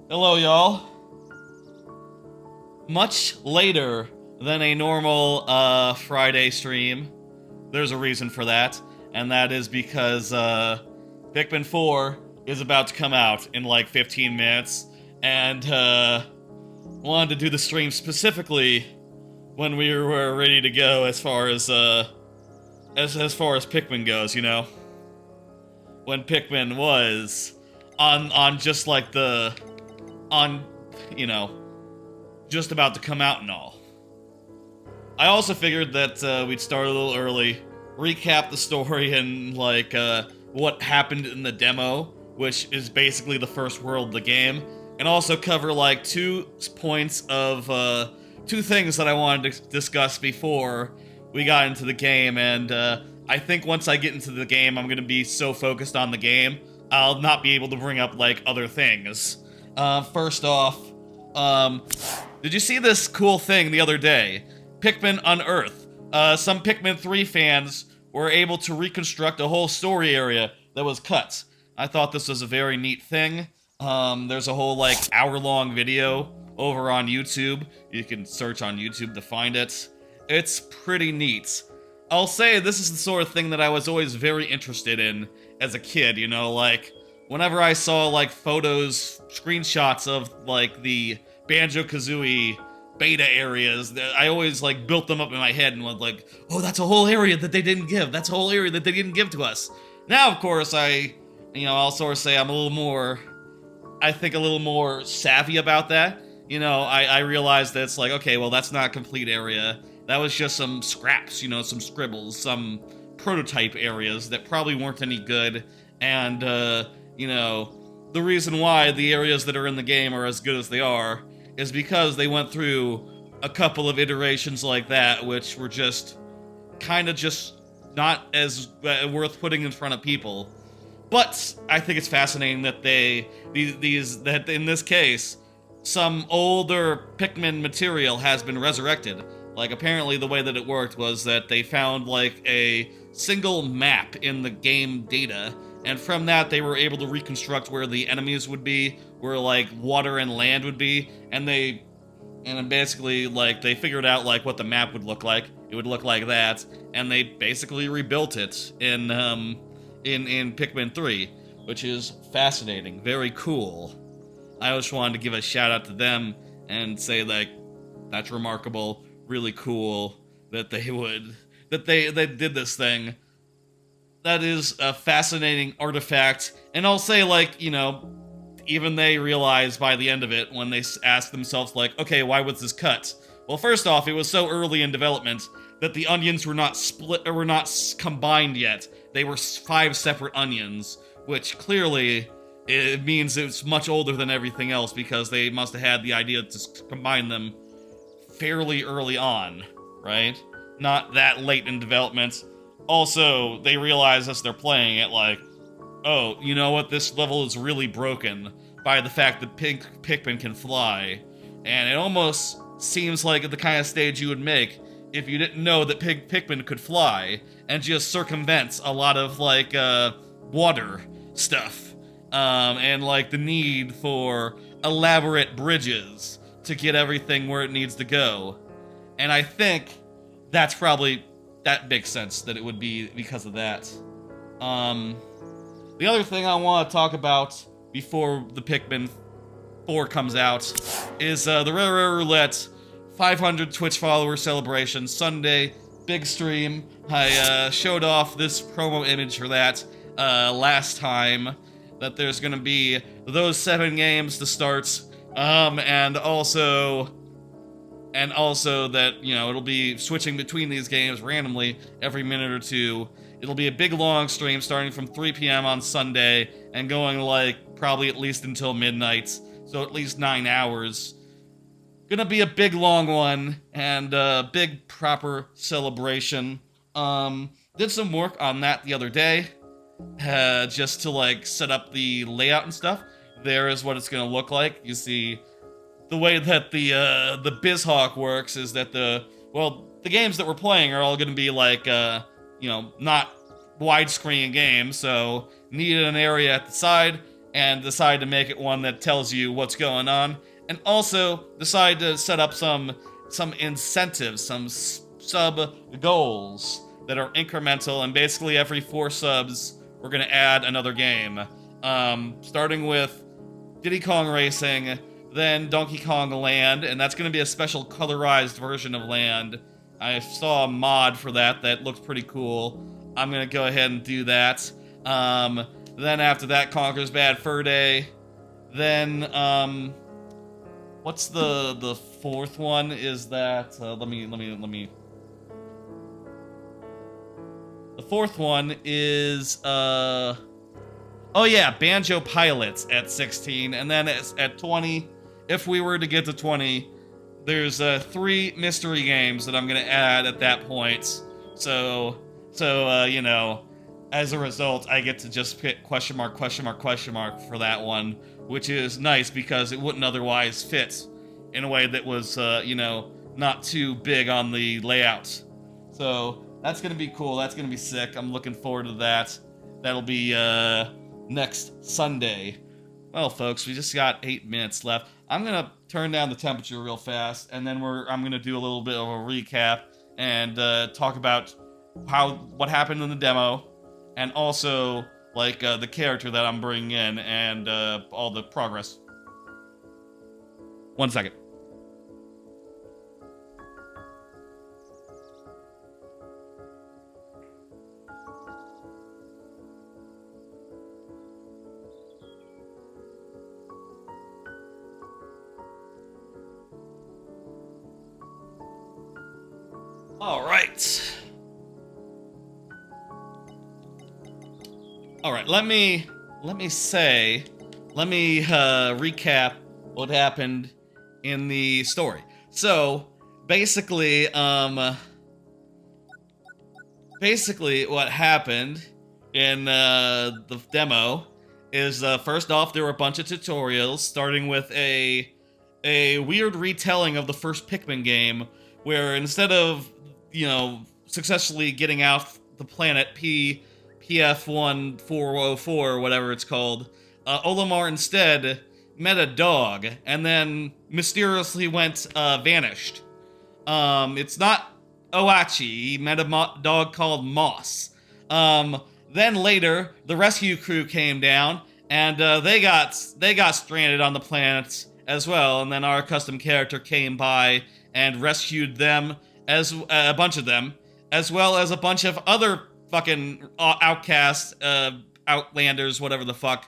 Hello, y'all. Much later than a normal Friday stream. There's a reason for that, and that is because Pikmin 4 is about to come out in like 15 minutes, and wanted to do the stream specifically when we were ready to go as far as far as Pikmin goes, you know. When Pikmin was on just like the on you know just about to come out and all. I also figured that we'd start a little early, recap the story and like what happened in the demo, which is basically the first world of the game, and also cover like two points of two things that I wanted to discuss before we got into the game. And I think once I get into the game, I'm gonna be so focused on the game, I'll not be able to bring up like other things. First off, did you see this cool thing the other day? Pikmin Unearthed. Some Pikmin 3 fans were able to reconstruct a whole story area that was cut. I thought this was a very neat thing. There's a whole like hour-long video over on YouTube. You can search on YouTube to find it. It's pretty neat. I'll say this is the sort of thing that I was always very interested in as a kid, you know, like whenever I saw like photos, screenshots of like the Banjo-Kazooie beta areas, I always like built them up in my head and was like, oh, that's a whole area that they didn't give. That's a whole area that they didn't give to us. Now, of course, I'll sort of say I'm a little more, I think a little more savvy about that. You know, I realized that it's like, okay, well, that's not a complete area. That was just some scraps, you know, some scribbles, some prototype areas that probably weren't any good. And, the reason why the areas that are in the game are as good as they are is because they went through a couple of iterations like that, which were just kind of just not as worth putting in front of people. But I think it's fascinating that that in this case, some older Pikmin material has been resurrected. Like, apparently the way that it worked was that they found, like, a single map in the game data, and from that they were able to reconstruct where the enemies would be, where, like, water and land would be, and basically, like, they figured out, like, what the map would look like. It would look like that, and they basically rebuilt it in Pikmin 3, which is fascinating, very cool. I just wanted to give a shout out to them and say, like, that's remarkable, really cool that they did this thing. That is a fascinating artifact, and I'll say, like, you know, even they realized by the end of it, when they asked themselves, like, okay, why was this cut? Well, first off, it was so early in development that the onions were not combined yet. They were 5 separate onions, which clearly it means it's much older than everything else, because they must have had the idea to combine them fairly early on, right? Not that late in development. Also, they realize as they're playing it, like, oh, you know what, this level is really broken by the fact that Pikmin can fly. And it almost seems like the kind of stage you would make if you didn't know that Pikmin could fly, and just circumvents a lot of, like, water stuff. And, like, the need for elaborate bridges to get everything where it needs to go. And I think that makes sense, that it would be because of that. The other thing I want to talk about before the Pikmin 4 comes out is the Rare Roulette 500 Twitch follower celebration Sunday, big stream. I showed off this promo image for that last time, that there's gonna be those 7 games to start, and also that, you know, it'll be switching between these games randomly every minute or two. It'll be a big long stream starting from 3 p.m. on Sunday and going, like, probably at least until midnight, so at least 9 hours. Gonna be a big long one, and a big proper celebration. Did some work on that the other day, just to, like, set up the layout and stuff. There is what it's gonna look like. You see, the way that the BizHawk works is that the games that we're playing are all gonna be, like, not widescreen games, so needed an area at the side, and decided to make it one that tells you what's going on, and also decided to set up some incentives, some sub goals that are incremental, and basically every 4 subs we're gonna add another game. Starting with Diddy Kong Racing, then Donkey Kong Land, and that's gonna be a special colorized version of Land. I saw a mod for that looks pretty cool. I'm gonna go ahead and do that. Then after that, Conker's Bad Fur Day. Then, what's the 4th one? Is that, let me. The 4th one is, oh yeah, Banjo Pilots at 16, and then at 20, if we were to get to 20, there's 3 mystery games that I'm gonna add at that point. So you know, as a result, I get to just pick question mark for that one, which is nice because it wouldn't otherwise fit in a way that was, you know, not too big on the layout. So that's gonna be cool. That's gonna be sick. I'm looking forward to that. That'll be next Sunday. Well, folks, we just got 8 minutes left. I'm gonna turn down the temperature real fast, and then I'm gonna do a little bit of a recap and talk about what happened in the demo, and also like the character that I'm bringing in and all the progress. 1 second. All right. All right, let me recap what happened in the story. So, basically what happened in the demo is first off, there were a bunch of tutorials, starting with a weird retelling of the first Pikmin game, where instead of, you know, successfully getting out the planet PF1404 or whatever it's called, Olimar instead met a dog and then mysteriously vanished. It's not Oachi. He met a dog called Moss. Then later, the rescue crew came down and they got stranded on the planet as well. And then our custom character came by and rescued them, as a bunch of them, as well as a bunch of other fucking outcasts, outlanders, whatever the fuck,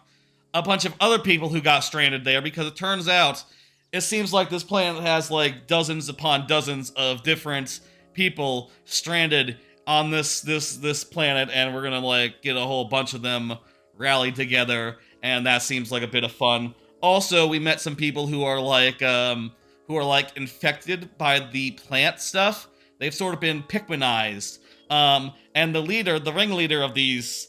a bunch of other people who got stranded there, because it turns out it seems like this planet has like dozens upon dozens of different people stranded on this planet, and we're gonna like get a whole bunch of them rallied together, and that seems like a bit of fun. Also, we met some people who are like infected by the plant stuff. They've sort of been Pikminized. And the ringleader of these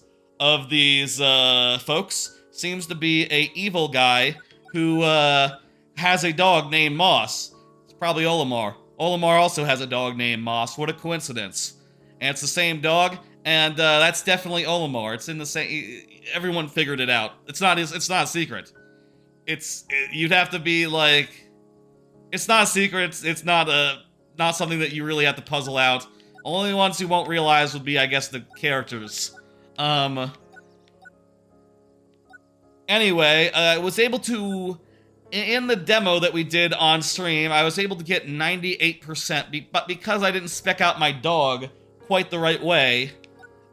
folks seems to be a evil guy who has a dog named Moss. It's probably Olimar. Olimar also has a dog named Moss. What a coincidence! And it's the same dog, and that's definitely Olimar. It's in the same. Everyone figured it out. It's not a secret. You'd have to be like. It's not a secret. It's not something that you really have to puzzle out. Only ones who won't realize would be, I guess, the characters. Anyway, I was able to, in the demo that we did on stream, I was able to get 98%, but because I didn't spec out my dog quite the right way,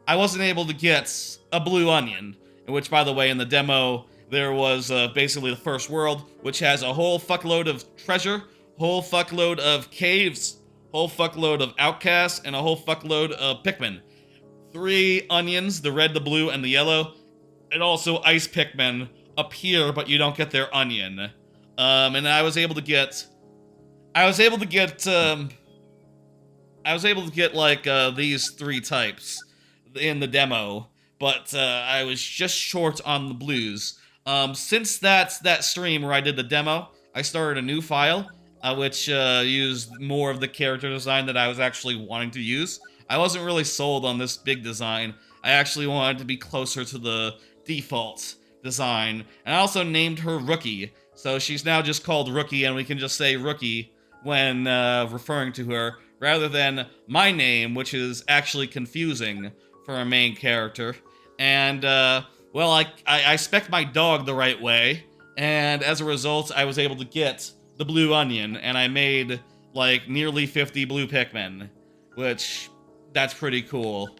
I wasn't able to get a blue onion, which, by the way, in the demo, there was basically the first world, which has a whole fuckload of treasure, whole fuckload of caves, whole fuckload of outcasts, and a whole fuckload of Pikmin. 3 onions, the red, the blue, and the yellow, and also ice Pikmin appear, but you don't get their onion. And I was able to get like these 3 types in the demo, but I was just short on the blues. Since that stream where I did the demo, I started a new file, which used more of the character design that I was actually wanting to use. I wasn't really sold on this big design. I actually wanted to be closer to the default, design. And I also named her Rookie. So she's now just called Rookie, and we can just say Rookie when referring to her, rather than my name, which is actually confusing for a main character. And, well, I spec'd my dog the right way, and as a result, I was able to get the blue onion, and I made, like, nearly 50 blue Pikmin, which, that's pretty cool.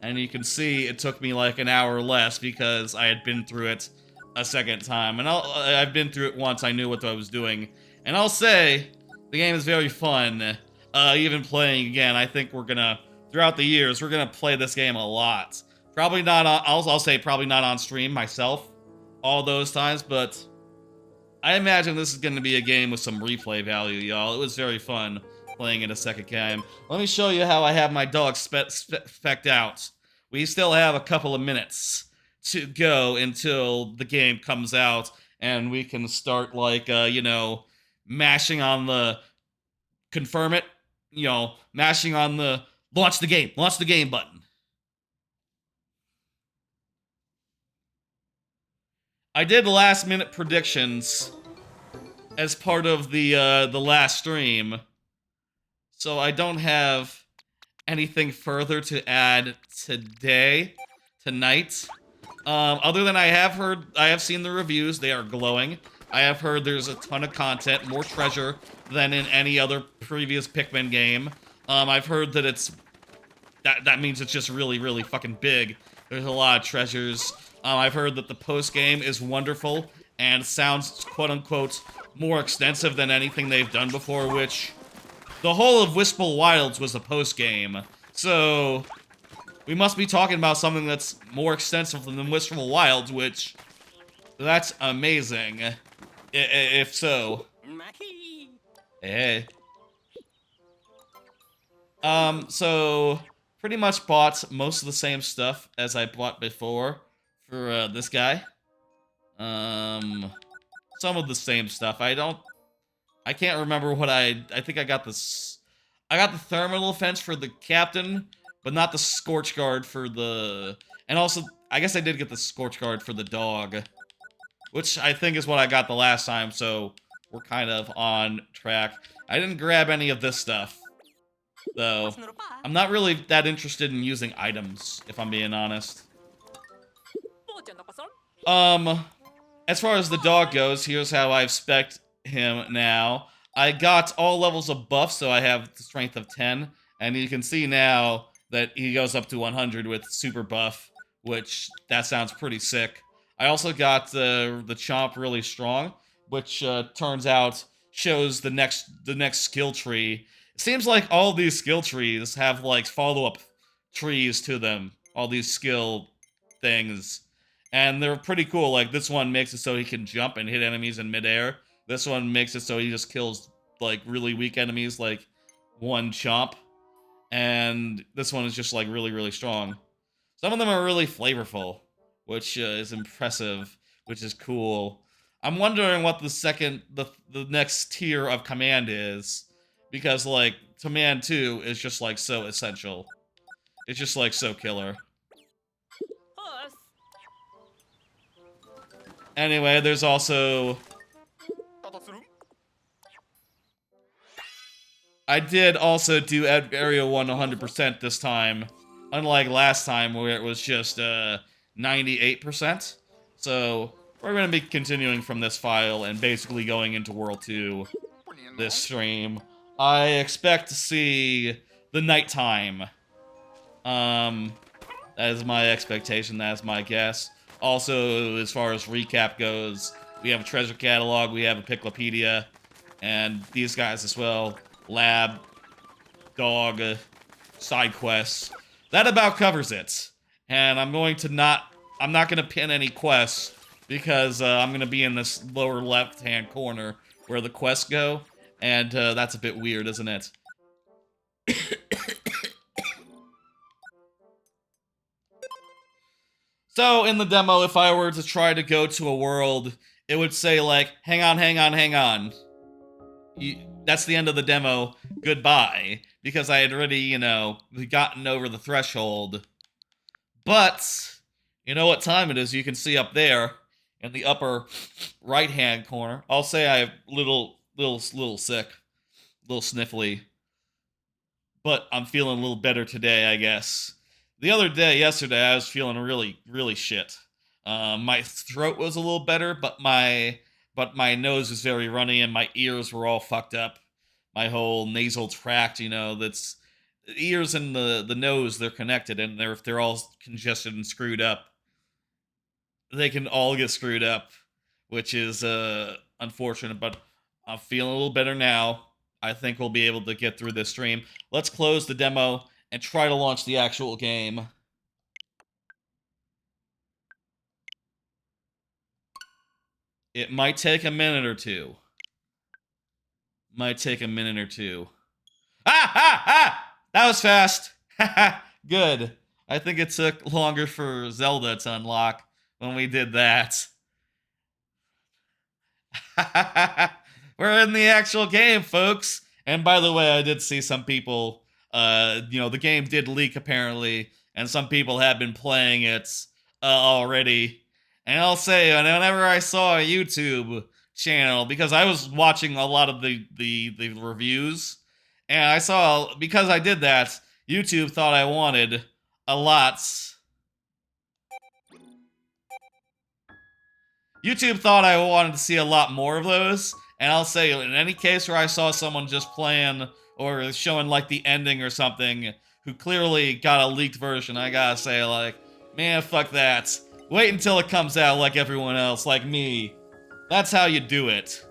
And you can see it took me like an hour less because I had been through it a second time. And I've been through it once, I knew what I was doing. And I'll say, the game is very fun. Even playing again, I think we're gonna, throughout the years, we're gonna play this game a lot. Probably not on, I'll say probably not on stream myself all those times, but I imagine this is gonna be a game with some replay value, y'all. It was very fun playing it a second time. Let me show you how I have my dog specced out. We still have a couple of minutes to go until the game comes out, and we can start, like, you know, mashing on the confirm it, you know, mashing on the launch the game button. I did last minute predictions as part of the last stream, so I don't have anything further to add tonight. Other than I have seen the reviews, they are glowing. I have heard there's a ton of content, more treasure than in any other previous Pikmin game. I've heard that that means it's just really, really fucking big. There's a lot of treasures. I've heard that the post-game is wonderful and sounds quote-unquote more extensive than anything they've done before, which the whole of Wistful Wilds was a post-game. So we must be talking about something that's more extensive than Wistful Wilds, which that's amazing. If so. Hey. So pretty much bought most of the same stuff as I bought before for this guy. Some of the same stuff. I can't remember what I think I got this. I got the thermal defense for the captain, but not the scorch guard for the. And also, I guess I did get the scorch guard for the dog, which I think is what I got the last time. So we're kind of on track. I didn't grab any of this stuff, though. I'm not really that interested in using items, if I'm being honest. As far as the dog goes, here's how I've spec'd him now. I got all levels of buff, so I have the strength of 10, and you can see now that he goes up to 100 with super buff, which, that sounds pretty sick. I also got the chomp really strong, which turns out shows the next skill tree. It seems like all these skill trees have like follow-up trees to them, all these skill things. And they're pretty cool. Like, this one makes it so he can jump and hit enemies in midair. This one makes it so he just kills, like, really weak enemies, like one chomp. And this one is just, like, really, really strong. Some of them are really flavorful, which is impressive, which is cool. I'm wondering what the next tier of command is. Because, like, command 2 is just, like, so essential. It's just, like, so killer. Anyway, there's also... I did also do Area 1 100% this time, unlike last time where it was just 98%. So, we're going to be continuing from this file and basically going into World 2 this stream. I expect to see the nighttime. That is my expectation, that is my guess. Also, as far as recap goes, we have a treasure catalog, we have a Piclopedia, and these guys as well. Lab, dog, side quests. That about covers it. And I'm not gonna pin any quests, because I'm gonna be in this lower left-hand corner where the quests go, and that's a bit weird, isn't it? So, in the demo, if I were to try to go to a world, it would say, like, hang on, hang on, hang on. That's the end of the demo, goodbye. Because I had already, you know, gotten over the threshold. But, You know what time it is? You can see up there in the upper right-hand corner. I'll say I'm little sick, a little sniffly, but I'm feeling a little better today, I guess. The other day, yesterday, I was feeling really shit. My throat was a little better, but my nose was very runny and my ears were all fucked up. My whole nasal tract, that's ears and the nose, they're connected, and if they're all congested and screwed up, they can all get screwed up, which is unfortunate, but I'm feeling a little better now. I think we'll be able to get through this stream. Let's close the demo and try to launch the actual game. It might take a minute or two. Might take a minute or two. Ah! Ah! Ah! That was fast. Good. I think it took longer for Zelda to unlock when we did that. We're in the actual game, folks. And by the way, I did see some people, the game did leak apparently, and some people have been playing it already. And I'll say, whenever I saw a YouTube channel, because I was watching a lot of the reviews, and I saw, because I did that, YouTube thought I wanted a lot. YouTube thought I wanted to see a lot more of those, and I'll say, in any case where I saw someone just playing or showing like the ending or something who clearly got a leaked version, I gotta say, like, man, fuck that. Wait until it comes out like everyone else, like me. That's how you do it,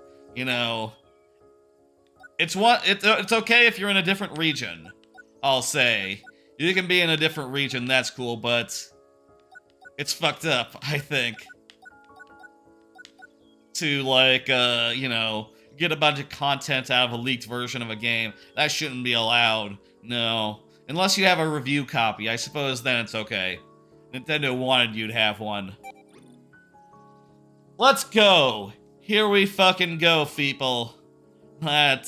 It's okay if you're in a different region, I'll say. You can be in a different region, that's cool, but it's fucked up, I think. To, like, get a bunch of content out of a leaked version of a game. That shouldn't be allowed. No. Unless you have a review copy. I suppose then it's okay. Nintendo wanted you to have one. Let's go! Here we fucking go, people. I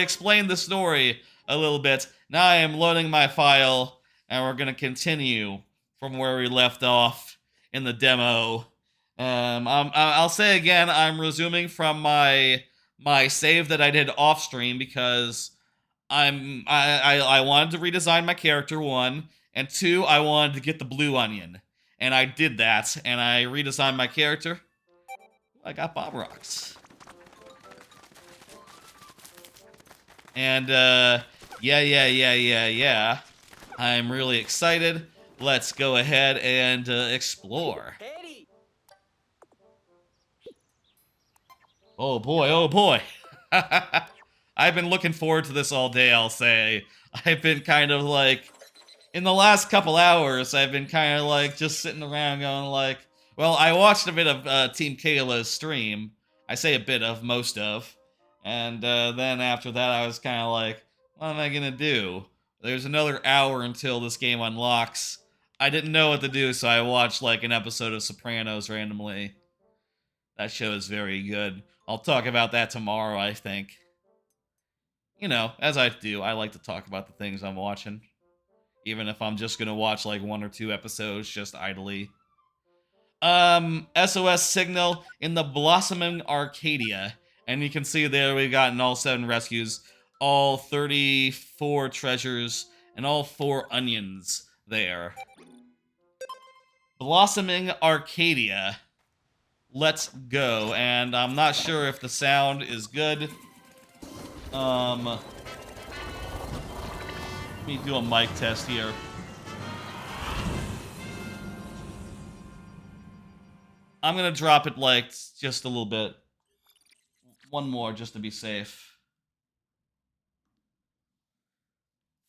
explained the story a little bit. Now I am loading my file, and we're gonna continue from where we left off in the demo. I'll say again, I'm resuming from my save that I did off stream because I wanted to redesign my character, 1, and 2, I wanted to get the blue onion, and I did that, and I redesigned my character. I got bomb rocks, and yeah. I'm really excited. Let's go ahead and explore. Oh boy. I've been looking forward to this all day, I'll say. I've been kind of like, in the last couple hours, I've been kind of like just sitting around going like, well, I watched a bit of Team Kayla's stream. I say a bit of, most of. And then after that, I was kind of like, what am I gonna do? There's another hour until this game unlocks. I didn't know what to do, so I watched like an episode of Sopranos randomly. That show is very good. I'll talk about that tomorrow, I think. As I do, I like to talk about the things I'm watching. Even if I'm just gonna watch like 1 or 2 episodes just idly. SOS signal in the Blossoming Arcadia. And you can see there we've gotten all 7 rescues, all 34 treasures, and all 4 onions there. Blossoming Arcadia. Let's go, and I'm not sure if the sound is good. Let me do a mic test here. I'm gonna drop it like just a little bit. One more just to be safe.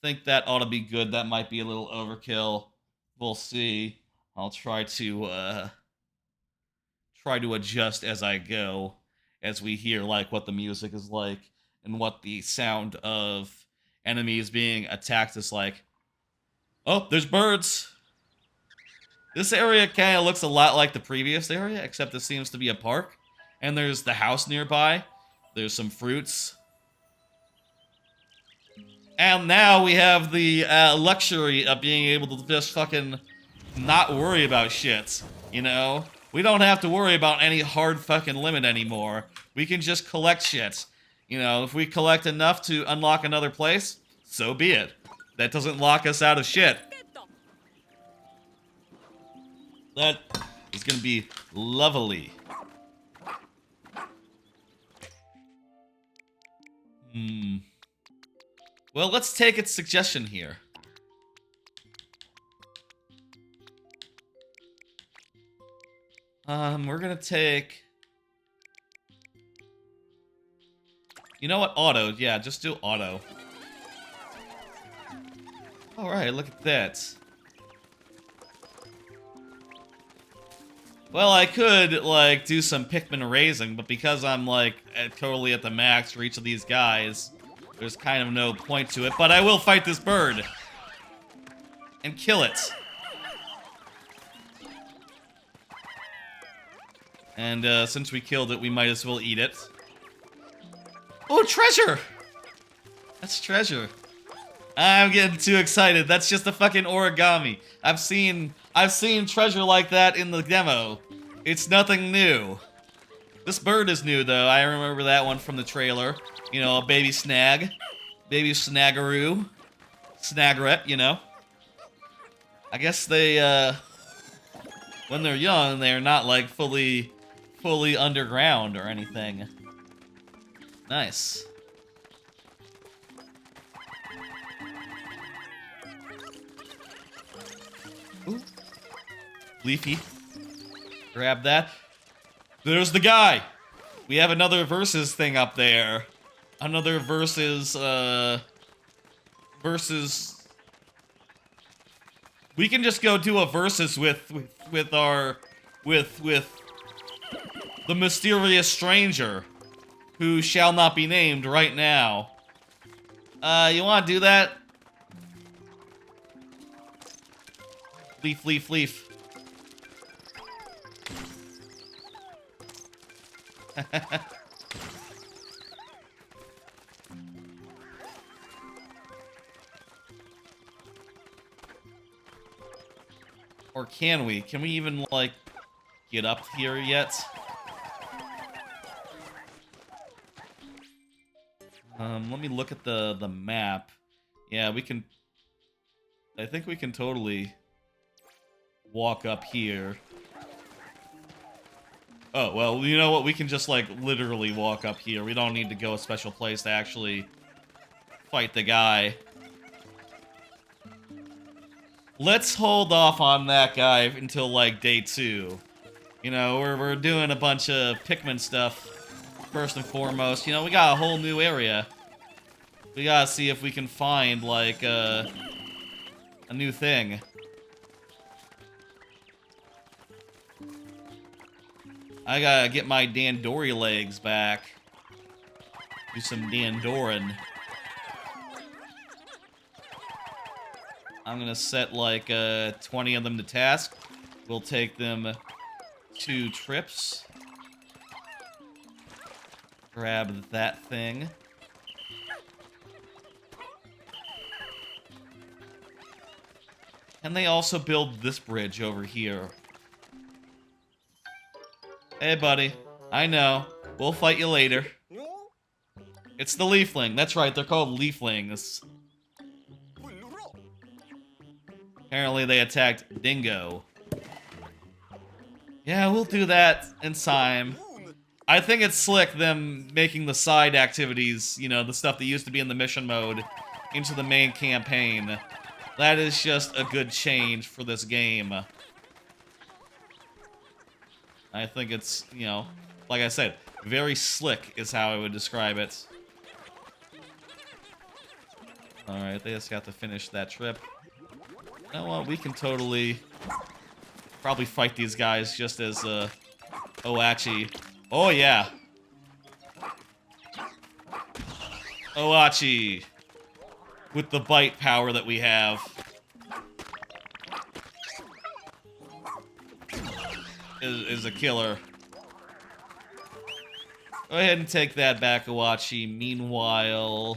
Think that ought to be good. That might be a little overkill. We'll see. I'll try to adjust as I go, as we hear like what the music is like and what the sound of enemies being attacked is like. Oh, there's birds. This area kind of looks a lot like the previous area, except it seems to be a park. And there's the house nearby. There's some fruits. And now we have the luxury of being able to just fucking not worry about shit, you know? We don't have to worry about any hard fucking limit anymore. We can just collect shit. You know, if we collect enough to unlock another place, so be it. That doesn't lock us out of shit. That is gonna be lovely. Well, let's take its suggestion here. We're gonna take... You know what? Auto. Yeah, just do auto. Alright, look at that. Well, I could, like, do some Pikmin raising, but because I'm, like, totally at the max for each of these guys, there's kind of no point to it. But I will fight this bird. And kill it. And, since we killed it, we might as well eat it. Oh, treasure! That's treasure. I'm getting too excited. That's just a fucking origami. I've seen treasure like that in the demo. It's nothing new. This bird is new, though. I remember that one from the trailer. You know, a baby snag. Baby snaggaroo. Snagret, you know. I guess they, when they're young, they're not, like, fully underground or anything. Nice. Ooh. Leafy. Grab that. There's the guy! We have another versus thing up there. Another versus, versus... We can just go do a versus with the mysterious stranger who shall not be named right now. You wanna do that? Leaf, leaf, leaf. Or can we? Can we even, like, get up here yet? Let me look at the map. Yeah, we can... I think we can totally walk up here. Oh, well, you know what? We can just, like, literally walk up here. We don't need to go a special place to actually fight the guy. Let's hold off on that guy until, like, day 2. You know, we're doing a bunch of Pikmin stuff first and foremost. You know, we got a whole new area. We gotta see if we can find, like, a new thing. I gotta get my Dandori legs back. Do some Dandorin. I'm gonna set, like, 20 of them to task. We'll take them 2 trips. Grab that thing. And they also build this bridge over here. Hey, buddy. I know. We'll fight you later. It's the leafling. That's right, they're called leaflings. Apparently they attacked Dingo. Yeah, we'll do that in time. I think it's slick, them making the side activities, you know, the stuff that used to be in the mission mode, into the main campaign. That is just a good change for this game. I think it's, you know, like I said, very slick is how I would describe it. Alright, they just got to finish that trip. You know what, we can totally probably fight these guys just as, Oachi. Oh, yeah. Oachi. With the bite power that we have. Is a killer. Go ahead and take that back, Oachi. Meanwhile,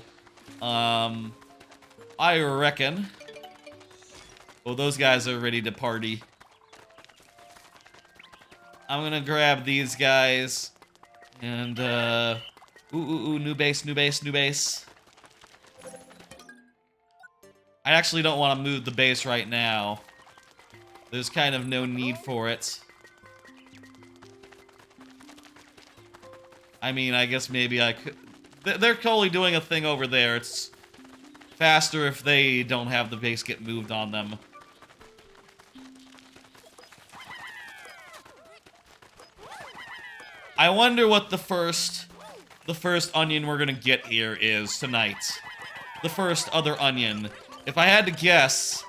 I reckon... Oh, those guys are ready to party. I'm gonna grab these guys. And, new base, new base, new base. I actually don't want to move the base right now. There's kind of no need for it. I mean, I guess maybe I could... They're totally doing a thing over there. It's faster if they don't have the base get moved on them. I wonder what the first onion we're gonna get here is tonight. The first other onion. If I had to guess,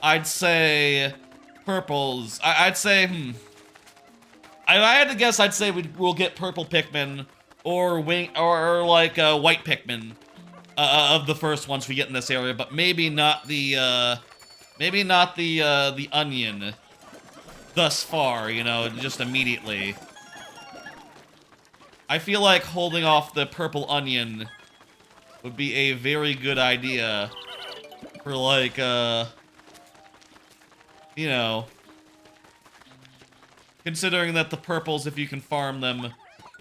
I'd say purples. I'd say, If I had to guess, I'd say we'll get purple Pikmin or white Pikmin of the first ones we get in this area, but maybe not the onion thus far, you know, just immediately. I feel like holding off the purple onion would be a very good idea for, like, you know, considering that the purples, if you can farm them,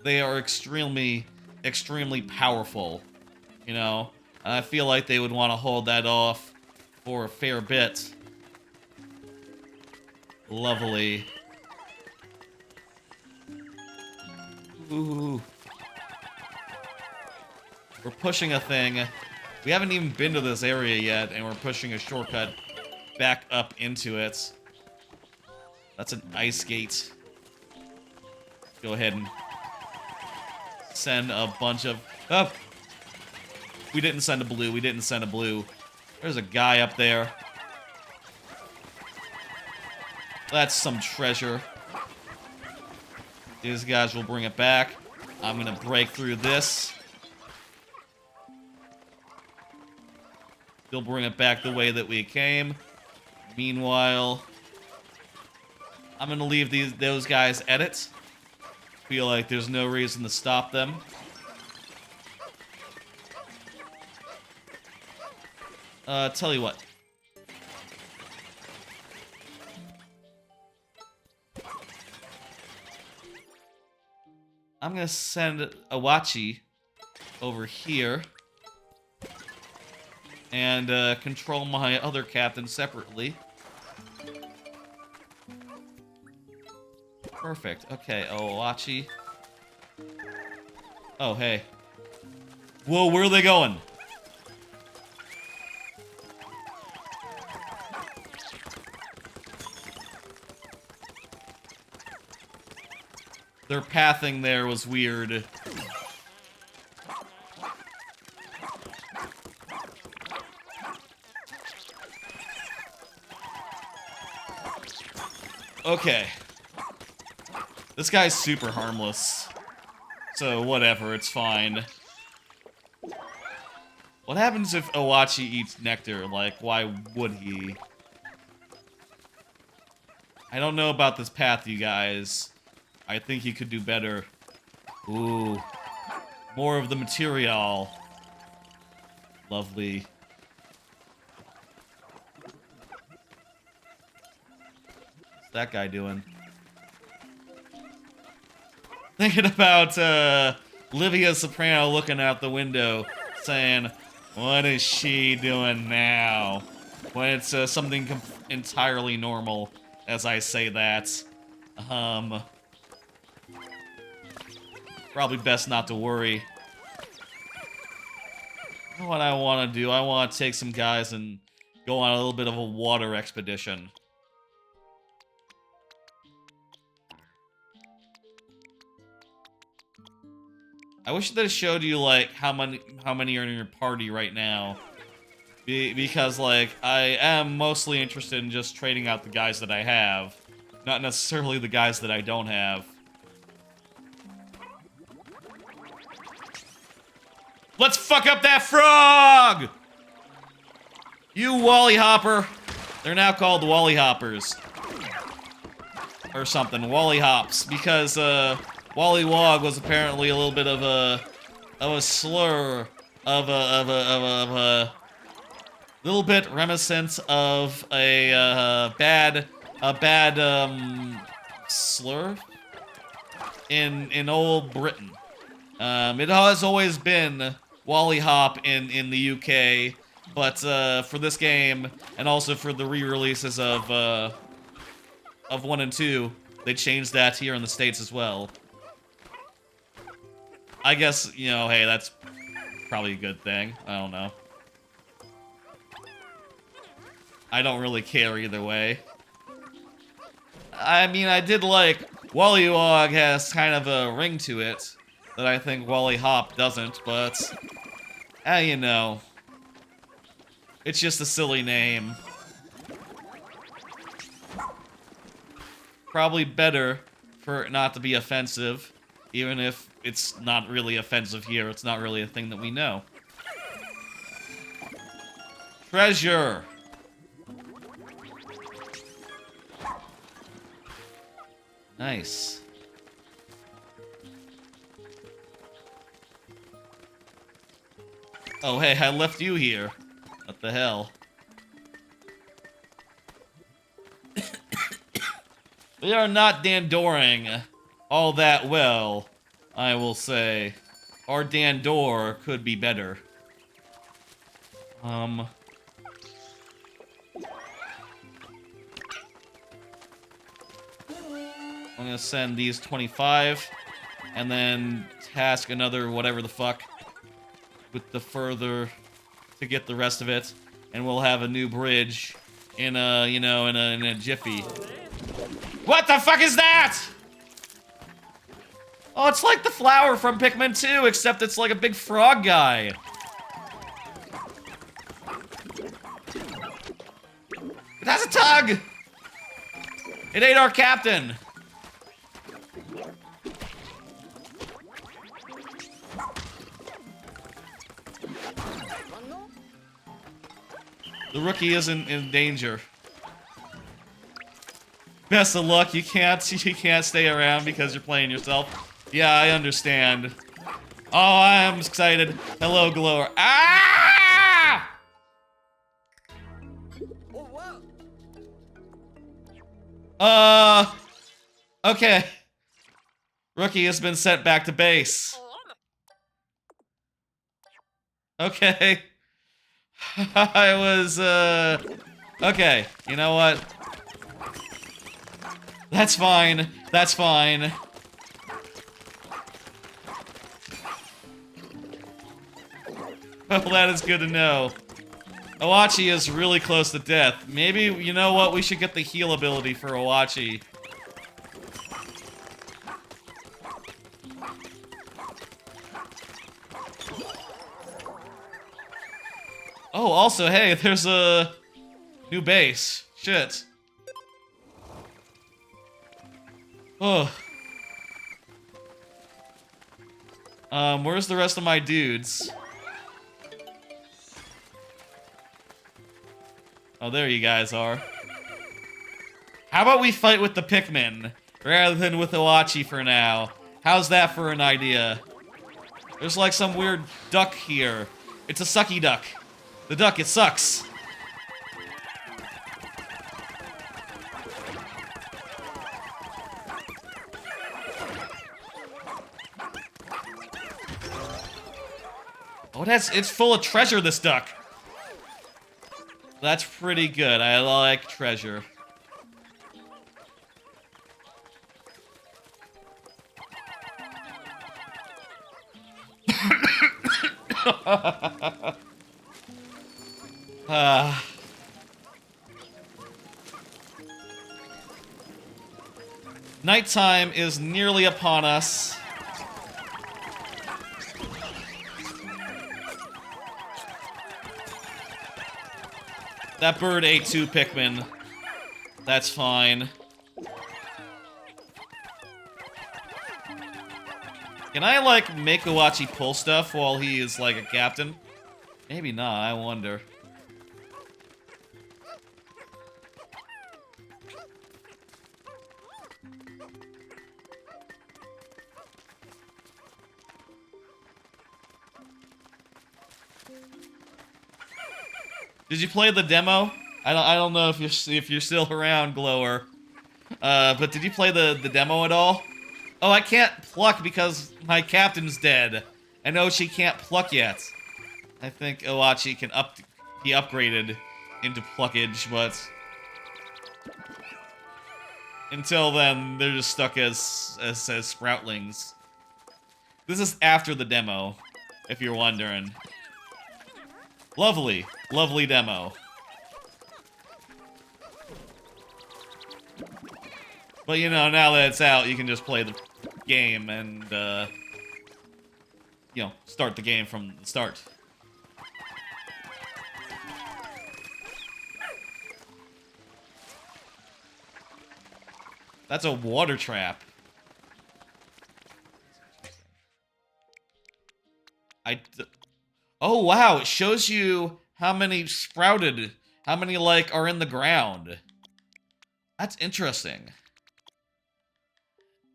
they are extremely, extremely powerful, you know? And I feel like they would want to hold that off for a fair bit. Lovely. Ooh. We're pushing a thing. We haven't even been to this area yet, and we're pushing a shortcut back up into it. That's an ice gate. Go ahead and send a bunch of... Oh! We didn't send a blue. We didn't send a blue. There's a guy up there. That's some treasure. These guys will bring it back. I'm gonna break through this. They'll bring it back the way that we came. Meanwhile, I'm gonna leave those guys at it. Feel like there's no reason to stop them. Tell you what. I'm gonna send Awachi over here. And control my other captain separately. Perfect. Okay, Awachi. Oh, hey. Whoa, where are they going? Their pathing there was weird. Okay. This guy's super harmless. So, whatever, it's fine. What happens if Awachi eats nectar? Like, why would he? I don't know about this path, you guys. I think he could do better. Ooh. More of the material. Lovely. What's that guy doing? Thinking about, Livia Soprano looking out the window, saying, what is she doing now? When it's, something entirely normal, as I say that. Probably best not to worry. You know what I want to do? I want to take some guys and go on a little bit of a water expedition. I wish that it showed you, like, how many are in your party right now. Because, like, I am mostly interested in just trading out the guys that I have. Not necessarily the guys that I don't have. Let's fuck up that frog! You Wally Hopper. They're now called Wally Hoppers. Or something, Wally Hops. Because, Wally Wog was apparently a little bit of a slur, of a little bit reminiscent of a bad slur in old Britain. It has always been Wally Hop in the UK, but for this game and also for the re-releases of 1 and 2, they changed that here in the States as well. I guess, you know, hey, that's probably a good thing. I don't know. I don't really care either way. I mean, I did like Wally Wog has kind of a ring to it that I think Wally Hop doesn't, but you know, it's just a silly name. Probably better for it not to be offensive, even if it's not really offensive here. It's not really a thing that we know. Treasure. Nice. Oh, hey, I left you here. What the hell? We are not Dandoring all that well, I will say. Our Dandor could be better. I'm gonna send these 25, and then task another whatever the fuck with the further to get the rest of it, and we'll have a new bridge in a, you know, in a jiffy. What the fuck is that? Oh, it's like the flower from Pikmin 2, except it's like a big frog guy. It has a tug! It ate our captain! The rookie isn't in danger. Best of luck, you can't stay around because you're playing yourself. Yeah, I understand. Oh, I'm excited. Hello, Glower. Ah! Okay. Rookie has been sent back to base. Okay. I was, okay, you know what? That's fine. That's fine. Well, that is good to know. Owachi is really close to death. Maybe, you know what? We should get the heal ability for Owachi. Oh, also, hey, there's a new base. Shit. Oh. Where's the rest of my dudes? Oh, there you guys are. How about we fight with the Pikmin, rather than with Owachi for now? How's that for an idea? There's like some weird duck here. It's a sucky duck. The duck, it sucks. Oh, it's full of treasure, this duck. That's pretty good. I like treasure. Nighttime is nearly upon us. That bird ate 2 Pikmin. That's fine. Can I, like, make Owachi pull stuff while he is, like, a captain? Maybe not, I wonder. Did you play the demo? I don't know if you're still around, Glower. But did you play the demo at all? Oh, I can't pluck because my captain's dead. And Ochi can't pluck yet. I think Oachi can be upgraded into pluckage, but until then, they're just stuck as sproutlings. This is after the demo, if you're wondering. Lovely, lovely demo. But you know, now that it's out, you can just play the game and, you know, start the game from the start. That's a water trap. Oh wow, it shows you how many sprouted, how many like are in the ground. That's interesting.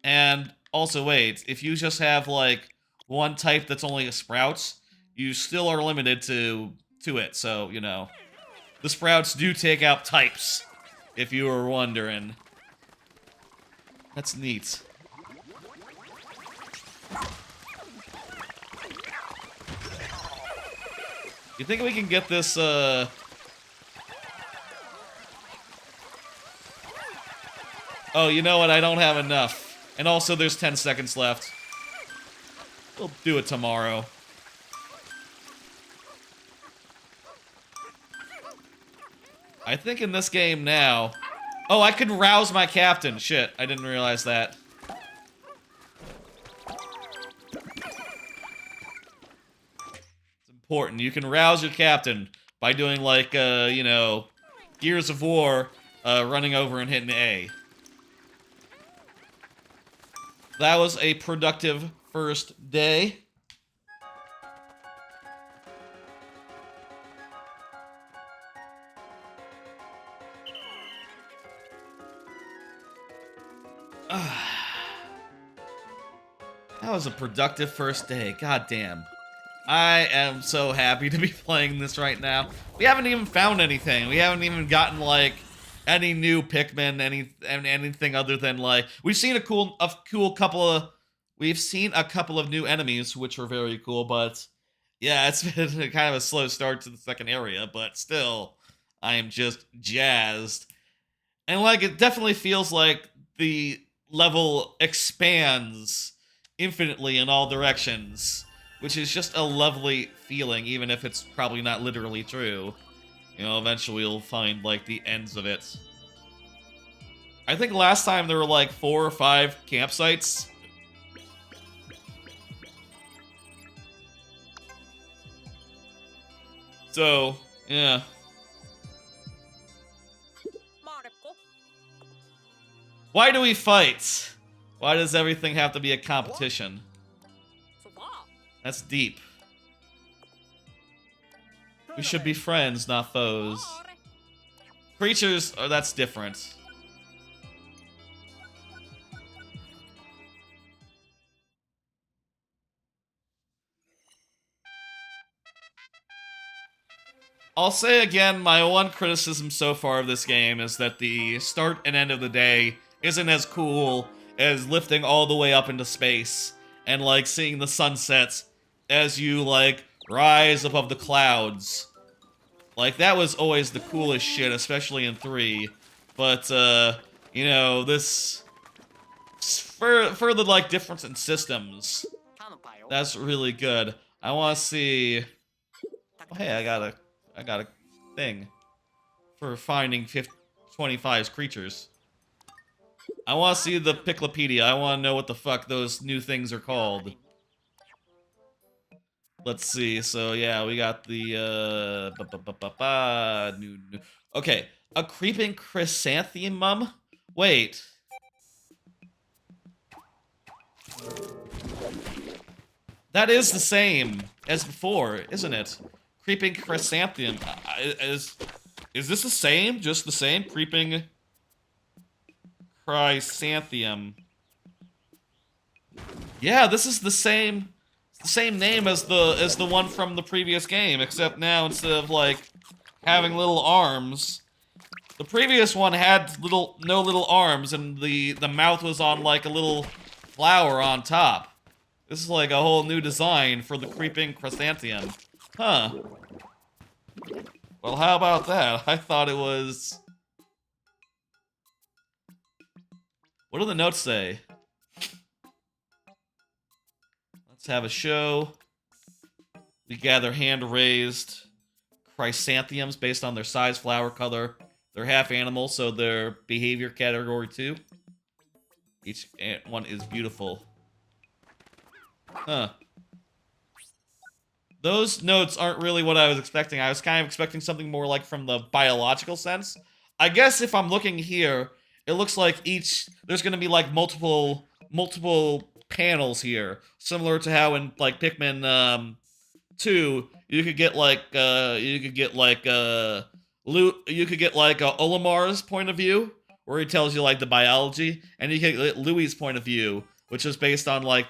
And also wait, if you just have like one type that's only a sprouts, you still are limited to it. So, you know, the sprouts do take out types, if you were wondering. That's neat. You think we can get this, Oh, you know what? I don't have enough. And also, there's 10 seconds left. We'll do it tomorrow. I think in this game now... Oh, I could rouse my captain. Shit, I didn't realize that. It's important. You can rouse your captain by doing, like, you know, Gears of War, running over and hitting A. That was a productive first day. That was a productive first day. God damn. I am so happy to be playing this right now. We haven't even found anything. We haven't even gotten, like, any new Pikmin, anything other than, like... We've seen a couple of new enemies, which were very cool, but... Yeah, it's been kind of a slow start to the second area, but still, I am just jazzed. And, like, it definitely feels like the level expands infinitely in all directions, which is just a lovely feeling, even if it's probably not literally true. You know, eventually we'll find, like, the ends of it. I think last time there were, like, 4 or 5 campsites. So, yeah. Why do we fight? Why does everything have to be a competition? That's deep. We should be friends, not foes. Creatures, oh, that's different. I'll say again, my one criticism so far of this game is that the start and end of the day isn't as cool as lifting all the way up into space and, like, seeing the sunsets as you, like, rise above the clouds. Like, that was always the coolest shit, especially in 3. But, you know, this... For the, like, difference in systems, that's really good. I want to see... Oh, hey, I got a thing for finding 25 creatures. I want to see the Piclopedia. I want to know what the fuck those new things are called. Let's see. So yeah, we got the okay, a creeping chrysanthemum. Wait. That is the same as before, isn't it? Creeping chrysanthemum. Is this the same? Just the same? Creeping chrysanthemum. Yeah, this is the same name as the one from the previous game, except now instead of, like, having little arms, The previous one had no little arms, and the mouth was on like a little flower on top. This is like a whole new design for the creeping chrysanthemum. Huh. Well, how about that? I thought it was... What do the notes say? Let's have a show. We gather hand-raised chrysanthemums based on their size, flower color. They're half animal, so they're behavior category 2. Each one is beautiful. Huh. Those notes aren't really what I was expecting. I was kind of expecting something more like from the biological sense. I guess if I'm looking here, it looks like there's gonna be like multiple panels here. Similar to how in like Pikmin 2, you could get like Olimar's point of view, where he tells you like the biology, and you can get Louis' point of view, which is based on like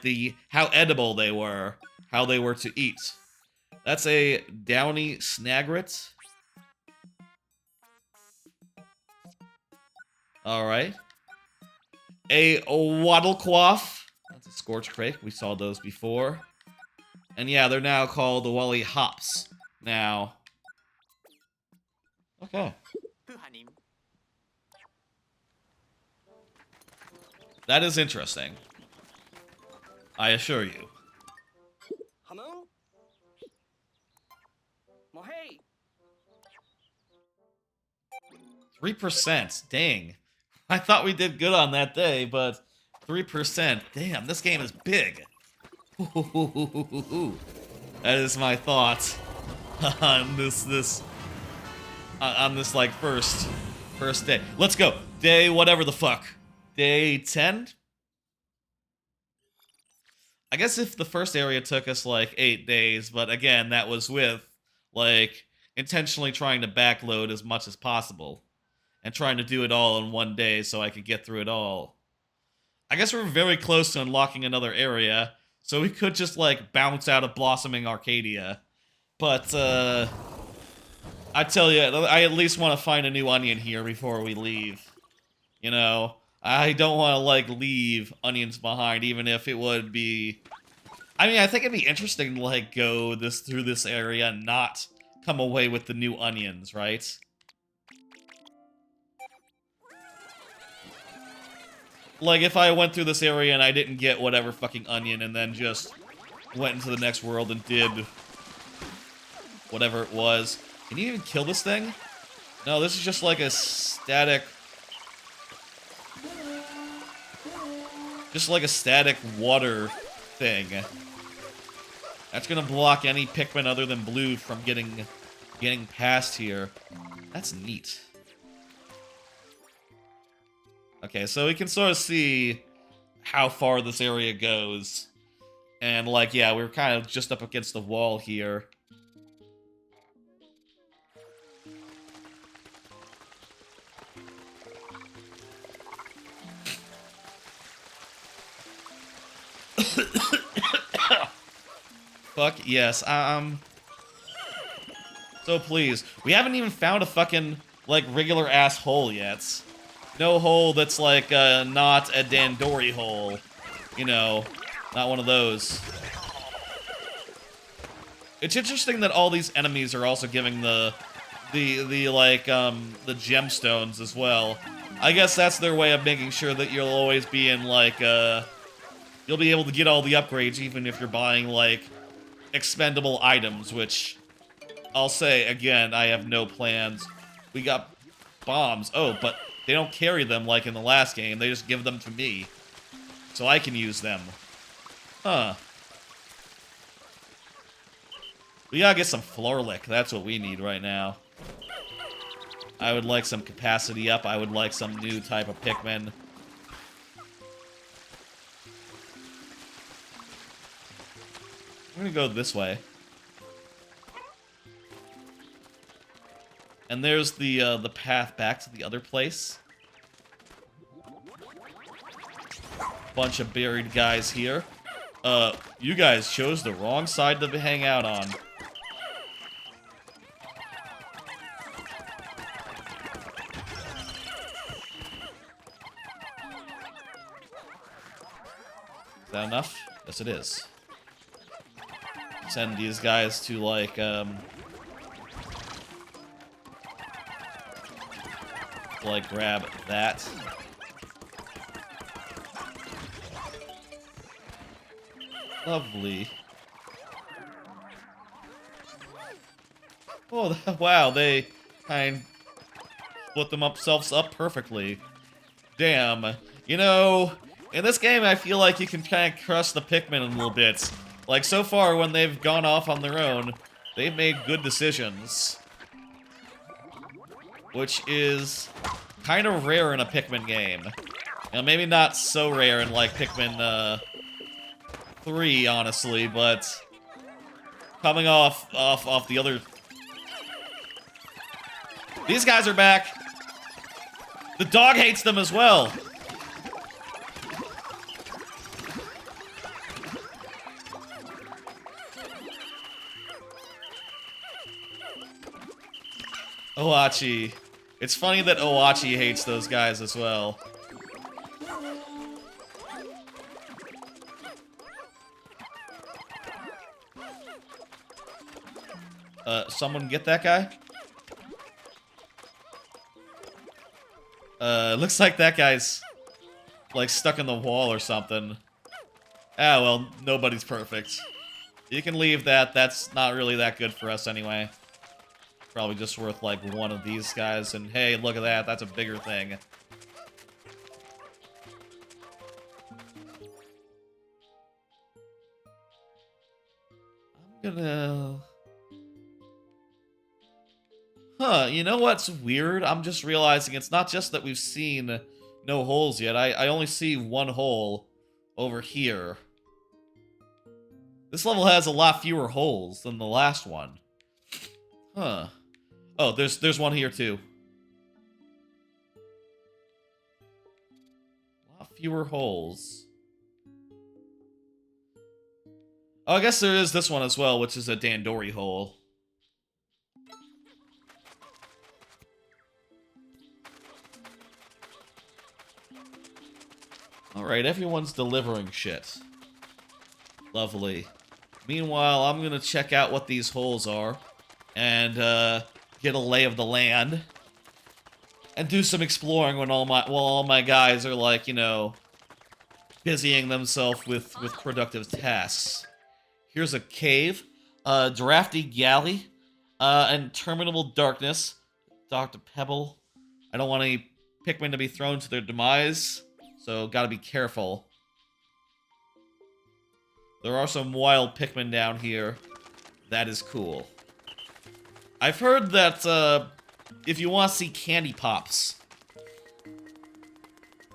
how edible they were, how they were to eat. That's a downy snagret. Alright. A waddlequaff. That's a scorch crake. We saw those before. And yeah, they're now called the Wally Hops. Now. Okay. That is interesting. I assure you. 3%. Dang. I thought we did good on that day, but 3%. Damn, this game is big. That is my thoughts on this like first day. Let's go. Day whatever the fuck. Day 10? I guess if the first area took us like 8 days, but again, that was with like intentionally trying to backload as much as possible and trying to do it all in one day so I could get through it all. I guess we're very close to unlocking another area, so we could just like bounce out of Blossoming Arcadia. But I tell you, I at least want to find a new onion here before we leave. You know, I don't want to like leave onions behind, even if it would be... I mean, I think it'd be interesting to like go through this area and not come away with the new onions, right? Like, if I went through this area and I didn't get whatever fucking onion and then just went into the next world and did whatever it was. Can you even kill this thing? No, this is just like a static... Just like a static water thing. That's gonna block any Pikmin other than blue from getting past here. That's neat. Okay, so we can sort of see how far this area goes. And, like, yeah, we're kind of just up against the wall here. Fuck, yes, so please. We haven't even found a fucking, like, regular-ass hole yet. No hole that's, like, not a Dandori hole. You know, not one of those. It's interesting that all these enemies are also giving the gemstones as well. I guess that's their way of making sure that you'll always be in, like, you'll be able to get all the upgrades even if you're buying, like, expendable items, which I'll say, again, I have no plans. We got bombs. Oh, but they don't carry them like in the last game. They just give them to me. So I can use them. Huh. We gotta get some Florlick. That's what we need right now. I would like some capacity up. I would like some new type of Pikmin. I'm gonna go this way. And there's the path back to the other place. Bunch of buried guys here. You guys chose the wrong side to hang out on. that enough? Yes, it is. Send these guys to, like, grab that. Lovely. Oh, wow, they kind of split themselves up perfectly. Damn. You know, in this game, I feel like you can kind of crush the Pikmin a little bit. Like, so far, when they've gone off on their own, they've made good decisions. Which is kind of rare in a Pikmin game. You know, maybe not so rare in, like, Pikmin, 3, honestly, but coming off the other... These guys are back! The dog hates them as well! Owachi. It's funny that Owachi hates those guys as well. Someone get that guy? Looks like that guy's, like, stuck in the wall or something. Ah, well, nobody's perfect. You can leave that. That's not really that good for us anyway. Probably just worth, like, one of these guys. And hey, look at that. That's a bigger thing. I'm gonna... Huh, you know what's weird? I'm just realizing it's not just that we've seen no holes yet. I only see one hole over here. This level has a lot fewer holes than the last one. Huh. Oh, there's one here too. A lot fewer holes. Oh, I guess there is this one as well, which is a Dandori hole. Alright, everyone's delivering shit. Lovely. Meanwhile, I'm gonna check out what these holes are. And, get a lay of the land. And do some exploring when while all my guys are, like, you know, busying themselves with productive tasks. Here's a cave. Drafty galley. Interminable darkness. Dr. Pebble. I don't want any Pikmin to be thrown to their demise. So, gotta be careful. There are some wild Pikmin down here. That is cool. I've heard that, if you want to see candy pops,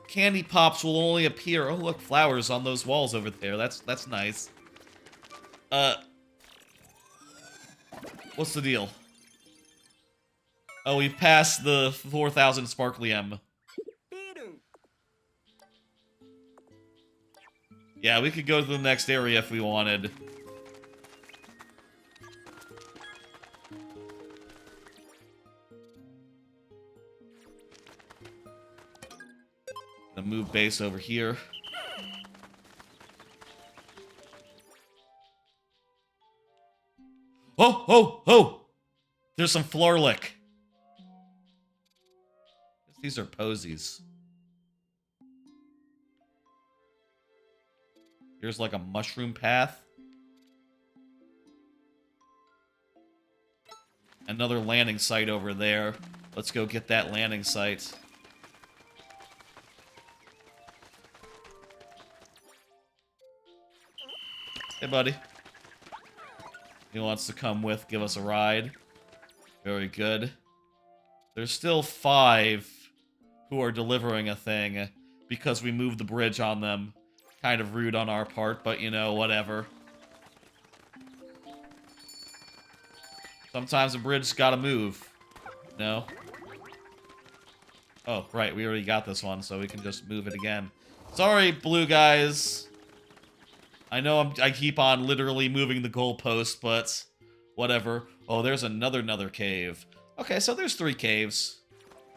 candy pops will only appear... Oh, look, flowers on those walls over there. That's nice. What's the deal? Oh, we've passed the 4,000 Sparkly M. Yeah, we could go to the next area if we wanted. Gonna move base over here. Oh, oh, oh! There's some Florlick. These are posies. Here's like a mushroom path. Another landing site over there. Let's go get that landing site. Hey, buddy. He wants to come with, give us a ride. Very good. There's still 5 who are delivering a thing because we moved the bridge on them. Kind of rude on our part, but, you know, whatever. Sometimes a bridge's gotta move. No? Oh, right, we already got this one, so we can just move it again. Sorry, blue guys. I know I keep on literally moving the goalpost, but whatever. Oh, there's another cave. Okay, so there's 3 caves.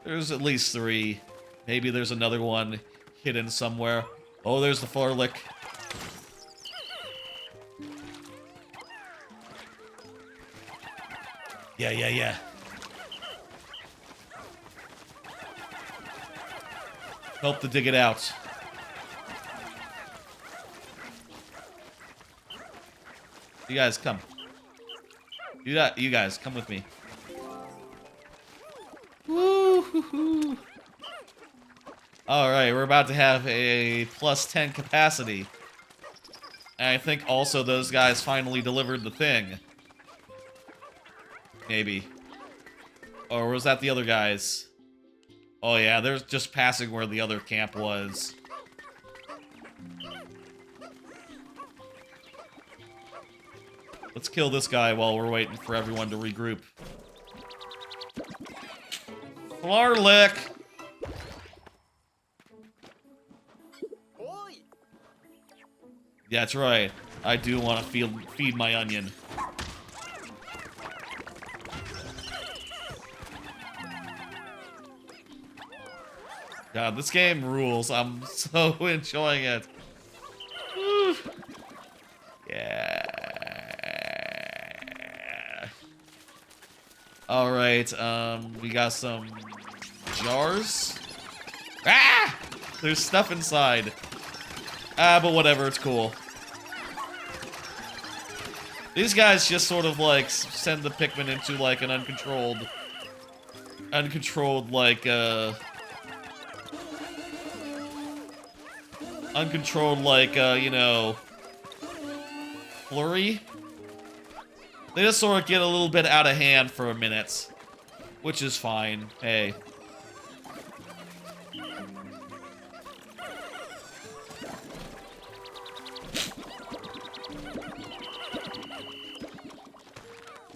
There's at least 3. Maybe there's another one hidden somewhere. Oh, there's the Florlick. Yeah, yeah, yeah. Help to dig it out. You guys, come. You guys, come with me. Woo-hoo-hoo. Alright, we're about to have a plus 10 capacity. And I think also those guys finally delivered the thing. Maybe. Or was that the other guys? Oh yeah, they're just passing where the other camp was. Let's kill this guy while we're waiting for everyone to regroup. Flarlick! That's right. I do want to feed my onion. God, this game rules. I'm so enjoying it. Woo. Yeah. Alright, we got some jars. Ah! There's stuff inside. Ah, but whatever, it's cool. These guys just sort of, like, send the Pikmin into, like, an uncontrolled, like, you know, flurry. They just sort of get a little bit out of hand for a minute, which is fine. Hey.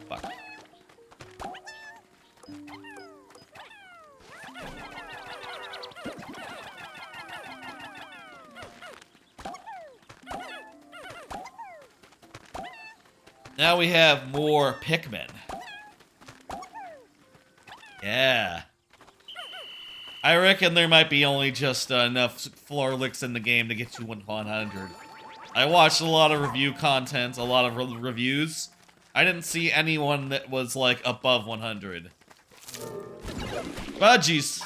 Fuck. Now we have more Pikmin. Yeah. I reckon there might be only just enough floor licks in the game to get to 100. I watched a lot of review content, a lot of reviews. I didn't see anyone that was, like, above 100. Budgies!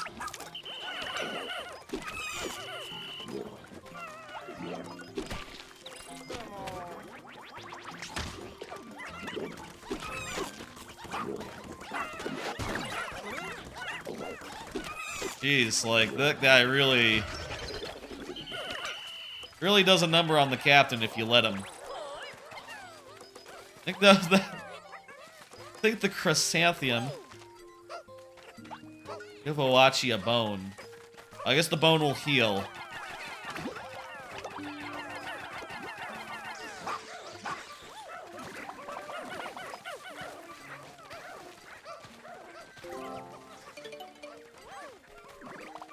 Jeez, like, that guy really does a number on the captain if you let him. I think the chrysanthemum give Oachi a bone. I guess the bone will heal.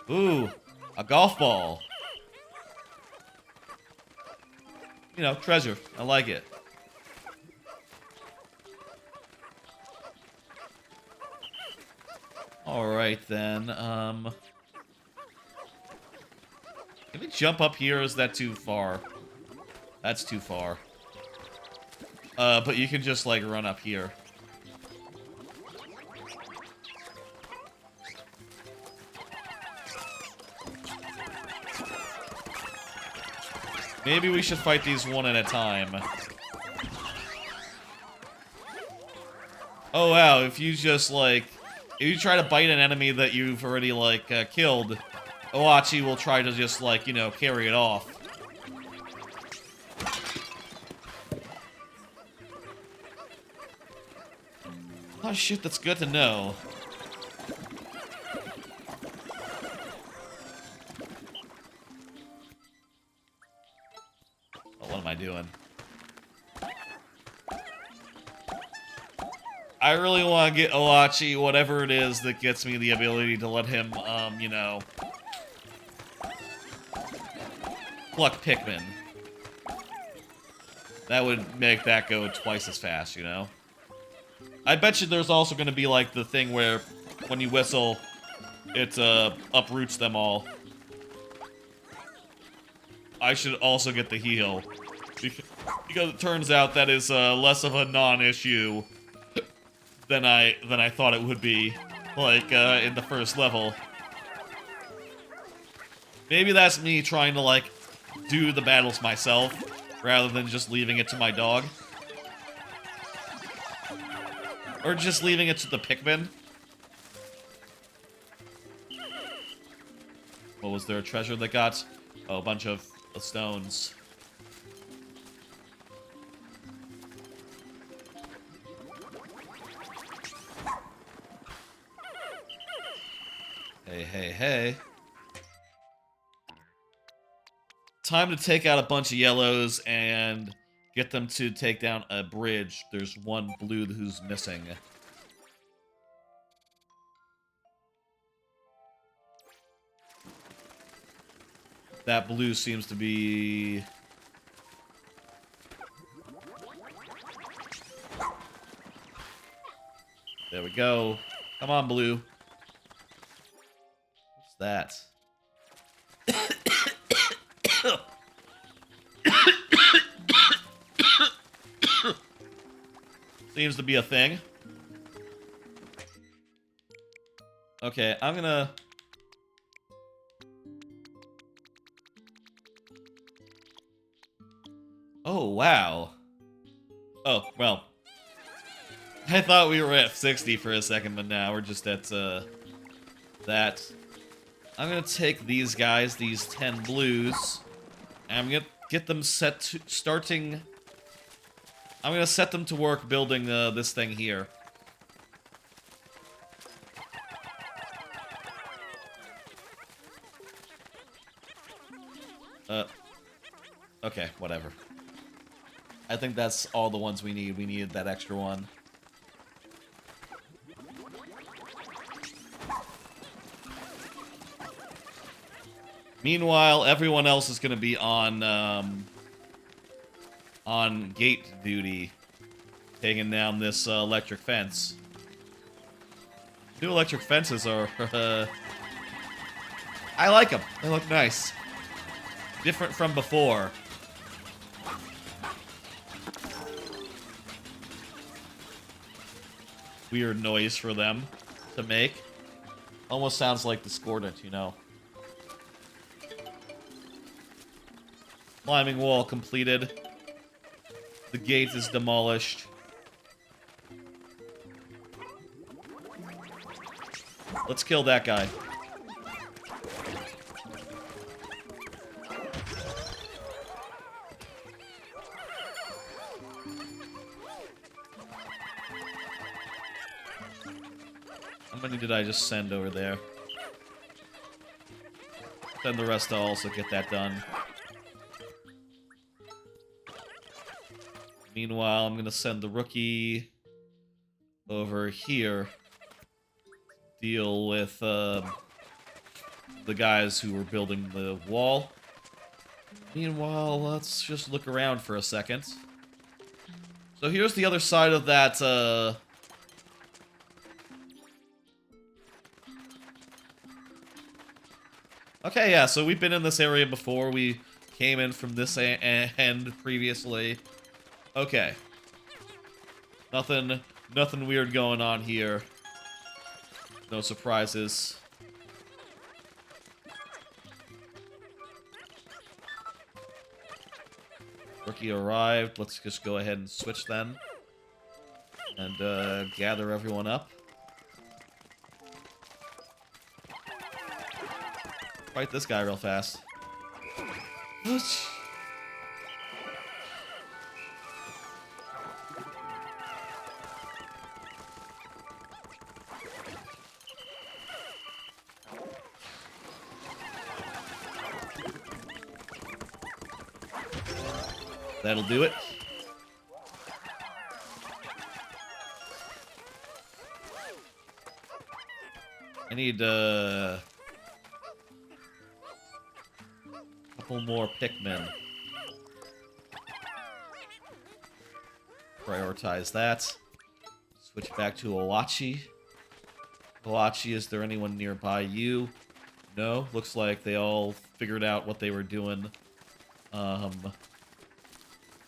Ooh, a golf ball. You know, treasure. I like it. Alright then, can we jump up here, or is that too far? That's too far. But you can just, like, run up here. Maybe we should fight these one at a time. Oh wow, if you just, like... If you try to bite an enemy that you've already, like, killed, Oachi will try to just, like, you know, carry it off. Oh shit, that's good to know. Oh, what am I doing? I really want to get Oachi whatever it is that gets me the ability to let him, you know, pluck Pikmin. That would make that go twice as fast, you know? I bet you there's also going to be, like, the thing where when you whistle, it, uproots them all. I should also get the heal. Because it turns out that is, less of a non-issue than I thought it would be, like, in the first level. Maybe that's me trying to, like, do the battles myself, rather than just leaving it to my dog. Or just leaving it to the Pikmin. What was there, a treasure that got? Oh, a bunch of stones. Hey, hey, hey. Time to take out a bunch of yellows and get them to take down a bridge. There's one blue who's missing. That blue seems to be... There we go. Come on, blue. What's that? Seems to be a thing. Okay, I'm gonna... Oh, wow. Oh, well. I thought we were at 60 for a second, but now we're just at, that. I'm gonna take these guys, these 10 blues, and I'm gonna get them set to... starting... I'm gonna set them to work building, this thing here. Okay, whatever. I think that's all the ones we need. We needed that extra one. Meanwhile, everyone else is gonna be on gate duty, taking down this electric fence. New electric fences are, I like them. They look nice. Different from before. Weird noise for them to make. Almost sounds like discordant, you know. Climbing wall completed. The gate is demolished. Let's kill that guy. How many did I just send over there? Send the rest to also get that done. Meanwhile, I'm gonna send the rookie over here. Deal with the guys who were building the wall. Meanwhile, let's just look around for a second. So here's the other side of that, Okay, yeah, so we've been in this area before. We came in from this end previously. Okay. Nothing weird going on here. No surprises. Rookie arrived. Let's just go ahead and switch then. And gather everyone up. Fight this guy real fast. That'll do it. I need a couple more Pikmin. Prioritize that. Switch back to Owachi. Owachi, is there anyone nearby you? No, looks like they all figured out what they were doing.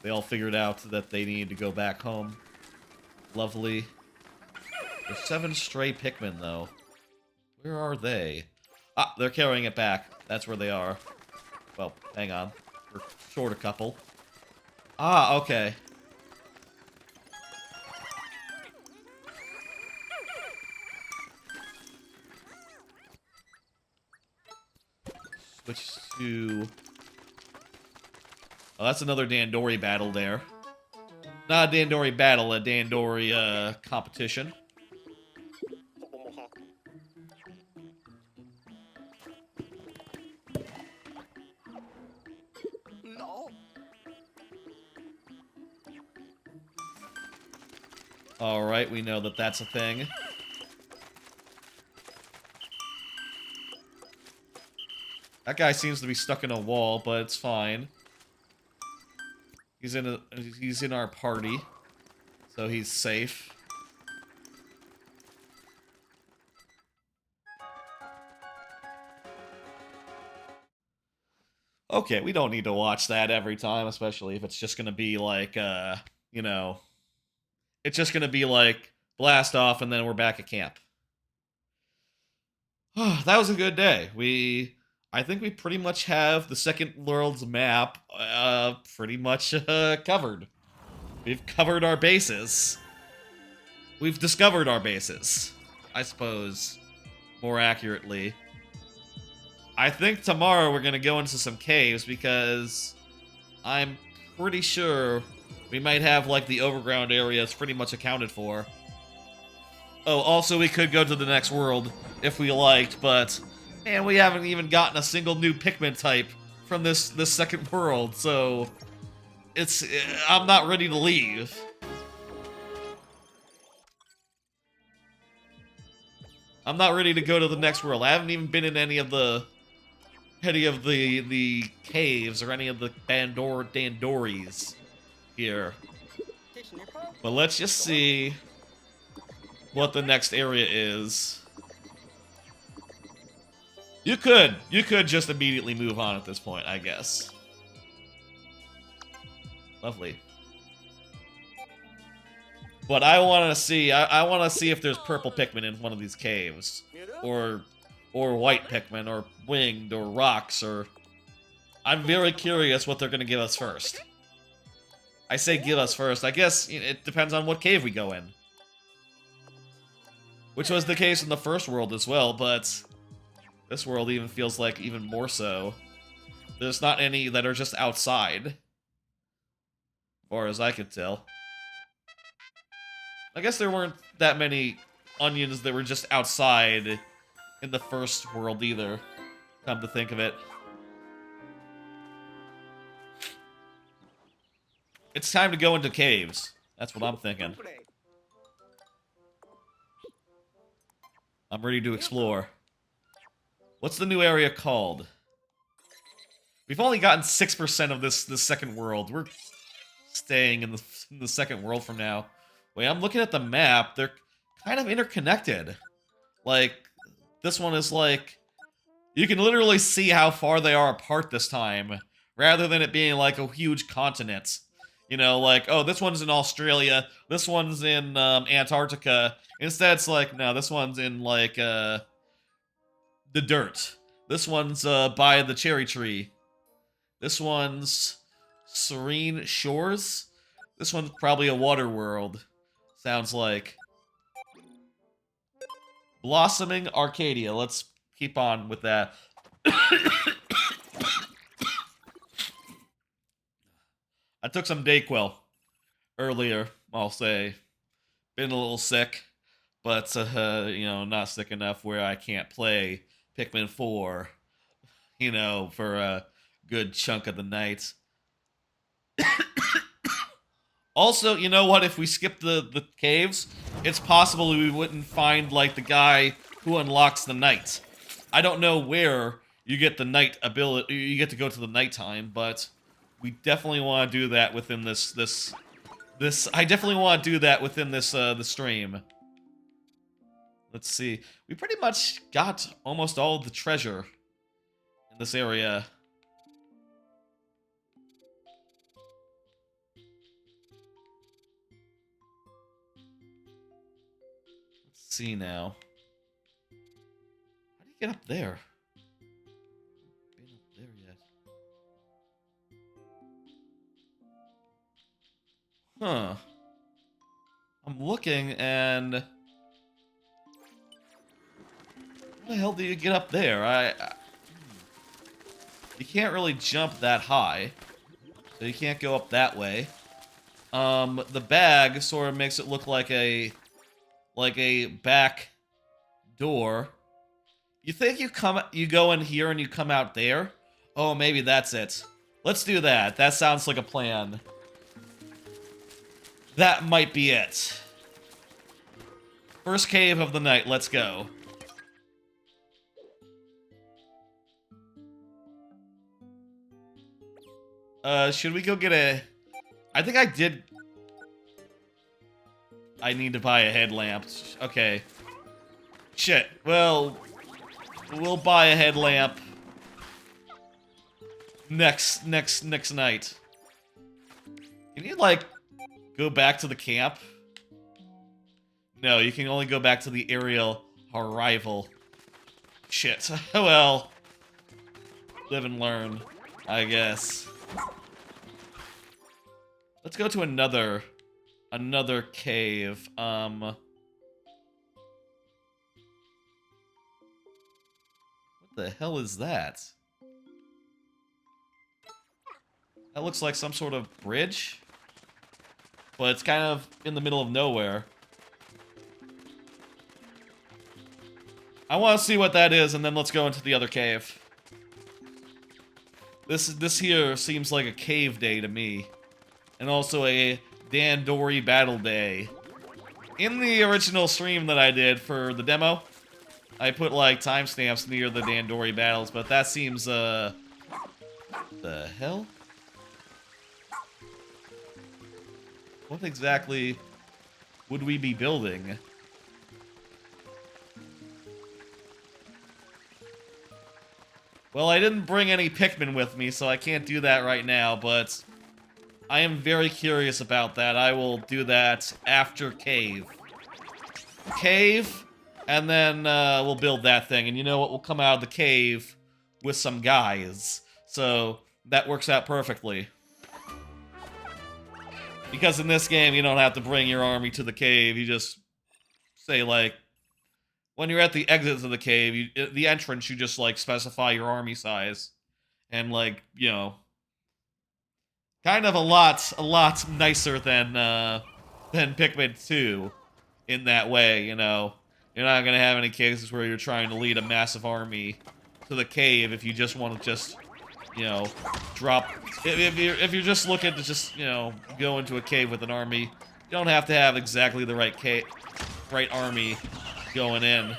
They all figured out that they needed to go back home. Lovely. There's 7 stray Pikmin, though. Where are they? Ah, they're carrying it back. That's where they are. Well, hang on. We're short a couple. Ah, okay. Switch to... Oh, that's another Dandori battle there. Not a Dandori battle, a Dandori, competition. Alright, we know that that's a thing. That guy seems to be stuck in a wall, but it's fine. He's in our party, so he's safe. Okay, we don't need to watch that every time, especially if it's just gonna be like, you know, it's just gonna be like blast off and then we're back at camp. That was a good day. I think we pretty much have the second world's map, pretty much, covered. We've covered our bases. We've discovered our bases, I suppose, more accurately. I think tomorrow we're gonna go into some caves because I'm pretty sure we might have, like, the overground areas pretty much accounted for. Oh, also we could go to the next world if we liked, but man, we haven't even gotten a single new Pikmin type from this second world, so it's I'm not ready to leave. I'm not ready to go to the next world. I haven't even been in any of the caves or any of the Dandoris here. But let's just see what the next area is. You could just immediately move on at this point, I guess. Lovely. But I want to see, I want to see if there's purple Pikmin in one of these caves, or white Pikmin, or winged, or rocks, or... I'm very curious what they're going to give us first. I say give us first. I guess it depends on what cave we go in. Which was the case in the first world as well, but this world even feels like even more so. There's not any that are just outside, as far as I could tell. I guess there weren't that many onions that were just outside in the first world either, come to think of it. It's time to go into caves. That's what I'm thinking. I'm ready to explore. What's the new area called? We've only gotten 6% of this second world. We're staying in the second world from now. Wait, I'm looking at the map. They're kind of interconnected. Like, this one is like... You can literally see how far they are apart this time, rather than it being like a huge continent. You know, like, oh, this one's in Australia, this one's in Antarctica. Instead, it's like, no, this one's in, like, the dirt. This one's by the cherry tree. This one's Serene Shores. This one's probably a water world. Sounds like. Blossoming Arcadia. Let's keep on with that. I took some Dayquil earlier, I'll say. Been a little sick, but, you know, not sick enough where I can't play Pikmin 4, you know, for a good chunk of the night. Also, you know what? If we skip the caves, it's possible we wouldn't find, like, the guy who unlocks the night. I don't know where you get the night ability. You get to go to the nighttime, but we definitely want to do that within this. I definitely want to do that within this the stream. Let's see. We pretty much got almost all of the treasure in this area. Let's Let's see now. How do you get up there? Been up there yet? Huh. I'm looking and... How the hell do you get up there? You can't really jump that high. So you can't go up that way. The bag sort of makes it look like a back door. You think you go in here and you come out there? Oh, maybe that's it. Let's do that. That sounds like a plan. That might be it. First cave of the night, let's go. Should we go get a... I think I did... I need to buy a headlamp. Okay. Shit. Well, we'll buy a headlamp next night. Can you, like, go back to the camp? No, you can only go back to the aerial arrival. Shit. Well, live and learn, I guess. Let's go to another cave. What the hell is that? That looks like some sort of bridge, but it's kind of in the middle of nowhere. I want to see what that is, and then let's go into the other cave. This here seems like a cave day to me. And also a Dandori battle day. In the original stream that I did for the demo, I put, like, timestamps near the Dandori battles, but that seems, the hell? What exactly would we be building? Well, I didn't bring any Pikmin with me, so I can't do that right now, but I am very curious about that. I will do that after cave. Cave, and then we'll build that thing. And you know what? We'll come out of the cave with some guys. So that works out perfectly. Because in this game, you don't have to bring your army to the cave. You just say, like, when you're at the exit of the cave, the entrance, you just, like, specify your army size. And, like, you know, kind of a lot nicer than Pikmin 2 in that way, you know. You're not gonna have any cases where you're trying to lead a massive army to the cave if you just want to just, you know, drop... If you're just looking to just, you know, go into a cave with an army, you don't have to have exactly the right army going in.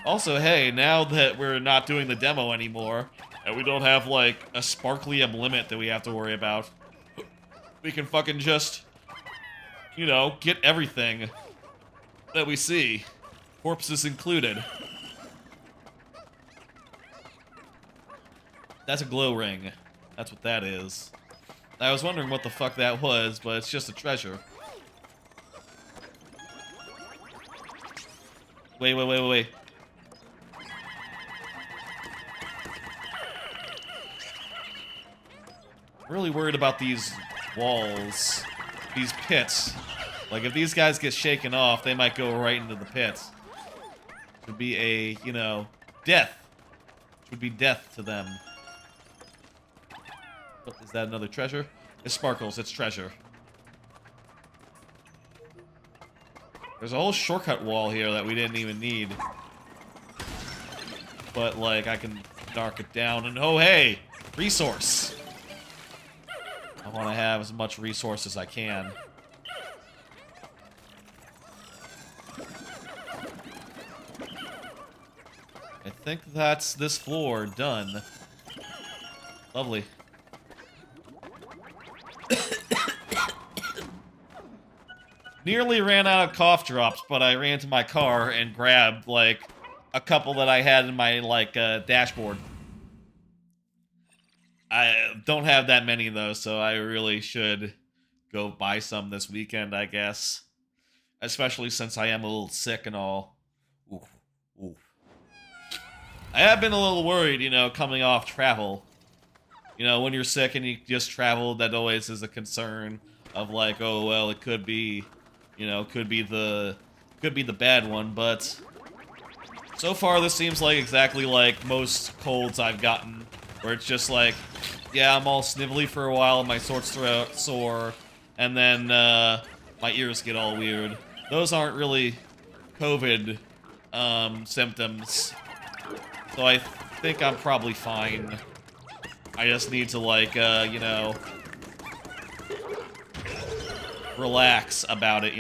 Also, hey, now that we're not doing the demo anymore, and we don't have, like, a sparklium limit that we have to worry about, we can fucking just, you know, get everything that we see. Corpses included. That's a glow ring. That's what that is. I was wondering what the fuck that was, but it's just a treasure. Wait. I'm really worried about these walls. These pits. Like, if these guys get shaken off, they might go right into the pits. It would be a, you know, death. It would be death to them. Is that another treasure? It sparkles, it's treasure. There's a whole shortcut wall here that we didn't even need. But, like, I can narc it down and, oh, hey! Resource! I want to have as much resource as I can. I think that's this floor done. Lovely. Nearly ran out of cough drops, but I ran to my car and grabbed, like, a couple that I had in my, like, dashboard. I don't have that many, though, so I really should go buy some this weekend, I guess. especially since I am a little sick and all. Oof, oof. I have been a little worried, coming off travel. When you're sick and you just travel, that always is a concern of like, oh well, it could be, could be the bad one. But so far, this seems like exactly like most colds I've gotten, where it's just like, yeah, I'm all snivelly for a while, my throat sore, and then my ears get all weird. Those aren't really COVID symptoms, so I think I'm probably fine. I just need to, like, relax about it,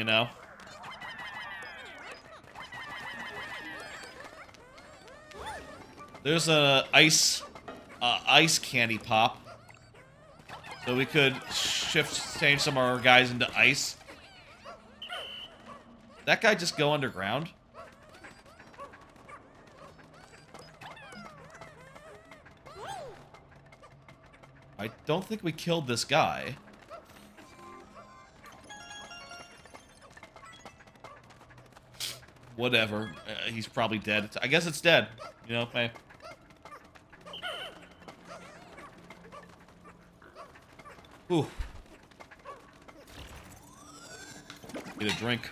There's a ice candy pop. So we could change some of our guys into ice. Did that guy just go underground? I don't think we killed this guy. Whatever. He's probably dead. I guess it's dead. Hey. Ooh. Get a drink.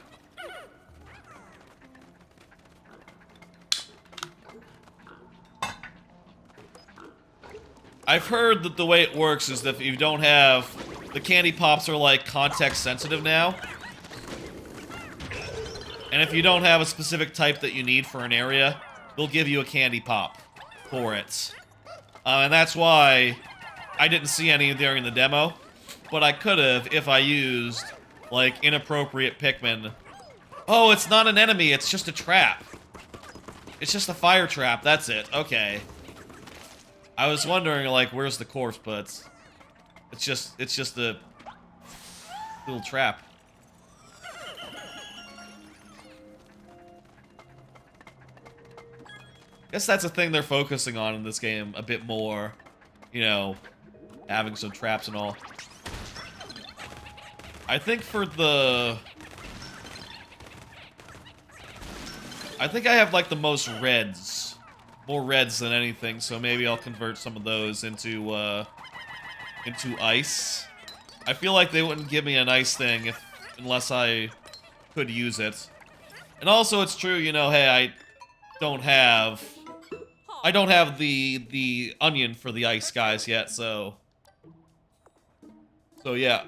I've heard that the way it works is that if you don't have... The candy pops are, like, context sensitive now. And if you don't have a specific type that you need for an area, they'll give you a candy pop for it. And that's why I didn't see any during the demo. But I could have if I used, like, inappropriate Pikmin. Oh, it's not an enemy, it's just a trap. It's just a fire trap, that's it. Okay. I was wondering, like, where's the corpse, but it's just a little trap. Guess that's a thing they're focusing on in this game a bit more, having some traps and all. I think for the... I think I have, like, the most reds. More reds than anything, so maybe I'll convert some of those into ice. I feel like they wouldn't give me an ice thing unless I could use it. And also, it's true, hey, I don't have the onion for the ice guys yet, so yeah.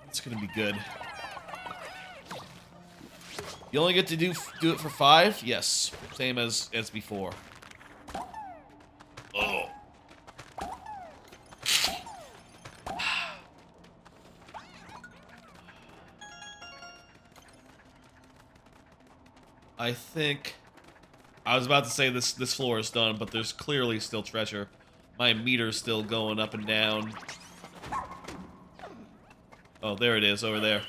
It's gonna be good. You only get to do it for 5? Yes, same as before. Oh. I think I was about to say this floor is done, but there's clearly still treasure. My meter's still going up and down. Oh, there it is, over there.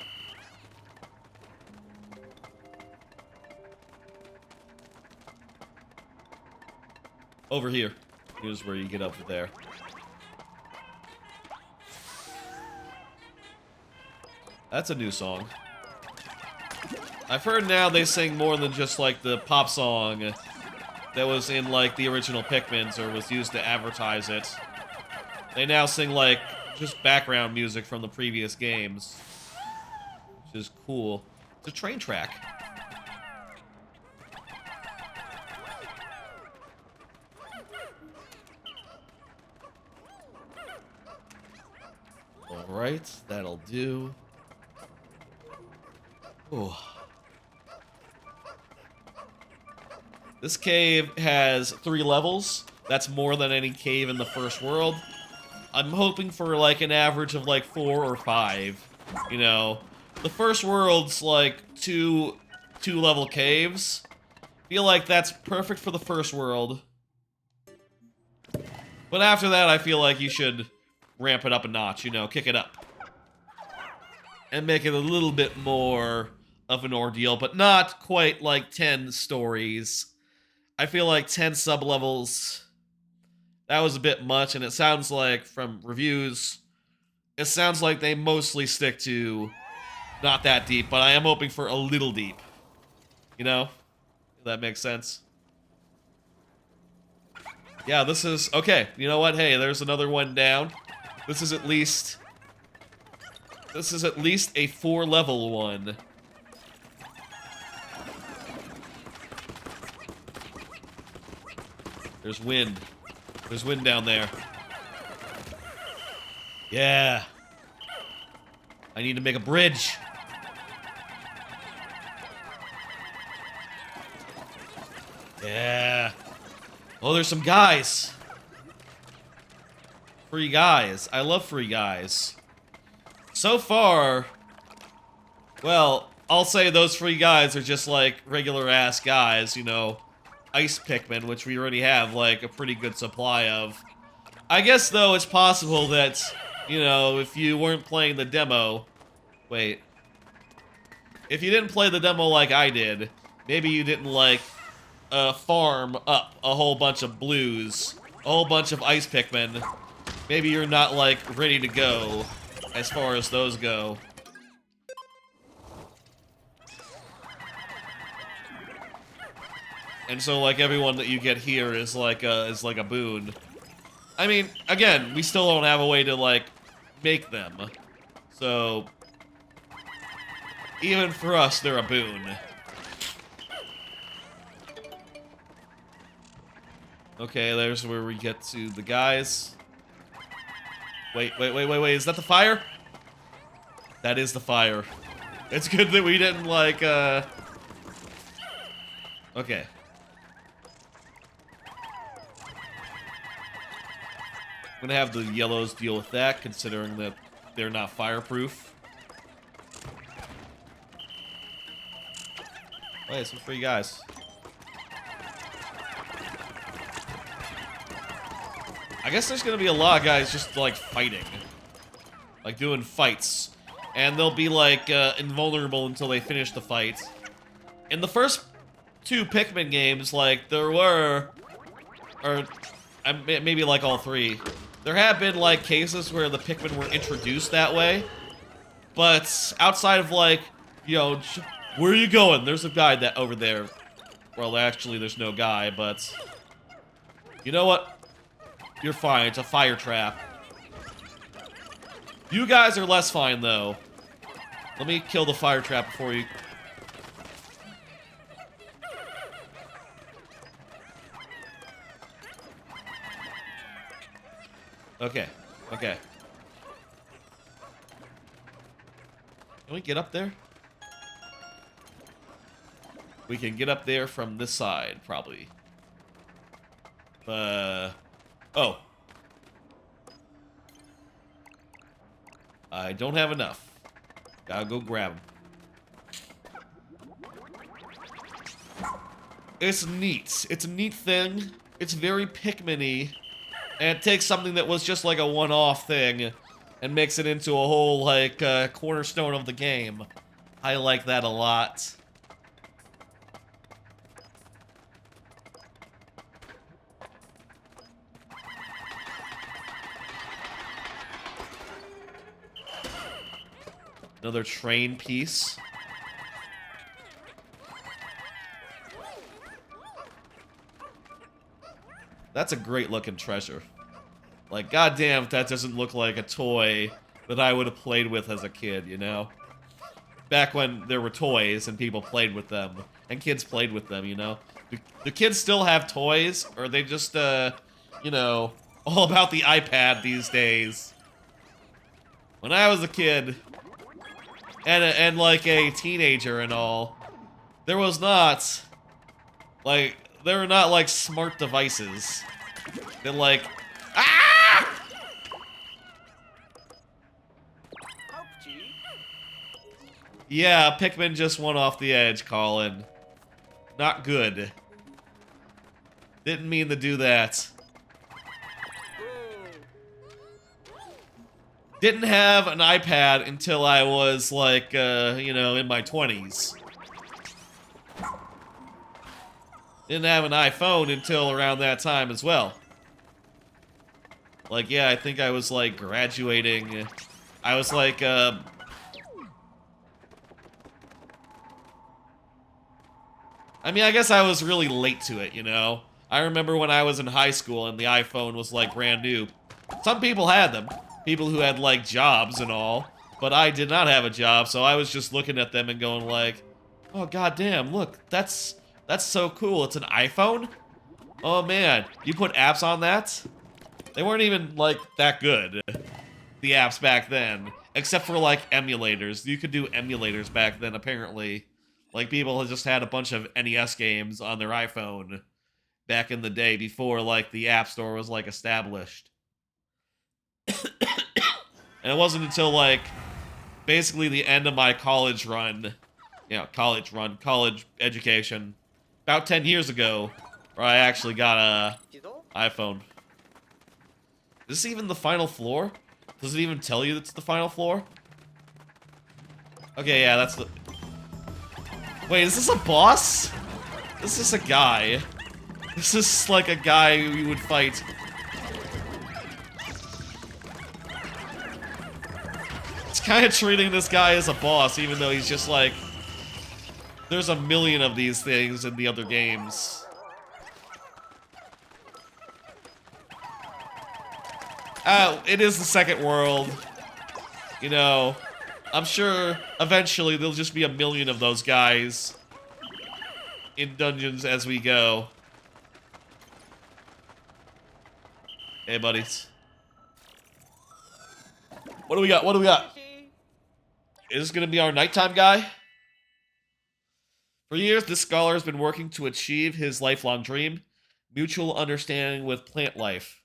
Over here. Here's where you get up there. That's a new song. I've heard now they sing more than just, like, the pop song that was in, like, the original Pikmin's or was used to advertise it. They now sing, like, just background music from the previous games. Which is cool. It's a train track. Alright, that'll do. Ooh. This cave has 3 levels. That's more than any cave in the first world. I'm hoping for, like, an average of, like, 4 or 5. The first world's, like, 2 level caves. Feel like that's perfect for the first world. But after that, I feel like you should ramp it up a notch, kick it up. And make it a little bit more of an ordeal, but not quite like 10 stories. I feel like 10 sub-levels, that was a bit much, and it sounds like, from reviews, it sounds like they mostly stick to not that deep, but I am hoping for a little deep. You know? If that makes sense. Yeah, this is... Okay, you know what? Hey, there's another one down. This is at least... This is at least a 4-level one. There's wind. There's wind down there. Yeah. I need to make a bridge. Yeah. Oh, there's some guys. Free guys. I love free guys. So far, well, I'll say those free guys are just like regular-ass guys, you know, ice Pikmin, which we already have, like, a pretty good supply of. I guess, though, it's possible that, you know, if you weren't playing the demo... Wait. If you didn't play the demo like I did, maybe you didn't, like, farm up a whole bunch of blues, a whole bunch of ice Pikmin. Maybe you're not, like, ready to go as far as those go. And so, like, everyone that you get here is like a boon. I mean, again, we still don't have a way to, like, make them. So, even for us, they're a boon. Okay, there's where we get to the guys. Wait, is that the fire? That is the fire. It's good that we didn't, like, Okay. I'm gonna have the yellows deal with that, considering that they're not fireproof. Oh, yeah, some free guys. I guess there's gonna be a lot of guys just, like, fighting. Like, doing fights. And they'll be, like, invulnerable until they finish the fight. In the first 2 Pikmin games, like, there were... Or, maybe, like, all 3. There have been, like, cases where the Pikmin were introduced that way. But, outside of, like, you know, where are you going? There's a guy that over there. Well, actually, there's no guy, but... You know what? You're fine. It's a fire trap. You guys are less fine, though. Let me kill the fire trap before you... Okay. Okay. Can we get up there? We can get up there from this side, probably. Oh. I don't have enough. Gotta go grab them. It's neat. It's a neat thing. It's very Pikmin-y. And it takes something that was just like a one-off thing and makes it into a whole, like, cornerstone of the game. I like that a lot. Another train piece. That's a great looking treasure. Like, goddamn, if that doesn't look like a toy that I would have played with as a kid, you know? Back when there were toys and people played with them. And kids played with them, you know? Do kids still have toys? Or are they just, you know, all about the iPad these days? When I was a kid... And like a teenager and all, there were not like smart devices. They're like, ah! Yeah, Pikmin just went off the edge, Colin. Not good. Didn't mean to do that. Didn't have an iPad until I was, like, you know, in my 20s. Didn't have an iPhone until around that time as well. Like, yeah, I think I was, like, graduating I was like, I mean, I guess I was really late to it, you know? I remember when I was in high school and the iPhone was, like, brand new. Some people had them. People who had, like, jobs and all. But I did not have a job, so I was just looking at them and going like, oh, goddamn, look, that's so cool. It's an iPhone? Oh, man, you put apps on that? They weren't even, like, that good, the apps back then. Except for, like, emulators. You could do emulators back then, apparently. Like, people just had a bunch of NES games on their iPhone back in the day before, like, the App Store was, like, established. And it wasn't until, like, basically the end of my college run, college education, about 10 years ago, where I actually got a iPhone. Is this even the final floor? Does it even tell you it's the final floor? Okay, yeah, that's the... Wait, is this a boss? This is a guy. This is like a guy we would fight. It's kind of treating this guy as a boss, even though he's just like... There's a million of these things in the other games. It is the second world. You know, I'm sure eventually there'll just be a million of those guys in dungeons as we go. Hey, buddies. What do we got? What do we got? Is this gonna be our nighttime guy? For years, this scholar has been working to achieve his lifelong dream, mutual understanding with plant life.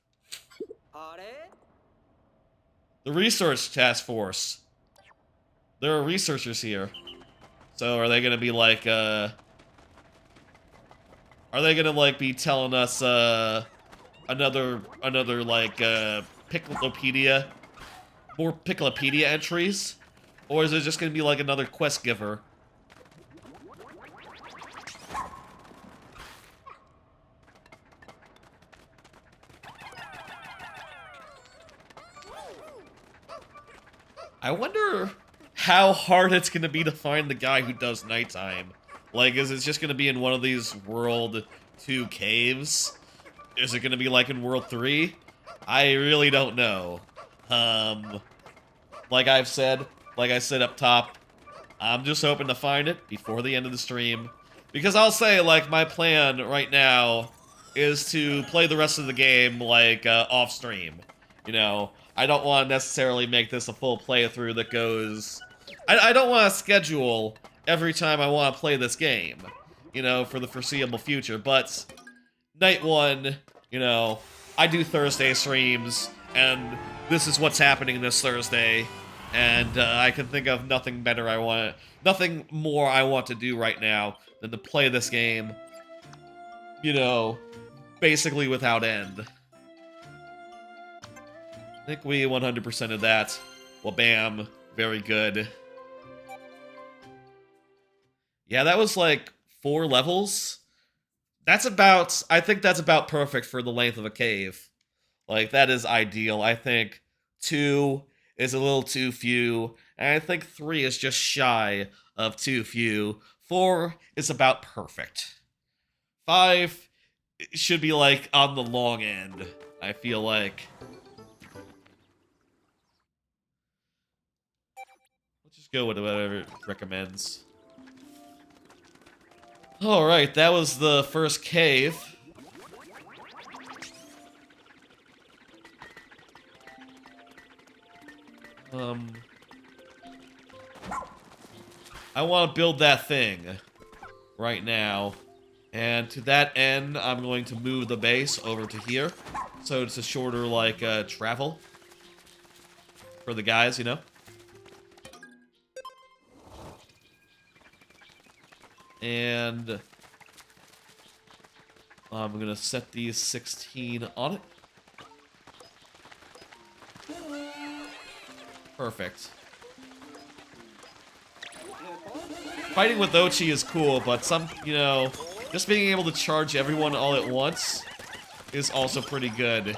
The Research Task Force. There are researchers here. So are they gonna be like, are they gonna, like, be telling us, another, like, Picklepedia? More Picklepedia entries? Or is it just gonna be, like, another quest giver? I wonder how hard it's gonna be to find the guy who does nighttime. Like, is it just gonna be in one of these World 2 caves? Is it gonna be like in World 3? I really don't know. Like I said up top, I'm just hoping to find it before the end of the stream. Because I'll say, like, my plan right now is to play the rest of the game, like, off stream. You know, I don't want to necessarily make this a full playthrough that goes... I don't want to schedule every time I want to play this game, you know, for the foreseeable future, but night one, you know, I do Thursday streams, and this is what's happening this Thursday, and I can think of nothing more I want to do right now than to play this game, you know, basically without end. I think we 100%ed that. Well, bam. Very good. Yeah, that was like 4 levels. I think that's about perfect for the length of a cave. Like, that is ideal. I think 2 is a little too few, and I think 3 is just shy of too few. 4 is about perfect. 5 should be, like, on the long end, I feel like. Let's just go with whatever it recommends. Alright, that was the first cave. I want to build that thing right now. And to that end, I'm going to move the base over to here. So it's a shorter, like, travel for the guys, you know? And I'm gonna set these 16 on it. Perfect. Fighting with Ochi is cool, but you know, just being able to charge everyone all at once is also pretty good.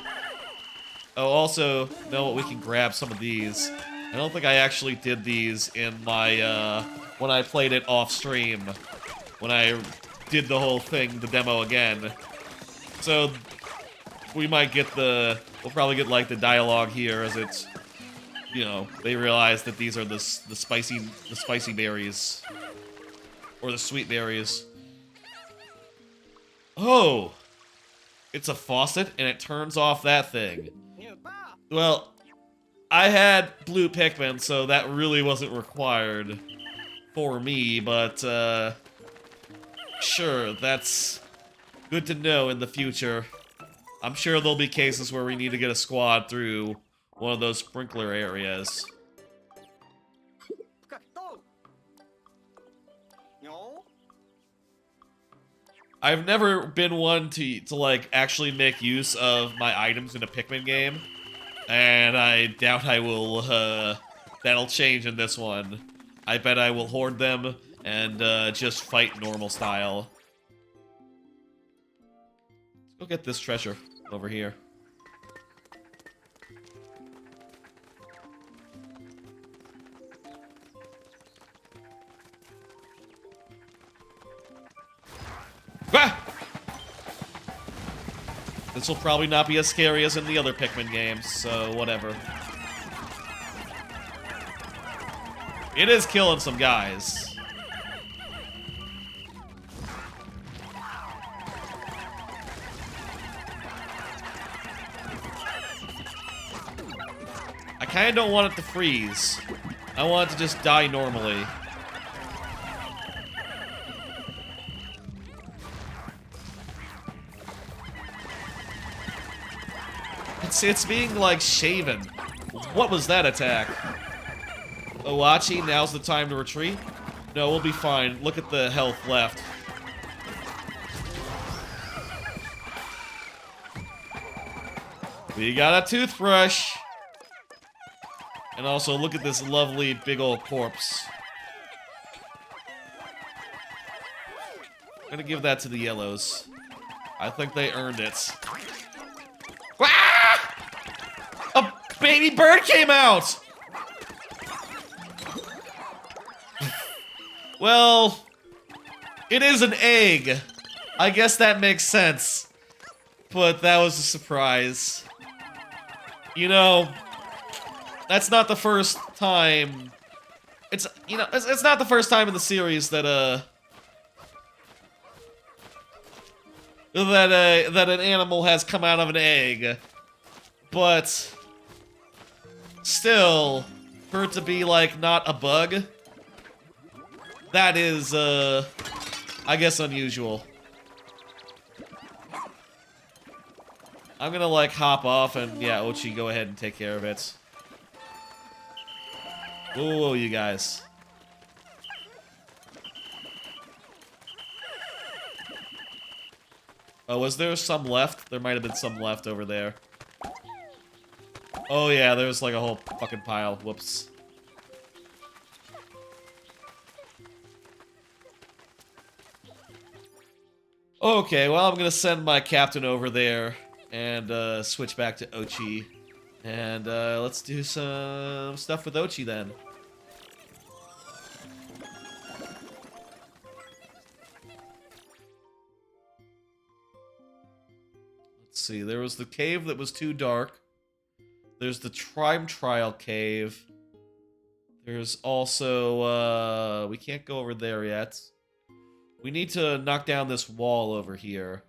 Oh, also, know what, we can grab some of these I don't think I actually did these in my, when I played it off stream. When I did the whole thing, the demo again. So, we might get we'll probably get, like, the dialogue here as it's, you know, they realize that these are the spicy berries. Or the sweet berries. Oh! It's a faucet, and it turns off that thing. Well, I had blue Pikmin, so that really wasn't required for me, but, sure, that's good to know in the future. I'm sure there'll be cases where we need to get a squad through one of those sprinkler areas. I've never been one to like, actually make use of my items in a Pikmin game. And I doubt I will, that'll change in this one. I bet I will hoard them and, just fight normal style. Let's go get this treasure over here. Ah! This will probably not be as scary as in the other Pikmin games, so whatever. It is killing some guys. I kinda don't want it to freeze. I want it to just die normally. It's being, like, shaven. What was that attack? Owachi, now's the time to retreat? No, we'll be fine. Look at the health left. We got a toothbrush! And also, look at this lovely big old corpse. I'm gonna give that to the yellows. I think they earned it. Ah! A baby bird came out! Well, it is an egg. I guess that makes sense. But that was a surprise. You know, that's not the first time. It's not the first time in the series that that an animal has come out of an egg. But still, for it to be like not a bug, that is I guess unusual. I'm gonna like hop off and yeah, Ochi, go ahead and take care of it. Whoa, you guys. Oh, was there some left? There might have been some left over there. Oh yeah, there's like a whole fucking pile. Whoops. Okay, well I'm gonna send my captain over there and switch back to Ochi. And let's do some stuff with Ochi then. Let's see, there was the cave that was too dark. There's the Time Trial Cave. There's also, we can't go over there yet. We need to knock down this wall over here.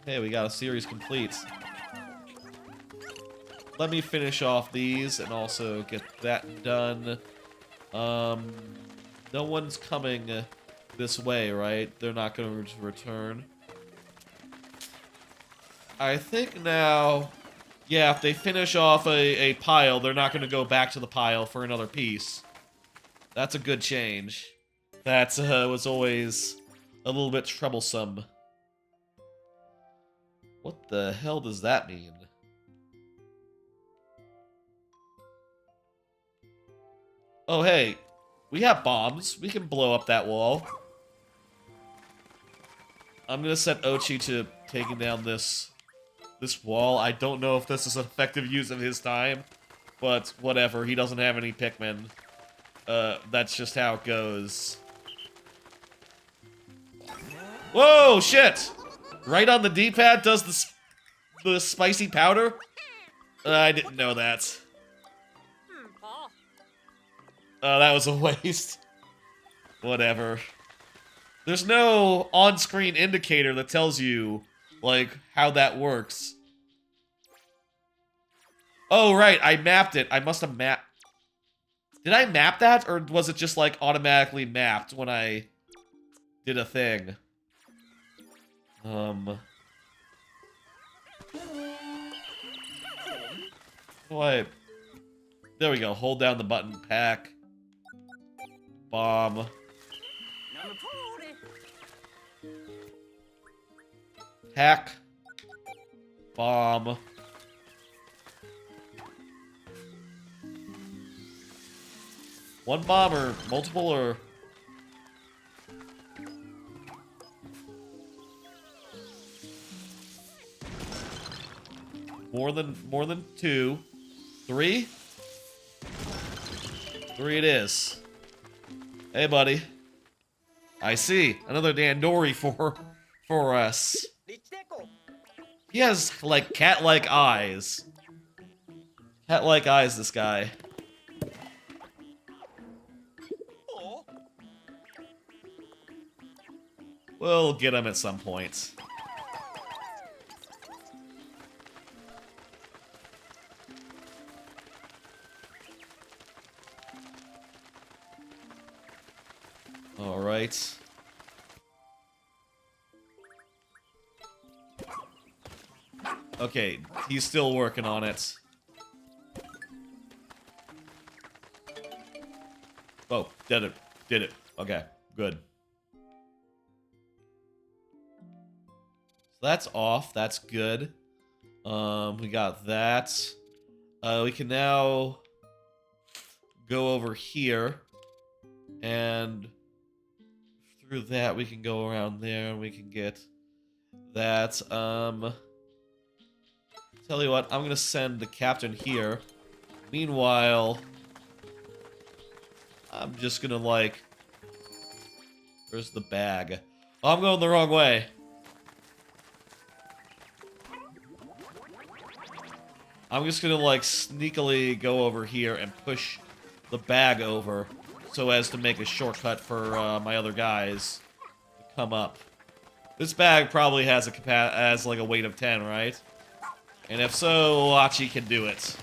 Hey, we got a series complete. Let me finish off these and also get that done. No one's coming this way, right? They're not going to return. I think now, yeah, if they finish off a pile, they're not going to go back to the pile for another piece. That's a good change. That was always a little bit troublesome. What the hell does that mean? Oh, hey. We have bombs. We can blow up that wall. I'm gonna set Ochi to taking down this wall. I don't know if this is an effective use of his time, but whatever. He doesn't have any Pikmin. That's just how it goes. Whoa, shit! Right on the D-pad does the spicy powder? I didn't know that. That was a waste. Whatever. There's no on-screen indicator that tells you, like, how that works. Oh, right, I mapped it. I must have mapped... Did I map that, or was it just, like, automatically mapped when I did a thing? What? There we go. Hold down the button. Pack. Bomb. Hack. Bomb. One bomb or multiple or... More than two. Three? Three it is. Hey, buddy. I see. Another Dandori for us. He has, like, cat-like eyes. Cat-like eyes, this guy. We'll get him at some point. Alright. Okay, he's still working on it. Oh, did it. Did it. Okay, good. So that's off. That's good. We got that. We can now go over here. And through that, we can go around there and we can get that. Tell you what, I'm gonna send the captain here. Meanwhile, I'm just gonna, like... Where's the bag? Oh, I'm going the wrong way. I'm just gonna, like, sneakily go over here and push the bag over so as to make a shortcut for my other guys to come up. This bag probably has like a weight of 10, right? And if so, Achi can do it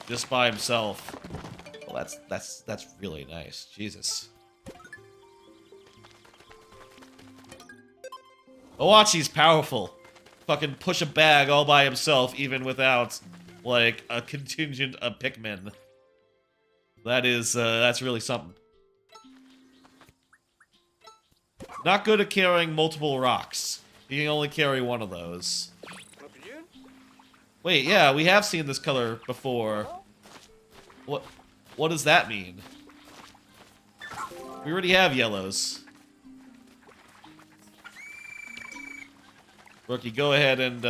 just by himself. Well, that's really nice. Jesus. Owachi's powerful. Fucking push a bag all by himself, even without, like, a contingent of Pikmin. That is, that's really something. Not good at carrying multiple rocks. He can only carry one of those. Wait, yeah, we have seen this color before. What does that mean? We already have yellows. Rookie, go ahead and,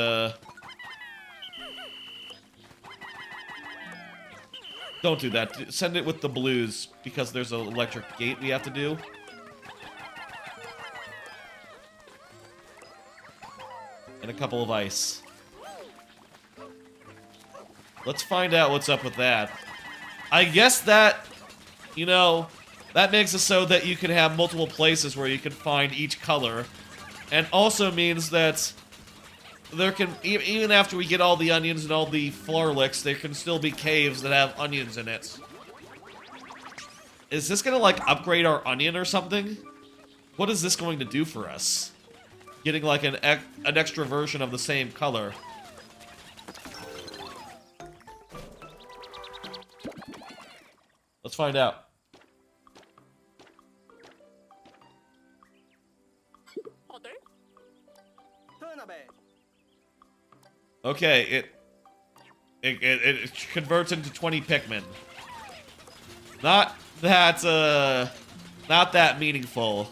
don't do that. Send it with the blues, because there's an electric gate we have to do. And a couple of ice. Let's find out what's up with that. I guess that, you know, that makes it so that you can have multiple places where you can find each color. And also means that there can, even after we get all the onions and all the Florlicks, there can still be caves that have onions in it. Is this gonna, like, upgrade our onion or something? What is this going to do for us? Getting, like, an extra version of the same color. Let's find out. Okay, it converts into 20 Pikmin. Not not that meaningful.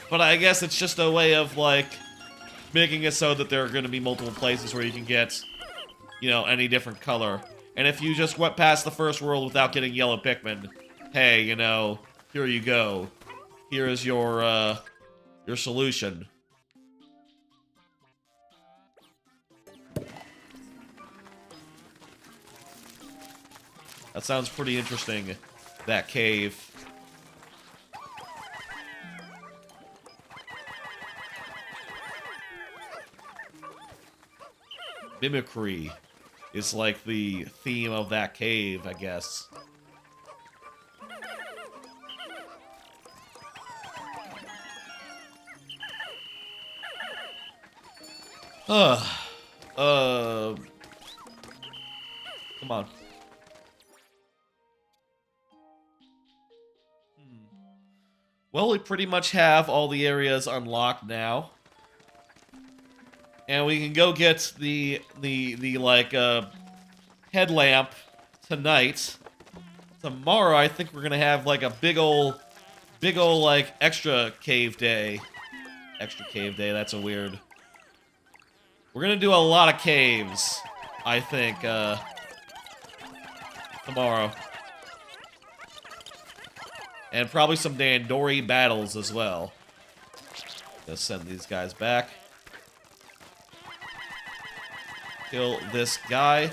But I guess it's just a way of, like, making it so that there are going to be multiple places where you can get, you know, any different color. And if you just went past the first world without getting yellow Pikmin, hey, you know, here you go. Here is your solution. That sounds pretty interesting, that cave. Mimicry is like the theme of that cave, I guess. Come on. Well, we pretty much have all the areas unlocked now. And we can go get the headlamp tonight. Tomorrow, I think we're gonna have, like, a big ol', like, extra cave day. Extra cave day, that's a weird... We're gonna do a lot of caves, I think, tomorrow. And probably some Dandori battles as well. Let's send these guys back. Kill this guy.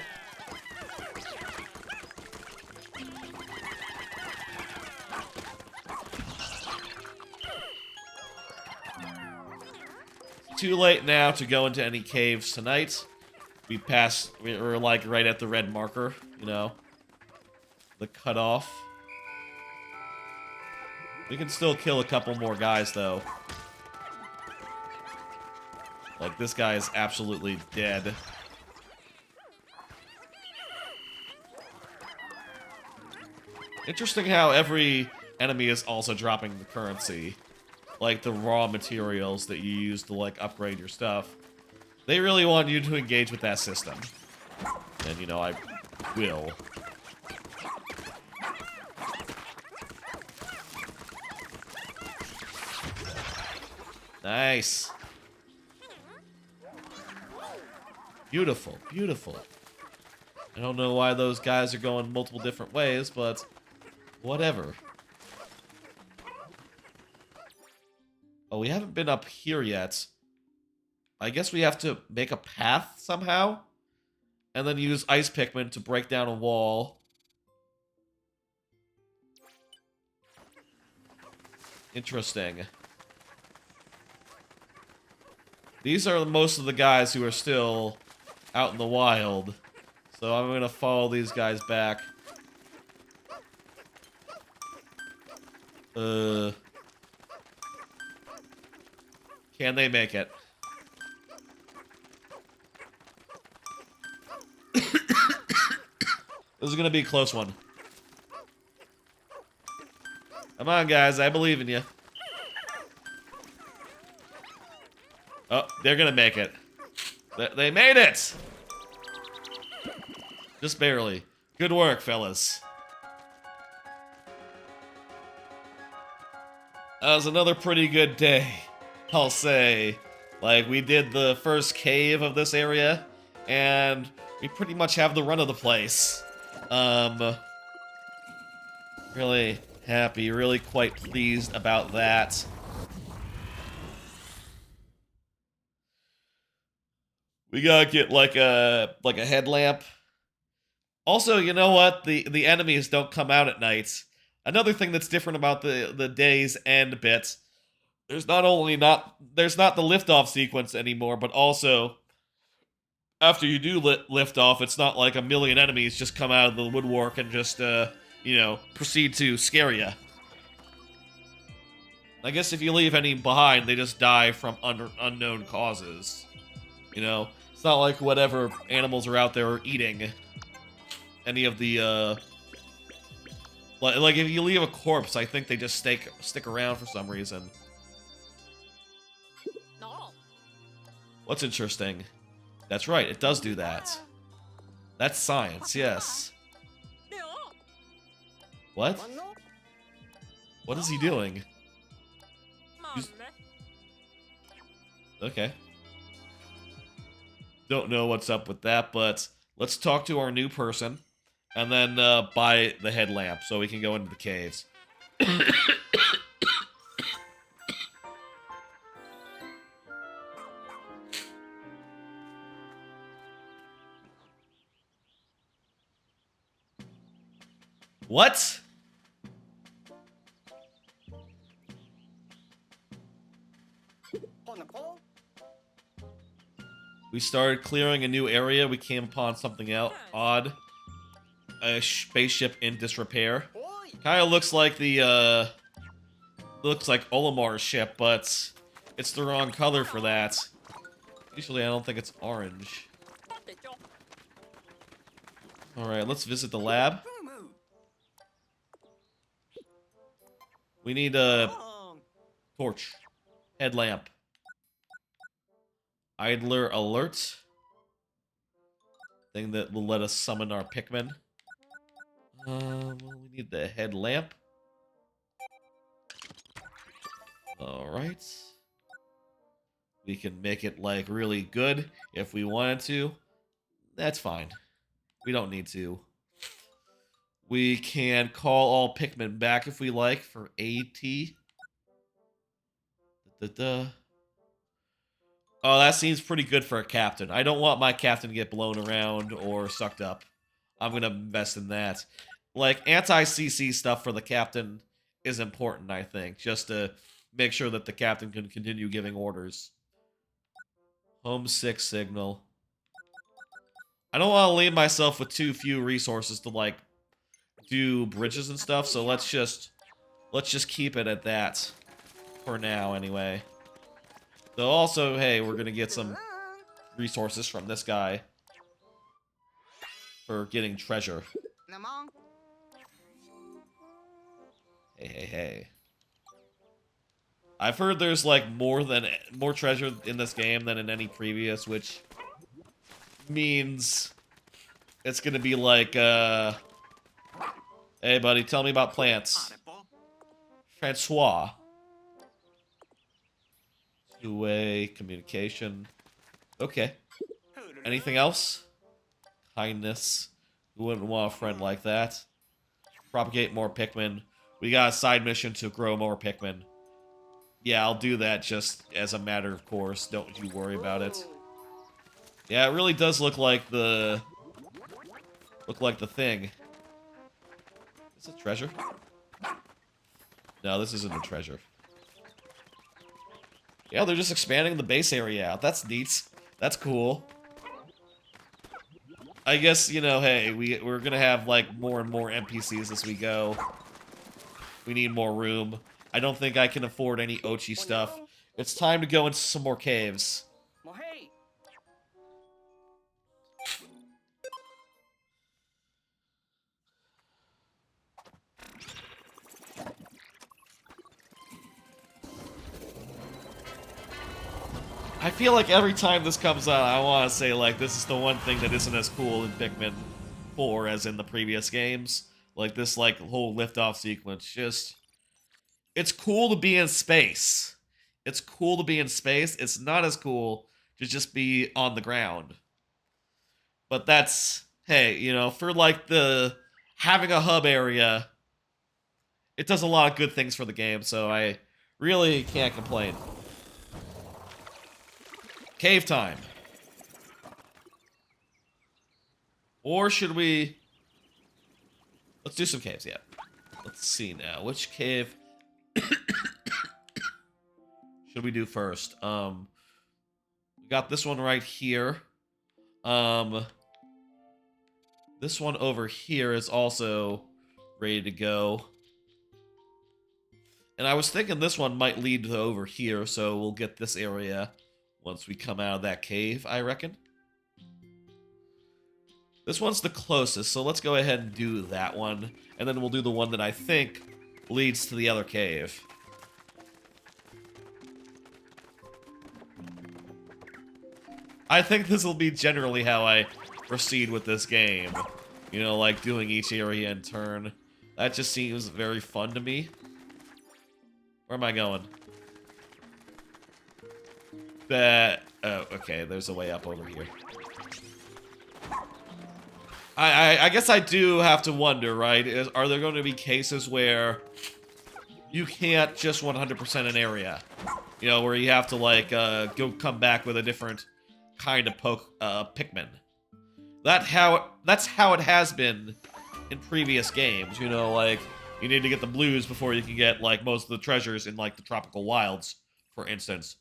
Too late now to go into any caves tonight. We're like right at the red marker, you know. The cutoff. We can still kill a couple more guys, though. Like, this guy is absolutely dead. Interesting how every enemy is also dropping the currency. Like, the raw materials that you use to, like, upgrade your stuff. They really want you to engage with that system. And, you know, I will. Nice. Beautiful, beautiful. I don't know why those guys are going multiple different ways, but whatever. Oh, we haven't been up here yet. I guess we have to make a path somehow. And then use ice Pikmin to break down a wall. Interesting. These are most of the guys who are still out in the wild. So I'm gonna follow these guys back. Can they make it? This is gonna be a close one. Come on, guys, I believe in you. Oh, they're gonna make it. They made it! Just barely. Good work, fellas. That was another pretty good day, I'll say. Like, we did the first cave of this area, and we pretty much have the run of the place. Really happy, really quite pleased about that. We gotta get like a headlamp. Also, you know what? The enemies don't come out at night. Another thing that's different about the day's end bit, there's not the liftoff sequence anymore, but also after you do lift off, it's not like a million enemies just come out of the woodwork and just you know, proceed to scare you. I guess if you leave any behind, they just die from unknown causes. You know, it's not like whatever animals are out there are eating any of the, like if you leave a corpse, I think they just stick around for some reason. No. What's interesting? That's right, it does do that. That's science, yes. What? What is he doing? Okay. Don't know what's up with that, but let's talk to our new person and then buy the headlamp so we can go into the caves. What? We started clearing a new area. We came upon something odd. A spaceship in disrepair. Kind of looks like the, looks like Olimar's ship, but it's the wrong color for that. Usually I don't think it's orange. Alright, let's visit the lab. We need a torch. Headlamp. Idler alert. Thing that will let us summon our Pikmin. We need the headlamp. Alright. We can make it, like, really good if we wanted to. That's fine. We don't need to. We can call all Pikmin back if we like for AT. Oh, that seems pretty good for a captain. I don't want my captain to get blown around or sucked up. I'm going to invest in that. Like, anti-CC stuff for the captain is important, I think, just to make sure that the captain can continue giving orders. Homesick signal. I don't want to leave myself with too few resources to, like, do bridges and stuff, so let's just keep it at that for now, anyway. So also, hey, we're gonna get some resources from this guy for getting treasure. Hey. I've heard there's like more treasure in this game than in any previous, which means it's gonna be like, hey buddy, tell me about plants. Francois. Two-way communication. Okay. Anything else? Kindness. Who wouldn't want a friend like that? Propagate more Pikmin. We got a side mission to grow more Pikmin. Yeah, I'll do that just as a matter of course. Don't you worry about it. Yeah, it really does look like the thing. Is it treasure? No, this isn't a treasure. Yeah, they're just expanding the base area out. That's neat. That's cool. I guess, you know, hey, we're gonna have, like, more and more NPCs as we go. We need more room. I don't think I can afford any Ochi stuff. It's time to go into some more caves. I feel like every time this comes out, I want to say, like, this is the one thing that isn't as cool in Pikmin 4 as in the previous games. Like, this, like, whole liftoff sequence. Just, it's cool to be in space. It's cool to be in space. It's not as cool to just be on the ground. But that's, hey, you know, for, like, having a hub area, it does a lot of good things for the game, so I really can't complain. Cave time. Or should we... Let's do some caves, yeah. Let's see now. Which cave should we do first? We got this one right here. This one over here is also ready to go. And I was thinking this one might lead to over here, so we'll get this area once we come out of that cave, I reckon. This one's the closest, so let's go ahead and do that one. And then we'll do the one that I think leads to the other cave. I think this will be generally how I proceed with this game. You know, like doing each area in turn. That just seems very fun to me. Where am I going? That... Oh, okay, there's a way up over here. I guess I do have to wonder, right? Are there going to be cases where you can't just 100% an area? You know, where you have to, like, come back with a different kind of Pikmin. That's how it has been in previous games, you know, like, you need to get the blues before you can get, like, most of the treasures in, like, the tropical wilds, for instance.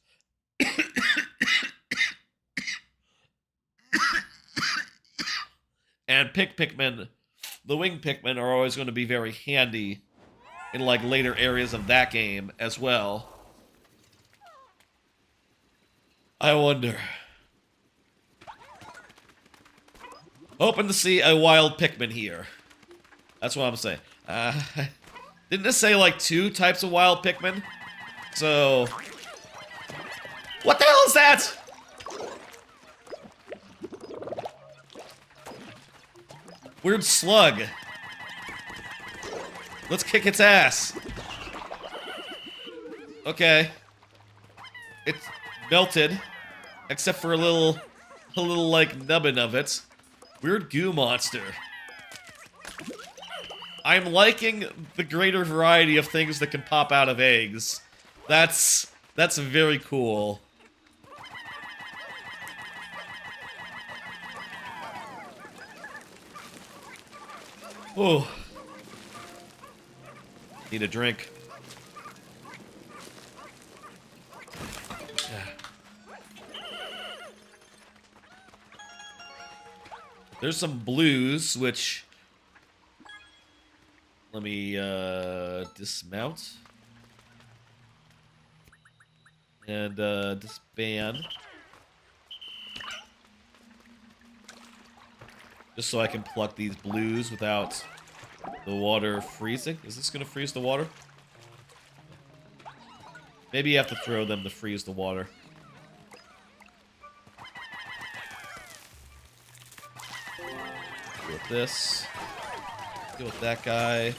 And Pikmin, the wing Pikmin are always going to be very handy in, like, later areas of that game as well. I wonder. Hoping to see a wild Pikmin here. That's what I'm saying. Didn't this say, like, 2 types of wild Pikmin? So... What the hell is that? Weird slug. Let's kick its ass. Okay. It's melted. Except for a little like, nubbin of it. Weird goo monster. I'm liking the greater variety of things that can pop out of eggs. That's very cool. Oh. Need a drink. There's some blues, which... Let me, dismount. And, disband. Just so I can pluck these blues without the water freezing. Is this gonna freeze the water? Maybe you have to throw them to freeze the water. Deal with this. Deal with that guy.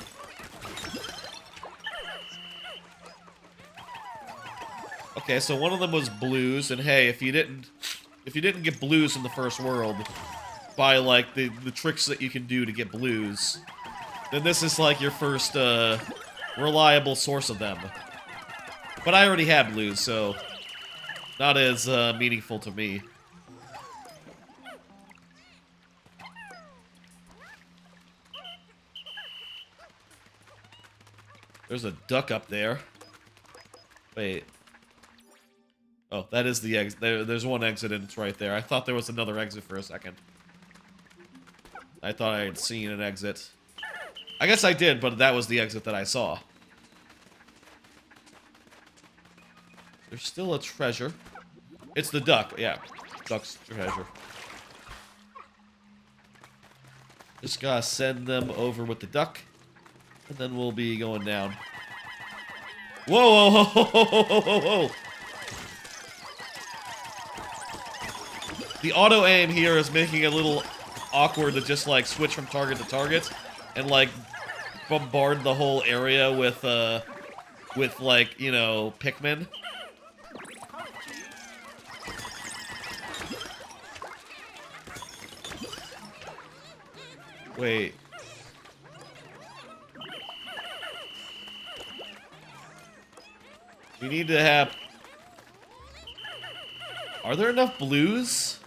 Okay, so one of them was blues, and hey, if you didn't get blues in the first world by like the tricks that you can do to get blues, then this is like your first reliable source of them. But I already had blues, so not as meaningful to me. There's a duck up there. Wait. Oh, that is the exit. There's one exit and it's right there. I thought there was another exit for a second. I thought I had seen an exit. I guess I did, but that was the exit that I saw. There's still a treasure. It's the duck. Yeah. Duck's treasure. Just gotta send them over with the duck. And then we'll be going down. Whoa, whoa, whoa, whoa, whoa, whoa, whoa. The auto aim here is making it a little awkward to just like switch from target to target and like bombard the whole area with like, you know, Pikmin. Wait. We need to have... Are there enough blues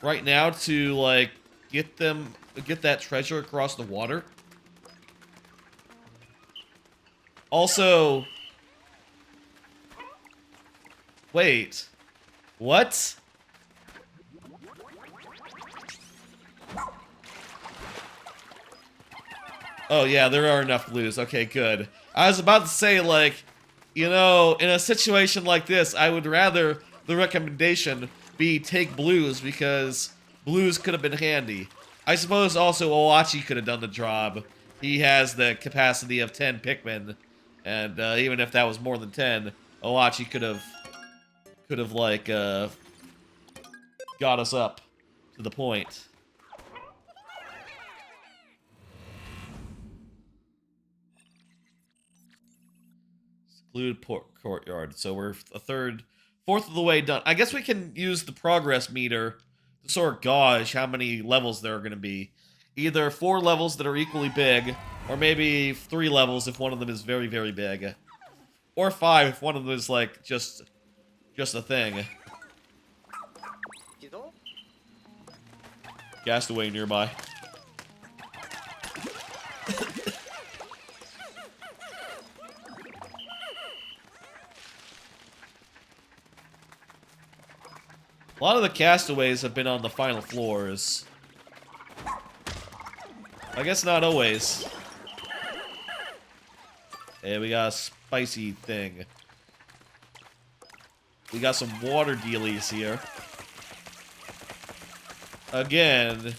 right now to, like, get that treasure across the water? Also... Wait. What? Oh, yeah, there are enough blues. Okay, good. I was about to say, like... You know, in a situation like this, I would rather the recommendation be take blues because blues could have been handy. I suppose also Owachi could have done the job. He has the capacity of 10 Pikmin, and even if that was more than 10, Owachi could have like got us up to the point. Include courtyard. So we're fourth of the way done. I guess we can use the progress meter to sort of gauge how many levels there are going to be. Either 4 levels that are equally big, or maybe 3 levels if one of them is very, very big. Or 5 if one of them is, like, just a thing. Castaway nearby. A lot of the castaways have been on the final floors. I guess not always. Hey, we got a spicy thing. We got some water dealies here. Again,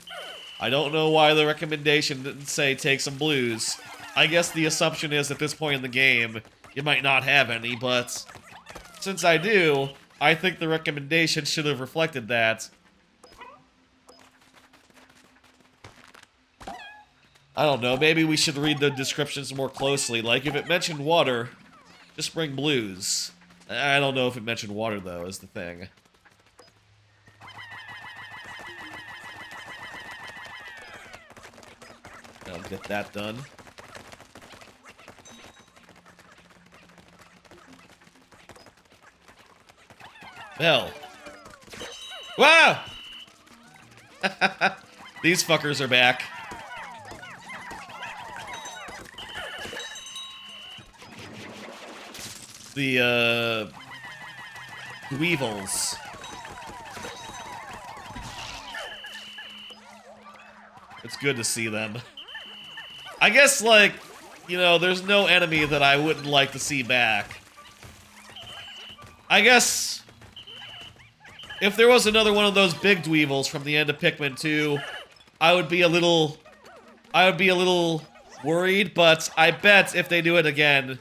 I don't know why the recommendation didn't say take some blues. I guess the assumption is at this point in the game, you might not have any, but since I do, I think the recommendation should have reflected that. I don't know, maybe we should read the descriptions more closely. Like, if it mentioned water, just bring blues. I don't know if it mentioned water, though, is the thing. I'll get that done. Hell. Wow! These fuckers are back. The, Weevils. It's good to see them. I guess, like, you know, there's no enemy that I wouldn't like to see back. I guess if there was another one of those big Dweevils from the end of Pikmin 2, I would be a little worried, but I bet if they do it again,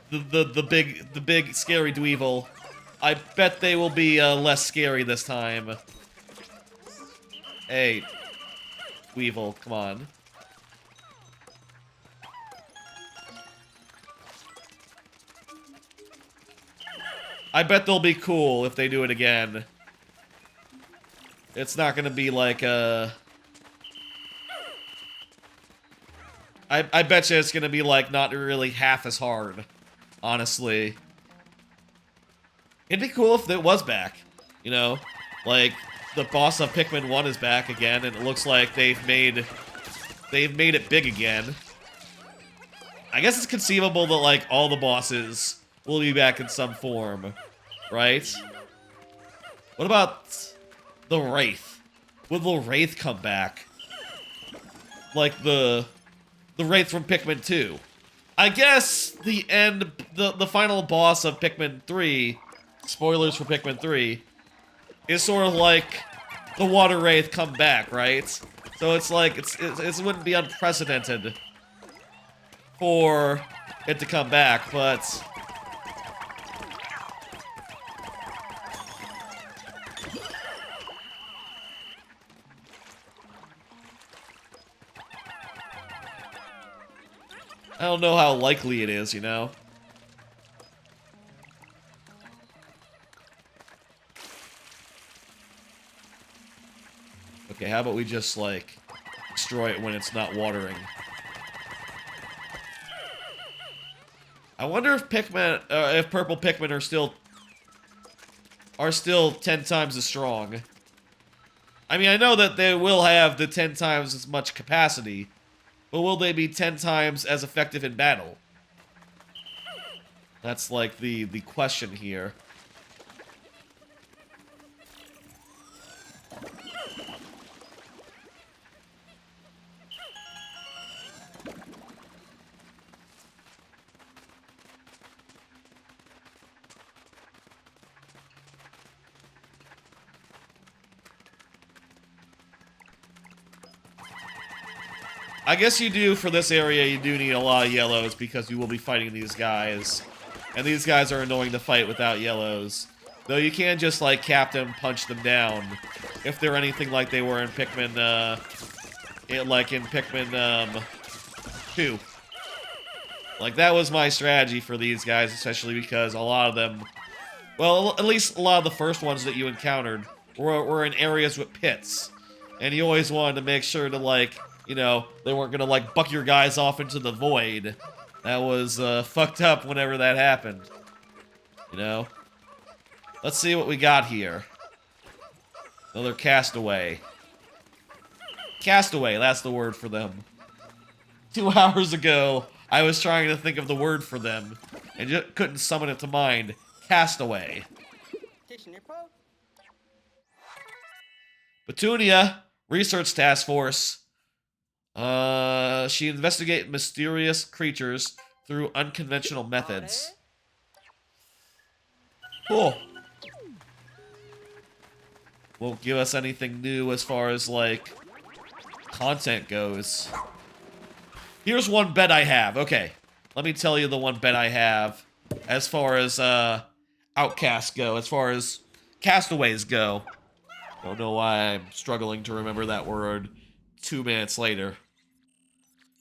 the big scary Dweevil, I bet they will be less scary this time. Hey, Weevil, come on. I bet they'll be cool if they do it again. It's not gonna be like I bet you it's gonna be like not really half as hard, honestly. It'd be cool if it was back, you know? Like, the boss of Pikmin 1 is back again, and it looks like they've made it big again. I guess it's conceivable that, like, all the bosses will be back in some form, right? What about the Wraith? Will the Wraith come back? Like the Wraith from Pikmin 2. I guess the final boss of Pikmin 3, spoilers for Pikmin 3, is sort of like the Water Wraith come back, right? So it's like, it wouldn't be unprecedented for it to come back, but I don't know how likely it is, you know? Okay, how about we just, like, destroy it when it's not watering? I wonder if Pikmin, if purple Pikmin are still 10 times as strong. I mean, I know that they will have the 10 times as much capacity, but will they be 10 times as effective in battle? That's, like, the question here. I guess you do, for this area, you do need a lot of yellows because you will be fighting these guys. And these guys are annoying to fight without yellows. Though you can just, like, cap them, punch them down. If they're anything like they were in Pikmin, like in Pikmin, 2. Like, that was my strategy for these guys, especially because a lot of them... Well, at least a lot of the first ones that you encountered were in areas with pits. And you always wanted to make sure to, like, you know, they weren't gonna, like, buck your guys off into the void. That was, fucked up whenever that happened. You know? Let's see what we got here. Another castaway. Castaway, that's the word for them. 2 hours ago, I was trying to think of the word for them, and just couldn't summon it to mind. Castaway. Petunia, Research Task Force. She investigates mysterious creatures through unconventional methods. Cool. Won't give us anything new as far as, like, content goes. Here's one bet I have. Okay, let me tell you the one bet I have as far as, outcasts go, as far as castaways go. Don't know why I'm struggling to remember that word 2 minutes later.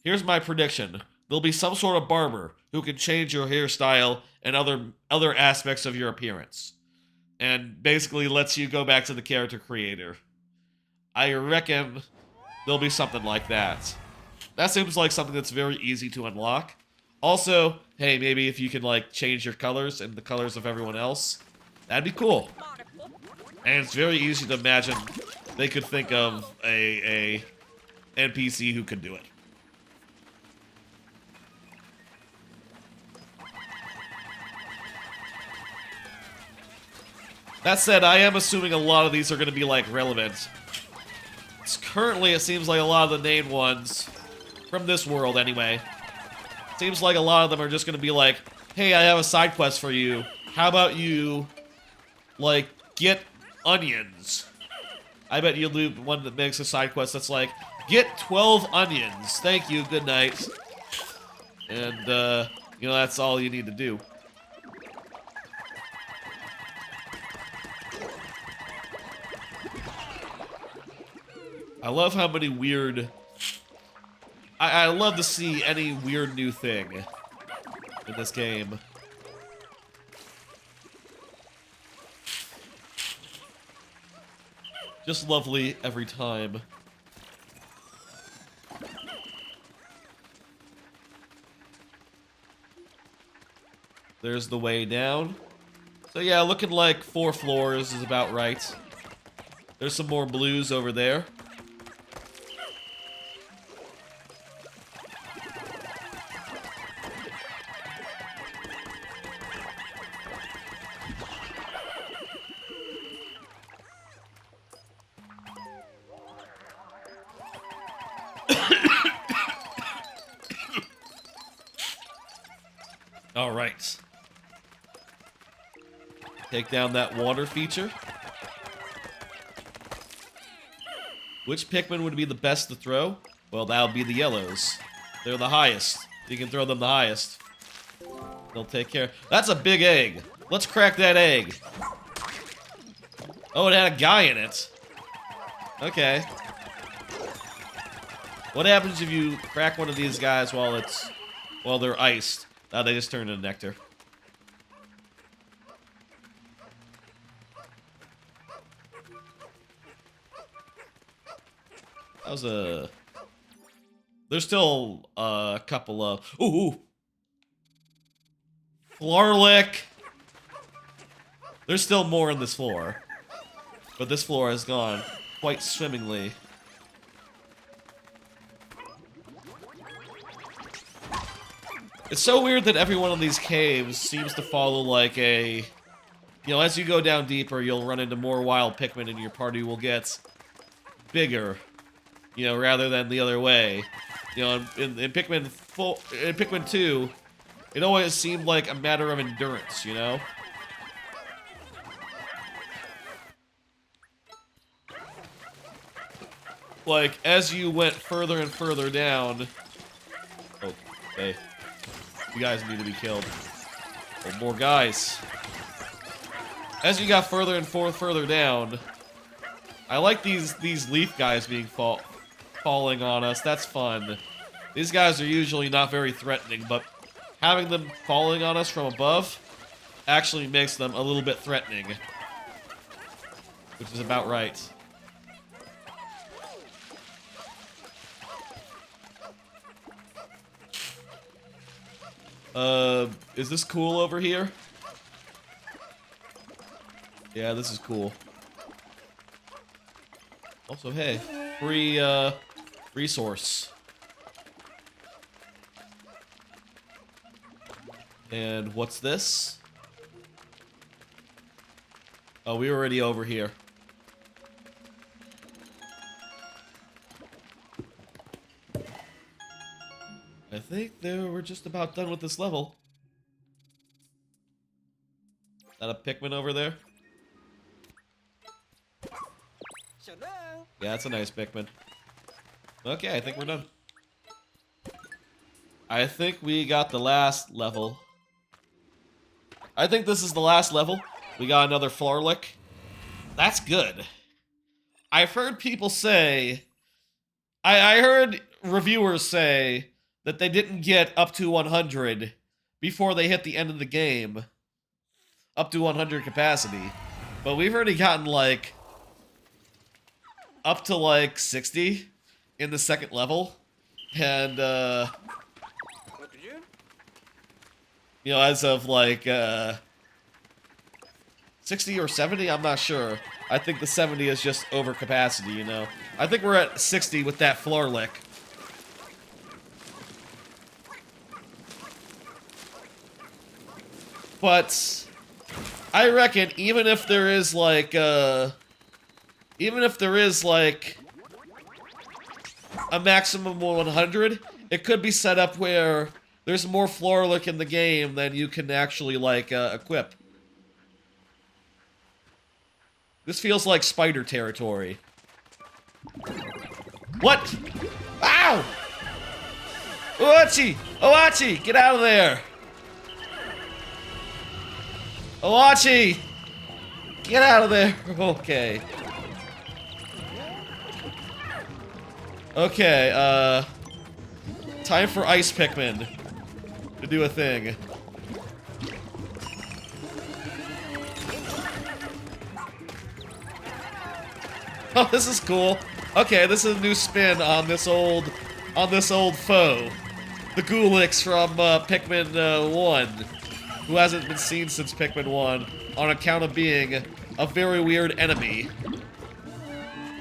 Here's my prediction. There'll be some sort of barber who can change your hairstyle and other aspects of your appearance. And basically lets you go back to the character creator. I reckon there'll be something like that. That seems like something that's very easy to unlock. Also, hey, maybe if you can, like, change your colors and the colors of everyone else, that'd be cool. And it's very easy to imagine they could think of a NPC who could do it. That said, I am assuming a lot of these are going to be, like, relevant. Currently, it seems like a lot of the named ones, from this world anyway, seems like a lot of them are just going to be like, hey, I have a side quest for you. How about you, like, get onions? I bet you'll do one that makes a side quest that's like, get 12 onions. Thank you, good night. And, you know, that's all you need to do. I love how many weird... I love to see any weird new thing in this game. Just lovely every time. There's the way down. So yeah, looking like 4 floors is about right. There's some more blues over there. All right. Take down that water feature. Which Pikmin would be the best to throw? Well, that would be the yellows. They're the highest. You can throw them the highest. They'll take care. That's a big egg. Let's crack that egg. Oh, it had a guy in it. Okay. What happens if you crack one of these guys while they're iced? Oh, they just turn into nectar. That was a... There's still a couple of... Ooh! Florlick! There's still more in this floor. But this floor has gone quite swimmingly. It's so weird that every one of these caves seems to follow like a... You know, as you go down deeper, you'll run into more wild Pikmin and your party will get bigger. You know, rather than the other way. You know, in Pikmin 2, it always seemed like a matter of endurance, you know? Like, as you went further and further down... Oh, hey. You guys need to be killed. Oh, more guys. As you got further and further down, I like these leaf guys being falling on us. That's fun. These guys are usually not very threatening, but having them falling on us from above actually makes them a little bit threatening. Which is about right. Is this cool over here? Yeah, this is cool. Also, hey, free, resource. And what's this? Oh, we're already over here. I think we're just about done with this level. Is that a Pikmin over there? Yeah, that's a nice Pikmin. Okay, I think we're done. I think we got the last level. I think this is the last level. We got another floor lick. That's good. I've heard people say... I heard reviewers say that they didn't get up to 100 before they hit the end of the game. Up to 100 capacity. But we've already gotten, like... up to, like, 60 in the second level. And, you know, as of, like, 60 or 70, I'm not sure. I think the 70 is just over capacity, you know. I think we're at 60 with that floor lick. But I reckon even if there is like a maximum of 100, it could be set up where there's more floor lick in the game than you can actually like equip. This feels like spider territory. What? Ow! Oachi! Oachi! Get out of there! Oachi! Get out of there! Okay. Okay, time for Ice Pikmin to do a thing. Oh, this is cool. Okay, this is a new spin on this old foe. The Ghoulix from Pikmin 1, who hasn't been seen since Pikmin 1 on account of being a very weird enemy.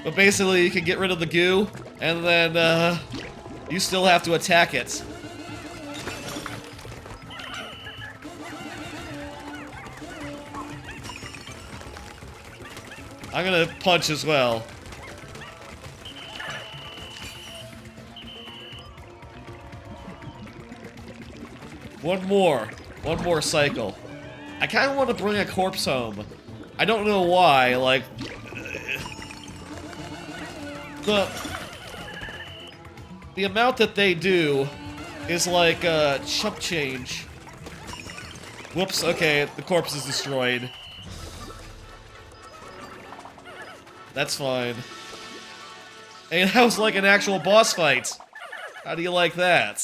But basically, you can get rid of the goo, and then you still have to attack it. I'm gonna punch as well. One more cycle. I kind of want to bring a corpse home. I don't know why, like... The amount that they do is like, chump change. Whoops, okay, the corpse is destroyed. That's fine. Hey, that was like an actual boss fight. How do you like that?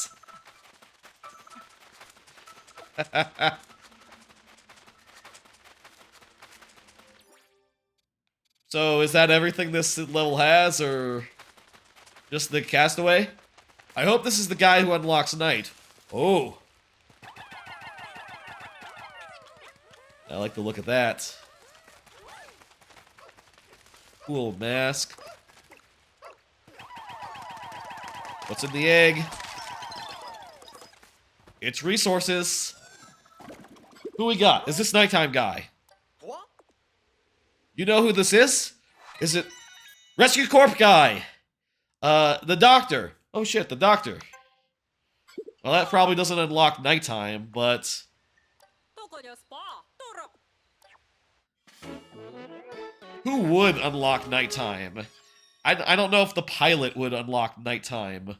So, is that everything this level has, or just the castaway? I hope this is the guy who unlocks Night. Oh. I like the look of that. Cool mask. What's in the egg? It's resources. Who we got? Is this nighttime guy? You know who this is? Is it Rescue Corp guy? The doctor. Oh shit, the doctor. Well, that probably doesn't unlock nighttime, but... Who would unlock nighttime? I don't know if the pilot would unlock nighttime.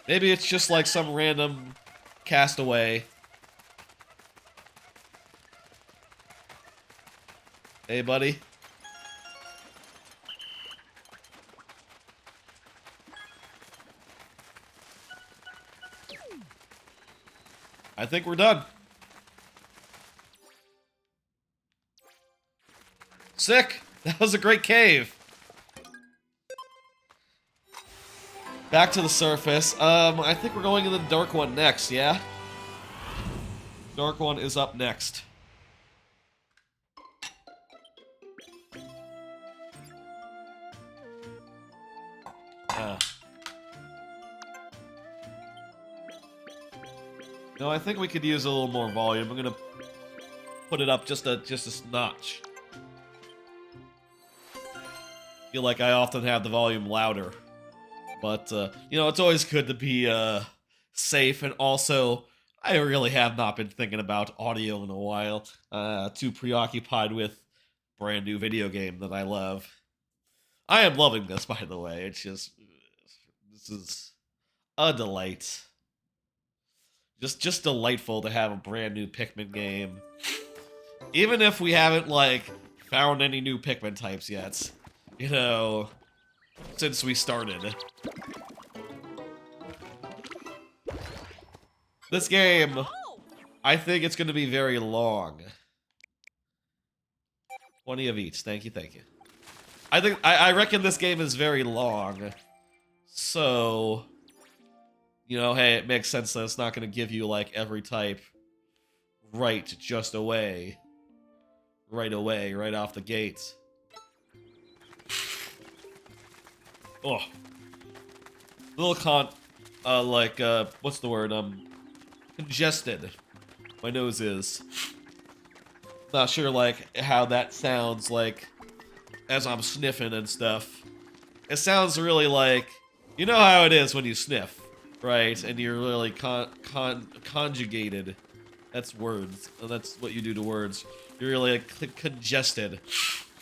Maybe it's just like some random castaway. Hey, buddy. I think we're done. Sick! That was a great cave. Back to the surface. I think we're going in the dark one next, yeah? Dark one is up next. No, I think we could use a little more volume. I'm gonna put it up just a notch. Feel like I often have the volume louder. But, you know, it's always good to be, safe, and also, I really have not been thinking about audio in a while. Too preoccupied with brand new video game that I love. I am loving this, by the way. It's just, this is a delight. Just delightful to have a brand new Pikmin game. Even if we haven't, like, found any new Pikmin types yet. You know, since we started. This game, I think it's going to be very long. 20 of each. Thank you, thank you. I reckon this game is very long. So, you know, hey, it makes sense that it's not going to give you, like, every type right away, right off the gate. Oh. Little what's the word? Congested. My nose is. Not sure, like, how that sounds, like, as I'm sniffing and stuff. It sounds really like, you know how it is when you sniff, right? And you're really conjugated. That's words. That's what you do to words. You're really, like, congested.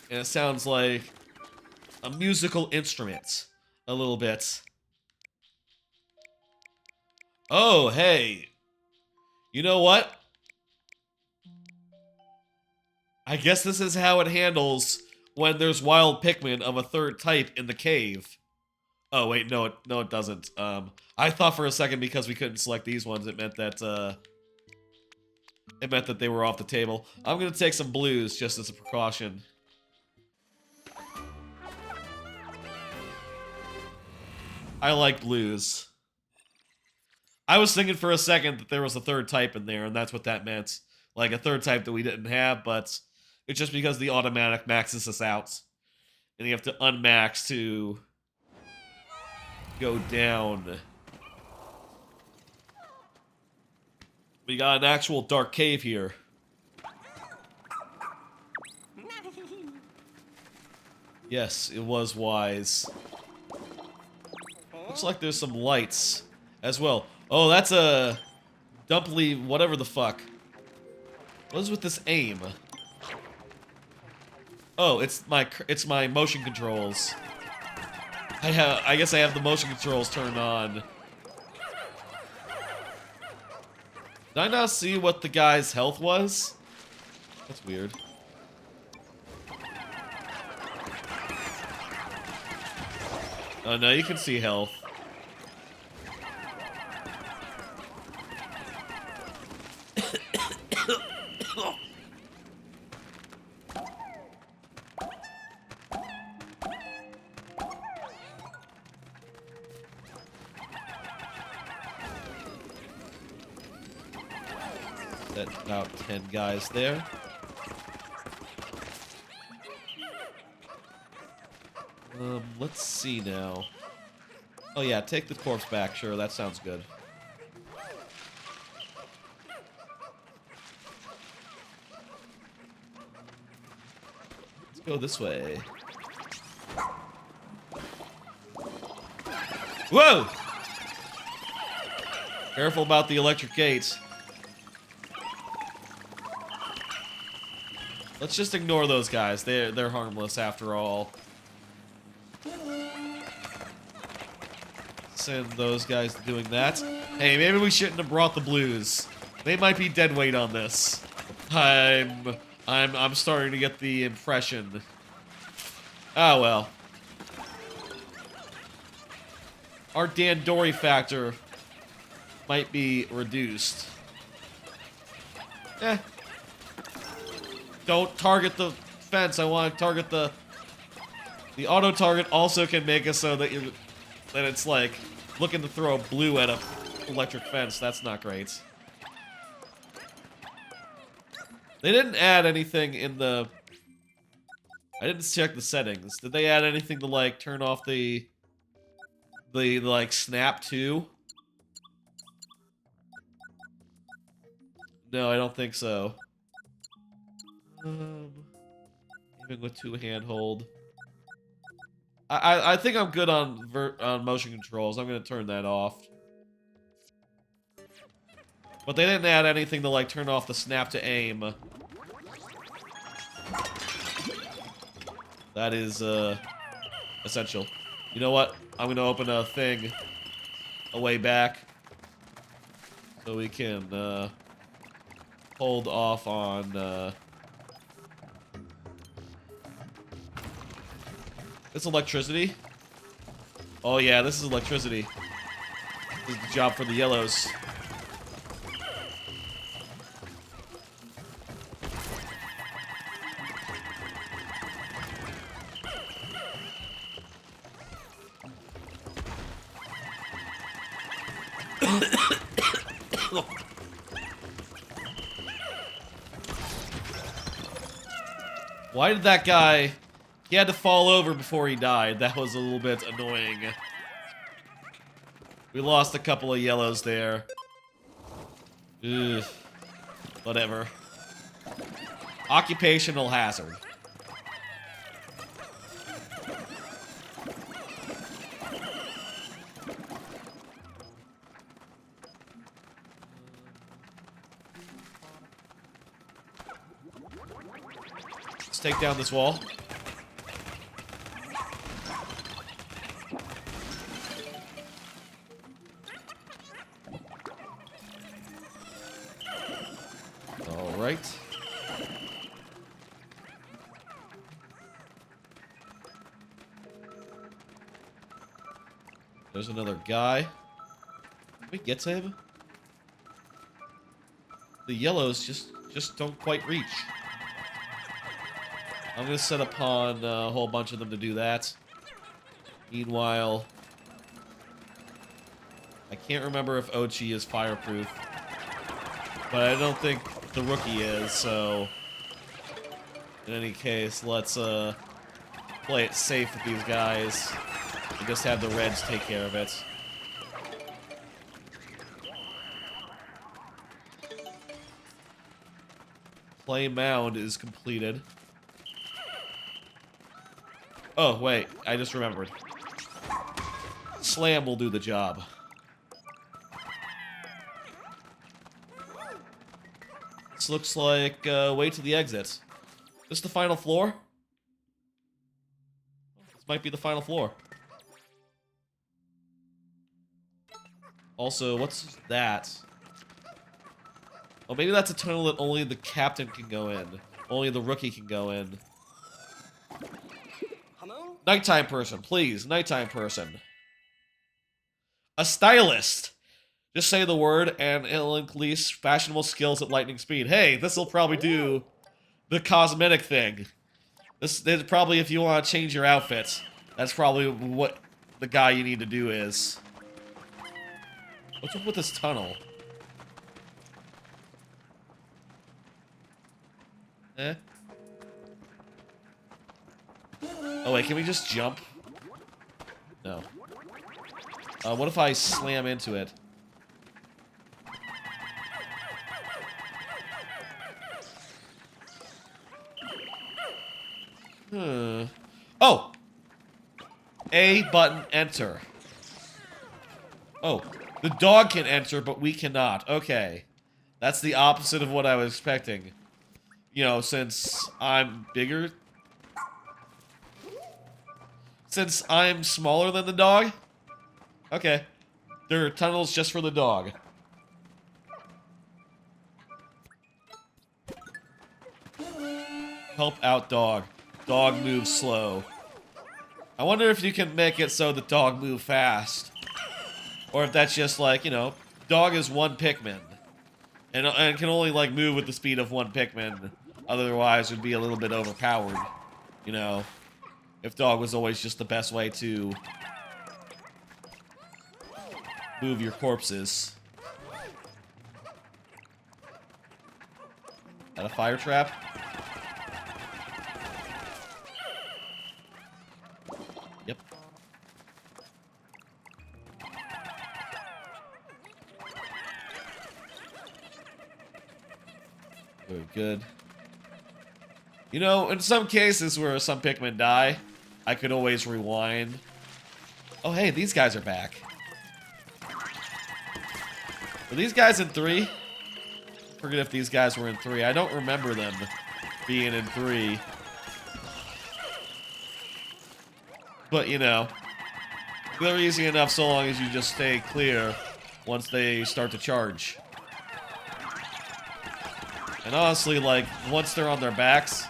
And it sounds like a musical instrument. A little bit. Oh, hey. You know what? I guess this is how it handles when there's wild Pikmin of a third type in the cave. Oh, wait, no, it doesn't. I thought for a second because we couldn't select these ones, it meant that they were off the table. I'm gonna take some blues just as a precaution. I like blues. I was thinking for a second that there was a third type in there, and that's what that meant. Like, a third type that we didn't have, but it's just because the automatic maxes us out. And you have to unmax to go down. We got an actual dark cave here. Yes, it was wise. Looks like there's some lights as well. Oh, that's a dumply whatever the fuck. What is with this aim? Oh, it's my motion controls. I guess I have the motion controls turned on. Did I not see what the guy's health was? That's weird. Oh no, you can see health. That's about 10 guys there. Let's see now. Oh yeah, take the corpse back. Sure, that sounds good. Let's go this way. Whoa! Careful about the electric gates. Let's just ignore those guys. They're harmless after all. Send those guys doing that. Hey, maybe we shouldn't have brought the blues. They might be dead weight on this. I'm starting to get the impression. Oh well. Our Dandori factor might be reduced. Eh. Don't target the fence. I want to target the... The auto target also can make it so that it's like looking to throw blue at a electric fence. That's not great. They didn't add anything in the... I didn't check the settings. Did they add anything to like turn off the like snap too? No, I don't think so. Even with two handhold. I think I'm good on motion controls. I'm gonna turn that off. But they didn't add anything to like turn off the snap to aim. That is essential. You know what? I'm gonna open a thing a way back so we can hold off on It's electricity? Oh yeah, this is electricity. This is the job for the yellows. Why did that guy... He had to fall over before he died. That was a little bit annoying. We lost a couple of yellows there. Ugh. Whatever. Occupational hazard. Let's take down this wall. Right. There's another guy. Can we get to him? The yellows just don't quite reach. I'm gonna set upon a whole bunch of them to do that. Meanwhile, I can't remember if Ochi is fireproof, but I don't think the rookie is, so in any case, let's play it safe with these guys and just have the Reds take care of it. Play mound is completed. Oh, wait, I just remembered. Slam will do the job. This looks like way to the exit. This the final floor? This might be the final floor. Also, what's that? Oh, maybe that's a tunnel that only the captain can go in. Only the rookie can go in. Nighttime person, please. Nighttime person. A stylist. Just say the word and it'll increase fashionable skills at lightning speed. Hey, this will probably do the cosmetic thing. This is probably if you want to change your outfit. That's probably what the guy you need to do is. What's up with this tunnel? Eh? Oh wait, can we just jump? No. What if I slam into it? Oh! A button, enter. Oh, the dog can enter, but we cannot. Okay. That's the opposite of what I was expecting. You know, since I'm bigger. Since I'm smaller than the dog? Okay. There are tunnels just for the dog. Help out dog. Dog moves slow. I wonder if you can make it so the dog move fast. Or if that's just like, you know, dog is one Pikmin. And can only, like, move with the speed of one Pikmin. Otherwise, would be a little bit overpowered. You know, if dog was always just the best way to move your corpses. That a fire trap? Yep. Very good. You know, in some cases where some Pikmin die, I could always rewind. Oh, hey, these guys are back. Were these guys in 3? I forget if these guys were in 3. I don't remember them being in 3. But, you know, they're easy enough so long as you just stay clear once they start to charge. And honestly, like, once they're on their backs,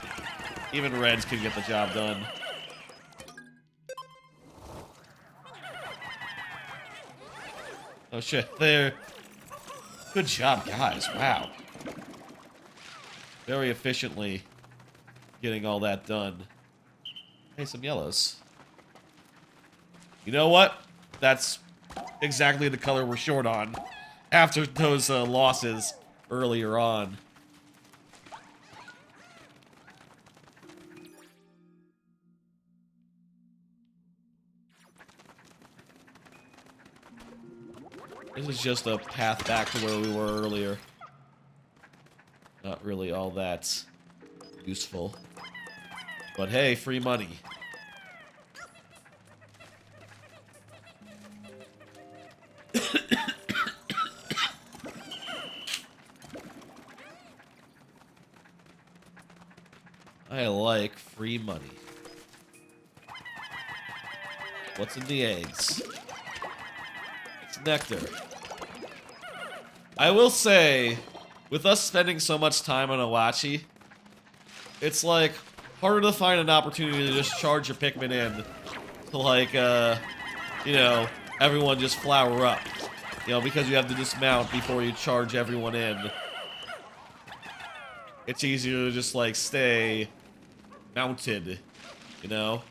even Reds can get the job done. Oh shit, there. Good job, guys. Wow. Very efficiently getting all that done. Hey, some yellows. You know what? That's exactly the color we're short on after those losses earlier on. This is just a path back to where we were earlier. Not really all that useful. But hey, free money. I like free money. What's in the eggs? It's nectar. I will say, with us spending so much time on Awachi, it's like harder to find an opportunity to just charge your Pikmin in to, like, you know, everyone just flower up. You know, because you have to dismount before you charge everyone in. It's easier to just, like, stay mounted, you know?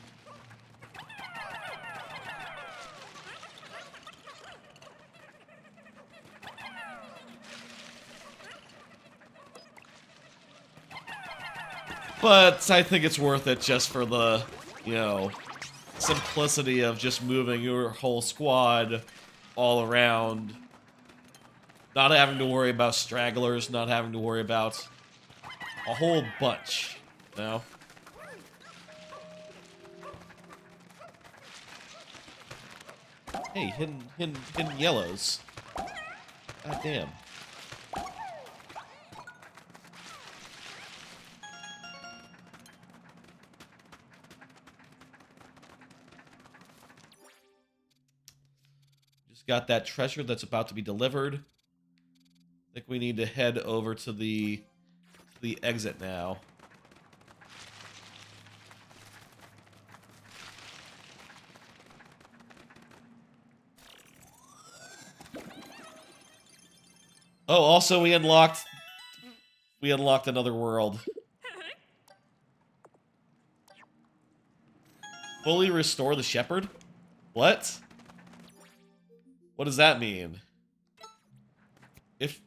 But I think it's worth it just for the, you know, simplicity of just moving your whole squad all around. Not having to worry about stragglers, not having to worry about a whole bunch, you know? Hey, hidden yellows. God damn. Just got that treasure that's about to be delivered. I think we need to head over to the exit now. Oh, also we unlocked another world. Fully restore the shepherd? What? What does that mean? If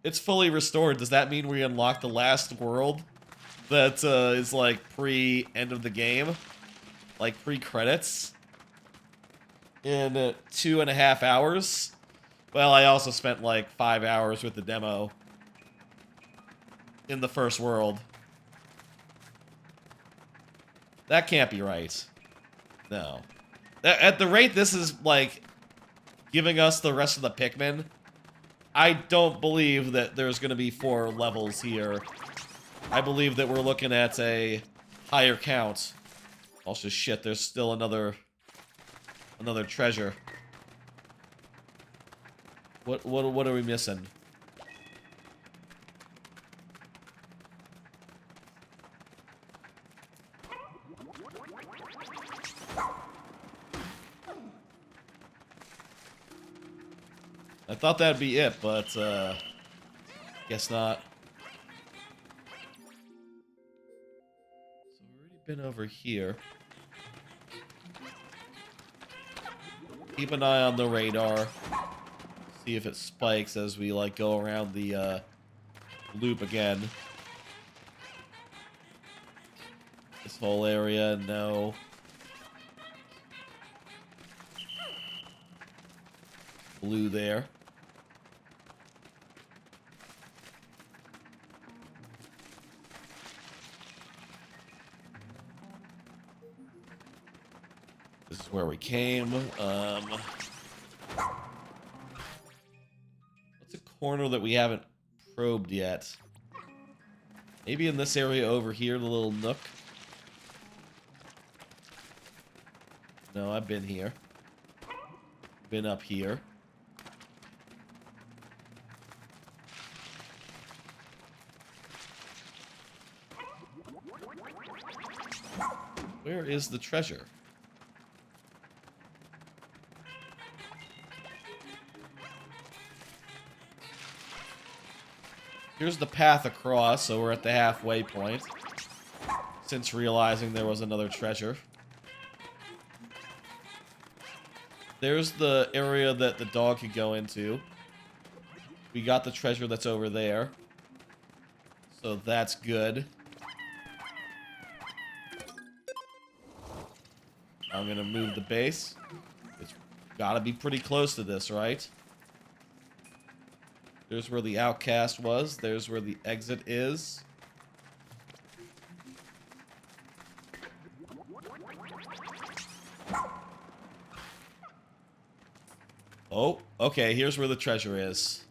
it's fully restored, does that mean we unlock the last world that is like pre-end of the game? Like pre-credits? In 2.5 hours? Well, I also spent like 5 hours with the demo in the first world. That can't be right. No. At the rate this is, like, giving us the rest of the Pikmin, I don't believe that there's going to be 4 levels here. I believe that we're looking at a higher count. Also, shit, there's still another treasure. What are we missing? I thought that'd be it, but Guess not. So we've already been over here. Keep an eye on the radar. See if it spikes as we, like, go around the, loop again. This whole area, no. Blue there. This is where we came. What's a corner that we haven't probed yet? Maybe in this area over here, the little nook. No, I've been here. Been up here. Where is the treasure? Here's the path across, so we're at the halfway point. Since realizing there was another treasure. There's the area that the dog could go into. We got the treasure that's over there. So that's good. I'm gonna move the base. It's gotta be pretty close to this, right? There's where the outcast was. There's where the exit is. Oh, okay, here's where the treasure is.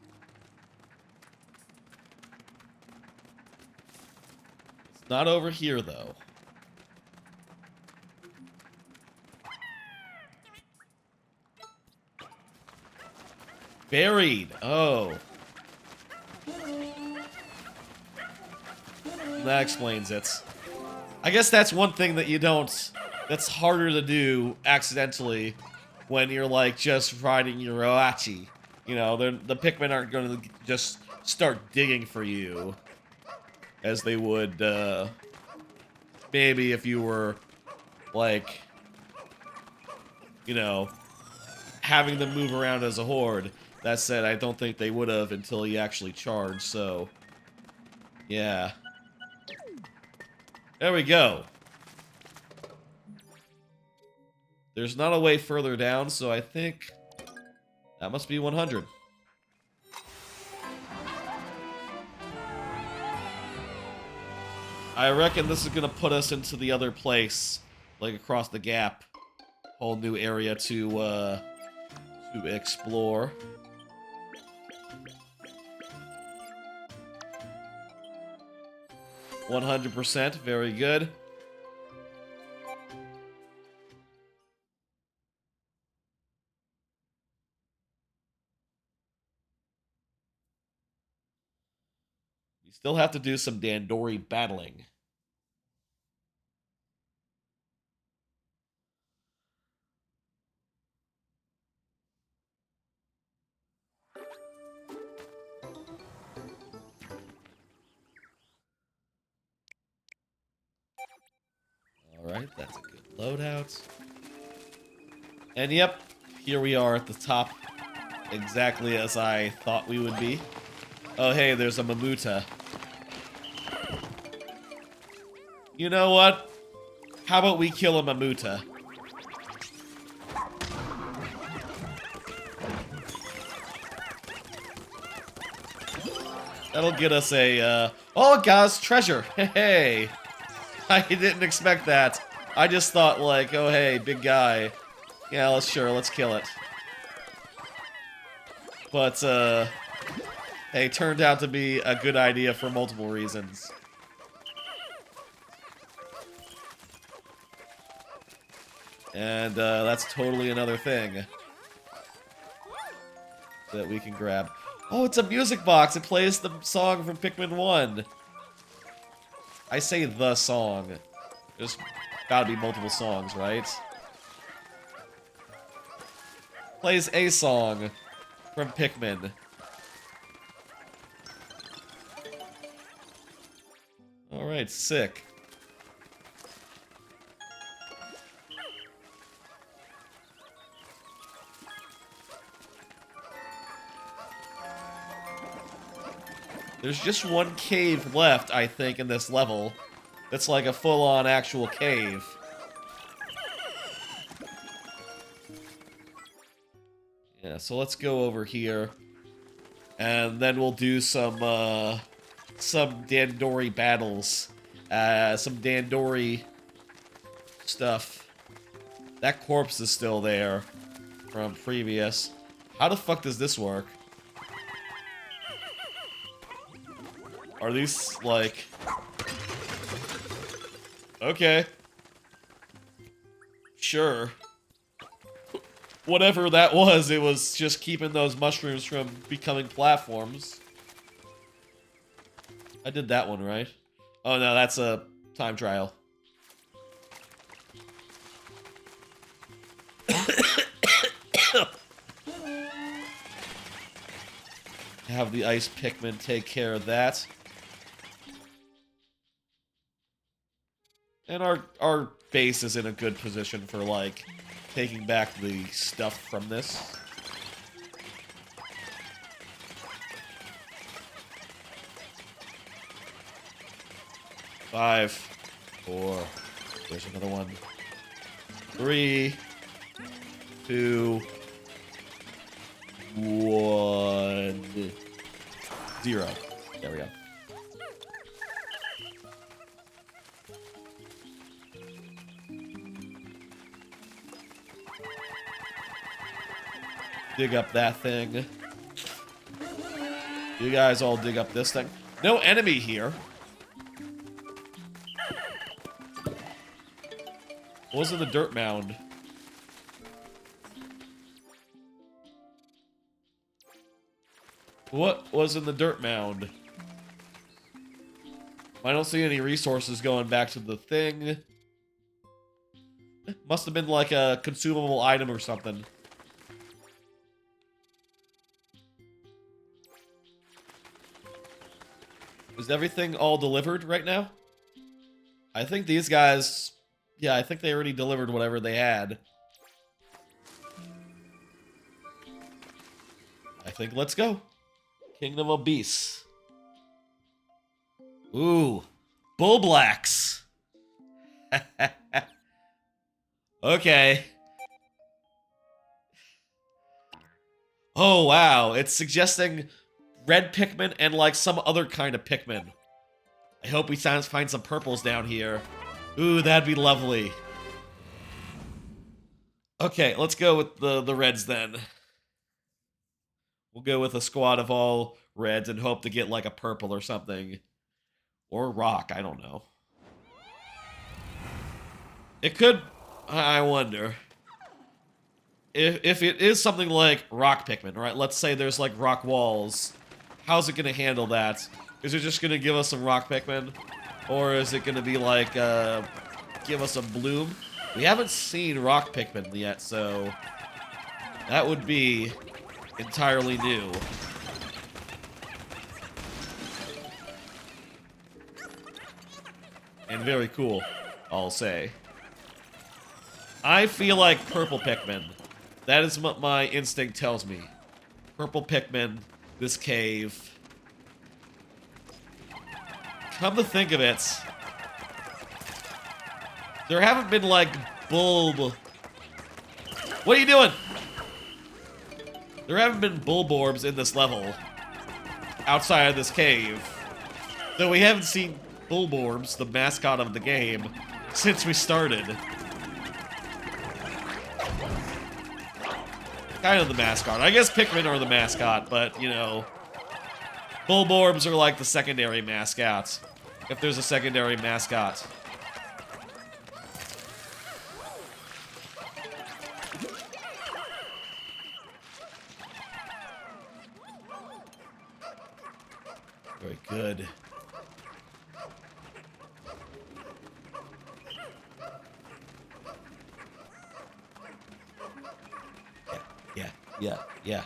It's not over here, though. Buried. Oh. That explains it. I guess that's one thing that you don't... That's harder to do accidentally when you're, like, just riding your Oachi. You know, the Pikmin aren't going to just start digging for you. As they would, maybe if you were, like, you know, having them move around as a horde. That said, I don't think they would have until you actually charged, so... Yeah. There we go. There's not a way further down, so I think that must be 100. I reckon this is gonna put us into the other place, like across the gap. Whole new area to explore. %, very good. We still have to do some Dandori battling. Alright, that's a good loadout. And yep, here we are at the top. Exactly as I thought we would be. Oh hey, there's a Mamuta. You know what? How about we kill a Mamuta? That'll get us a, oh, guys, treasure! Hey! I didn't expect that. I just thought, like, oh, hey, big guy. Yeah, let's kill it. But, hey, turned out to be a good idea for multiple reasons. And, that's totally another thing that we can grab. Oh, it's a music box! It plays the song from Pikmin 1. I say the song. There's gotta be multiple songs, right? Plays a song from Pikmin. Alright, sick. There's just one cave left, I think, in this level. That's like a full-on actual cave. Yeah, so let's go over here. And then we'll do some Dandori battles. Some Dandori stuff. That corpse is still there from previous. How the fuck does this work? Are these, like... Okay. Sure. Whatever that was, it was just keeping those mushrooms from becoming platforms. I did that one, right? Oh no, that's a time trial. Have the ice Pikmin take care of that. And our base is in a good position for, like, taking back the stuff from this. Five, four, there's another one. 3, 2, 1, 0. There we go. Dig up that thing. You guys all dig up this thing. No enemy here. What was in the dirt mound? What was in the dirt mound? I don't see any resources going back to the thing. Must have been like a consumable item or something. Is everything all delivered right now? I think these guys... Yeah, I think they already delivered whatever they had. I think let's go. Kingdom of Beasts. Ooh. Bull Blacks. Okay. Oh, wow. It's suggesting red Pikmin and, like, some other kind of Pikmin. I hope we find some purples down here. Ooh, that'd be lovely. Okay, let's go with the reds then. We'll go with a squad of all reds and hope to get, like, a purple or something. Or rock, I don't know. It could... I wonder. If it is something like rock Pikmin, right? Let's say there's, like, rock walls. How's it gonna handle that? Is it just gonna give us some rock Pikmin? Or is it gonna be like, give us a bloom? We haven't seen rock Pikmin yet, so that would be entirely new. And very cool, I'll say. I feel like purple Pikmin. That is what my instinct tells me. Purple Pikmin, this cave. Come to think of it, there haven't been, like, bulb... What are you doing? There haven't been Bulborbs in this level, outside of this cave. Though we haven't seen Bulborbs, the mascot of the game, since we started. Kind of the mascot. I guess Pikmin are the mascot, but, you know... Bulborbs are like the secondary mascots, if there's a secondary mascot. Very good. Yeah.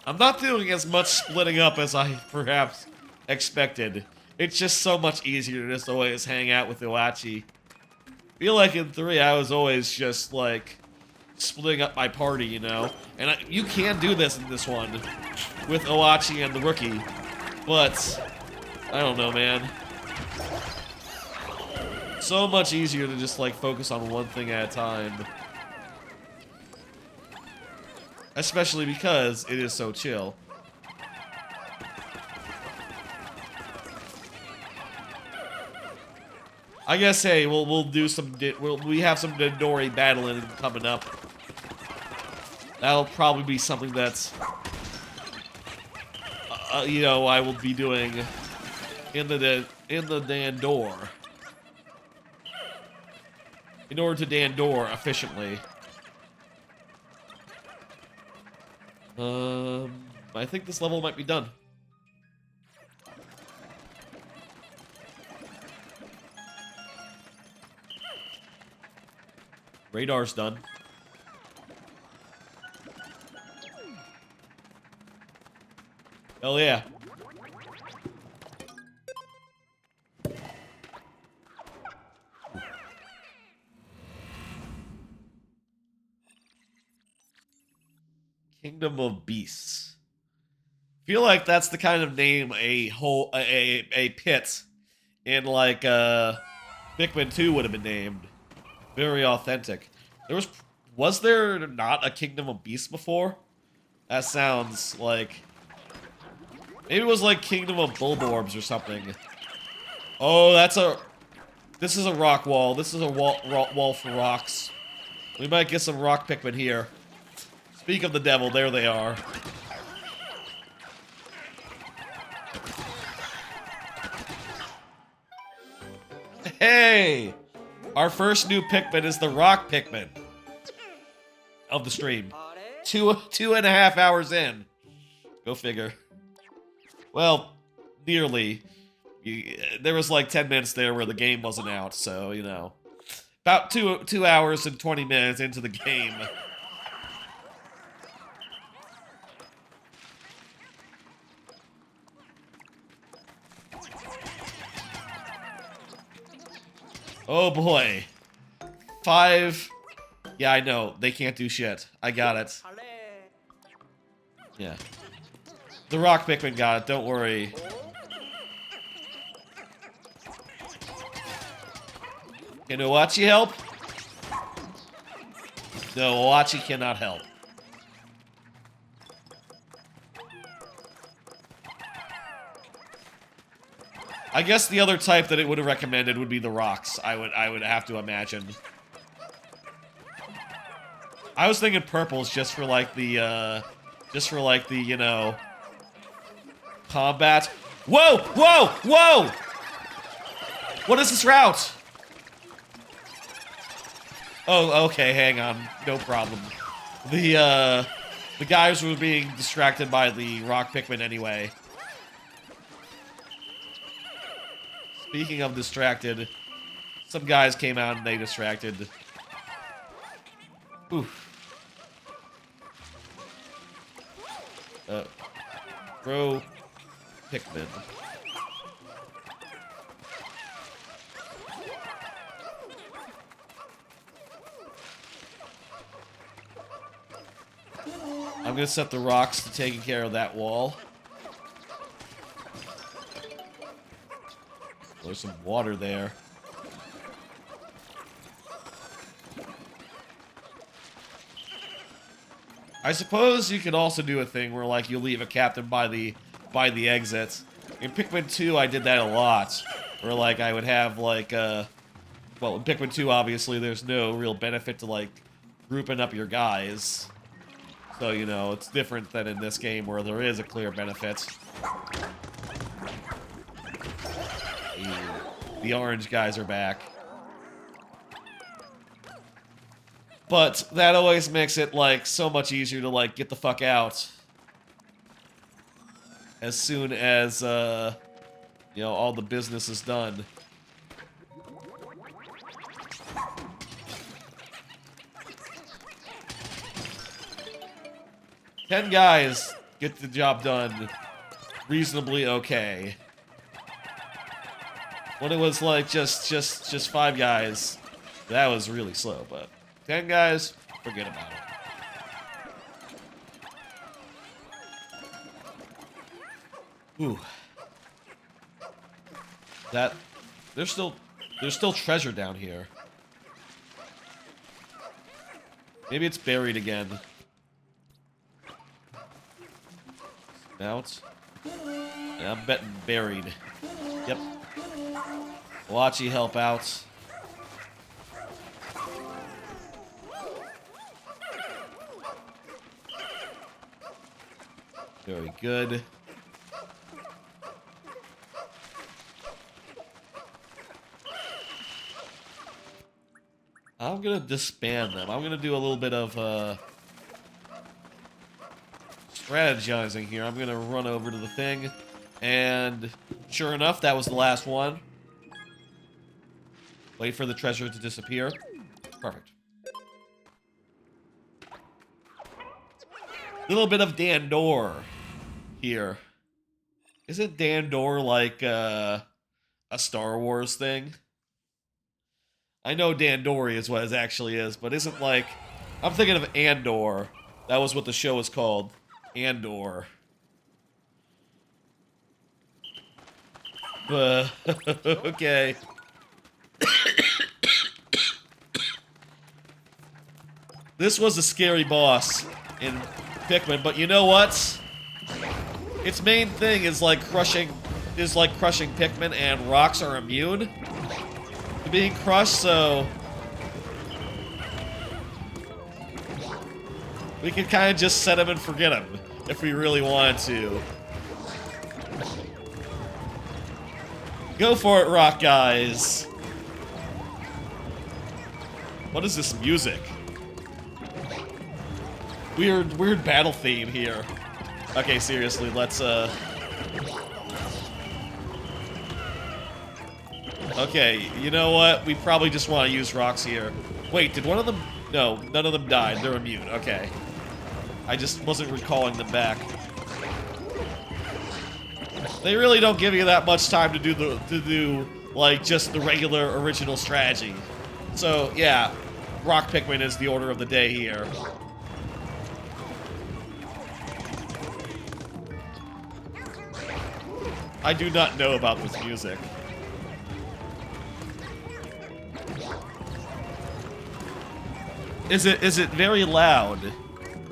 I'm not doing as much splitting up as I perhaps expected. It's just so much easier to just always hang out with Iwachi. Feel like in 3, I was always just, like, splitting up my party, you know? And you can do this in this one with Iwachi and the rookie. But, I don't know, man. So much easier to just, like, focus on one thing at a time. Especially because it is so chill. I guess, hey, we'll do some, we have some Dandori battling coming up. That'll probably be something that's, you know, I will be doing in the Dandor. In order to Dandor efficiently. I think this level might be done. Radar's done. Hell yeah. Kingdom of Beasts. Feel like that's the kind of name a pit in like Pikmin 2 would have been named. Very authentic. Was there not a Kingdom of Beasts before? That sounds like maybe it was like Kingdom of Bulborbs or something. Oh, this is a rock wall. This is a wall for rocks. We might get some rock Pikmin here. Speak of the devil, there they are. Hey! Our first new Pikmin is the rock Pikmin of the stream. 2.5 hours in. Go figure. Well, nearly. There was like 10 minutes there where the game wasn't out, so, you know. About 2 hours and 20 minutes into the game. Oh boy. 5. Yeah, I know. They can't do shit. I got it. Yeah. The rock Pikmin got it. Don't worry. Can Iwachi help? No, Iwachi cannot help. I guess the other type that it would have recommended would be the rocks. I would have to imagine. I was thinking purples just for like the you know, combat. Whoa! Whoa! Whoa! What is this route? Oh, okay, hang on. No problem. The guys were being distracted by the rock Pikmin anyway. Speaking of distracted, some guys came out and they distracted. Oof. Bro, Pikmin. I'm gonna set the rocks to taking care of that wall. There's some water there. I suppose you could also do a thing where, like, you leave a captain by the exit. In Pikmin 2, I did that a lot. Where, like, I would have, like, well, in Pikmin 2, obviously, there's no real benefit to, like, grouping up your guys. So, you know, it's different than in this game where there is a clear benefit. The orange guys are back. But that always makes it, like, so much easier to, like, get the fuck out. As soon as, you know, all the business is done. Ten guys get the job done reasonably okay. When it was like just 5 guys, that was really slow, but 10 guys, forget about it. Ooh. There's still treasure down here. Maybe it's buried again. Mount. Yeah, I'm betting buried. Yep. Wachi help out. Very good. I'm gonna disband them. I'm gonna do a little bit of strategizing here. I'm gonna run over to the thing, and sure enough, that was the last one. Wait for the treasure to disappear. Perfect. Little bit of Dandori here. Isn't Dandori like a Star Wars thing? I know Dandori is what it actually is, but isn't like... I'm thinking of Andor. That was what the show was called. Andor. Okay. This was a scary boss in Pikmin, but you know what? Its main thing is like crushing Pikmin, and rocks are immune to being crushed, so we can kind of just set him and forget him if we really wanted to. Go for it, rock guys. What is this music? Weird battle theme here. Okay, seriously, let's okay, you know what? We probably just want to use rocks here. Wait, did one of them... No, none of them died. They're immune. Okay. I just wasn't recalling them back. They really don't give you that much time to do like just the regular original strategy. So, yeah, Rock Pikmin is the order of the day here. I do not know about this music. Is it very loud?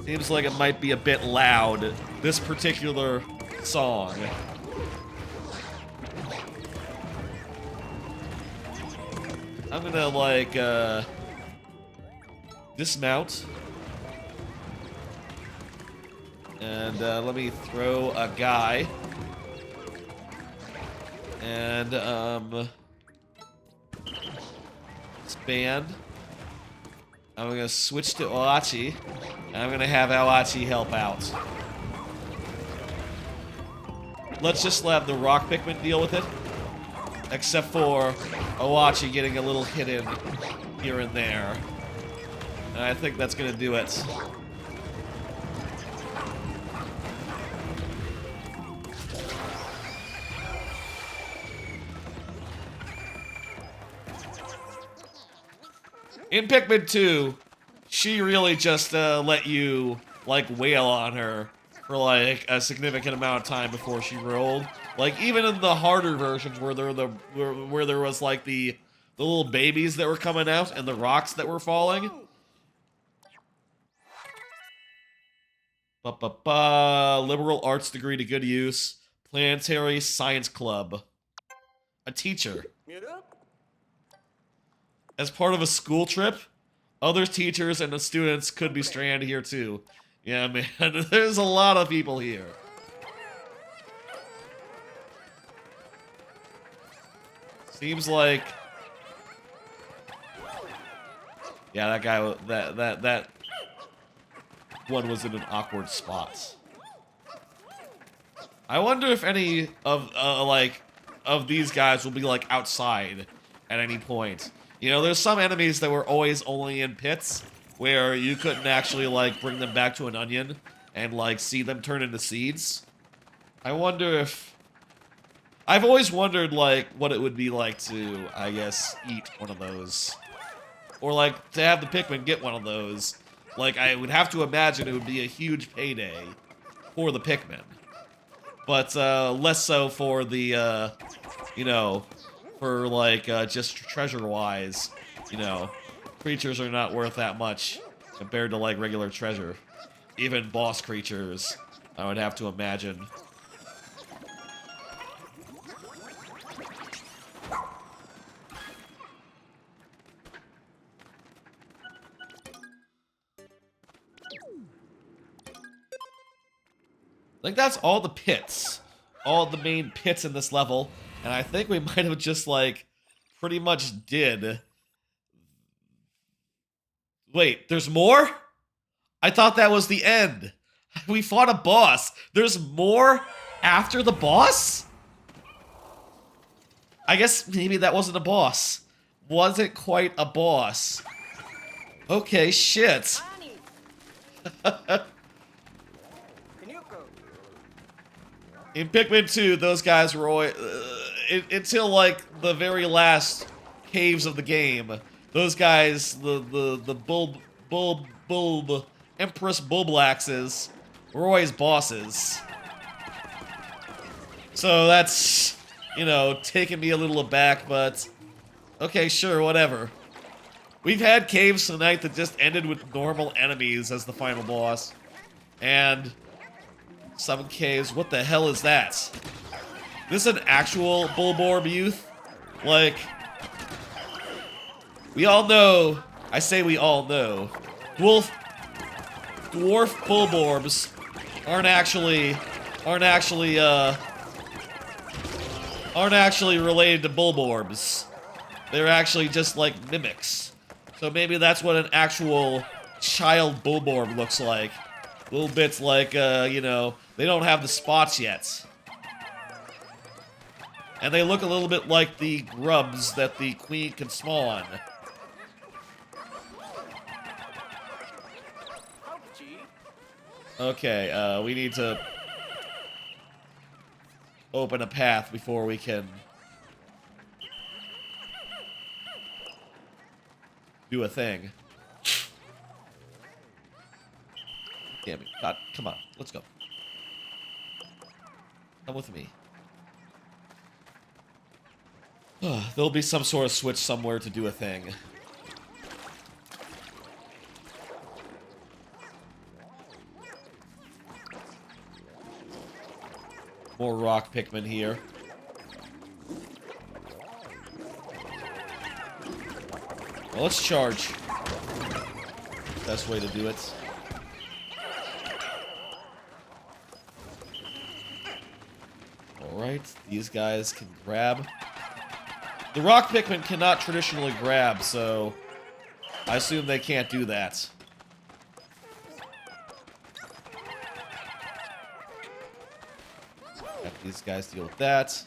Seems like it might be a bit loud, this particular song. I'm gonna, like, dismount. And, let me throw a guy. And, expand. I'm gonna switch to Awachi, and I'm gonna have Awachi help out. Let's just let the Rock Pikmin deal with it. Except for Awachi getting a little hit in here and there. And I think that's gonna do it. In Pikmin 2, she really just let you, like, wail on her for, like, a significant amount of time before she rolled. Like, even in the harder versions where there was, like, the little babies that were coming out and the rocks that were falling. Liberal arts degree to good use. Planetary Science Club. A teacher. As part of a school trip, other teachers and the students could be stranded here too. Yeah, man, there's a lot of people here. Seems like... Yeah, that guy, that one was in an awkward spot. I wonder if any of, of these guys will be, like, outside at any point. You know, there's some enemies that were always only in pits, where you couldn't actually, like, bring them back to an onion and, like, see them turn into seeds. I wonder if I've always wondered, like, what it would be like to, I guess, eat one of those. Or, like, to have the Pikmin get one of those. Like, I would have to imagine it would be a huge payday for the Pikmin. But, less so for the, you know, for, like, just treasure-wise, you know. Creatures are not worth that much compared to, like, regular treasure. Even boss creatures, I would have to imagine. I think that's all the pits. All the main pits in this level. And I think we might have just, like, pretty much did. Wait, there's more? I thought that was the end. We fought a boss. There's more after the boss? I guess maybe that wasn't a boss. Wasn't quite a boss. Okay, shit. In Pikmin 2, those guys were always, until like the very last caves of the game. Those guys, the bulb Empress Bulblaxes were always bosses. So that's, you know, taking me a little aback, but okay, sure, whatever. We've had caves tonight that just ended with normal enemies as the final boss. And some caves, what the hell is that? This is an actual Bulborb youth? Like, we all know, I say we all know, dwarf Bulborbs aren't actually related to Bulborbs. They're actually just like mimics. So maybe that's what an actual child Bulborb looks like. Little bits like, you know, they don't have the spots yet. And they look a little bit like the grubs that the queen can spawn. Okay, we need to open a path before we can do a thing. Damn it. God, come on. Let's go. Come with me. There'll be some sort of switch somewhere to do a thing. More rock Pikmin here. Well, let's charge. Best way to do it. Alright, these guys can grab. The rock Pikmin cannot traditionally grab, so I assume they can't do that. Have these guys deal with that.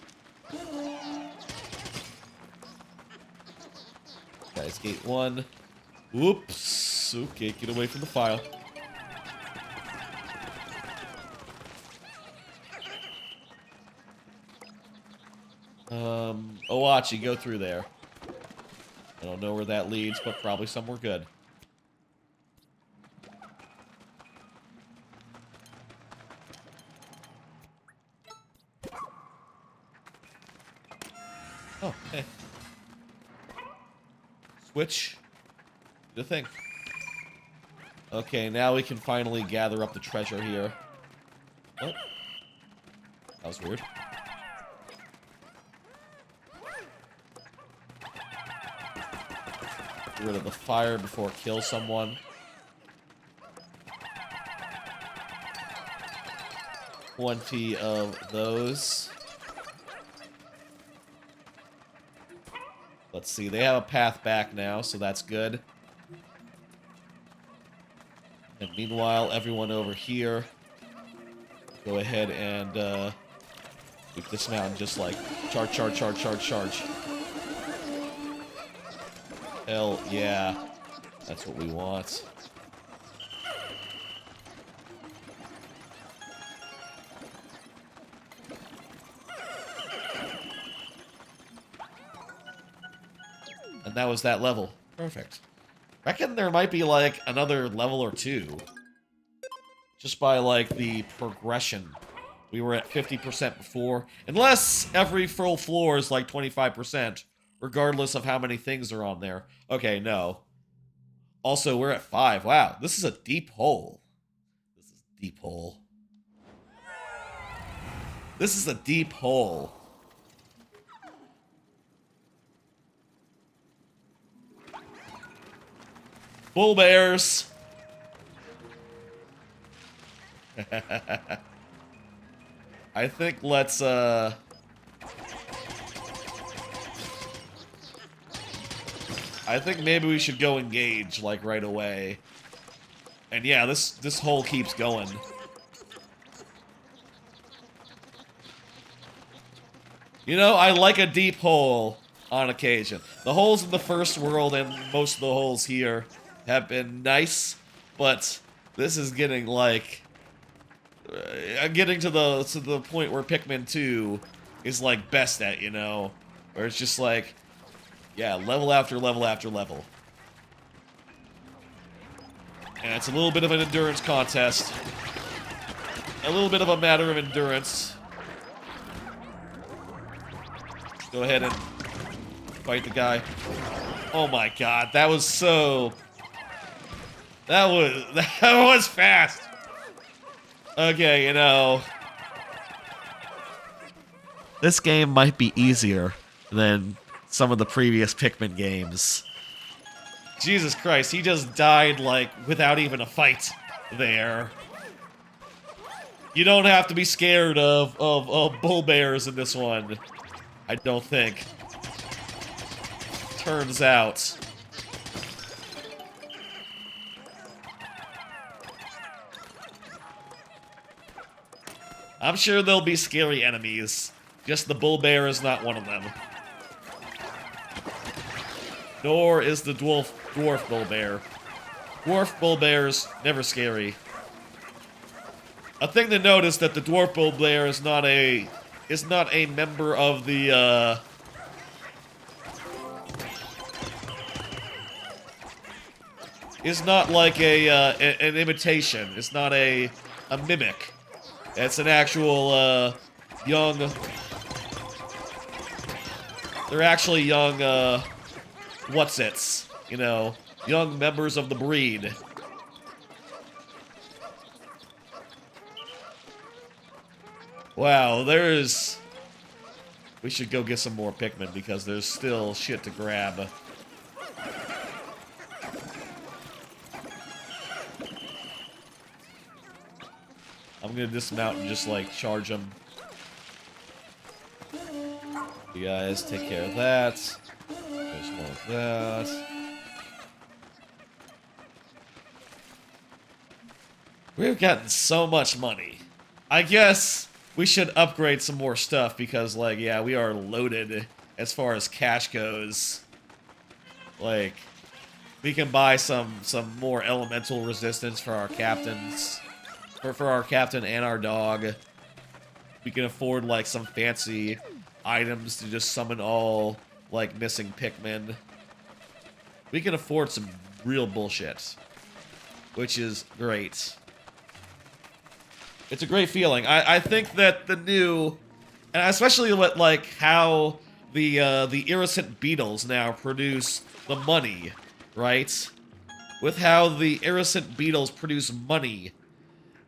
Guys, gate 1. Whoops. Okay, get away from the file. Owachi, go through there. I don't know where that leads, but probably somewhere good. Oh, hey. Switch. The thing. Okay, now we can finally gather up the treasure here. Oh. That was weird. Get rid of the fire before it kills someone. Plenty of those. Let's see, they have a path back now, so that's good. And meanwhile, everyone over here, go ahead and we dismount and just like charge, charge, charge, charge, charge. Hell yeah, that's what we want. And that was that level. Perfect. Reckon there might be, like, another level or two. Just by, like, the progression. We were at 50% before. Unless every full floor is, like, 25%. Regardless of how many things are on there. Okay, no. Also, we're at 5. Wow, this is a deep hole. This is a deep hole. This is a deep hole. Bull bears. I think let's, I think maybe we should go engage, like, right away. And yeah, this hole keeps going. You know, I like a deep hole on occasion. The holes in the first world and most of the holes here have been nice, but this is getting, like... getting to the point where Pikmin 2 is, like, best at, you know? Where it's just like... Yeah, level after level after level. And it's a little bit of an endurance contest. A little bit of a matter of endurance. Go ahead and fight the guy. Oh my god, that was so... That was fast! Okay, you know... This game might be easier than some of the previous Pikmin games. Jesus Christ, he just died, like, without even a fight there. You don't have to be scared of bull bears in this one. I don't think. Turns out. I'm sure there'll be scary enemies. Just the bull bear is not one of them. Nor is the dwarf bull bear. Dwarf bull bears, never scary. A thing to note is that the dwarf bull bear is not a member of the is not like an imitation. It's not a mimic. It's an actual young. They're actually young what's-its, you know, young members of the breed. Wow, there's... We should go get some more Pikmin because there's still shit to grab. I'm gonna dismount and just, like, charge them. You guys take care of that. There's more of that. We've gotten so much money. I guess we should upgrade some more stuff because, like, yeah, we are loaded as far as cash goes. Like, we can buy some more elemental resistance for our captains. For our captain and our dog. We can afford, like, some fancy items to just summon all, like, missing Pikmin. We can afford some real bullshit. Which is great. It's a great feeling. I think that the new... And especially with, like, how the iridescent beetles now produce the money, right? With how the iridescent beetles produce money.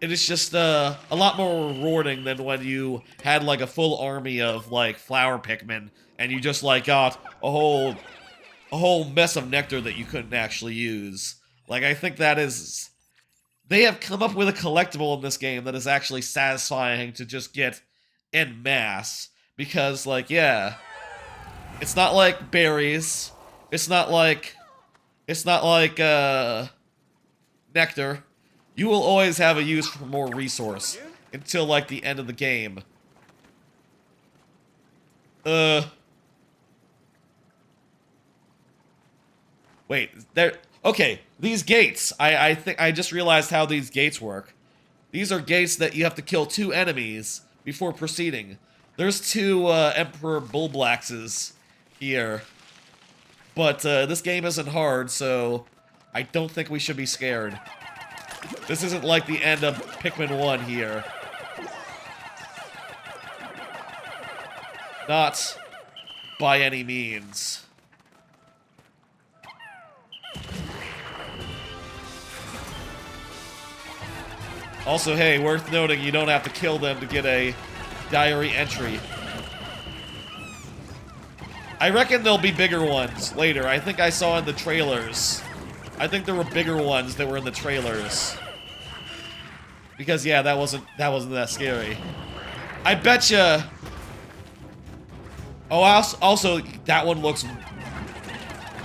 It is just a lot more rewarding than when you had, like, a full army of, like, flower Pikmin, and you just, like, got a whole mess of nectar that you couldn't actually use. Like, I think that is... They have come up with a collectible in this game that is actually satisfying to just get en masse. Because, like, yeah, it's not like berries. It's not like nectar. You will always have a use for more resource until, like, the end of the game. Wait, there... Okay, these gates. I think I just realized how these gates work. These are gates that you have to kill 2 enemies before proceeding. There's 2 Emperor Bullblaxes here. But this game isn't hard, so I don't think we should be scared. This isn't like the end of Pikmin 1 here. Not by any means. Also, hey, worth noting, you don't have to kill them to get a diary entry. I reckon there'll be bigger ones later. I think I saw in the trailers. I think there were bigger ones that were in the trailers. Because yeah, that wasn't that scary. I betcha. Oh, also that one looks.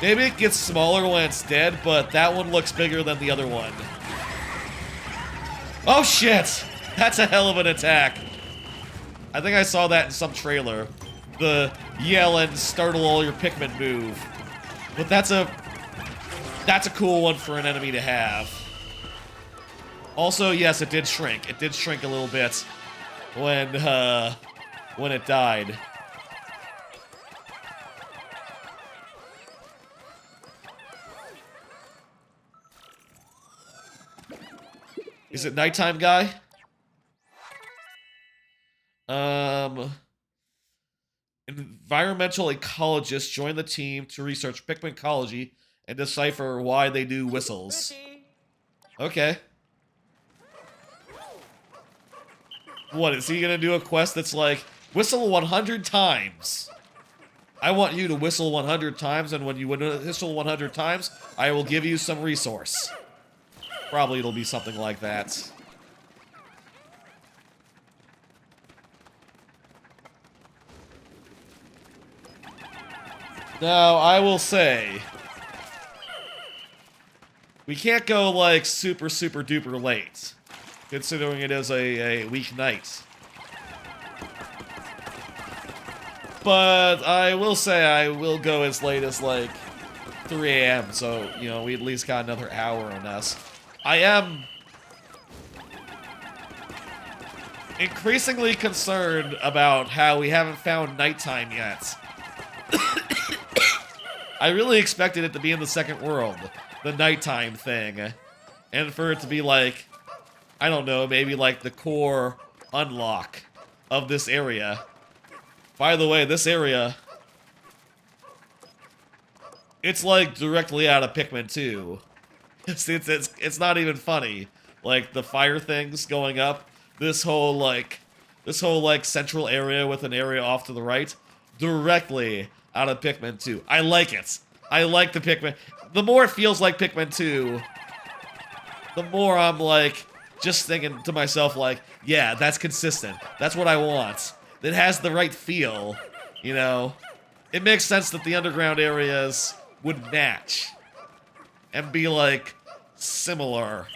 Maybe it gets smaller when it's dead, but that one looks bigger than the other one. Oh shit! That's a hell of an attack. I think I saw that in some trailer. The yell and startle all your Pikmin move. But that's a cool one for an enemy to have. Also, yes, it did shrink. It did shrink a little bit when it died. Is it nighttime, guy? Environmental ecologists join the team to research Pikmin ecology and decipher why they do whistles. Okay. What, is he gonna do a quest that's like, whistle 100 times? I want you to whistle 100 times, and when you whistle 100 times, I will give you some resource. Probably it'll be something like that. Now, I will say, we can't go, like, super duper late, considering it is a weeknight. But I will say I will go as late as, like, 3 a.m., so, you know, we at least got another hour on us. I am increasingly concerned about how we haven't found nighttime yet. I really expected it to be in the second world, the nighttime thing, and for it to be like, I don't know, maybe like the core unlock of this area. By the way, this area, it's like directly out of Pikmin 2. It's not even funny. Like the fire things going up, this whole central area with an area off to the right, directly out of Pikmin 2. I like it. I like the Pikmin. The more it feels like Pikmin 2, the more I'm like just thinking to myself like, yeah, that's consistent. That's what I want. It has the right feel, you know. It makes sense that the underground areas would match and be like similar.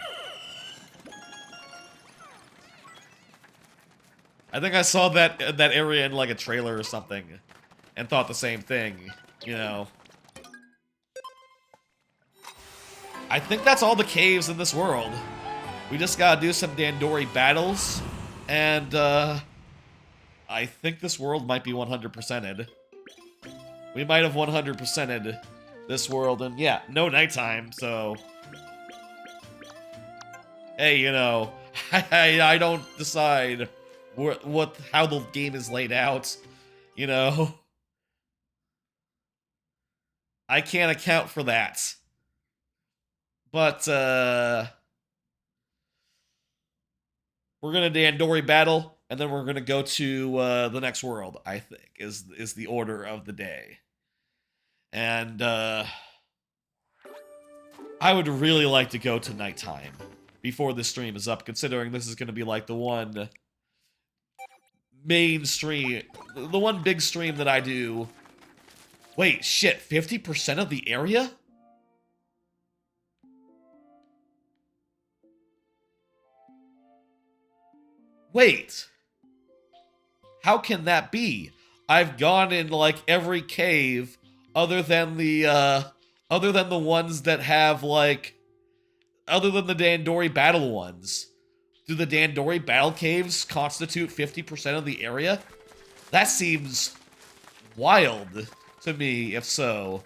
I think I saw that area in like a trailer or something and thought the same thing, you know. I think that's all the caves in this world. We just gotta do some Dandori battles, and I think this world might be 100%ed. We might have 100%ed this world, and yeah, no nighttime, so... Hey, you know, I don't decide how the game is laid out, you know? I can't account for that. But, we're gonna Dandori battle, and then we're gonna go to the next world, I think, is the order of the day. And, I would really like to go to nighttime before this stream is up, considering this is gonna be like the one main stream, the one big stream that I do. Wait, shit, 50% of the area? Wait. How can that be? I've gone in like every cave other than the ones that have like other than the Dandori battle ones. Do the Dandori battle caves constitute 50% of the area? That seems wild to me, if so.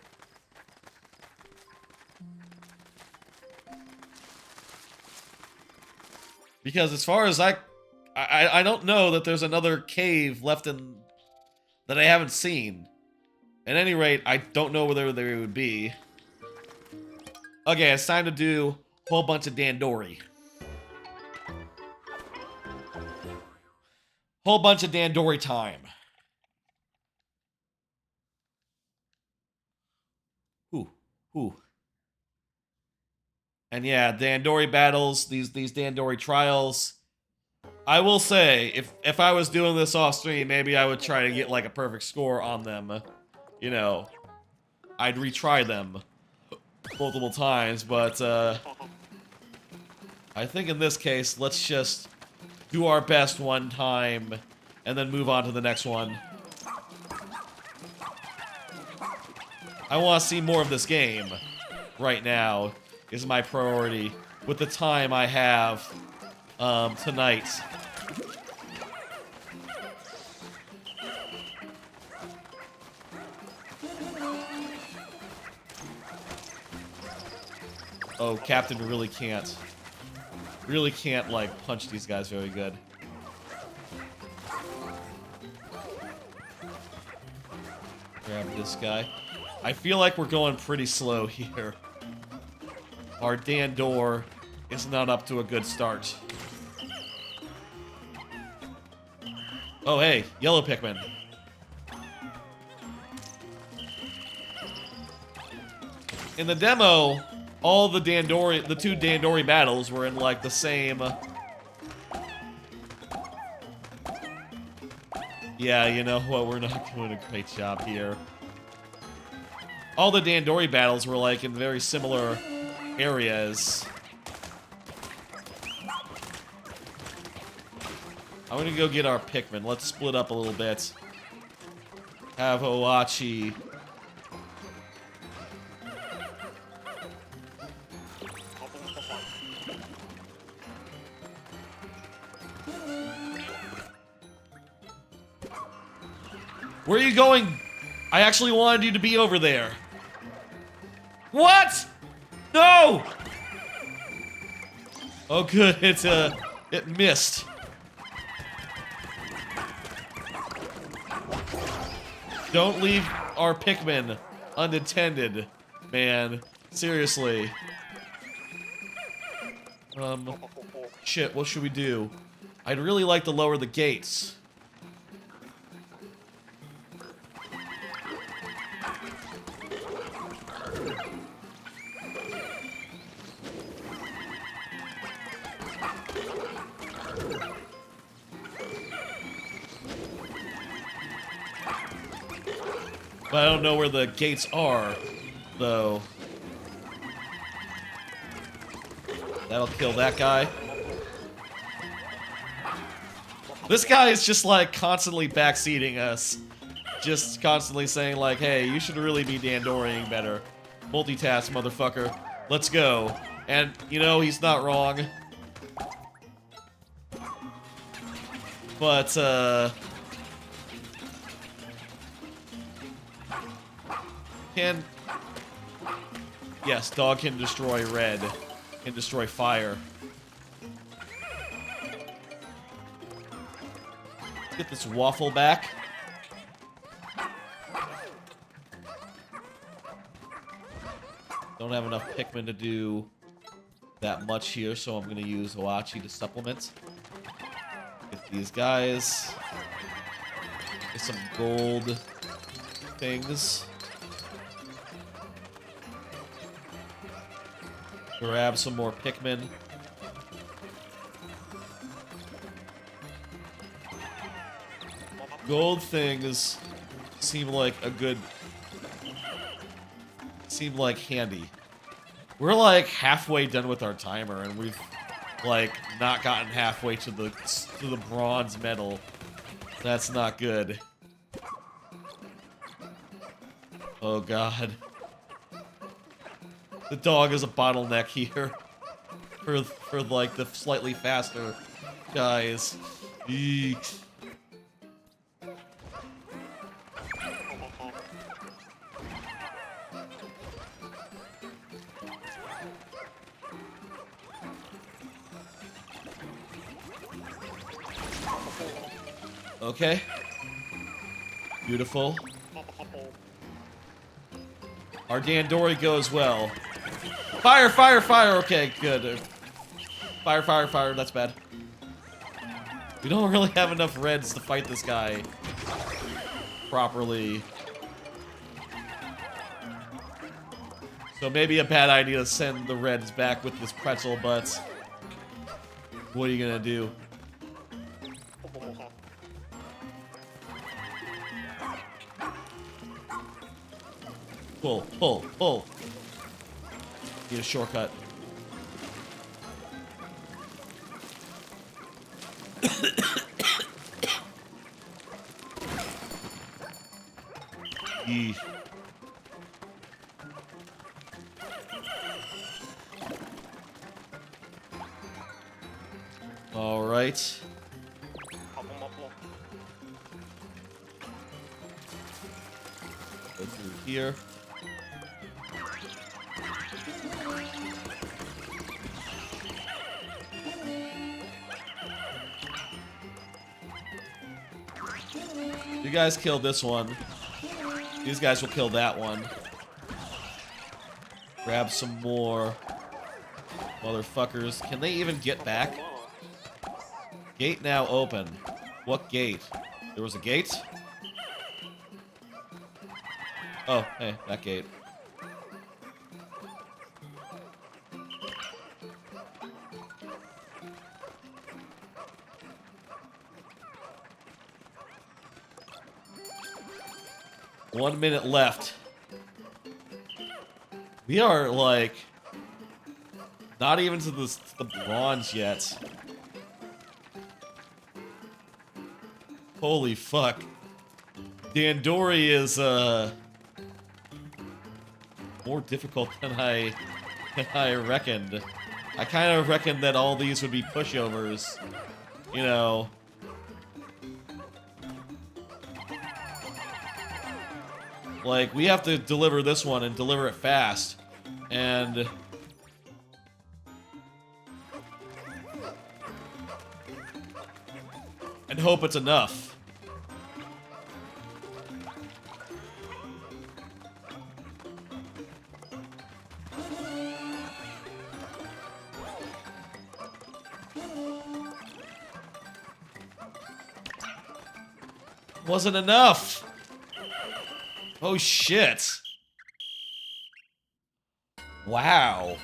Because as far as I don't know that there's another cave left in that I haven't seen. At any rate, I don't know whether they would be. Okay, it's time to do a whole bunch of Dandori. Whole bunch of Dandori time. Ooh. And yeah, Dandori battles, these Dandori trials. I will say, if I was doing this off stream, maybe I would try to get like a perfect score on them. You know, I'd retry them multiple times, but I think in this case, let's just do our best one time and then move on to the next one. I want to see more of this game right now is my priority with the time I have tonight. Oh, Captain really can't, like, punch these guys very good. Grab this guy. I feel like we're going pretty slow here. Our Dandor is not up to a good start. Oh, hey, yellow Pikmin. In the demo, all the two Dandori battles were in, like, the same... Yeah, you know what, we're not doing a great job here. All the Dandori battles were, like, in very similar areas. I'm gonna go get our Pikmin. Let's split up a little bit. Have Oachi. Where are you going? I actually wanted you to be over there. What? No! Oh good, it missed. Don't leave our Pikmin unattended, man. Seriously. Shit, what should we do? I'd really like to lower the gates. But I don't know where the gates are, though. That'll kill that guy. This guy is just, like, constantly backseating us. Just constantly saying, like, hey, you should really be Dandoring better. Multitask, motherfucker. Let's go. And, you know, he's not wrong. But, yes, dog can destroy red. Can destroy fire. Get this waffle back. Don't have enough Pikmin to do that much here, so I'm gonna use Oachi to supplement. Get these guys. Get some gold things. Grab some more Pikmin. Gold things seem like a good... seem like handy. We're like halfway done with our timer and we've like not gotten halfway to the bronze medal. That's not good. Oh god. The dog is a bottleneck here for like the slightly faster guys. Eek. Okay. Beautiful. Our Dandori goes well. Fire, fire, fire! Okay, good. Fire, fire, fire. That's bad. We don't really have enough reds to fight this guy properly. So maybe a bad idea to send the reds back with this pretzel, but what are you gonna do? Pull, pull, pull. Need a shortcut. Yeesh. All right. Go through here. You guys kill this one. These guys will kill that one. Grab some more motherfuckers. Can they even get back? Gate now open. What gate? There was a gate? Oh, hey, that gate. One minute left. We are, like, not even to the bronze yet. Holy fuck. Dandori is, more difficult than I reckoned. I kind of reckoned that all these would be pushovers. You know. Like, we have to deliver this one and deliver it fast. And hope it's enough. Wasn't enough. Oh shit. Wow.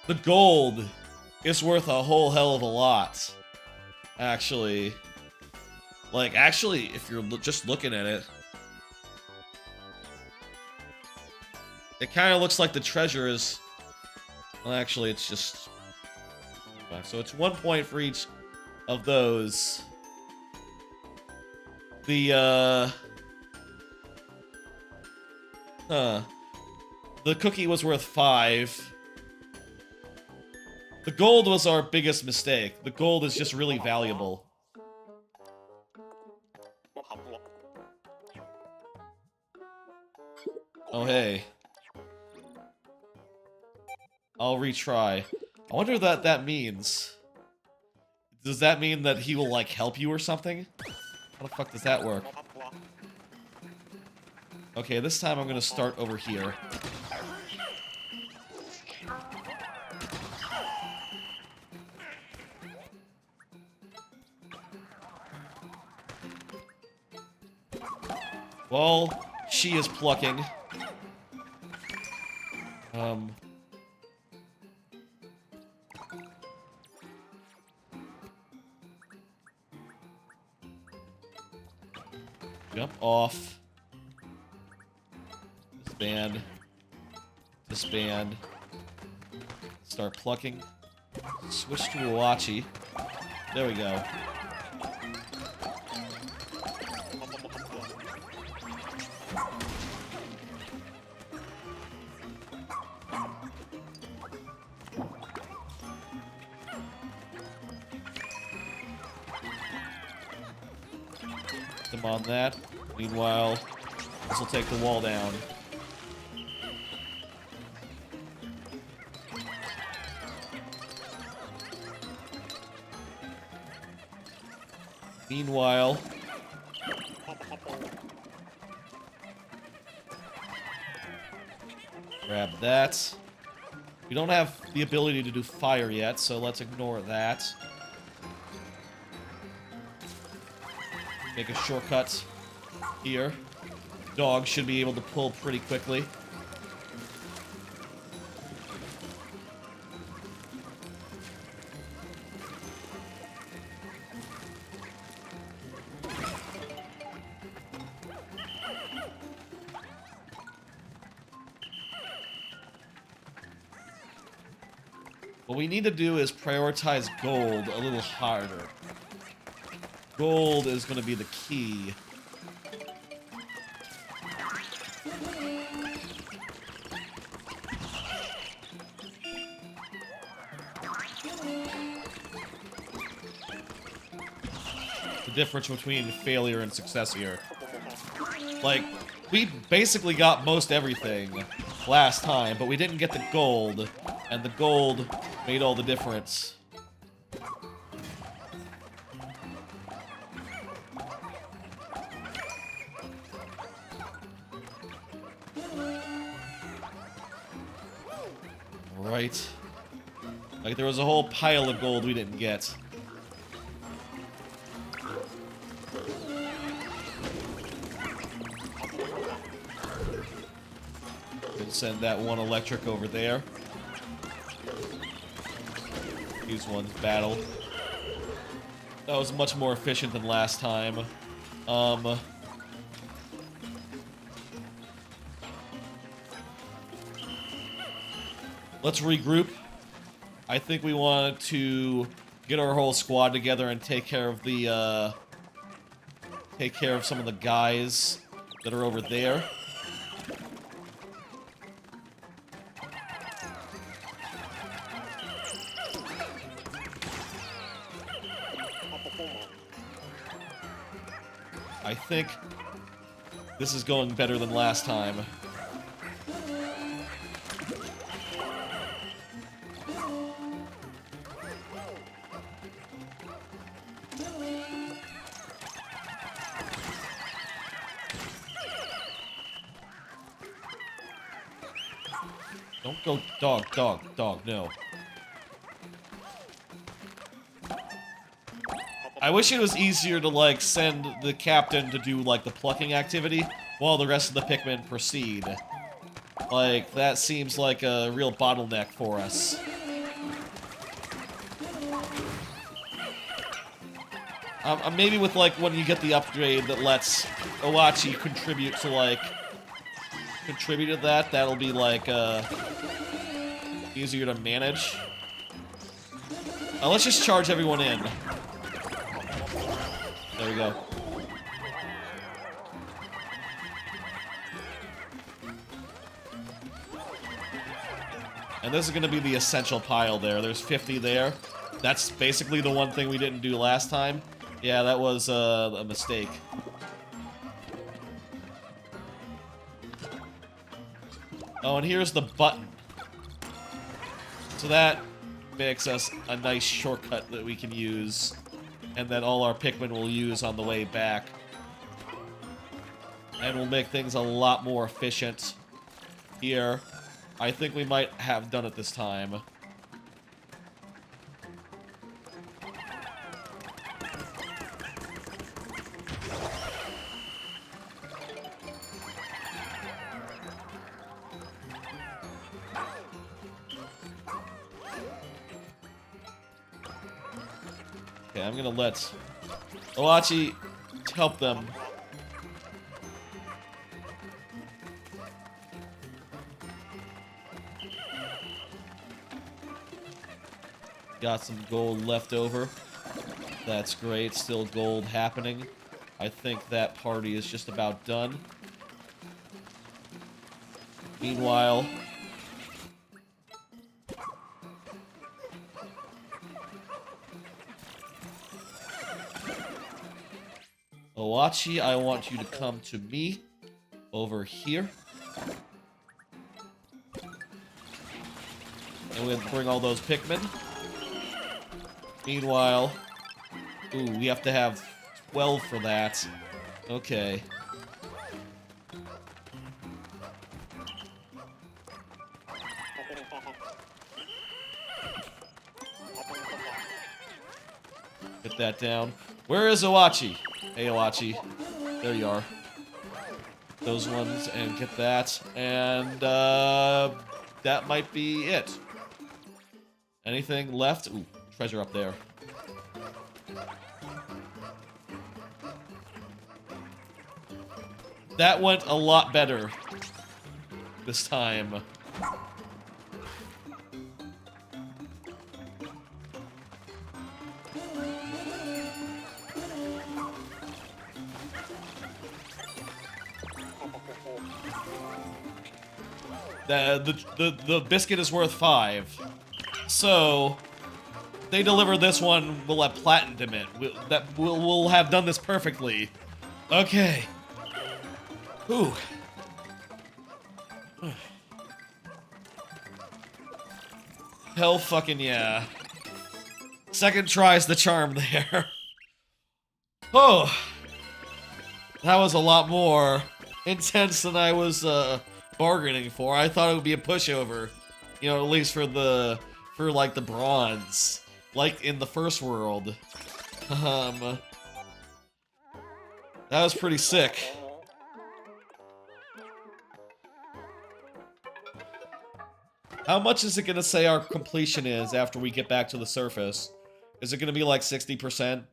The gold is worth a whole hell of a lot. Actually. Like, actually, if you're just looking at it, it kind of looks like the treasure is... Well, actually, it's just... So it's 1 point for each of those. The, the cookie was worth 5. The gold was our biggest mistake. The gold is just really valuable. Oh, hey. I'll retry. I wonder what that means. Does that mean that he will, like, help you or something? How the fuck does that work? Okay, this time I'm gonna start over here. Well, she is plucking. Jump off. Disband. Disband. Start plucking. Switch to Awachi. There we go. On that. Meanwhile, This will take the wall down. Meanwhile, grab that. We don't have the ability to do fire yet, so let's ignore that. Make a shortcut here. Dog should be able to pull pretty quickly. What we need to do is prioritize gold a little harder. Gold is going to be the key. The difference between failure and success here. Like, we basically got most everything last time, but we didn't get the gold, and the gold made all the difference. Right. Like, there was a whole pile of gold we didn't get. We'll send that one electric over there. Use one's battle. That was much more efficient than last time. Let's regroup. I think we want to get our whole squad together and take care of the, take care of some of the guys that are over there. I think this is going better than last time. Don't go dog, no. I wish it was easier to, like, send the captain to do, like, the plucking activity while the rest of the Pikmin proceed. Like, that seems like a real bottleneck for us. Maybe with, like, when you get the upgrade that lets Owachi contribute to, like, to that, that'll be, like, easier to manage. Let's just charge everyone in. There we go. And this is going to be the essential pile there. There's 50 there. That's basically the one thing we didn't do last time. Yeah, that was a mistake. Oh, and here's the button. So that makes us a nice shortcut that we can use, and that all our Pikmin will use on the way back. And will make things a lot more efficient here. I think we might have done it this time. Okay, I'm gonna let Owachi help them. Got some gold left over. That's great. Still gold happening. I think that party is just about done. Meanwhile, Owachi, I want you to come to me. over here. And we'll bring all those Pikmin. Meanwhile, ooh, we have to have 12 for that. Okay. Get that down. Where is Owachi? Hey, Owachi. There you are. Those ones, and get that. And, that might be it. Anything left? Ooh, treasure up there. That went a lot better this time. The biscuit is worth 5. So, they deliver this one, we'll have platinum it. We'll have done this perfectly. Okay. Whew. Hell fucking yeah. Second try's the charm there. Oh. That was a lot more intense than I was, bargaining for. I thought it would be a pushover. You know, at least for like the bronze. Like in the first world. That was pretty sick. How much is it gonna say our completion is after we get back to the surface? Is it gonna be like 60%?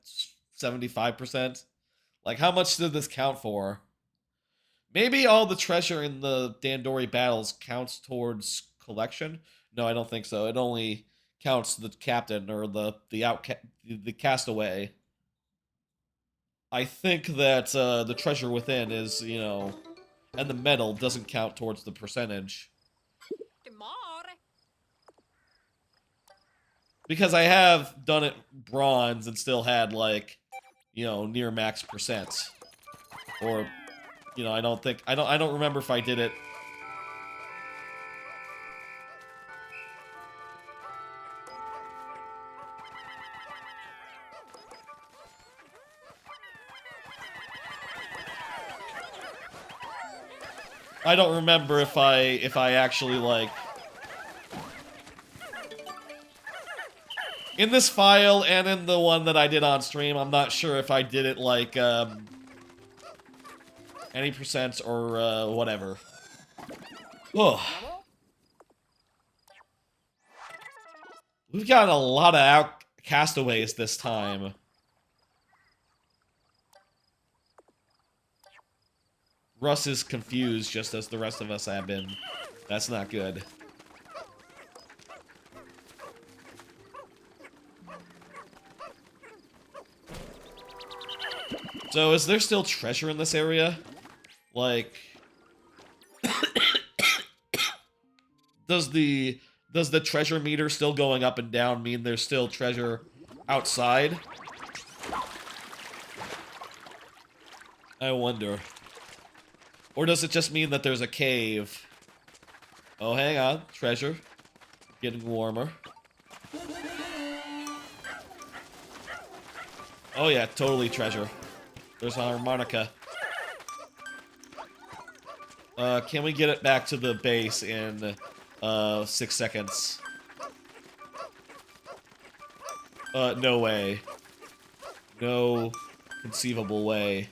75%? Like, how much did this count for? Maybe all the treasure in the Dandori battles counts towards collection? No, I don't think so. It only counts the captain or the castaway. I think that the treasure within is, you know, and the medal doesn't count towards the percentage. Because I have done it bronze and still had, like, you know, near max percent. Or, you know, I don't remember if I did it. I don't remember if I actually, like, in this file and in the one that I did on stream, I'm not sure if I did it, like, any percent or, whatever. Oh. We've got a lot of castaways this time. Russ is confused, just as the rest of us have been. That's not good. So, is there still treasure in this area? Like... Does the treasure meter still going up and down mean there's still treasure outside? I wonder. Or does it just mean that there's a cave? Oh, hang on. Treasure. Getting warmer. Oh yeah, totally treasure. There's a harmonica. Can we get it back to the base in 6 seconds? No way. No conceivable way.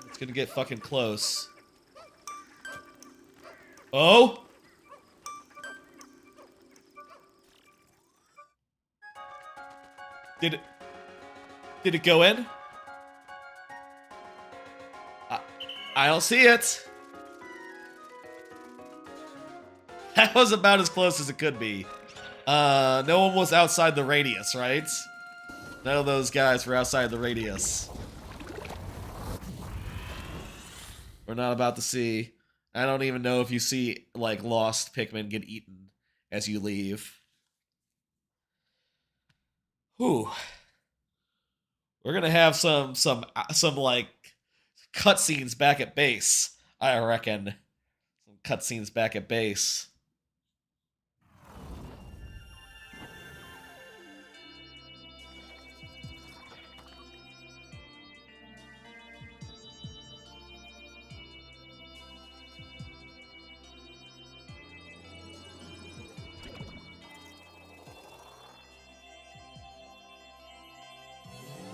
It's gonna get fucking close. Oh! Did it go in? I don't see it. That was about as close as it could be. No one was outside the radius, right? None of those guys were outside the radius. We're not about to see. I don't even know if you see, like, lost Pikmin get eaten as you leave. Whew. We're gonna have some like cutscenes back at base, I reckon. Some cutscenes back at base.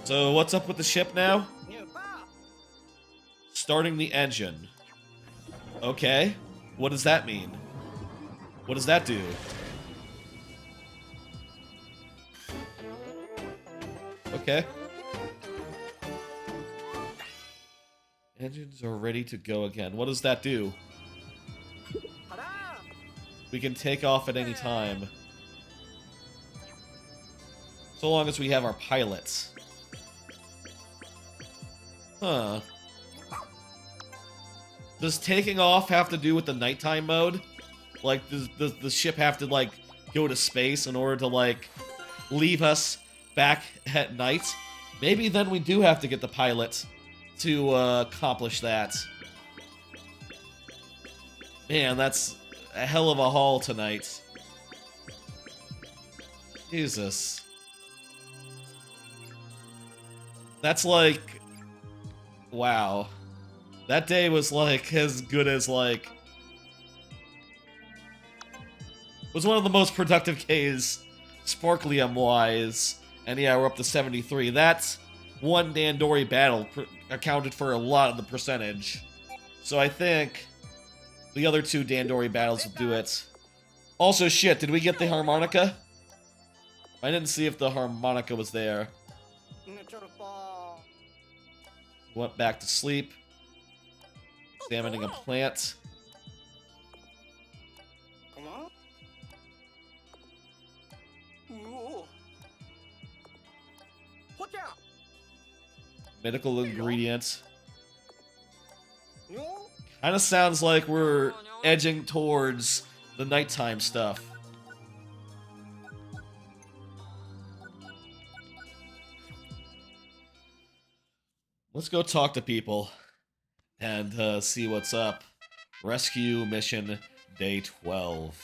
So what's up with the ship now? Starting the engine. Okay. What does that mean? What does that do? Okay. Engines are ready to go again. What does that do? We can take off at any time. So long as we have our pilots. Huh. Does taking off have to do with the nighttime mode? Like, does the ship have to, like, go to space in order to, like, leave us back at night? Maybe then we do have to get the pilot to accomplish that. Man, that's a hell of a haul tonight. Jesus. That's like... Wow. That day was, like, as good as, like... was one of the most productive days, Sparklium-wise. And yeah, we're up to 73. That one Dandori battle accounted for a lot of the percentage. So I think the other two Dandori battles will do it. Also, shit, did we get the harmonica? I didn't see if the harmonica was there. Went back to sleep. Examining a plant. Medical ingredients. Kinda sounds like we're edging towards the nighttime stuff. Let's go talk to people and see what's up. Rescue mission day 12.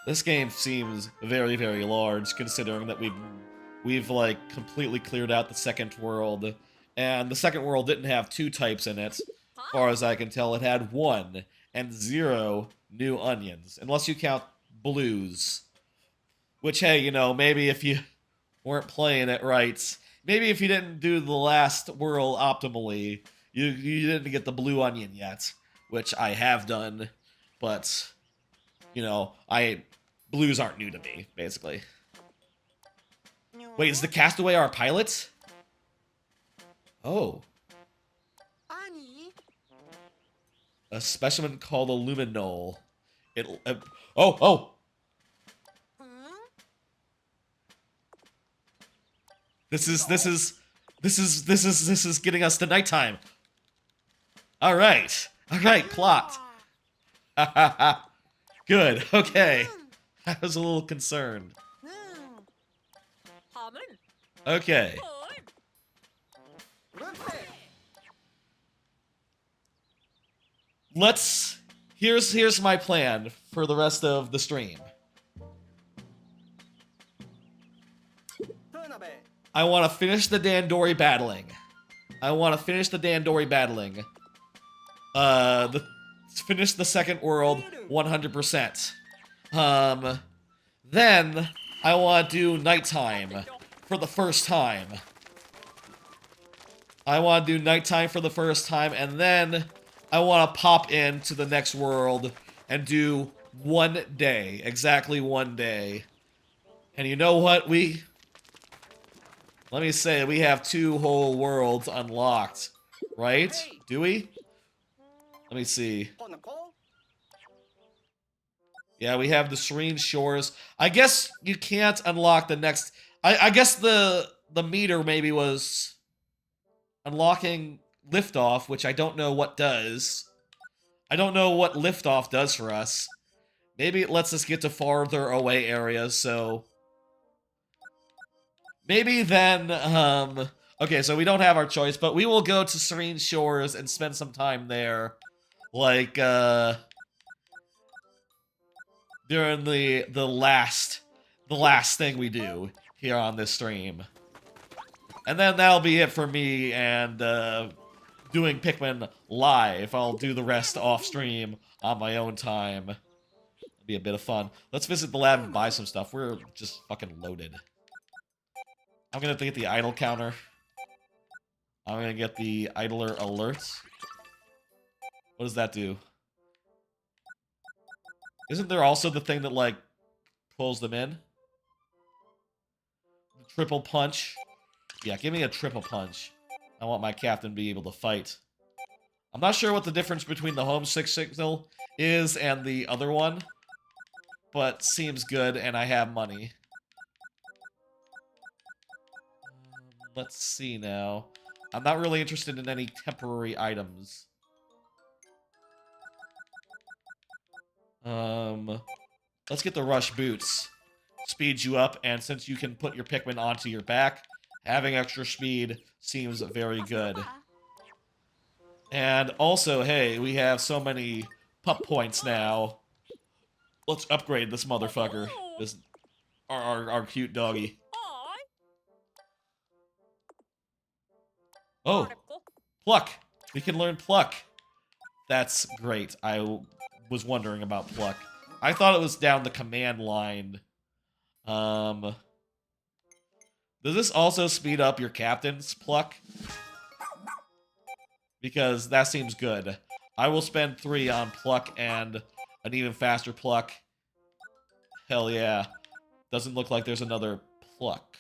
This game seems very, very large, considering that we've like completely cleared out the second world, and the second world didn't have 2 types in it. As far as I can tell, it had 1 and 0 new onions, unless you count blues. Which, hey, you know, maybe if you weren't playing it right, maybe if you didn't do the last world optimally, you didn't get the blue onion yet, which I have done, but, you know, blues aren't new to me, basically. Wait, is the castaway our pilot? Oh. A specimen called a luminol. Oh! This is getting us to nighttime. All right, plot. Good. Okay. I was a little concerned. Okay. Here's my plan for the rest of the stream. I want to finish the Dandori battling. Finish the second world 100%. Then I want to do nighttime for the first time. And then I want to pop into the next world and do 1 day, exactly 1 day. And you know what? Let me say, we have 2 whole worlds unlocked, right? Do we? Let me see. Yeah, we have the Serene Shores. I guess you can't unlock the next... I guess the meter maybe was unlocking Liftoff, which I don't know what does. I don't know what Liftoff does for us. Maybe it lets us get to farther away areas, so... Maybe then, Okay, so we don't have our choice, but we will go to Serene Shores and spend some time there. Like, during the last thing we do here on this stream. And then that'll be it for me and, doing Pikmin live. I'll do the rest off stream on my own time. It'll be a bit of fun. Let's visit the lab and buy some stuff. We're just fucking loaded. I'm gonna have to get the idle counter. I'm gonna get the idler alerts. What does that do? Isn't there also the thing that, like, pulls them in? The triple punch. Yeah, give me a triple punch. I want my captain to be able to fight. I'm not sure what the difference between the homesick signal is and the other one, but seems good, and I have money. Let's see now. I'm not really interested in any temporary items. Let's get the rush boots. Speeds you up, and since you can put your Pikmin onto your back, having extra speed seems very good. And also, hey, we have so many pup points now. Let's upgrade this motherfucker. This our cute doggy. Oh, pluck. We can learn pluck. That's great. I was wondering about pluck. I thought it was down the command line. Does this also speed up your captain's pluck? Because that seems good. I will spend 3 on pluck and an even faster pluck. Hell yeah. Doesn't look like there's another pluck.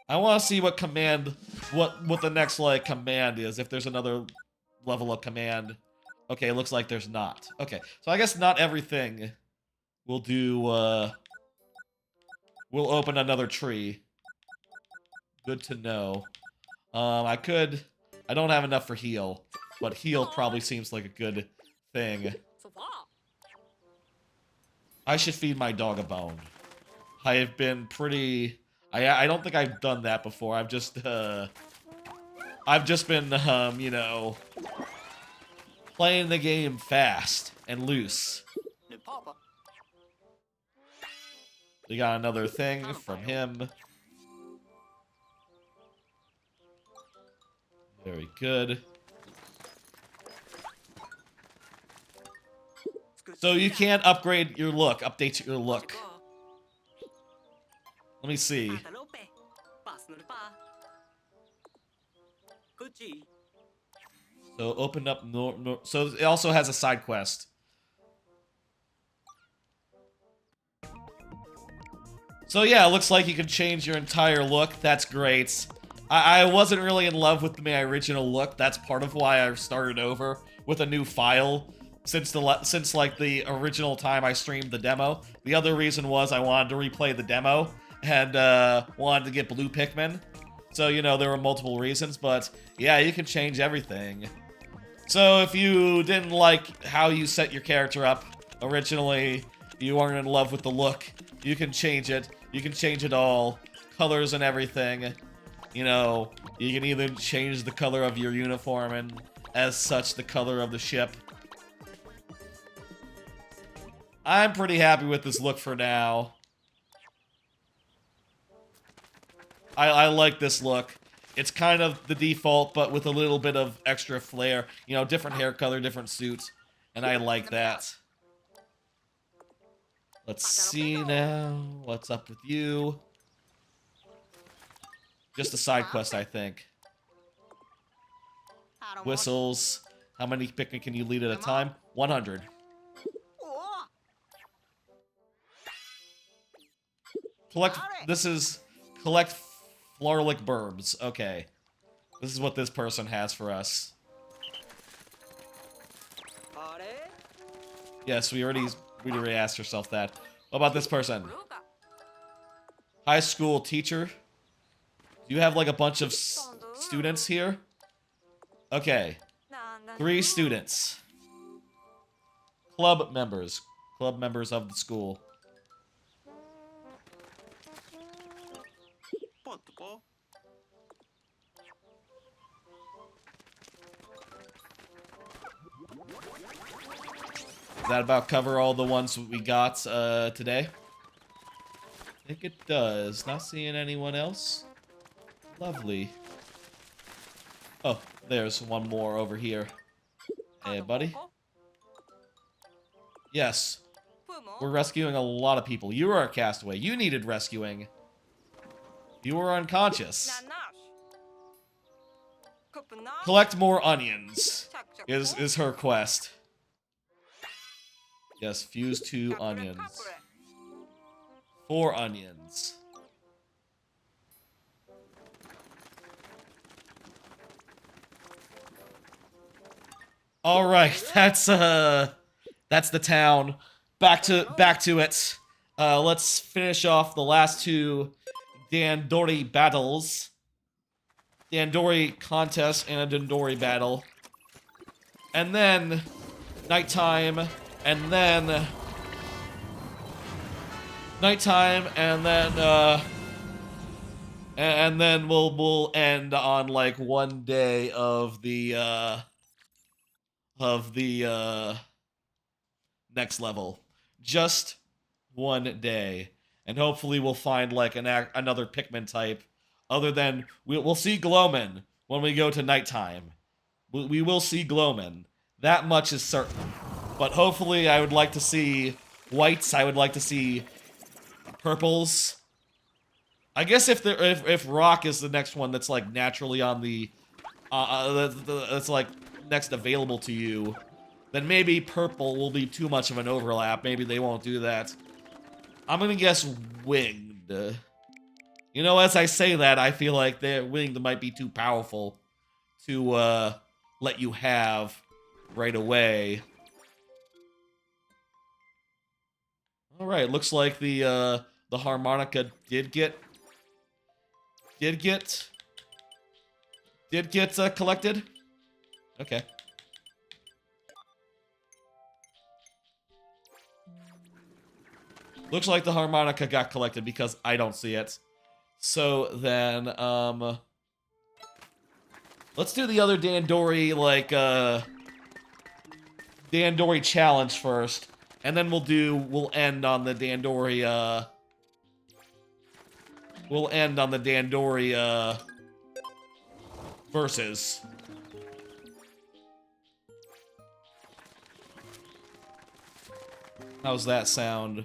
I want to see what command, what the next, like, command is, if there's another level of command. Okay, looks like there's not. Okay, so I guess not everything will do, we'll open another tree. Good to know. I don't have enough for heal, but heal probably seems like a good thing. I should feed my dog a bone. I have been pretty... I don't think I've done that before. I've just been, you know, playing the game fast and loose. We got another thing from him. Very good. So you can't upgrade your look, update your look. Let me see. So open up so it also has a side quest. So yeah, it looks like you can change your entire look. That's great. I wasn't really in love with my original look. That's part of why I started over with a new file since like the original time I streamed the demo. The other reason was I wanted to replay the demo and wanted to get blue Pikmin. So, you know, there were multiple reasons, but yeah, you can change everything. So if you didn't like how you set your character up originally, you weren't in love with the look, you can change it. You can change it all. Colors and everything. You know, you can either change the color of your uniform and, as such, the color of the ship. I'm pretty happy with this look for now. I like this look. It's kind of the default, but with a little bit of extra flair. You know, different hair color, different suit. And I like that. Let's see now. What's up with you? Just a side quest, I think. Whistles. How many Pikmin can you lead at a time? 100. Collect Floralic Burbs. Okay. This is what this person has for us. Yes, we already asked ourselves that. What about this person? High school teacher. Do you have like a bunch of students here? Okay. 3 students. Club members. Club members of the school. Does that about cover all the ones we got today? I think it does. Not seeing anyone else. Lovely. Oh, there's one more over here. Hey, buddy. Yes. We're rescuing a lot of people. You were a castaway. You needed rescuing. You were unconscious. Collect more onions is her quest. Yes, fuse 2 onions. 4 onions. All right, that's the town. Back to it. Let's finish off the last 2 Dandori battles. Dandori contest and a Dandori battle. And then nighttime, and then nighttime, and then we'll end on like one day of the next level. Just one day. And hopefully we'll find like another Pikmin type. Other than, we'll see Glowman when we go to nighttime. We will see Glowman. That much is certain. But hopefully I would like to see whites. I would like to see purples. I guess if rock is the next one that's like naturally on the that's like next available to you, then maybe purple will be too much of an overlap. Maybe they won't do that. I'm gonna guess winged. You know, as I say that, I feel like their winged might be too powerful to let you have right away. All right, looks like the harmonica did get collected. Okay. Looks like the harmonica got collected because I don't see it. So then, let's do the other Dandori, like, Dandori challenge first. And then we'll end on the Dandori, versus. How's that sound?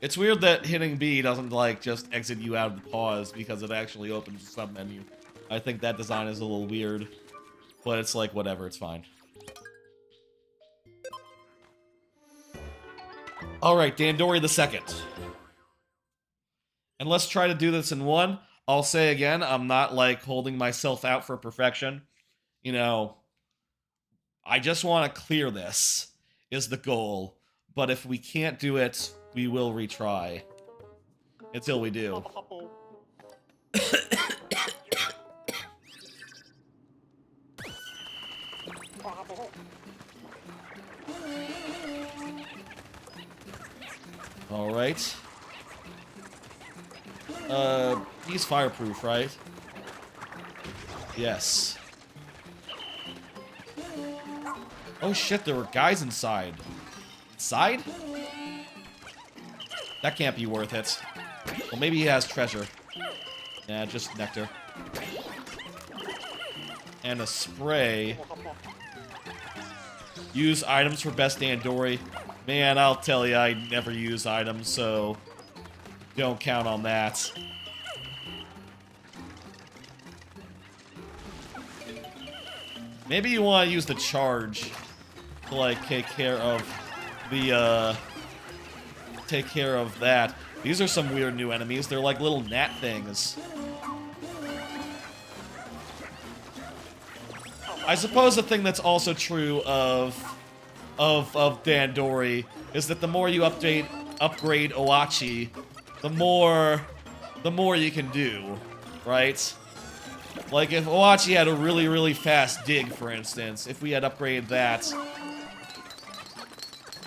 It's weird that hitting B doesn't, like, just exit you out of the pause because it actually opens the sub-menu. I think that design is a little weird. But it's like, whatever, it's fine. Alright, Dandori the second. And let's try to do this in one. I'll say again, I'm not, like, holding myself out for perfection. You know, I just want to clear this, is the goal. But if we can't do it, we will retry. Until we do. Alright. He's fireproof, right? Yes. Oh shit, there were guys inside. Inside? That can't be worth it. Well, maybe he has treasure. Nah, just nectar. And a spray. Use items for best Dandori. Man, I'll tell you, I never use items, so don't count on that. Maybe you want to use the charge to, like, take care of the, take care of that. These are some weird new enemies. They're like little gnat things. I suppose the thing that's also true of Dandori is that the more you upgrade Oachi, the more you can do, right? Like if Oachi had a really, really fast dig, for instance, if we had upgraded that,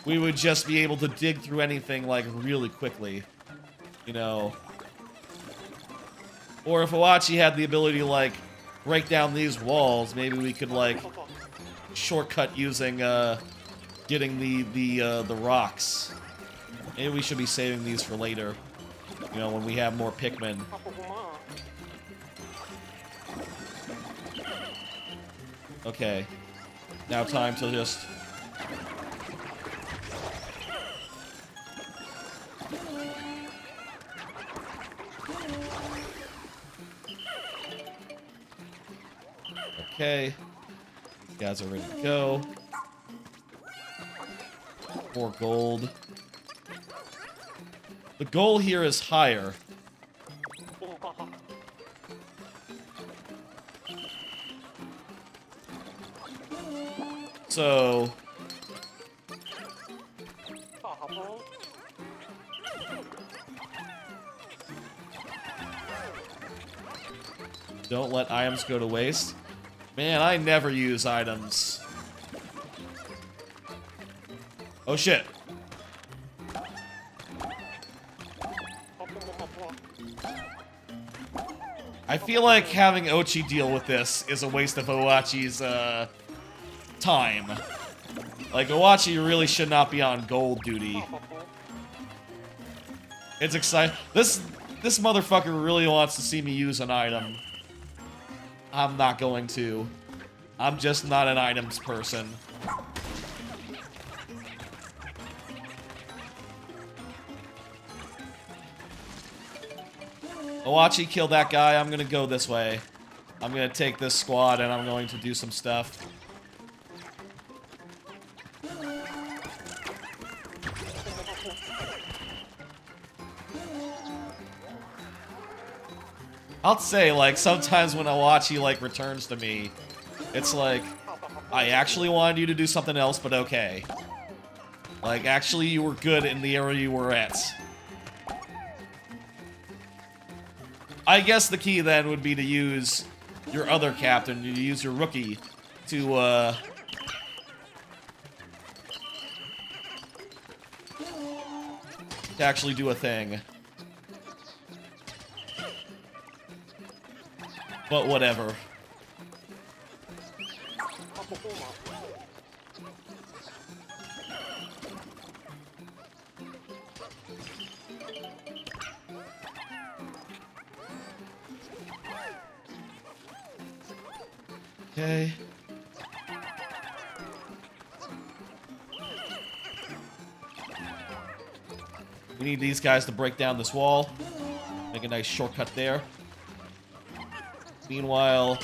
we would just be able to dig through anything, like, really quickly. You know? Or if Oachi had the ability to, like, break down these walls, maybe we could, like, shortcut using getting the rocks. Maybe we should be saving these for later. You know, when we have more Pikmin. Okay. Now time to just... Okay. These guys are ready to go. More gold. The goal here is higher. So... Don't let items go to waste. Man, I never use items. Oh shit. I feel like having Ochi deal with this is a waste of Owachi's, time. Like, Owachi really should not be on gold duty. It's exciting. This motherfucker really wants to see me use an item. I'm not going to. I'm just not an items person. Owachi killed that guy. I'm gonna go this way. I'm gonna take this squad and I'm going to do some stuff. I'll say, like, sometimes when Owachi, like, returns to me, it's like, I actually wanted you to do something else, but okay. Like, actually, you were good in the area you were at. I guess the key then would be to use your other captain, to use your rookie to actually do a thing. But whatever. Okay. We need these guys to break down this wall. Make a nice shortcut there. Meanwhile,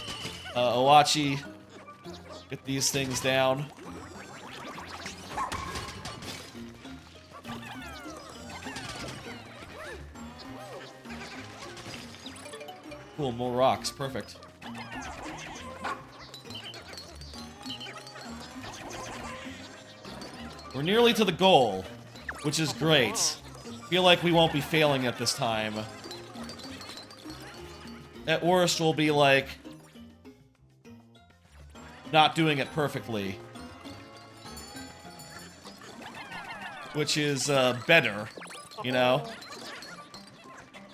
Owachi, get these things down. Cool, more rocks. Perfect. We're nearly to the goal, which is great. Feel like we won't be failing at this time. At worst, we'll be, like, not doing it perfectly. Which is, better, you know?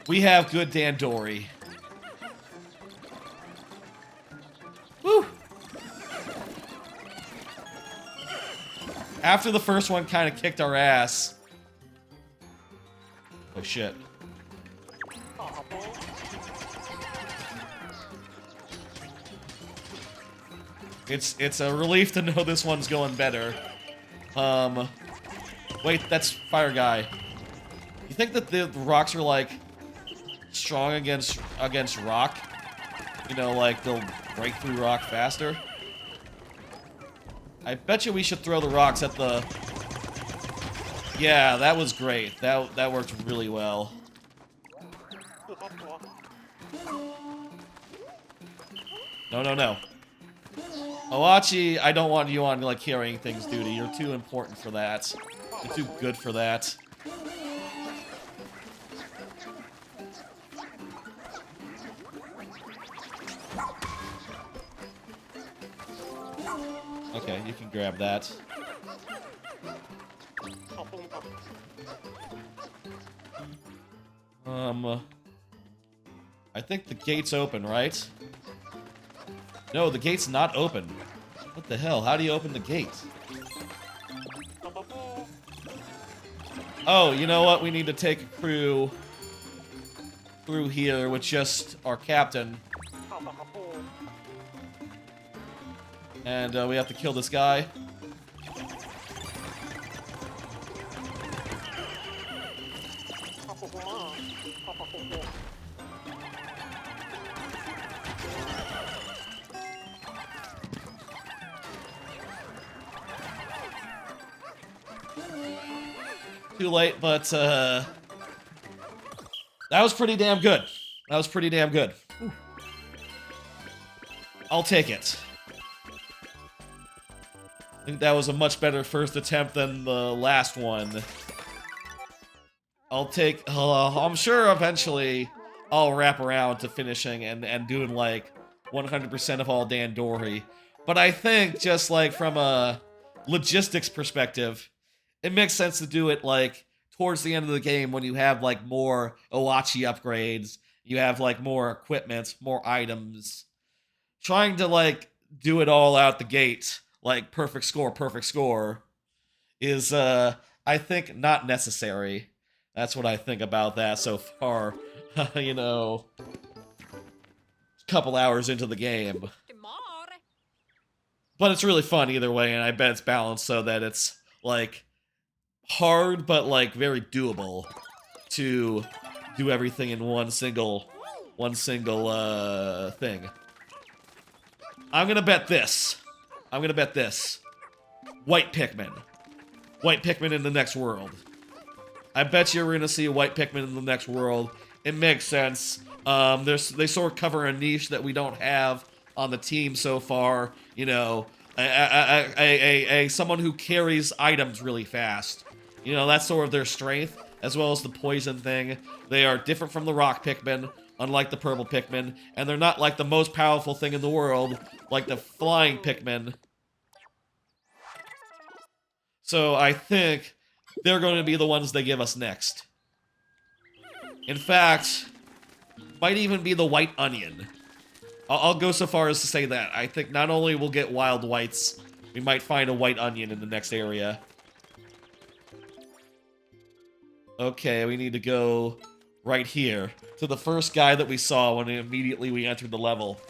We have good Dandori. Woo! After the first one kind of kicked our ass. Oh, shit. It's a relief to know this one's going better. Wait, that's Fire Guy. You think that the rocks are, like, strong against rock? You know, like, they'll break through rock faster? I bet you we should throw the rocks at the... Yeah, that was great. That worked really well. No, no, no. Owachi, I don't want you on, like, carrying things duty. You're too important for that. You're too good for that. Okay, you can grab that. I think the gate's open, right? No, the gate's not open. What the hell? How do you open the gate? Oh, you know what? We need to take a crew through here with just our captain. And we have to kill this guy. Too late, but that was pretty damn good. That was pretty damn good. Ooh. I'll take it. I think that was a much better first attempt than the last one. I'll take... I'm sure eventually I'll wrap around to finishing and doing, like, 100% of all Dandori. But I think, just, like, from a logistics perspective, it makes sense to do it, like, towards the end of the game when you have, like, more Owachi upgrades, you have, like, more equipment, more items. Trying to, like, do it all out the gate, like, perfect score, is, I think, not necessary. That's what I think about that so far. You know, a couple hours into the game. But it's really fun either way, and I bet it's balanced so that it's, like, hard, but, like, very doable to do everything in one single thing. I'm gonna bet this. White Pikmin. White Pikmin in the next world. I bet you we're gonna see a white Pikmin in the next world. It makes sense. They sort of cover a niche that we don't have on the team so far. You know, someone who carries items really fast. You know, that's sort of their strength, as well as the poison thing. They are different from the rock Pikmin, unlike the purple Pikmin, and they're not like the most powerful thing in the world, like the flying Pikmin. So I think they're going to be the ones they give us next. In fact, might even be the white onion. I'll go so far as to say that. I think not only we'll get wild whites, we might find a white onion in the next area. Okay, we need to go right here to the first guy that we saw when immediately we entered the level.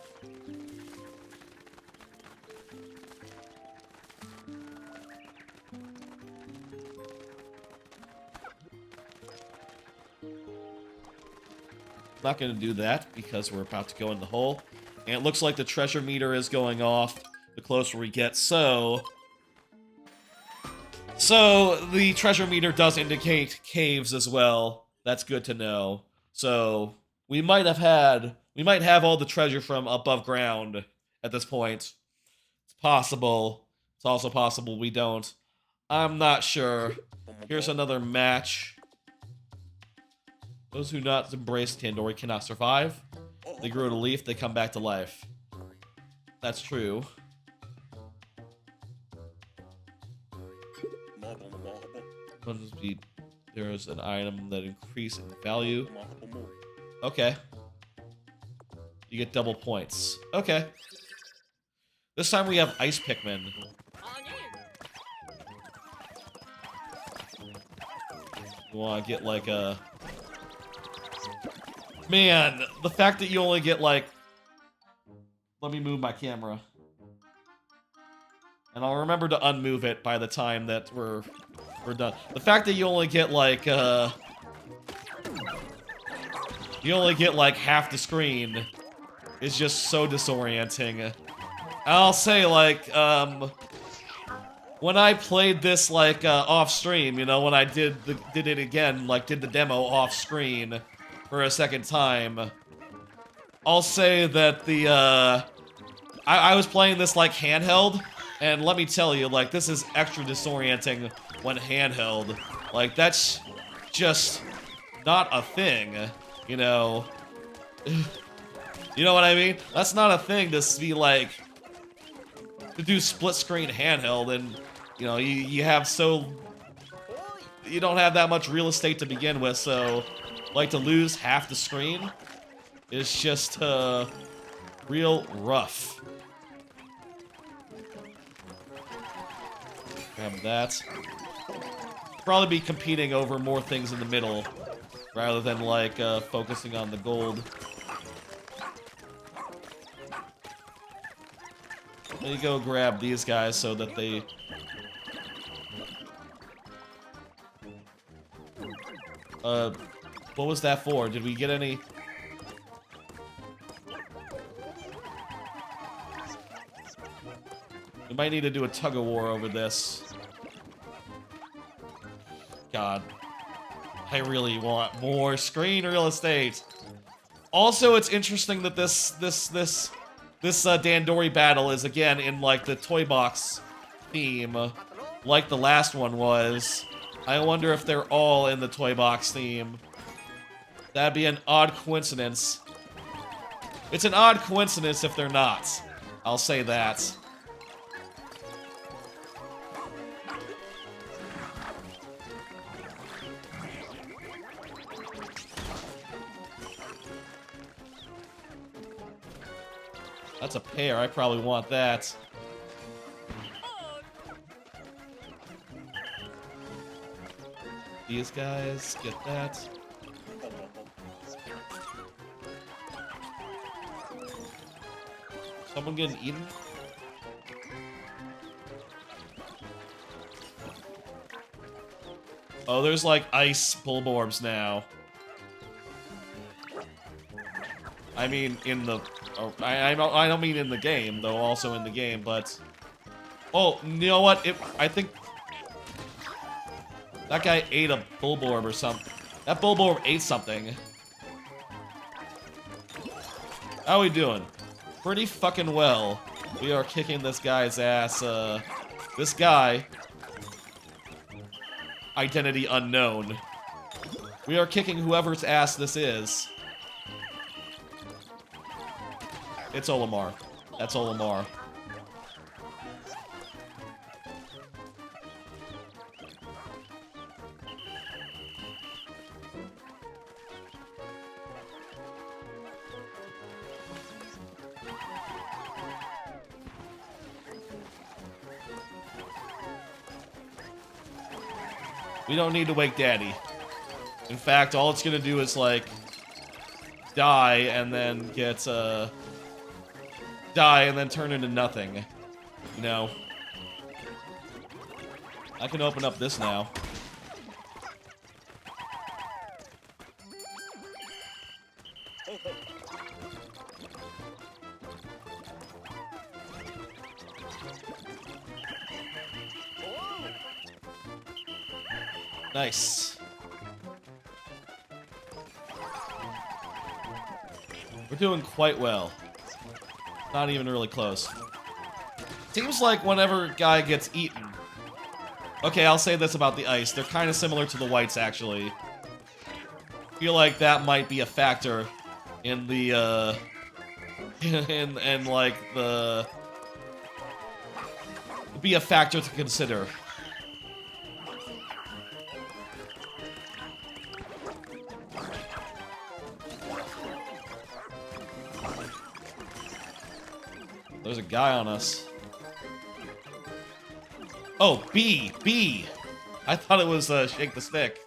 Not going to do that because we're about to go in the hole. And it looks like the treasure meter is going off the closer we get, so the treasure meter does indicate caves as well. That's good to know. So we might have all the treasure from above ground at this point. It's possible. It's also possible we don't. I'm not sure. Here's another match. Those who not embrace Dandori cannot survive. They grow to leaf, they come back to life. That's true. There's an item that increases in value. Okay. You get double points. Okay. This time we have Ice Pikmin. You want to get like a... Man, the fact that you only get like... Let me move my camera. And I'll remember to unmove it by the time that we're done. The fact that you only get like, you only get like half the screen is just so disorienting. I'll say like, when I played this like off stream, you know, when I did it again, like did the demo off screen for a second time, I'll say that the I was playing this like handheld, and let me tell you, like this is extra disorienting when handheld. Like that's just not a thing, you know. You know what I mean? That's not a thing to be like to do split screen handheld, and you know you have you don't have that much real estate to begin with, so like to lose half the screen is just real rough. Grab that. Probably be competing over more things in the middle, rather than, like, focusing on the gold. Let me go grab these guys so that they... what was that for? Did we get any... We might need to do a tug-of-war over this. God. I really want more screen real estate. Also, it's interesting that this Dandori battle is, again, in, like, the toy box theme, like the last one was. I wonder if they're all in the toy box theme. That'd be an odd coincidence. It's an odd coincidence if they're not. I'll say that. That's a pear. I probably want that. These guys, get that. Someone getting eaten? Oh, there's like ice bulborbs now. I mean, in the... Oh, I don't mean in the game, though, also in the game, but... Oh, you know what? I think... That guy ate a bulborb or something. That bulborb ate something. How are we doing? Pretty fucking well. We are kicking this guy's ass, This guy... Identity unknown. We are kicking whoever's ass this is. It's Olimar. That's Olimar. We don't need to wake Daddy. In fact, all it's gonna do is, like, die and then get, die and then turn into nothing. You know? I can open up this now. Nice. We're doing quite well. Not even really close. Seems like whenever a guy gets eaten... Okay, I'll say this about the ice. They're kind of similar to the whites, actually. Feel like that might be a factor in the, in like, the... Be a factor to consider. There's a guy on us. Oh, B! I thought it was Shake the Stick.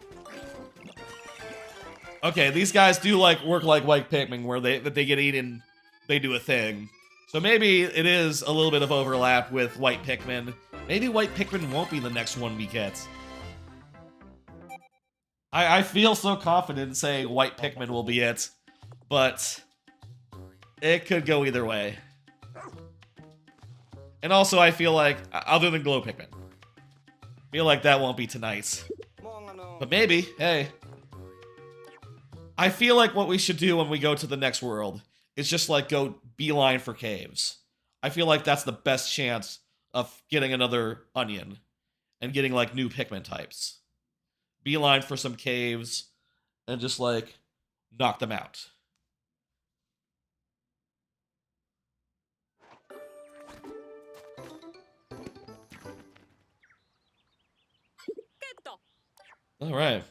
Okay, these guys do like work like white Pikmin, where they get eaten, they do a thing. So maybe it is a little bit of overlap with white Pikmin. Maybe white Pikmin won't be the next one we get. I feel so confident in saying white Pikmin will be it, but it could go either way. And also, I feel like, other than Glow Pikmin, I feel like that won't be tonight. But maybe, hey. I feel like what we should do when we go to the next world is just, like, go beeline for caves. I feel like that's the best chance of getting another onion and getting, like, new Pikmin types. Beeline for some caves and just, like, knock them out. All right.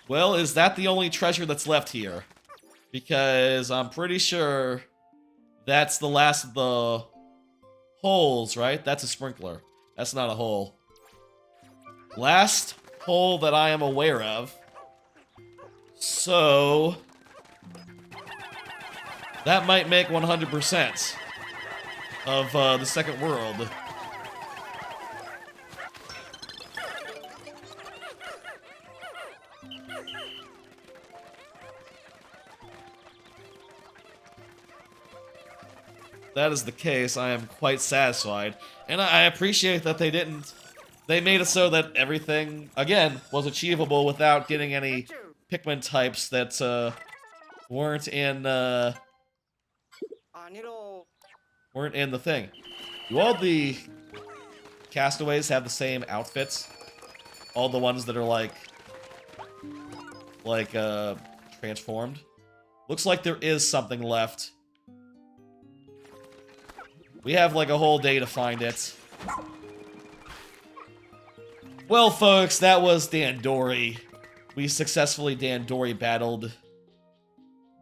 Well, is that the only treasure that's left here? because I'm pretty sure that's the last of the holes, right? That's a sprinkler. That's not a hole. Last hole that I am aware of. So that might make 100% of the second world. That is the case, I am quite satisfied. And I appreciate that they didn't... They made it so that everything, again, was achievable without getting any Pikmin types that weren't in the thing. Do all the castaways have the same outfits? All the ones that are like transformed? Looks like there is something left. We have like a whole day to find it. Well, folks, that was Dandori. We successfully Dandori battled.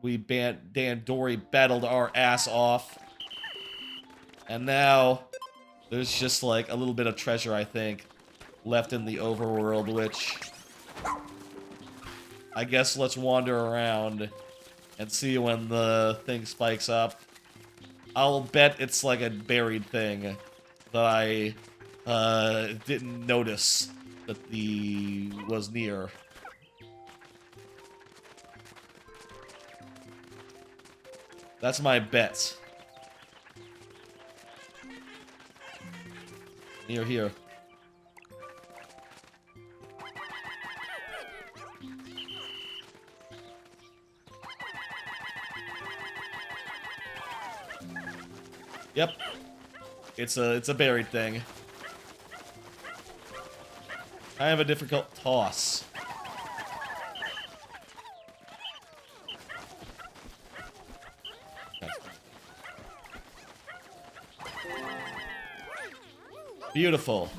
Dandori battled our ass off. And now, there's just like a little bit of treasure, I think, left in the overworld, which... I guess let's wander around and see when the thing spikes up. I'll bet it's like a buried thing that I didn't notice that was near. That's my bet. Near here. Yep. It's a buried thing. I have a difficult toss. Beautiful.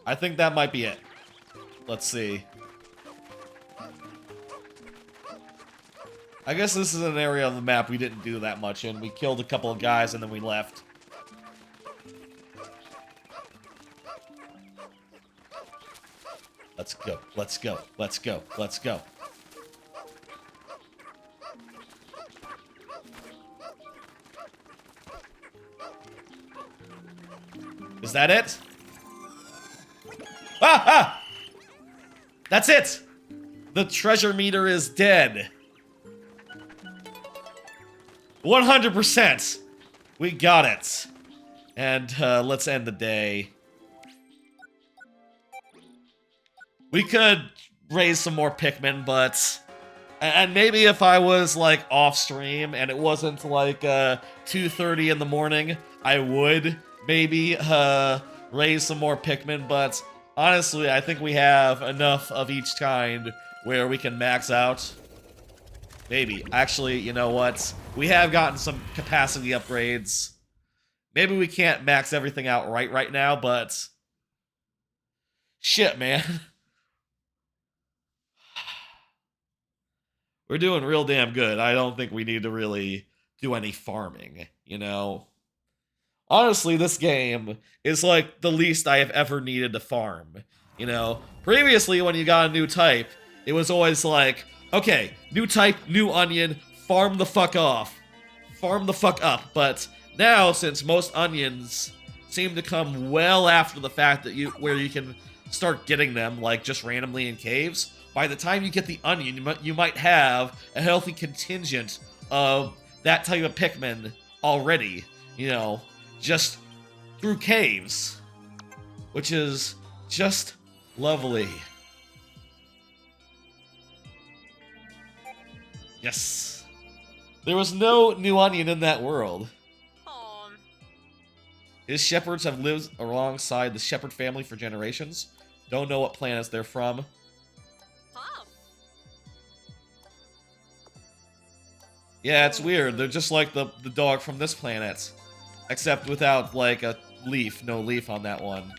I think that might be it. Let's see. I guess this is an area on the map we didn't do that much in. We killed a couple of guys and then we left. Let's go, let's go, let's go, let's go. Is that it? Ah! Ah! That's it! The treasure meter is dead. 100%! We got it. And let's end the day. We could raise some more Pikmin, but... And maybe if I was, like, off-stream and it wasn't, like, 2:30 in the morning, I would maybe raise some more Pikmin, but honestly, I think we have enough of each kind where we can max out. Maybe. Actually, you know what? We have gotten some capacity upgrades. Maybe we can't max everything out right now, but... Shit, man. We're doing real damn good. I don't think we need to really do any farming, you know? Honestly, this game is like the least I have ever needed to farm, you know? Previously, when you got a new type, it was always like, okay, new type, new onion, farm the fuck off. Farm the fuck up. But now, since most onions seem to come well after the fact that where you can start getting them, like, just randomly in caves, by the time you get the onion, you might have a healthy contingent of that type of Pikmin already, you know, just through caves, which is just lovely. Yes. There was no new onion in that world. His shepherds have lived alongside the shepherd family for generations. Don't know what planets they're from. Yeah, it's weird. They're just like the dog from this planet. Except without, like, a leaf. No leaf on that one.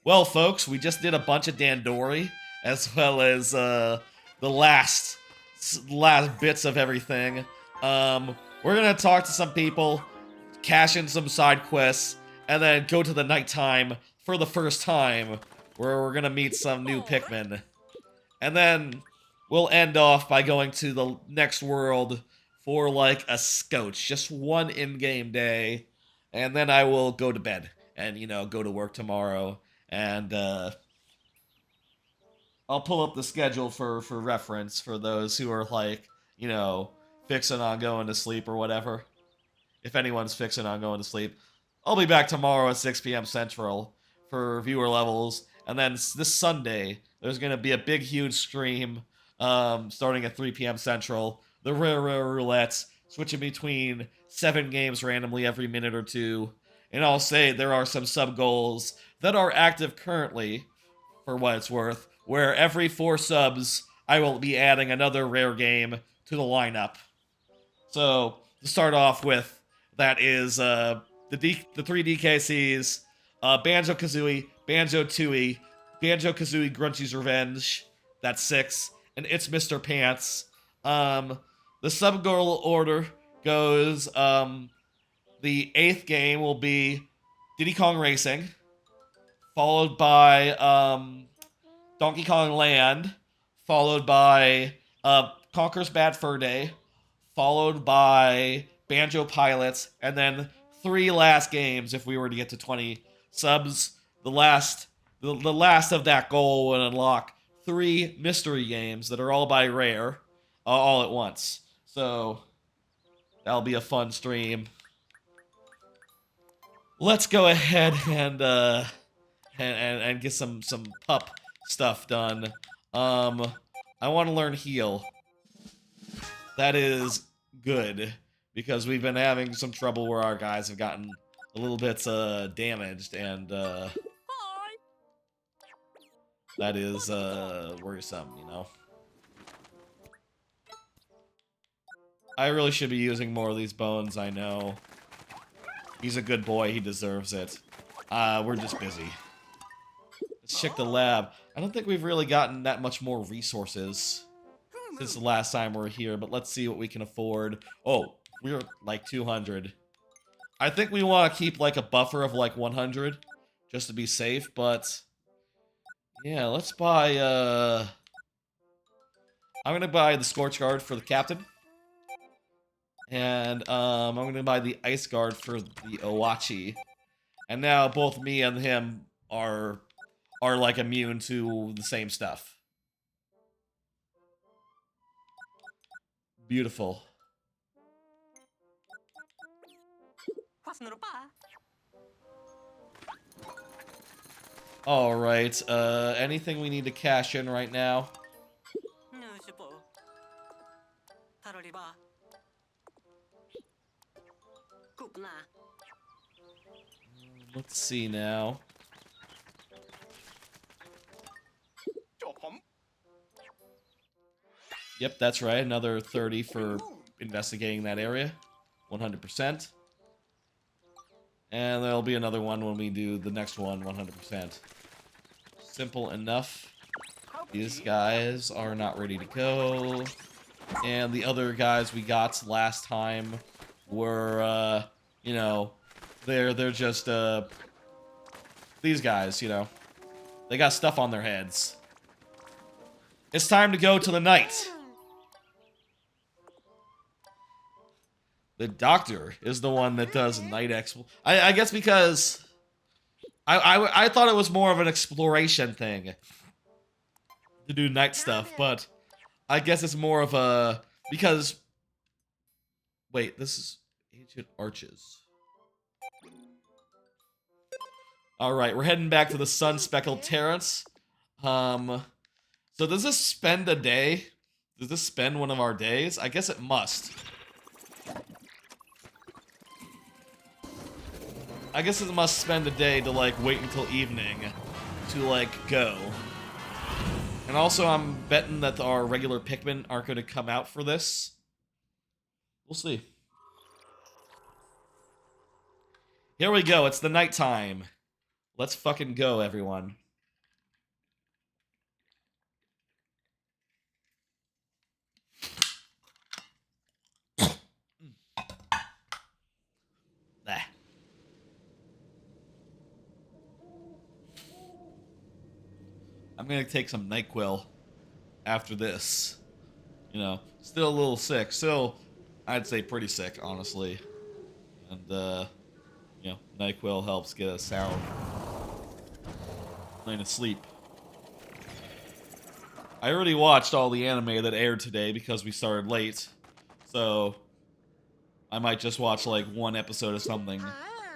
Well, folks, we just did a bunch of Dandori, as well as the last bits of everything. We're gonna talk to some people, cash in some side quests, and then go to the nighttime for the first time, where we're gonna meet some new Pikmin. And then we'll end off by going to the next world for like a scotch, just one in-game day, and then I will go to bed and go to work tomorrow. And I'll pull up the schedule for reference for those who are like fixing on going to sleep or whatever. If anyone's fixing on going to sleep, I'll be back tomorrow at 6 p.m. Central for viewer levels, and then this Sunday there's gonna be a big, huge stream starting at 3 p.m. Central. The rare roulette, switching between 7 games randomly every minute or two. And I'll say there are some sub goals that are active currently, for what it's worth, where every 4 subs I will be adding another rare game to the lineup. So to start off with, that is the 3 DKCs, Banjo-Kazooie, Banjo-Tooie, Banjo-Kazooie Grunchy's Revenge, that's 6, and It's Mr. Pants. The sub-goal order goes, the 8th game will be Diddy Kong Racing, followed by Donkey Kong Land, followed by Conker's Bad Fur Day, followed by Banjo Pilots, and then 3 last games if we were to get to 20 subs. The last of that goal would unlock 3 mystery games that are all by Rare, all at once. So that'll be a fun stream. Let's go ahead and get some pup stuff done. I want to learn heal. That is good, because we've been having some trouble where our guys have gotten a little bit damaged, and that is worrisome, I really should be using more of these bones, I know. He's a good boy, he deserves it. We're just busy. Let's check the lab. I don't think we've really gotten that much more resources since the last time we were here, but let's see what we can afford. Oh, we're like 200. I think we want to keep like a buffer of like 100 just to be safe, but yeah, let's buy I'm gonna buy the Scorch Guard for the captain. And I'm gonna buy the Ice Guard for the Owachi. And now both me and him are like immune to the same stuff. Beautiful. Alright, anything we need to cash in right now? Let's see now. Yep, that's right. Another 30 for investigating that area. 100%. And there'll be another one when we do the next one, 100%. Simple enough. These guys are not ready to go. And the other guys we got last time were, you know, they're just, these guys, you know. They got stuff on their heads. It's time to go to the night. The doctor is the one that does night I guess because I thought it was more of an exploration thing to do night stuff, but I guess it's more of a because wait, this is Ancient Arches. All right, we're heading back to the Sun Speckled Terrace. So does this spend a day? Does this spend one of our days? I guess it must. I guess it must spend a day to, like, wait until evening to, like, go. And also, I'm betting that our regular Pikmin aren't going to come out for this. We'll see. Here we go. It's the nighttime. Let's fucking go, everyone. Ah. I'm gonna take some NyQuil after this. You know, still a little sick. Still, I'd say pretty sick, honestly. And, you know, NyQuil helps get a sound night of sleep. I already watched all the anime that aired today because we started late. So, I might just watch, like, one episode of something,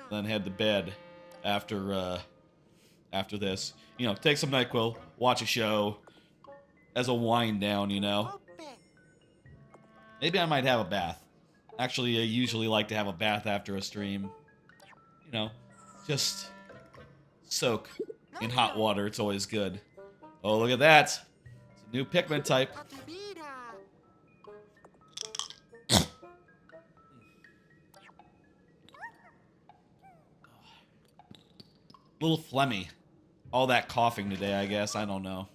then head to bed after, after this. You know, take some NyQuil, watch a show as a wind down, you know? Maybe I might have a bath. Actually, I usually like to have a bath after a stream. You know, just soak in hot water. It's always good. Oh, look at that. It's a new Pikmin type. Little phlegmy. All that coughing today, I guess. I don't know.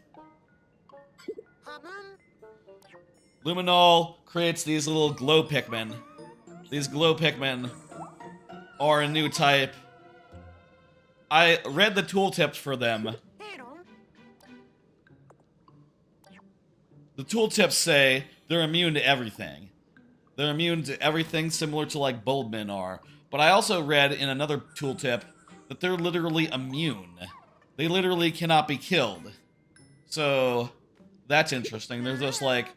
Luminol creates these little glow Pikmin. These glow Pikmin are a new type. I read the tooltips for them. The tooltips say they're immune to everything. They're immune to everything similar to like Bulbmin are. But I also read in another tooltip that they're literally immune. They literally cannot be killed. So, that's interesting. They're just like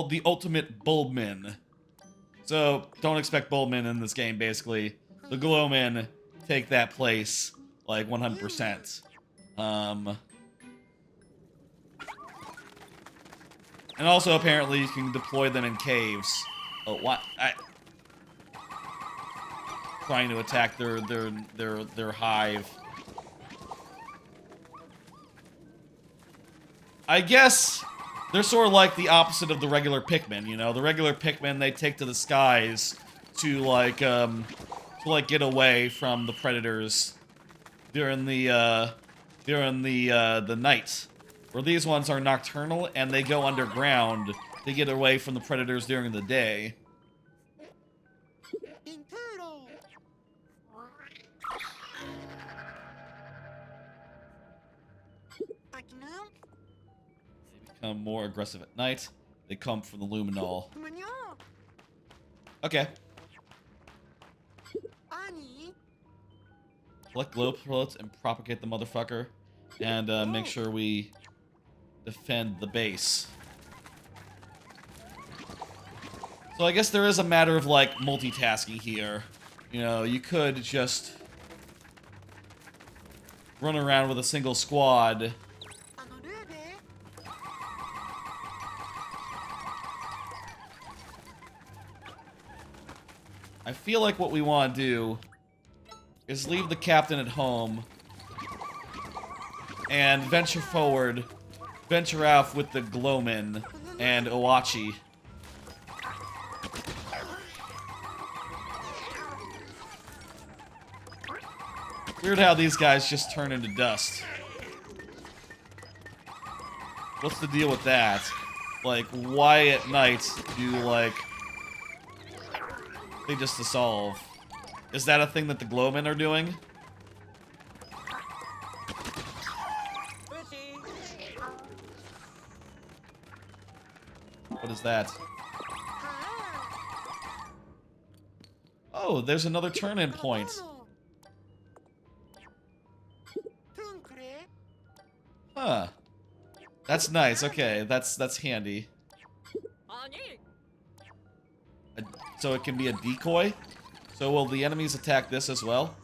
the ultimate Bulbmin. So, don't expect Bulbmin in this game, basically. The Glowmen take that place, like, 100%. And also, apparently, you can deploy them in caves. Oh, what? Trying to attack their hive. I guess they're sort of like the opposite of the regular Pikmin, you know? The regular Pikmin, they take to the skies to, like, get away from the predators during the night. Where these ones are nocturnal, and they go underground to get away from the predators during the day. They become more aggressive at night. They come from the luminol. Okay. Collect glow pellets and propagate the motherfucker. And make sure we defend the base. So I guess there is a matter of, like, multitasking here. You know, you could just run around with a single squad. I feel like what we want to do is leave the captain at home and venture forward, venture out with the Glowmen and Owachi. Weird how these guys just turn into dust. What's the deal with that? Like, why at night do, like, they just dissolve? Is that a thing that the Glowmen are doing? What is that? Oh, there's another turn-in point. Huh. That's nice. Okay, that's handy. So it can be a decoy? So will the enemies attack this as well?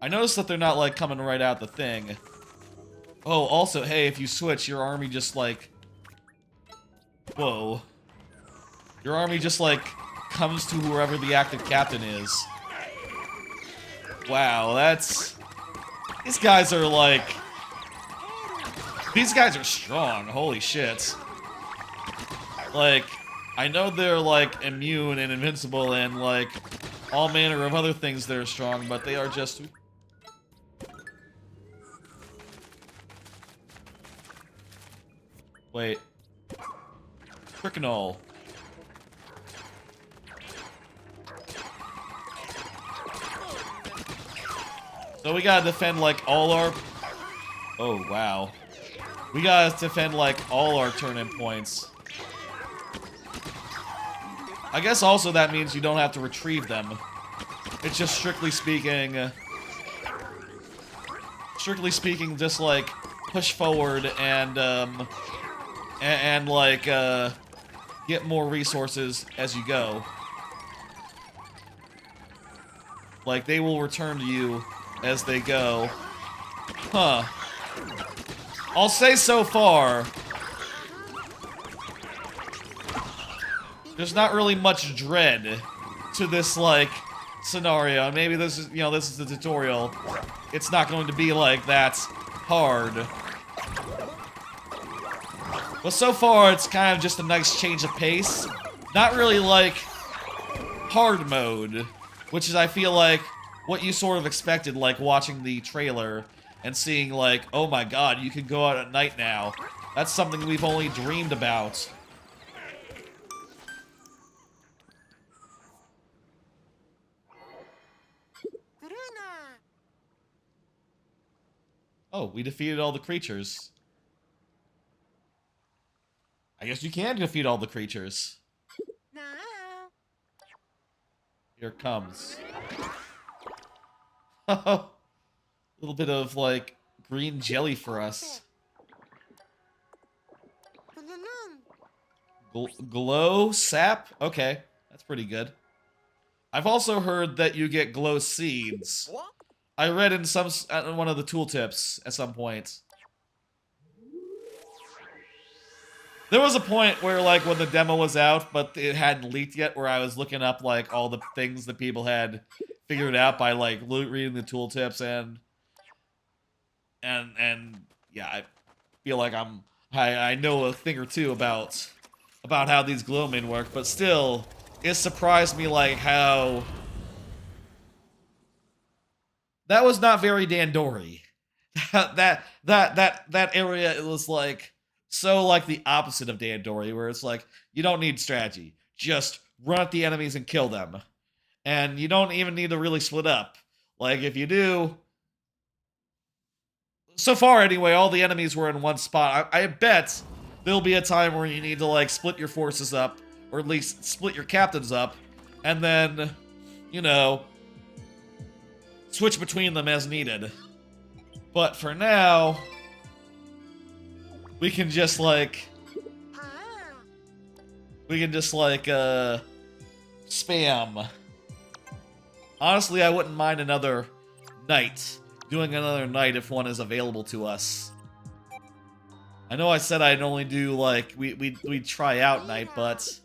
I noticed that they're not, like, coming right out the thing. Oh, also, hey, if you switch, your army just, like... Whoa. Your army just, like, comes to wherever the active captain is. Wow, that's... These guys are, like... These guys are strong, holy shit. Like, I know they're, like, immune and invincible and, like, all manner of other things that are strong, but they are just... Wait. Frickinol. So we gotta defend, like, all our... Oh, wow. We gotta defend, like, all our turn-in points. I guess also that means you don't have to retrieve them. It's just strictly speaking, just, like, push forward and like, get more resources as you go. Like, they will return to you as they go. Huh. I'll say so far, there's not really much dread to this, like, scenario. Maybe this is, you know, this is the tutorial. It's not going to be, like, that hard. But so far, it's kind of just a nice change of pace. Not really, like, hard mode, which is, I feel like, what you sort of expected, like, watching the trailer and seeing, like, oh my god, you can go out at night now. That's something we've only dreamed about. Oh, we defeated all the creatures. I guess you can defeat all the creatures. Here it comes. A little bit of, like, green jelly for us. Glow sap? Okay, that's pretty good. I've also heard that you get glow seeds. I read in one of the tooltips at some point. There was a point where, like, when the demo was out, but it hadn't leaked yet, where I was looking up, like, all the things that people had figured out by, like, reading the tooltips and yeah, I feel like I know a thing or two about how these glowmen work, but still, it surprised me, like, how that was not very Dandori. that area, it was like so like the opposite of Dandori, where it's like you don't need strategy, just run at the enemies and kill them, and you don't even need to really split up. Like if you do, so far anyway, all the enemies were in one spot. I bet there'll be a time where you need to like split your forces up, or at least split your captains up, and then, you know, switch between them as needed. But for now, we can just like spam. Honestly, I wouldn't mind another night. Doing another night if one is available to us. I know I said I'd only do like we'd try out night, but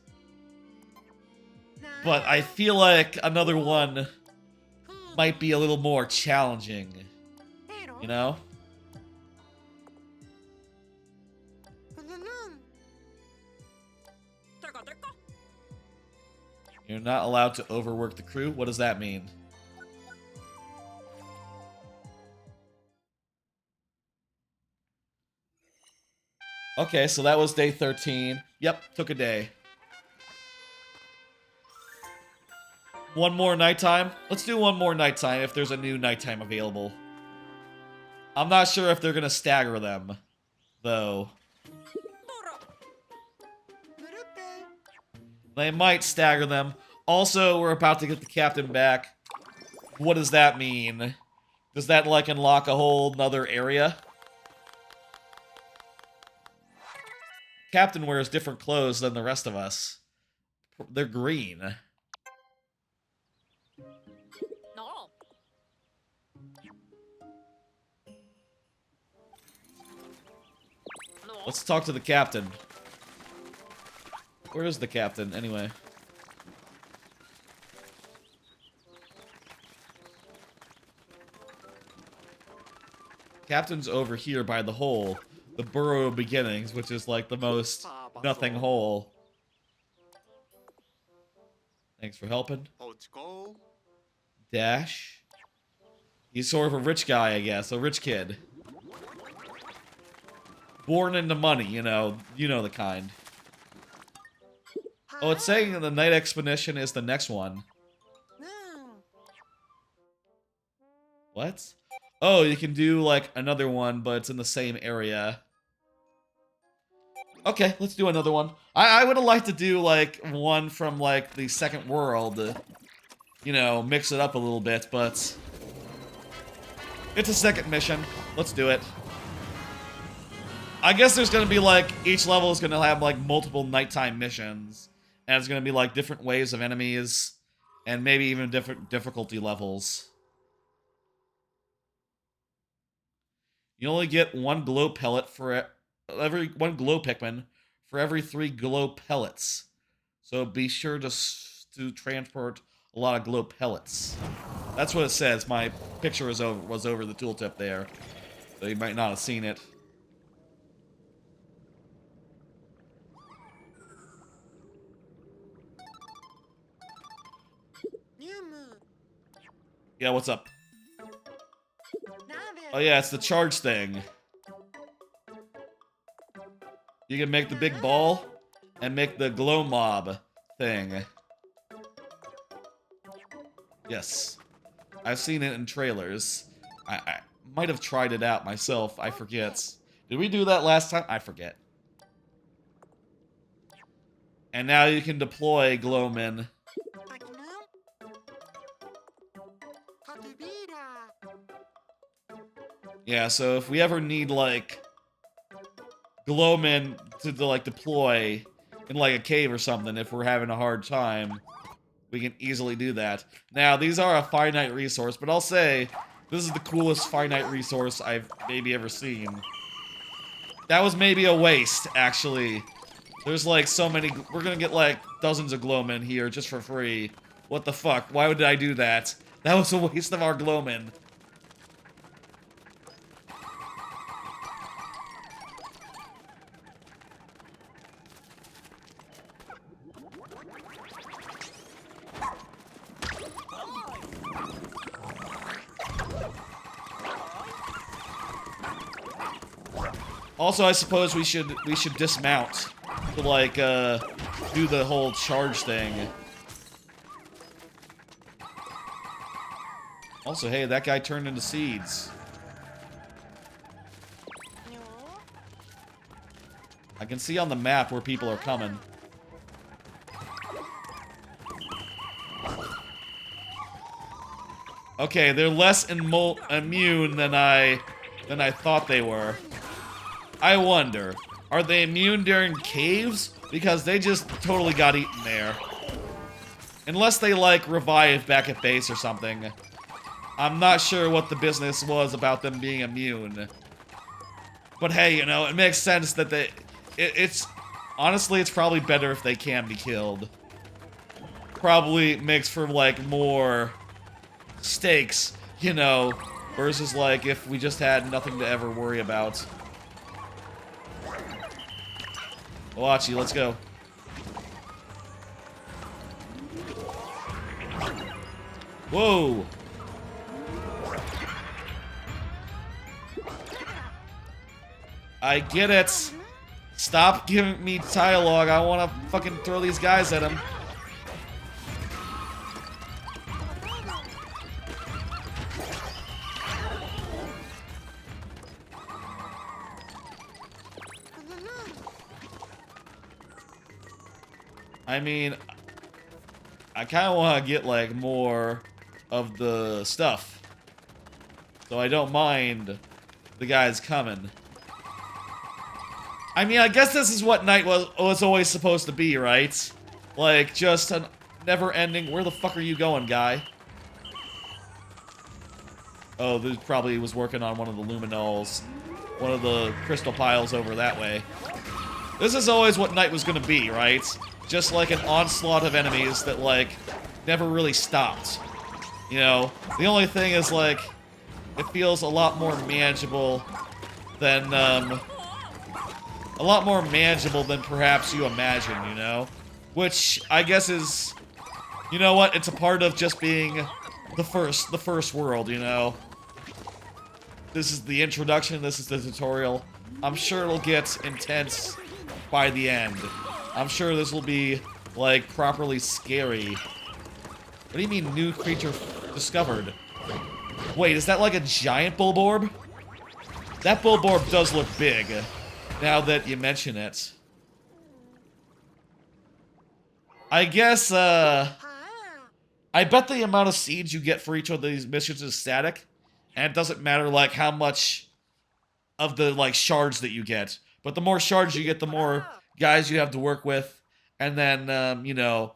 I feel like another one might be a little more challenging, you know? You're not allowed to overwork the crew? What does that mean? Okay, so that was day 13. Yep, took a day. One more nighttime? Let's do one more nighttime if there's a new nighttime available. I'm not sure if they're gonna stagger them, though. They might stagger them. Also, we're about to get the captain back. What does that mean? Does that, like, unlock a whole nother area? Captain wears different clothes than the rest of us. They're green. No. Let's talk to the captain. Where is the captain, anyway? Captain's over here by the hole. The Burrow of Beginnings, which is like the most nothing hole. Thanks for helping. Dash. He's sort of a rich guy, I guess. A rich kid. born into money, you know the kind. Oh, it's saying the night expedition is the next one. What? Oh, you can do, like, another one, but it's in the same area. Okay, let's do another one. I would have liked to do, like, one from, like, the second world. You know, mix it up a little bit, but... it's a second mission. Let's do it. I guess there's gonna be, like, each level is gonna have, like, multiple nighttime missions. And it's gonna be, like, different waves of enemies. And maybe even different difficulty levels. You only get one glow pellet for one glow Pikmin for every 3 glow pellets. So be sure to transport a lot of glow pellets. That's what it says. My picture was over the tooltip there. So you might not have seen it. Yeah, what's up? Oh yeah, it's the charge thing. You can make the big ball and make the glow mob thing. Yes. I've seen it in trailers. I might have tried it out myself. I forget. Did we do that last time? I forget. And now you can deploy Glowman. Yeah, so if we ever need, like, Glowman to like, deploy in, like, a cave or something, if we're having a hard time, we can easily do that. Now, these are a finite resource, but I'll say, this is the coolest finite resource I've maybe ever seen. That was maybe a waste, actually. There's, like, so many... we're gonna get, like, dozens of Glowmen here just for free. What the fuck? Why did I do that? That was a waste of our Glowmen. Also, I suppose we should dismount to, like, do the whole charge thing. Also, hey, that guy turned into seeds. I can see on the map where people are coming. Okay, they're less immune than I thought they were. I wonder, are they immune during caves? Because they just totally got eaten there. Unless they, like, revive back at base or something. I'm not sure what the business was about them being immune. But hey, you know, it makes sense that it's... honestly, it's probably better if they can be killed. Probably makes for, like, more stakes, you know, versus, like, if we just had nothing to ever worry about. Wachi, let's go. Whoa! I get it. Stop giving me dialogue. I want to fucking throw these guys at him. I mean, I kind of want to get, like, more of the stuff. So I don't mind the guys coming. I mean, I guess this is what night was always supposed to be, right? Like, just a never-ending, where the fuck are you going, guy? Oh, this probably was working on one of the luminols. One of the crystal piles over that way. This is always what night was gonna be, right? Just like an onslaught of enemies that, like, never really stopped. You know? The only thing is, like, it feels a lot more manageable than, a lot more manageable than perhaps you imagine, you know? Which, I guess is... you know what? It's a part of just being the first world, you know? This is the introduction, this is the tutorial. I'm sure it'll get intense by the end. I'm sure this will be, like, properly scary. What do you mean, new creature discovered? Wait, is that like a giant Bulborb? That Bulborb does look big, now that you mention it. I guess, I bet the amount of seeds you get for each of these missions is static, and it doesn't matter, like, how much of the, like, shards that you get. But the more shards you get, the more guys you have to work with, and then, you know,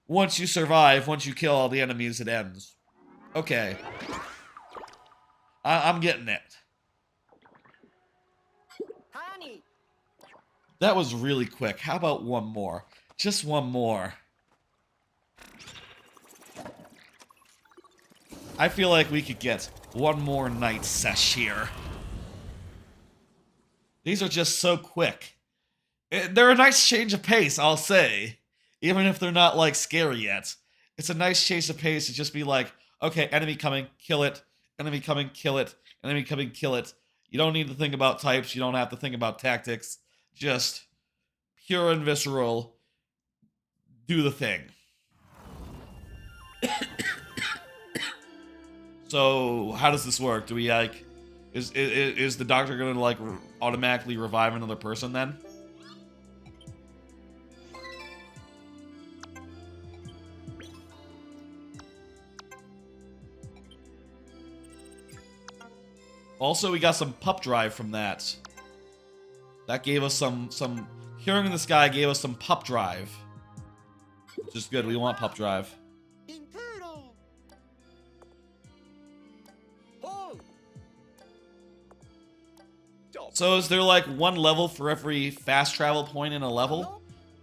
once you survive, once you kill all the enemies, it ends. Okay. I'm getting it. That was really quick. How about one more? Just one more. I feel like we could get one more night sesh here. These are just so quick. They're a nice change of pace, I'll say. Even if they're not, like, scary yet. It's a nice change of pace to just be like, okay, enemy coming, kill it. Enemy coming, kill it. Enemy coming, kill it. You don't need to think about types. You don't have to think about tactics. Just pure and visceral. Do the thing. So, how does this work? Do we, like... Is the doctor gonna, like, automatically revive another person, then? Also, we got some pup drive from that. That gave us some hearing this guy gave us some pup drive. Which is good, we want pup drive. So is there like one level for every fast travel point in a level?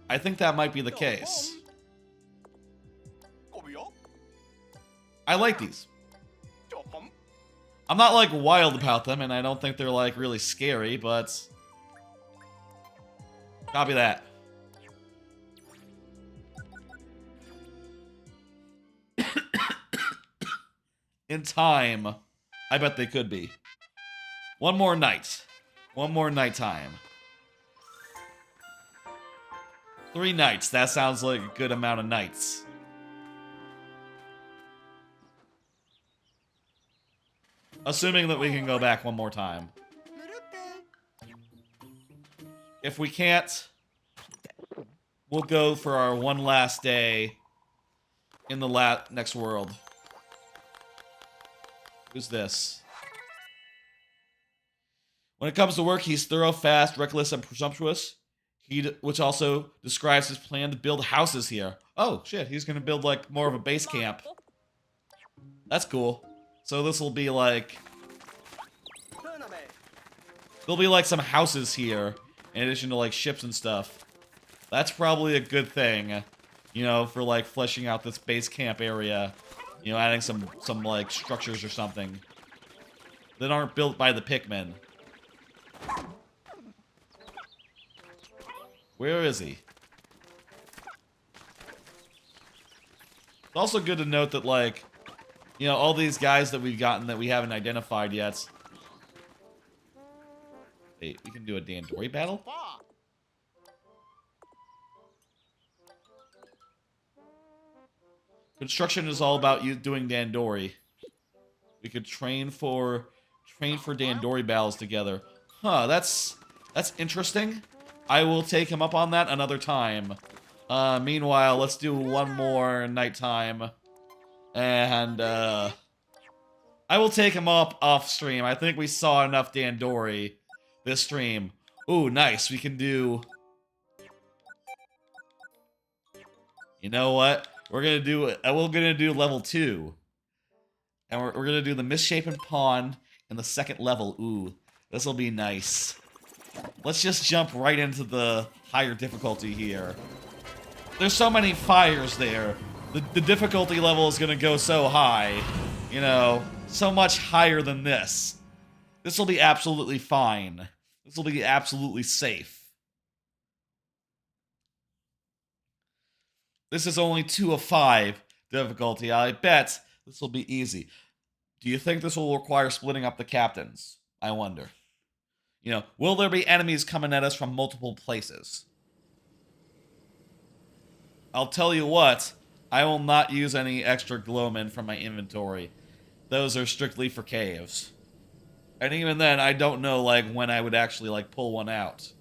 I think that might be the case. I like these. I'm not like wild about them, and I don't think they're like really scary, but copy that. In time, I bet they could be. One more night. One more nighttime. 3 nights. That sounds like a good amount of nights. Assuming that we can go back one more time. If we can't, we'll go for our one last day in the next world. Who's this? When it comes to work, he's thorough, fast, reckless, and presumptuous. Which also describes his plan to build houses here. Oh, shit, he's gonna build, like, more of a base camp. That's cool. So this will be, like... There'll be, like, some houses here, in addition to, like, ships and stuff. That's probably a good thing, you know, for, like, fleshing out this base camp area. You know, adding some like, structures or something that aren't built by the Pikmin. Where is he? It's also good to note that, like, you know, all these guys that we've gotten that we haven't identified yet. Wait, we can do a Dandori battle? Construction is all about you doing Dandori. We could train for Dandori battles together. Huh, that's interesting. I will take him up on that another time. Meanwhile, let's do one more nighttime. And, I will take him up off stream. I think we saw enough Dandori this stream. Ooh, nice. We can do... You know what? We're gonna do level 2. And we're gonna do the Misshapen Pond in the second level. Ooh, this'll be nice. Let's just jump right into the higher difficulty here. There's so many fires there. The difficulty level is gonna go so high. You know, so much higher than this. This'll be absolutely fine. This'll be absolutely safe. This is only 2 of 5 difficulty. I bet this will be easy. Do you think this will require splitting up the captains? I wonder. You know, will there be enemies coming at us from multiple places? I'll tell you what, I will not use any extra glowmen from my inventory. Those are strictly for caves. And even then, I don't know, like, when I would actually, like, pull one out.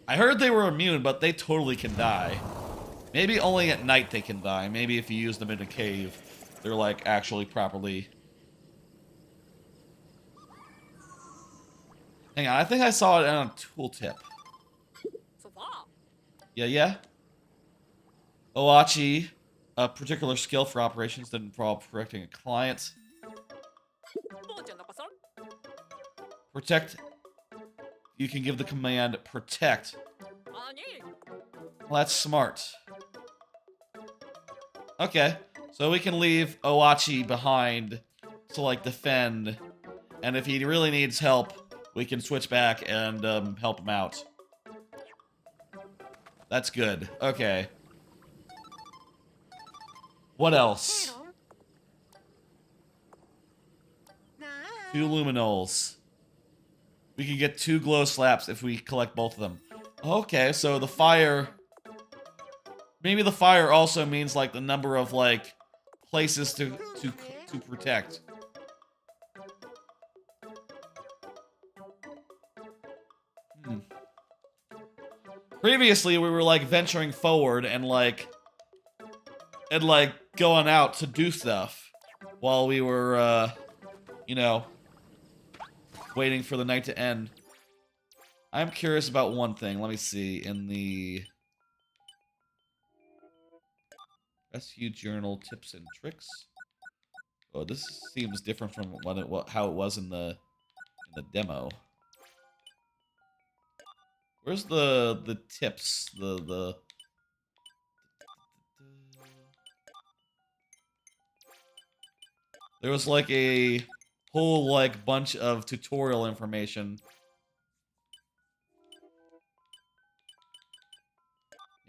I heard they were immune, but they totally can die. Maybe only at night they can die. Maybe if you use them in a cave, they're, like, actually properly... Hang on, I think I saw it on a tooltip. So far. Yeah? Oachi, a particular skill for operations that involve protecting a client. Protect. You can give the command protect. Well, that's smart. Okay, so we can leave Oachi behind to, like, defend. And if he really needs help, we can switch back and help him out. That's good. Okay. What else? 2 luminols. We can get 2 glow slaps if we collect both of them. Okay, so the fire... Maybe the fire also means, like, the number of, like, places to protect. Previously, we were, like, venturing forward and, like, going out to do stuff while we were, you know, waiting for the night to end. I'm curious about one thing. Let me see. In the Rescue Journal Tips and Tricks. Oh, this seems different from how it was in the demo. Where's the tips? There was like a whole like bunch of tutorial information.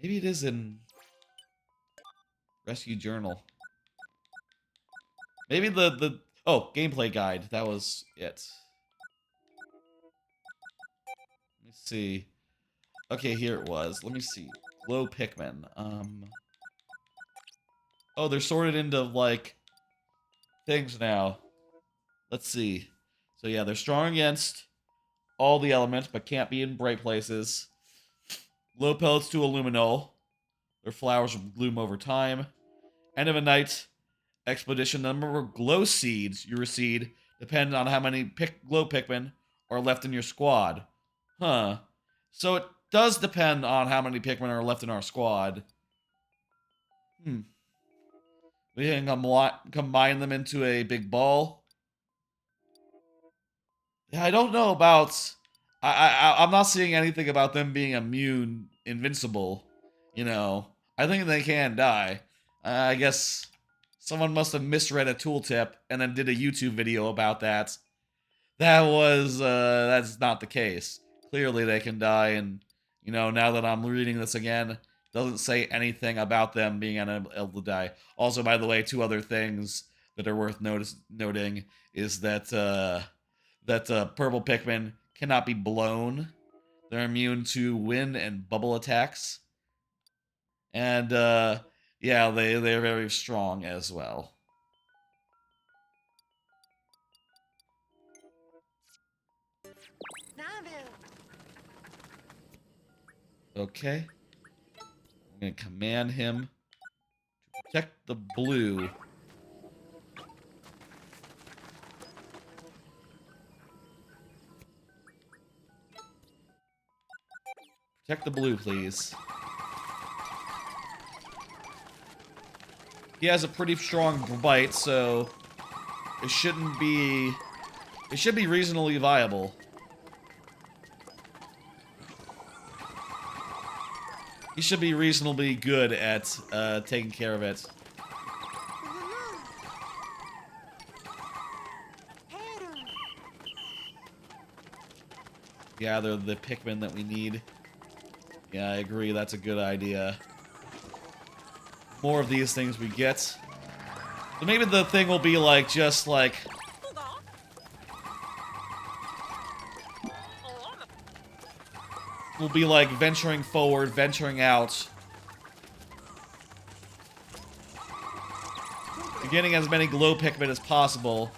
Maybe it is in Rescue Journal. Maybe the oh, gameplay guide. That was it. Let me see. Okay, here it was. Let me see. Glow Pikmin. Oh, they're sorted into like things now. Let's see. So yeah, they're strong against all the elements, but can't be in bright places. Glow pellets to a luminol. Their flowers will bloom over time. End of a night. Expedition. The number of glow seeds you receive depend on how many glow Pikmin are left in your squad. Huh. So it does depend on how many Pikmin are left in our squad. We can combine them into a big ball. Yeah, I don't know about... I'm not seeing anything about them being immune, invincible. You know, I think they can die. I guess someone must have misread a tooltip and then did a YouTube video about that. That's not the case. Clearly they can die, and, you know, now that I'm reading this again, doesn't say anything about them being unable to die. Also, by the way, 2 other things that are worth noting is that, purple Pikmin cannot be blown. They're immune to wind and bubble attacks. And, yeah, they're very strong as well. Okay. I'm going to command him to protect the blue. Protect the blue, please. He has a pretty strong bite, so it shouldn't be... It should be reasonably viable. He should be reasonably good at taking care of it. Gather the Pikmin that we need. Yeah, I agree. That's a good idea. More of these things we get. So maybe the thing will be like, just like... will be like venturing forward, venturing out. Getting as many glow Pikmin as possible.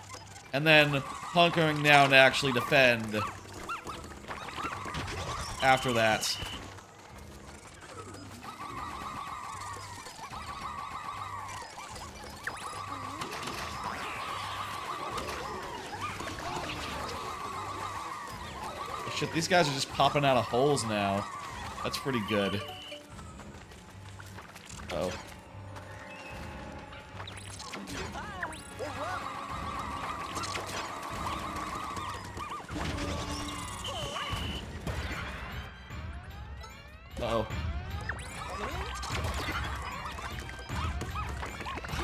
And then hunkering down to actually defend. After that. Shit, these guys are just popping out of holes now. That's pretty good. Oh.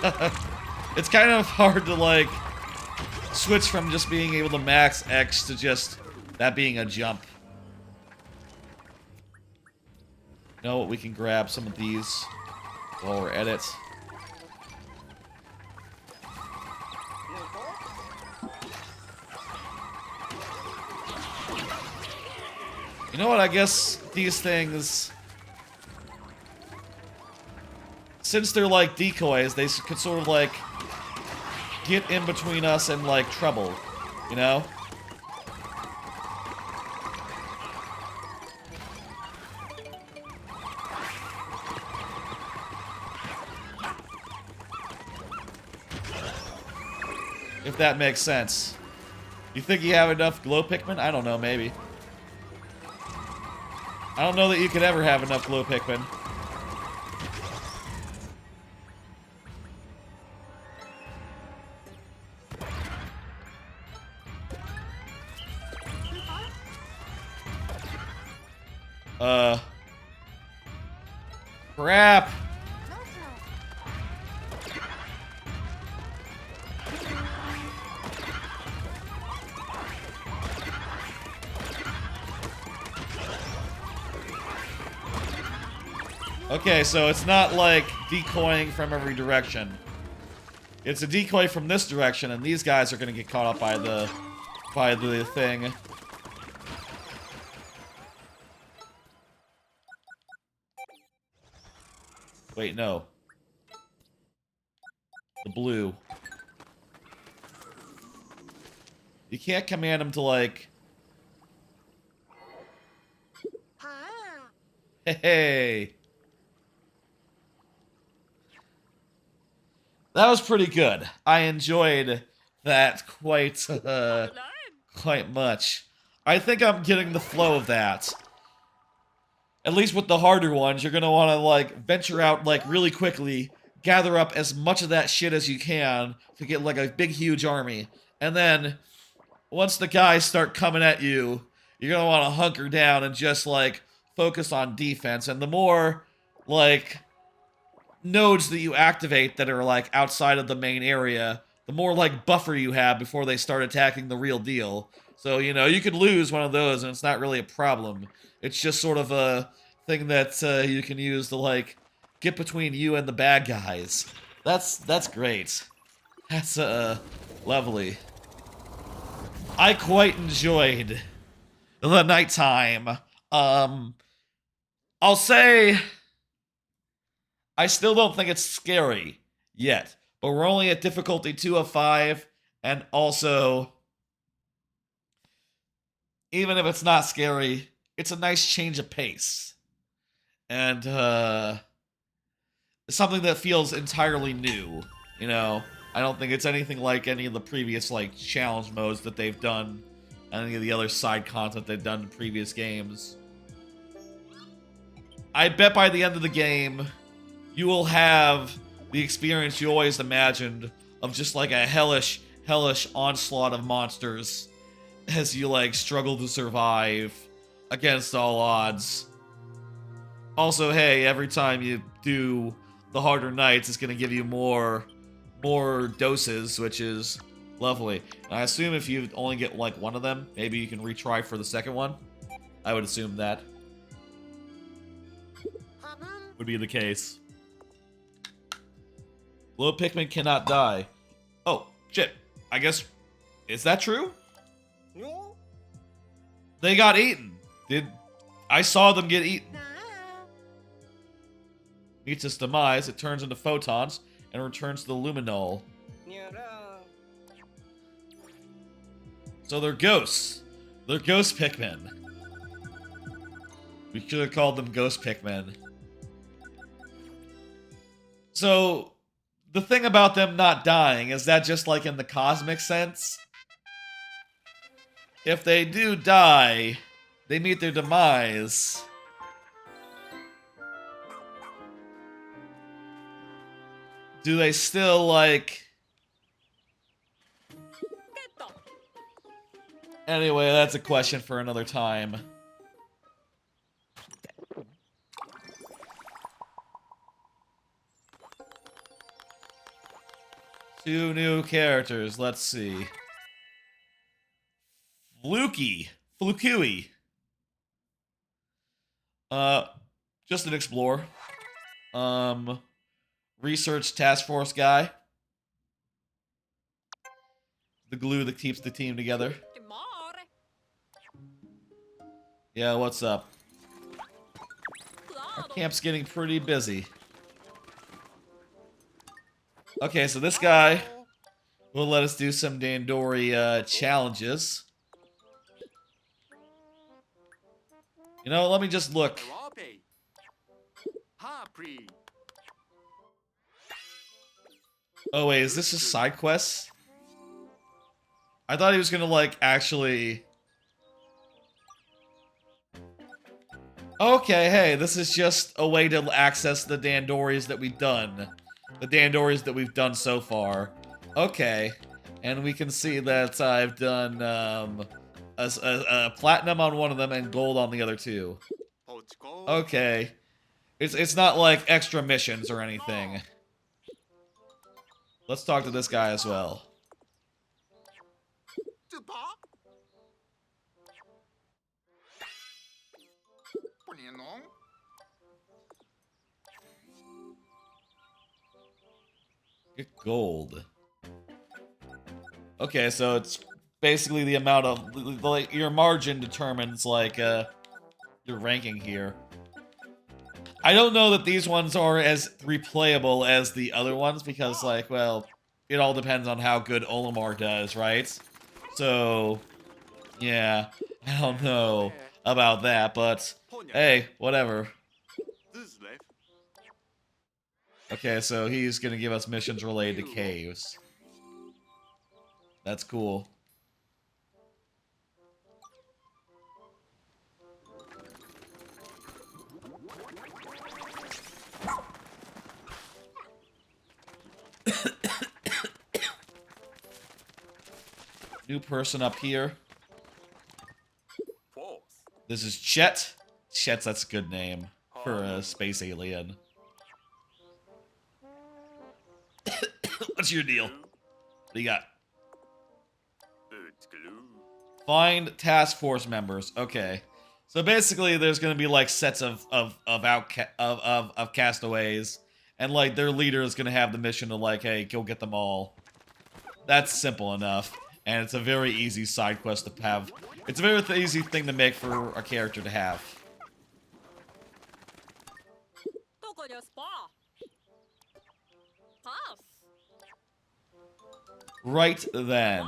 Uh-oh. It's kind of hard to, like, switch from just being able to max X to just that being a jump. You know what? We can grab some of these while we're at it. You know what? I guess these things, since they're like decoys, they could sort of like get in between us and like trouble, you know? If that makes sense. You think you have enough glow Pikmin? I don't know, maybe. I don't know that you could ever have enough glow Pikmin. Crap! Okay, so it's not like decoying from every direction. It's a decoy from this direction, and these guys are gonna get caught up by the thing. Wait, no. The blue. You can't command him to, like... Hey! That was pretty good. I enjoyed that quite much. I think I'm getting the flow of that. At least with the harder ones, you're gonna want to, like, venture out, like, really quickly, gather up as much of that shit as you can to get, like, a big, huge army. And then, once the guys start coming at you, you're gonna want to hunker down and just, like, focus on defense. And the more, like, nodes that you activate that are, like, outside of the main area, the more, like, buffer you have before they start attacking the real deal. So, you know, you could lose one of those and it's not really a problem. It's just sort of a thing that you can use to, like, get between you and the bad guys. That's great. That's, lovely. I quite enjoyed the nighttime. I'll say I still don't think it's scary yet, but we're only at difficulty 2 of 5, and also, even if it's not scary, it's a nice change of pace. And, it's something that feels entirely new, you know? I don't think it's anything like any of the previous, like, challenge modes that they've done, any of the other side content they've done in previous games. I bet by the end of the game, you will have the experience you always imagined of just, like, a hellish onslaught of monsters as you, like, struggle to survive against all odds. Also, hey, every time you do the harder nights, it's gonna give you more doses, which is lovely. And I assume if you only get, like, one of them, maybe you can retry for the second one. I would assume that would be the case. Glow Pikmin cannot die. Oh, shit. I guess... Is that true? They got eaten. I saw them get eaten. Meets its demise, it turns into photons and returns to the luminol. So they're ghosts. They're ghost Pikmin. We should have called them ghost Pikmin. So, the thing about them not dying, is that just like in the cosmic sense? If they do die, they meet their demise. Do they still, like... Anyway, that's a question for another time. Two new characters, let's see. Flukui. Just an explorer. Research task force guy. The glue that keeps the team together. Yeah, what's up? Our camp's getting pretty busy. Okay, so this guy will let us do some Dandori challenges. You know, let me just look. Oh wait, is this a side quest? I thought he was gonna like actually... Okay, hey, this is just a way to access the Dandoris that we've done. The Dandoris that we've done so far. Okay. And we can see that I've done a platinum on one of them and gold on the other two. Okay. It's not like extra missions or anything. Let's talk to this guy as well. Get gold. Okay, so it's basically the amount of... like, your margin determines, like, your ranking here. I don't know that these ones are as replayable as the other ones, because, like, well, it all depends on how good Olimar does, right? So, yeah, I don't know about that, but, hey, whatever. Okay, so he's gonna give us missions related to caves. That's cool. New person up here. This is Chet. Chet's, that's a good name for a space alien. What's your deal? What do you got? Find task force members. Okay. So basically there's gonna be like sets of castaways, and like their leader is gonna have the mission to like, hey, go get them all. That's simple enough. And it's a very easy side quest to have. It's a very easy thing to make for a character to have. Right then.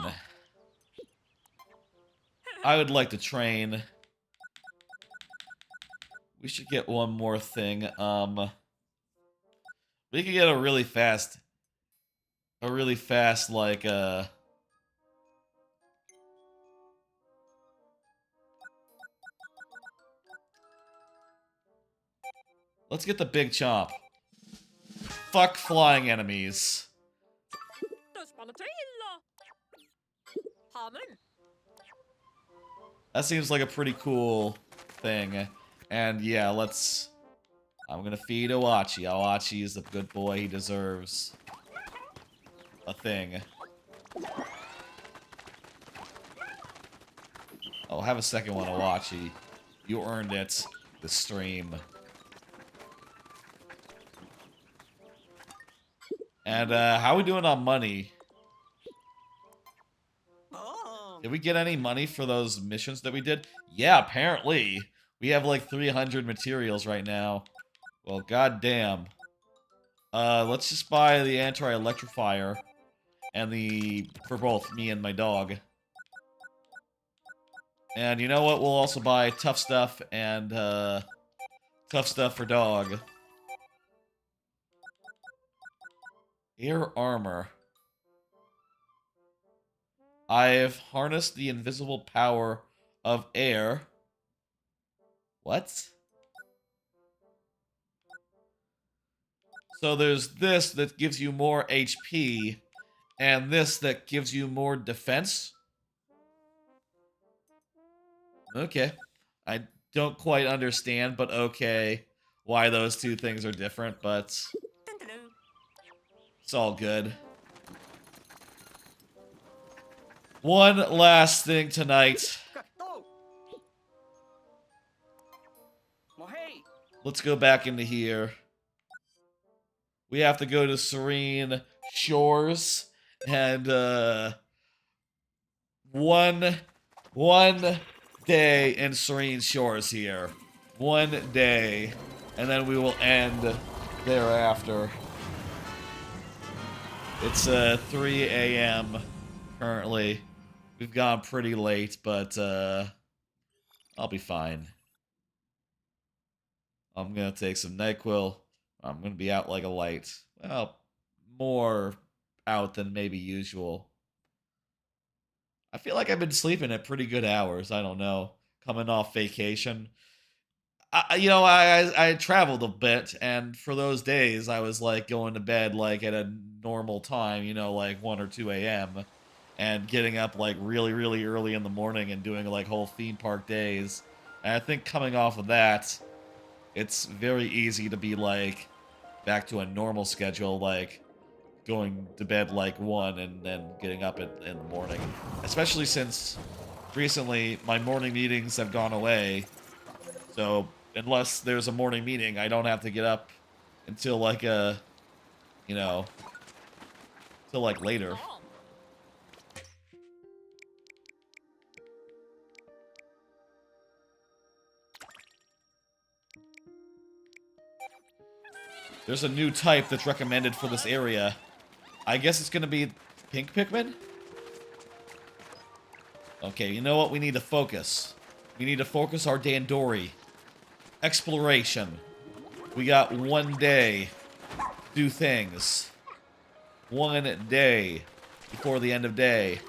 I would like to train. We should get one more thing. We could get a really fast, like, let's get the big chomp. Fuck flying enemies. That seems like a pretty cool thing. And yeah, let's... I'm gonna feed Awachi. Awachi is the good boy he deserves. A thing. I'll have a second one, Awachi. You earned it. The stream. And, how are we doing on money? Did we get any money for those missions that we did? Yeah, apparently. We have like 300 materials right now. Well, goddamn. Let's just buy the anti-electrifier and for both me and my dog. And you know what? We'll also buy tough stuff and tough stuff for dog. Air armor. I've harnessed the invisible power of air. What? So there's this that gives you more HP, and this that gives you more defense? Okay. I don't quite understand, but okay, why those two things are different, but it's all good. One last thing tonight. Let's go back into here. We have to go to Serene Shores and one day in Serene Shores here. One day. And then we will end thereafter. It's 3 a.m. currently. We've gone pretty late, but I'll be fine. I'm gonna take some NyQuil. I'm gonna be out like a light. Well, more out than maybe usual. I feel like I've been sleeping at pretty good hours. I don't know. Coming off vacation. I traveled a bit, and for those days, I was like going to bed like at a normal time, like 1 or 2 a.m. and getting up like really, really early in the morning and doing like whole theme park days. And I think coming off of that, it's very easy to be like back to a normal schedule, like going to bed like 1 and then getting up in the morning. Especially since recently my morning meetings have gone away. So unless there's a morning meeting, I don't have to get up until like till like later. There's a new type that's recommended for this area. I guess it's gonna be pink Pikmin? Okay, you know what? We need to focus. We need to focus our Dandori. Exploration. We got 1 day to do things. 1 day before the end of day.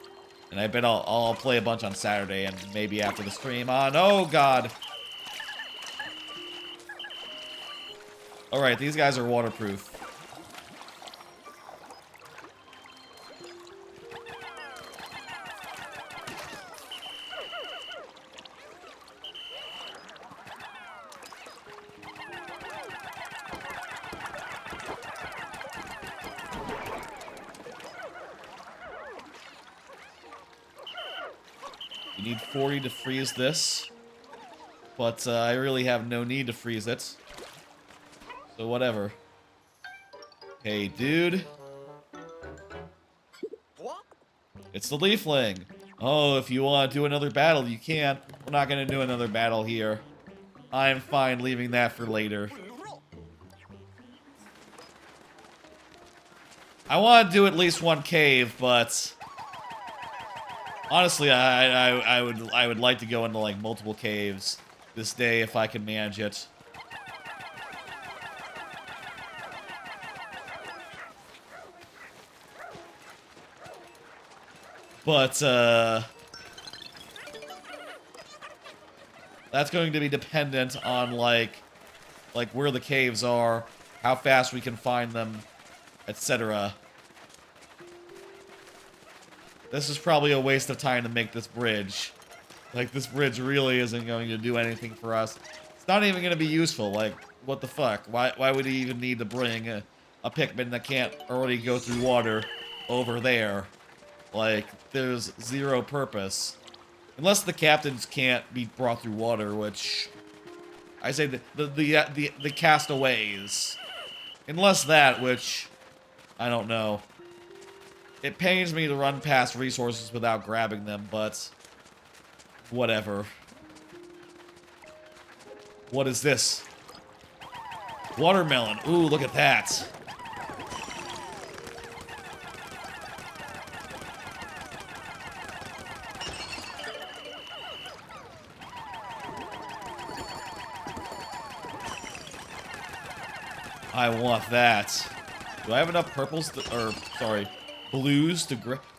And I bet I'll play a bunch on Saturday and maybe after the stream on. Oh, God. Alright, these guys are waterproof. You need 40 to freeze this. But I really have no need to freeze it. So whatever. Hey, dude. It's the Leafling. Oh, if you want to do another battle, you can. We're not going to do another battle here. I'm fine leaving that for later. I want to do at least 1 cave, but honestly, I would like to go into like multiple caves this day if I can manage it. But that's going to be dependent on like where the caves are, how fast we can find them, etc. This is probably a waste of time to make this bridge. Like, this bridge really isn't going to do anything for us. It's not even going to be useful. Like, what the fuck? Why would he even need to bring a Pikmin that can't already go through water over there? Like, there's zero purpose. Unless the captains can't be brought through water, which I say the castaways. Unless that, which I don't know. It pains me to run past resources without grabbing them, but whatever. What is this? Watermelon. Ooh, look at that. I want that. Do I have enough purples or sorry, blues to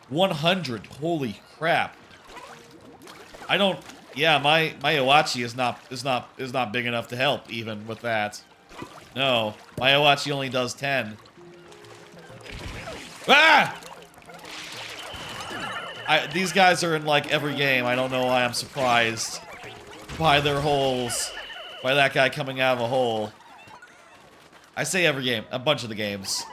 100. Holy crap. I don't. Yeah, my Owachi is not big enough to help even with that. No, my Owachi only does 10. Ah! These guys are in like every game. I don't know why I'm surprised by their holes, by that guy coming out of a hole. I say every game, a bunch of the games.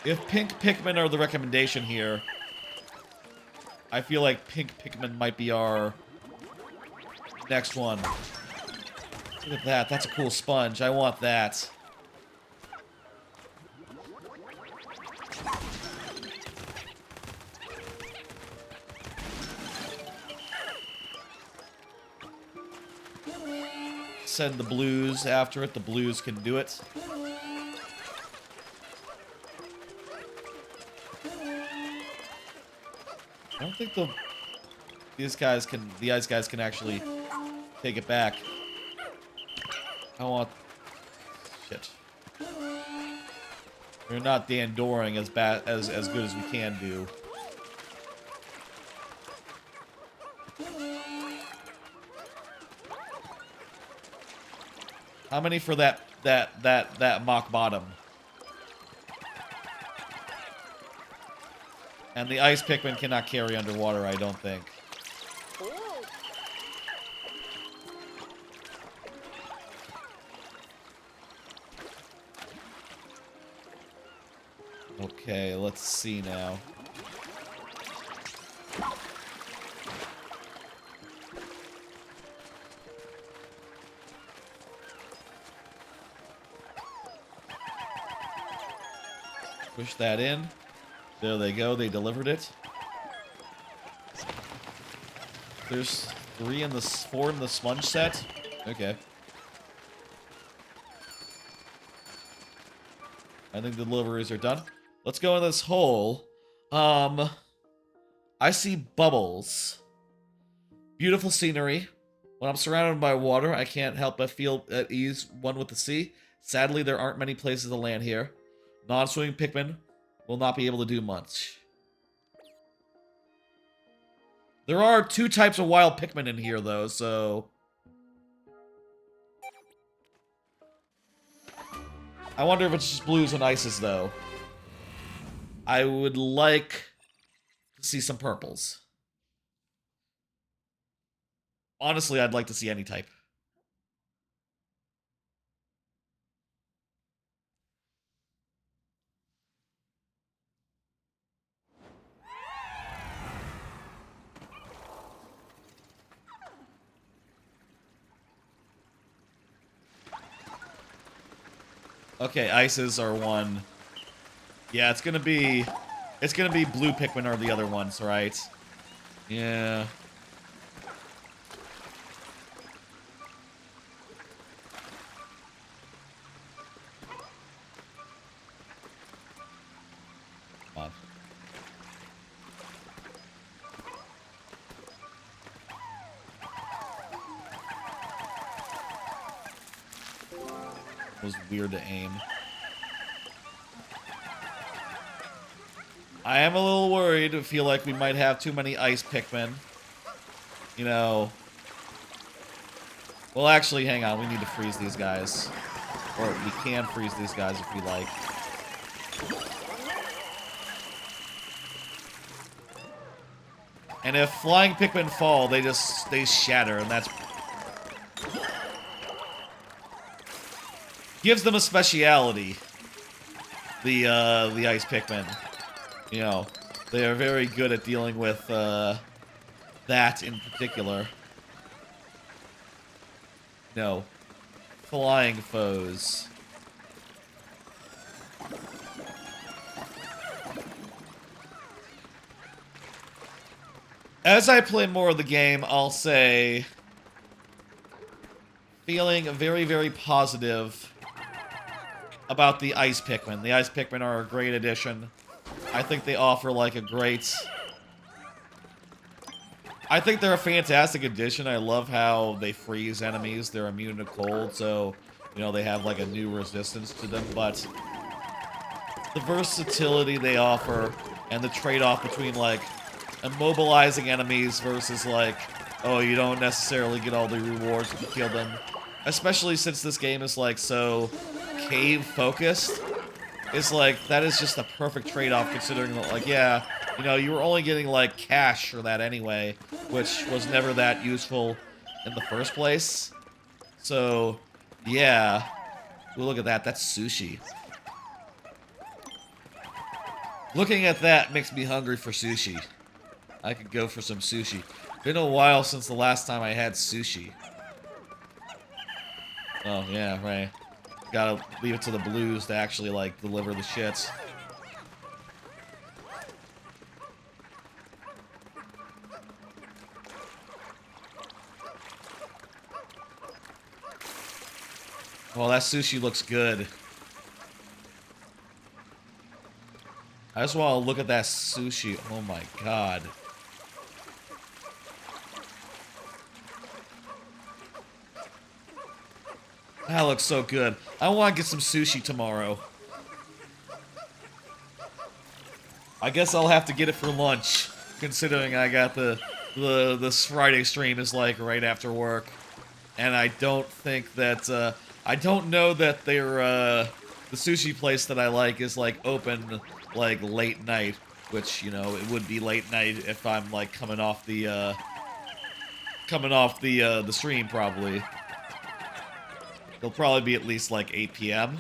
If pink Pikmin are the recommendation here, I feel like pink Pikmin might be our next one. Look at that. That's a cool sponge. I want that. Send the blues after it. The blues can do it. I don't think these guys can actually take it back. I want shit. We're not Dandoring as bad as good as we can do. How many for that mock bottom? And the ice Pikmin cannot carry underwater, I don't think. Okay, let's see now. Push that in. There they go, they delivered it. There's 4 in the sponge set. Okay. I think the deliveries are done. Let's go in this hole. I see bubbles. Beautiful scenery. When I'm surrounded by water, I can't help but feel at ease, one with the sea. Sadly, there aren't many places to land here. Non-swimming Pikmin will not be able to do much. There are 2 types of wild Pikmin in here, though, so... I wonder if it's just blues and ices, though. I would like to see some purples. Honestly, I'd like to see any type. Okay, ices are 1. Yeah, it's gonna be blue Pikmin are the other ones, right? Yeah. Come on. It was weird to aim. I am a little worried. I feel like we might have too many ice Pikmin. You know. Well, actually, hang on. We need to freeze these guys. Or we can freeze these guys if we like. And if flying Pikmin fall, they shatter, and that's... gives them a speciality. The ice Pikmin. You know, they are very good at dealing with, that in particular. No. flying foes. As I play more of the game, I'll say feeling very, very positive about the Ice Pikmin. The Ice Pikmin are a great addition. I think they offer, like, a great... I think they're a fantastic addition. I love how they freeze enemies. They're immune to cold, so, you know, they have, like, a new resistance to them. But the versatility they offer and the trade-off between, like, immobilizing enemies versus, like, oh, you don't necessarily get all the rewards if you kill them. Especially since this game is, like, so cave-focused. It's like, that is just a perfect trade-off considering that, like, yeah, you know, you were only getting, like, cash for that anyway, which was never that useful in the first place. So, yeah. Ooh, look at that. That's sushi. Looking at that makes me hungry for sushi. I could go for some sushi. Been a while since the last time I had sushi. Oh, yeah, right. Gotta leave it to the blues to actually, like, deliver the shits. Well, that sushi looks good. I just want to look at that sushi. Oh my god. That looks so good. I want to get some sushi tomorrow. I guess I'll have to get it for lunch, considering I got this Friday stream is like right after work, and I don't think that I don't know that they're the sushi place that I like is like open like late night, which, you know, it would be late night if I'm like coming off the stream probably. It'll probably be at least like 8 p.m.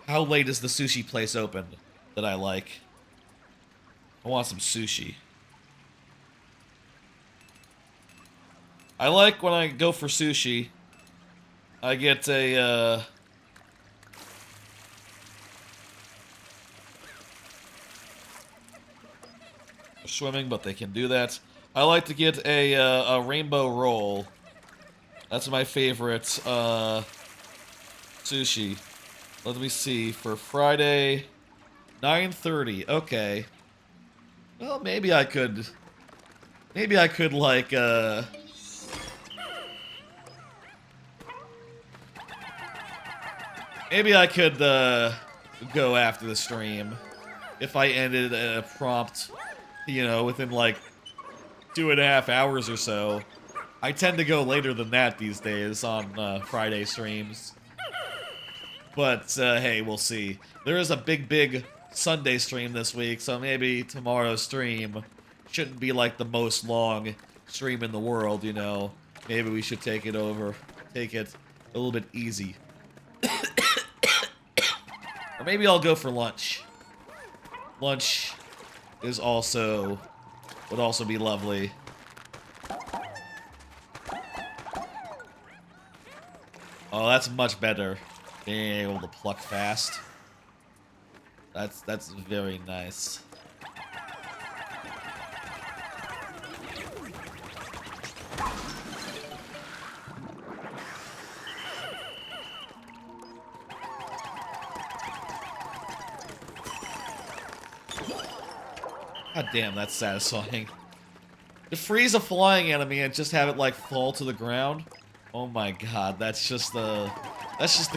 How late is the sushi place open that I like? I want some sushi. I like when I go for sushi, I get a, swimming, but they can do that. I like to get a rainbow roll. That's my favorite, sushi. Let me see, for Friday, 9:30, okay. Well, maybe I could, like, maybe I could, go after the stream. If I ended a prompt, you know, within, like, 2.5 hours or so. I tend to go later than that these days on Friday streams. But, hey, we'll see. There is a big Sunday stream this week, so maybe tomorrow's stream shouldn't be like the most long stream in the world, you know. Maybe we should take it a little bit easy. Or maybe I'll go for lunch. Lunch is would also be lovely. Oh, that's much better. Being able to pluck fast. That's very nice. God damn, that's satisfying. To freeze a flying enemy and just have it like fall to the ground. Oh my god, that's just the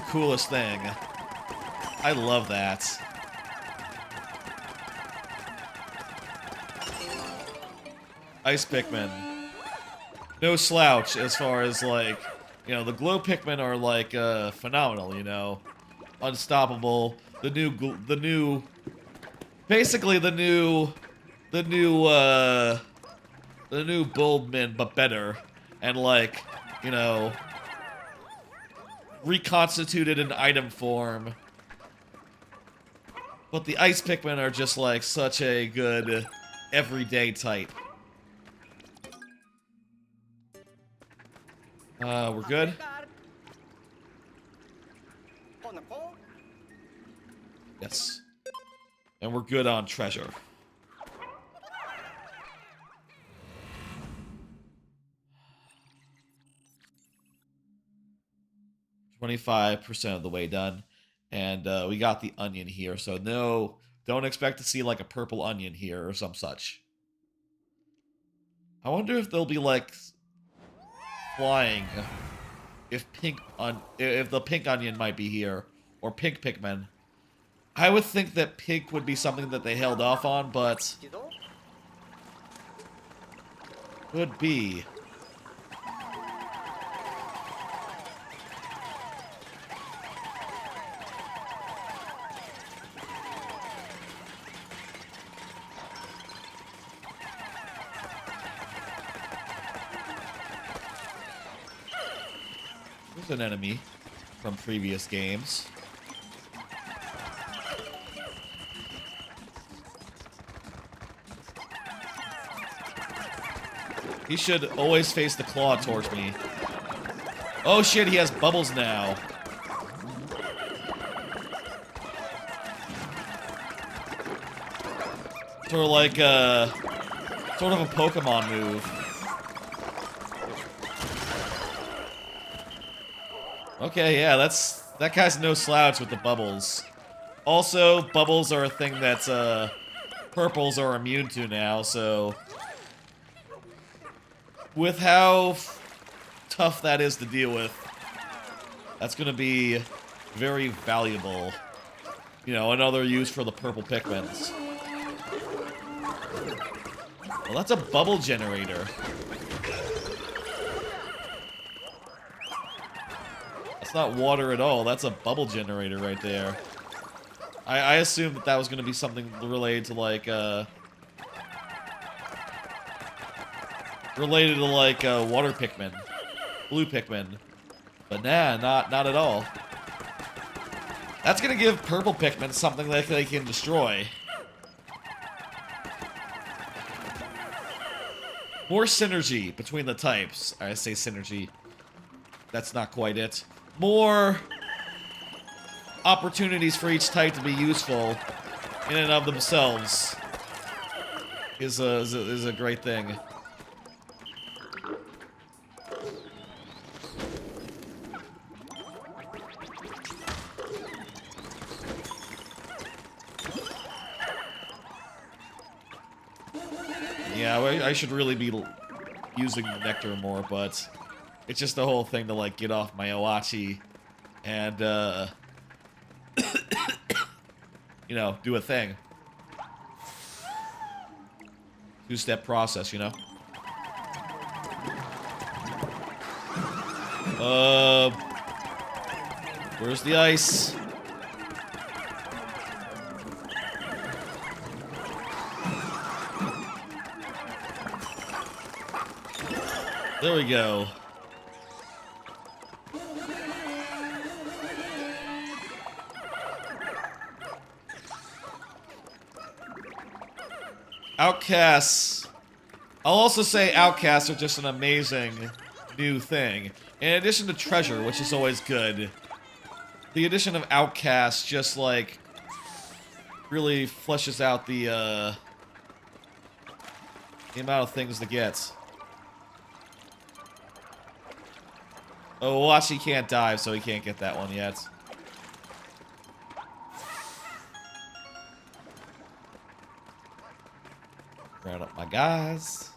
coolest thing. I love that. Ice Pikmin. No slouch as far as like, you know, the glow Pikmin are like phenomenal, you know. Unstoppable. The new Bulbmin, but better. And like, you know, reconstituted in item form. But the Ice Pikmin are just like such a good everyday type. We're good? Yes. And we're good on treasure. %25 of the way done. And we got the onion here, so no, don't expect to see like a purple onion here or some such. I wonder if they'll be like flying. If the pink onion might be here, or pink Pikmin. I would think that pink would be something that they held off on, but could be. There's an enemy from previous games. He should always face the claw towards me. Oh shit, he has bubbles now. Sort of like sort of a Pokemon move. Okay, yeah, that guy's no slouch with the bubbles. Also, bubbles are a thing that purples are immune to now, so with how tough that is to deal with, that's gonna be very valuable. You know, another use for the purple Pikmins. Well, that's a bubble generator. That's not water at all. That's a bubble generator right there. I assumed that was going to be something related to like water Pikmin, blue Pikmin, but nah, not at all. That's going to give purple Pikmin something that they can destroy. More synergy between the types. I say synergy. That's not quite it. More opportunities for each type to be useful in and of themselves is a great thing. Yeah, I should really be using the nectar more, but it's just the whole thing to, like, get off my Oachi and, you know, do a thing. Two-step process, you know? Where's the ice? There we go. Outcasts. I'll also say outcasts are just an amazing new thing. In addition to treasure, which is always good, the addition of outcasts just, like, really fleshes out the amount of things to get. Oh, Washi can't dive, so he can't get that one yet. Round up my guys.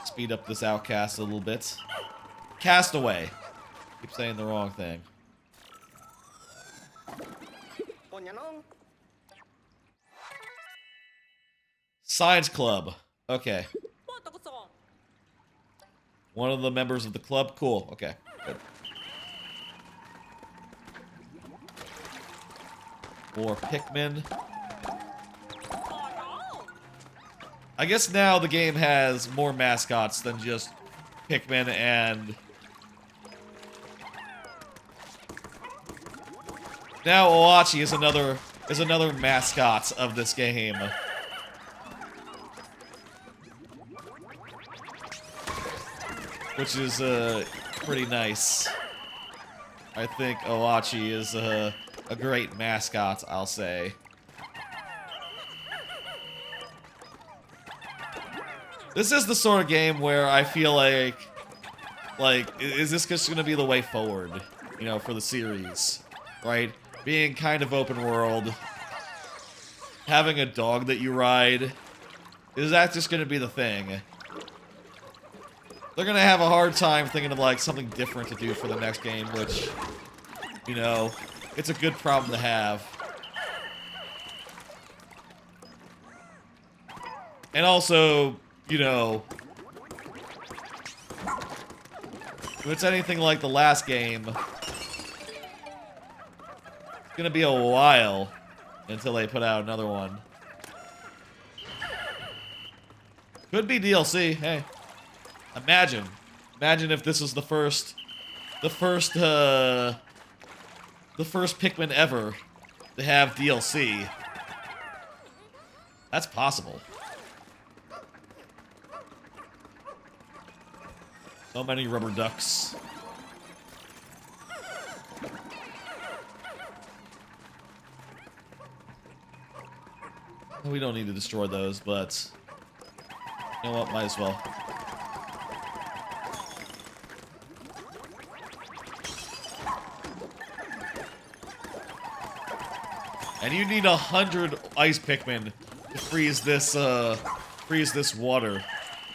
Speed up this outcast a little bit. Castaway. Keep saying the wrong thing. Science Club. Okay. One of the members of the club? Cool. Okay. Good. More Pikmin. I guess now the game has more mascots than just Pikmin and... Now Oachi is another mascot of this game. which is pretty nice. I think Oachi is a great mascot, I'll say. This is the sort of game where I feel like, is this just going to be the way forward, you know, for the series, right? Being kind of open world, having a dog that you ride, is that just going to be the thing? They're going to have a hard time thinking of, like, something different to do for the next game, which, you know, it's a good problem to have. And also, you know, if it's anything like the last game, it's gonna be a while until they put out another one. Could be DLC, hey. Imagine if this was the first Pikmin ever to have DLC. That's possible. So many rubber ducks. We don't need to destroy those, but you know what? Might as well. And you need 100 ice Pikmin to freeze this water.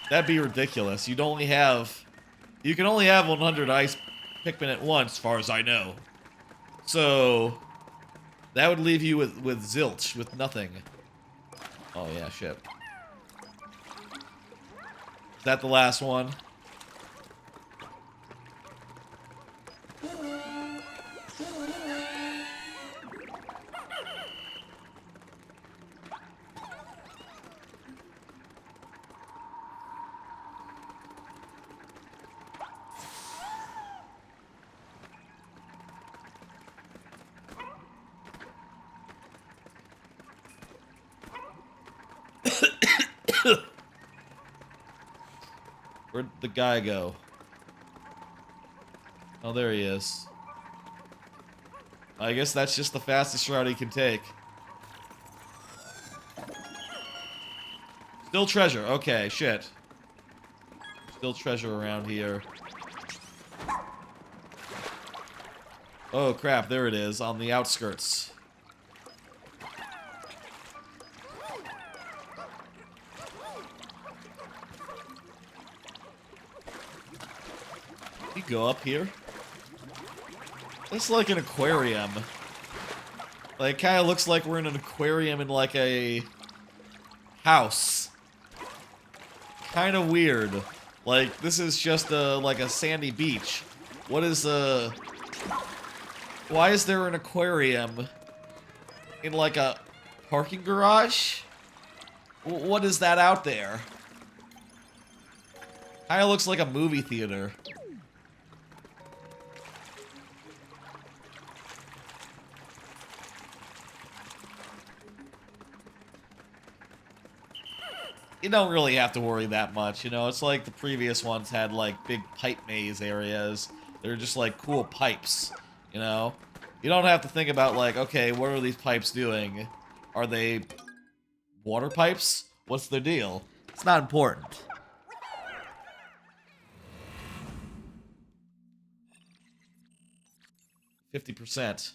That'd be ridiculous. You can only have 100 ice Pikmin at once, as far as I know. So that would leave you with zilch, with nothing. Oh yeah, shit. Is that the last one? Where'd the guy go? Oh, there he is. I guess that's just the fastest route he can take. Still treasure. Okay, shit. Still treasure around here. Oh, crap. There it is, on the outskirts. You go up here? It's like an aquarium. Like, it kind of looks like we're in an aquarium in, like, a house. Kind of weird. Like, this is just like a sandy beach. What is why is there an aquarium in, like, a parking garage? What is that out there? Kinda looks like a movie theater. You don't really have to worry that much, you know? It's like the previous ones had, like, big pipe maze areas. They're just, like, cool pipes, you know? You don't have to think about, like, okay, what are these pipes doing? Are they water pipes? What's their deal? It's not important. %.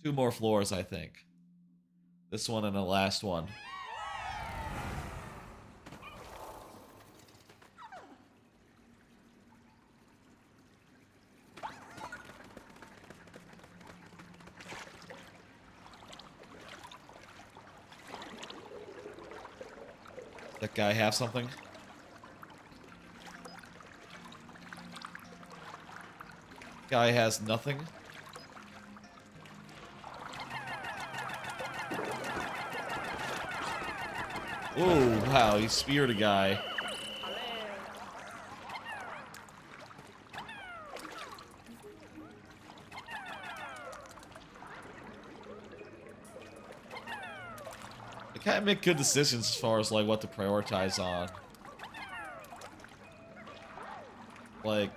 2 more floors, I think. This one and the last one. That guy have something? Guy has nothing? Oh, wow, he speared a guy. kind of make good decisions as far as like what to prioritize on. Like,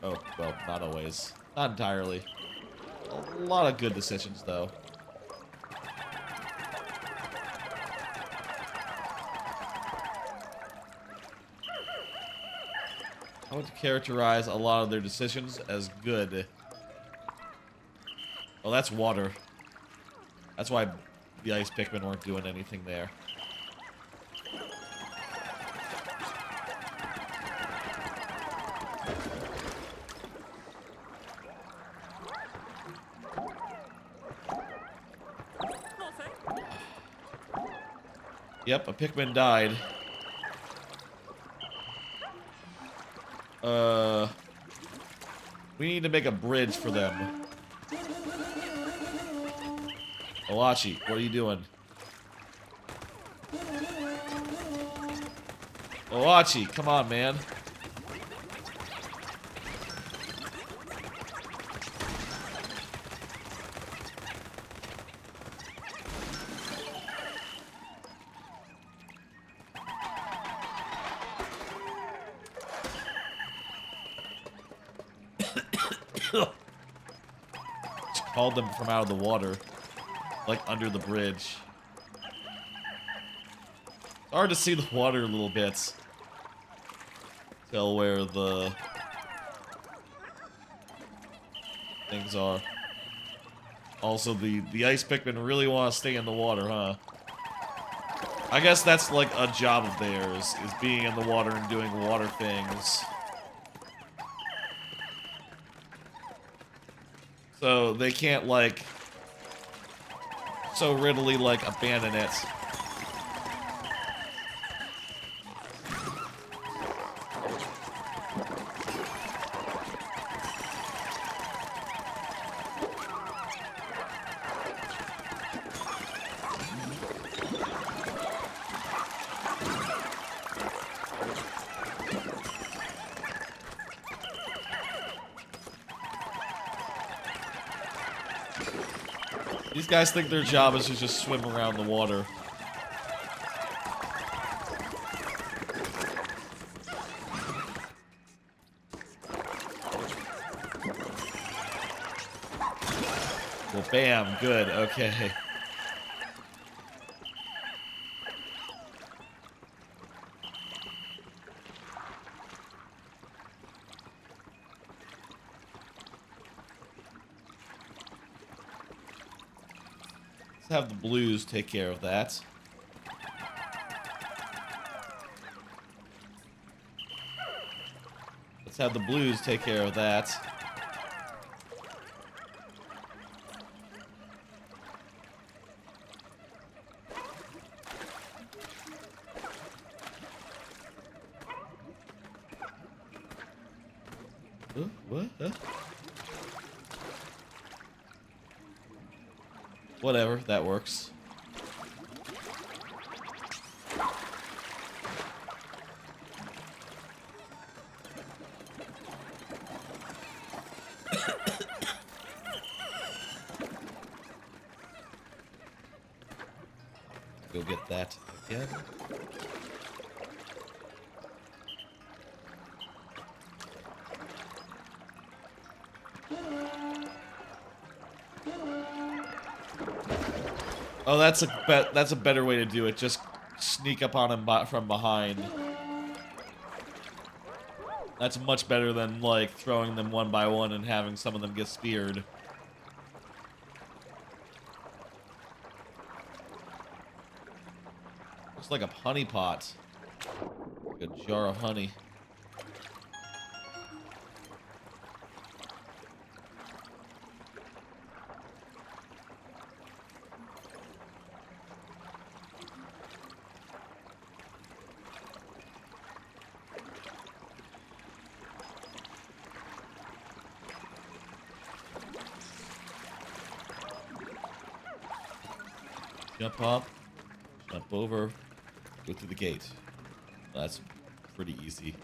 oh, well, not always. Not entirely. A lot of good decisions, though. I would characterize a lot of their decisions as good. Oh, that's water. That's why the ice Pikmin weren't doing anything there. Nothing. Yep, a Pikmin died. We need to make a bridge for them. Owachi, what are you doing? Owachi, come on, man. Called them from out of the water, like under the bridge. It's hard to see the water a little bit. Tell where the things are. Also, the ice Pikmin really want to stay in the water, huh? I guess that's like a job of theirs, is being in the water and doing water things. So they can't, like, so readily, like, abandon it. These guys think their job is to just swim around the water. Well, bam, good, okay. Have the blues take care of that. Let's have the blues take care of that. What? Huh? Whatever, that works. Go get that again. Oh, that's a better way to do it. Just sneak up on him from behind. That's much better than, like, throwing them one by one and having some of them get speared. Looks like a honey pot. Like a jar of honey. Jump up, jump over, go through the gate. That's pretty easy.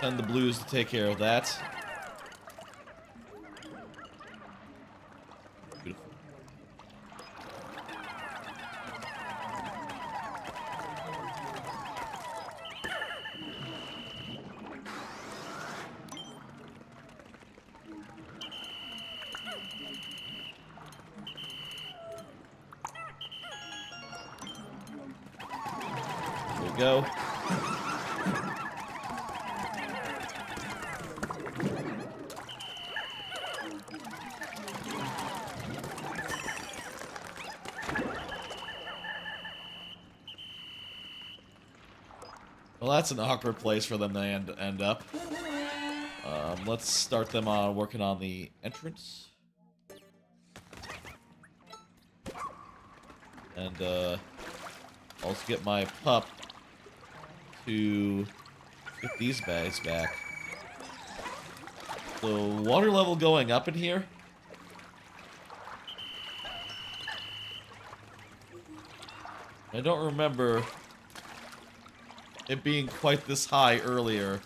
Send the blues to take care of that. Beautiful. go. Well, that's an awkward place for them to end up. Let's start them on working on the entrance. And, also get my pup to get these bags back. So, water level going up in here? I don't remember it being quite this high earlier.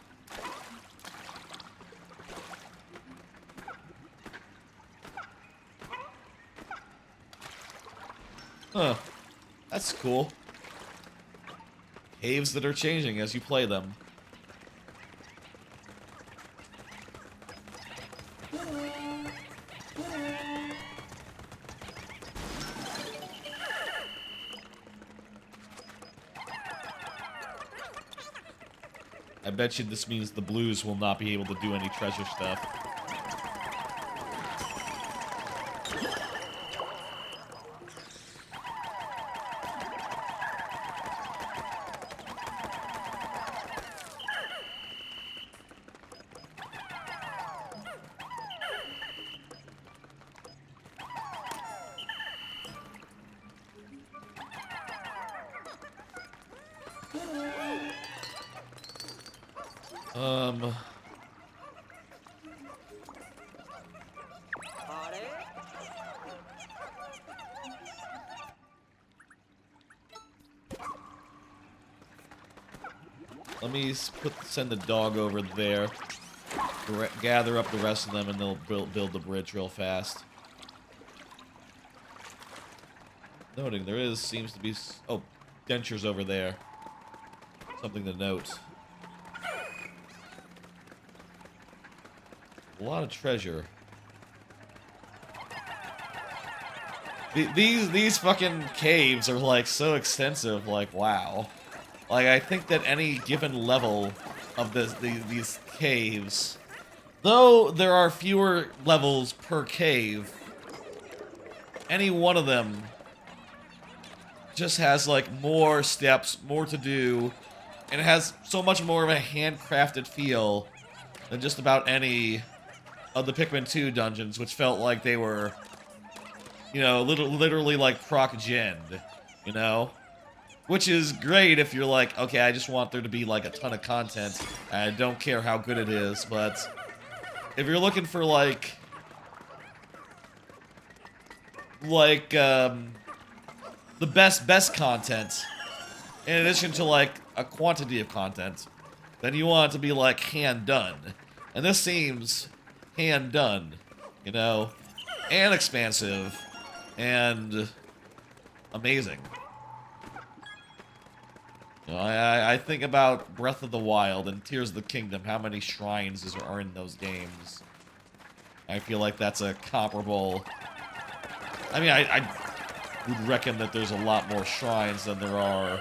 Huh. That's cool. Caves that are changing as you play them. I bet you this means the blues will not be able to do any treasure stuff. Let me send the dog over there, gather up the rest of them, and they'll build the bridge real fast. Noting there seems to be, oh, dentures over there. Something to note. A lot of treasure. These fucking caves are like so extensive, like wow. Like I think that any given level of these caves, though there are fewer levels per cave, any one of them just has like more steps, more to do, and it has so much more of a handcrafted feel than just about any of the Pikmin 2 dungeons, which felt like they were, you know, literally like proc-genned, you know? Which is great if you're like, okay, I just want there to be like a ton of content, and I don't care how good it is, but if you're looking for like the best content, in addition to like a quantity of content, then you want it to be like hand done. And this seems hand done, you know, and expansive, and amazing. You know, I think about Breath of the Wild and Tears of the Kingdom, how many shrines are in those games. I feel like that's a comparable... I mean, I would reckon that there's a lot more shrines than there are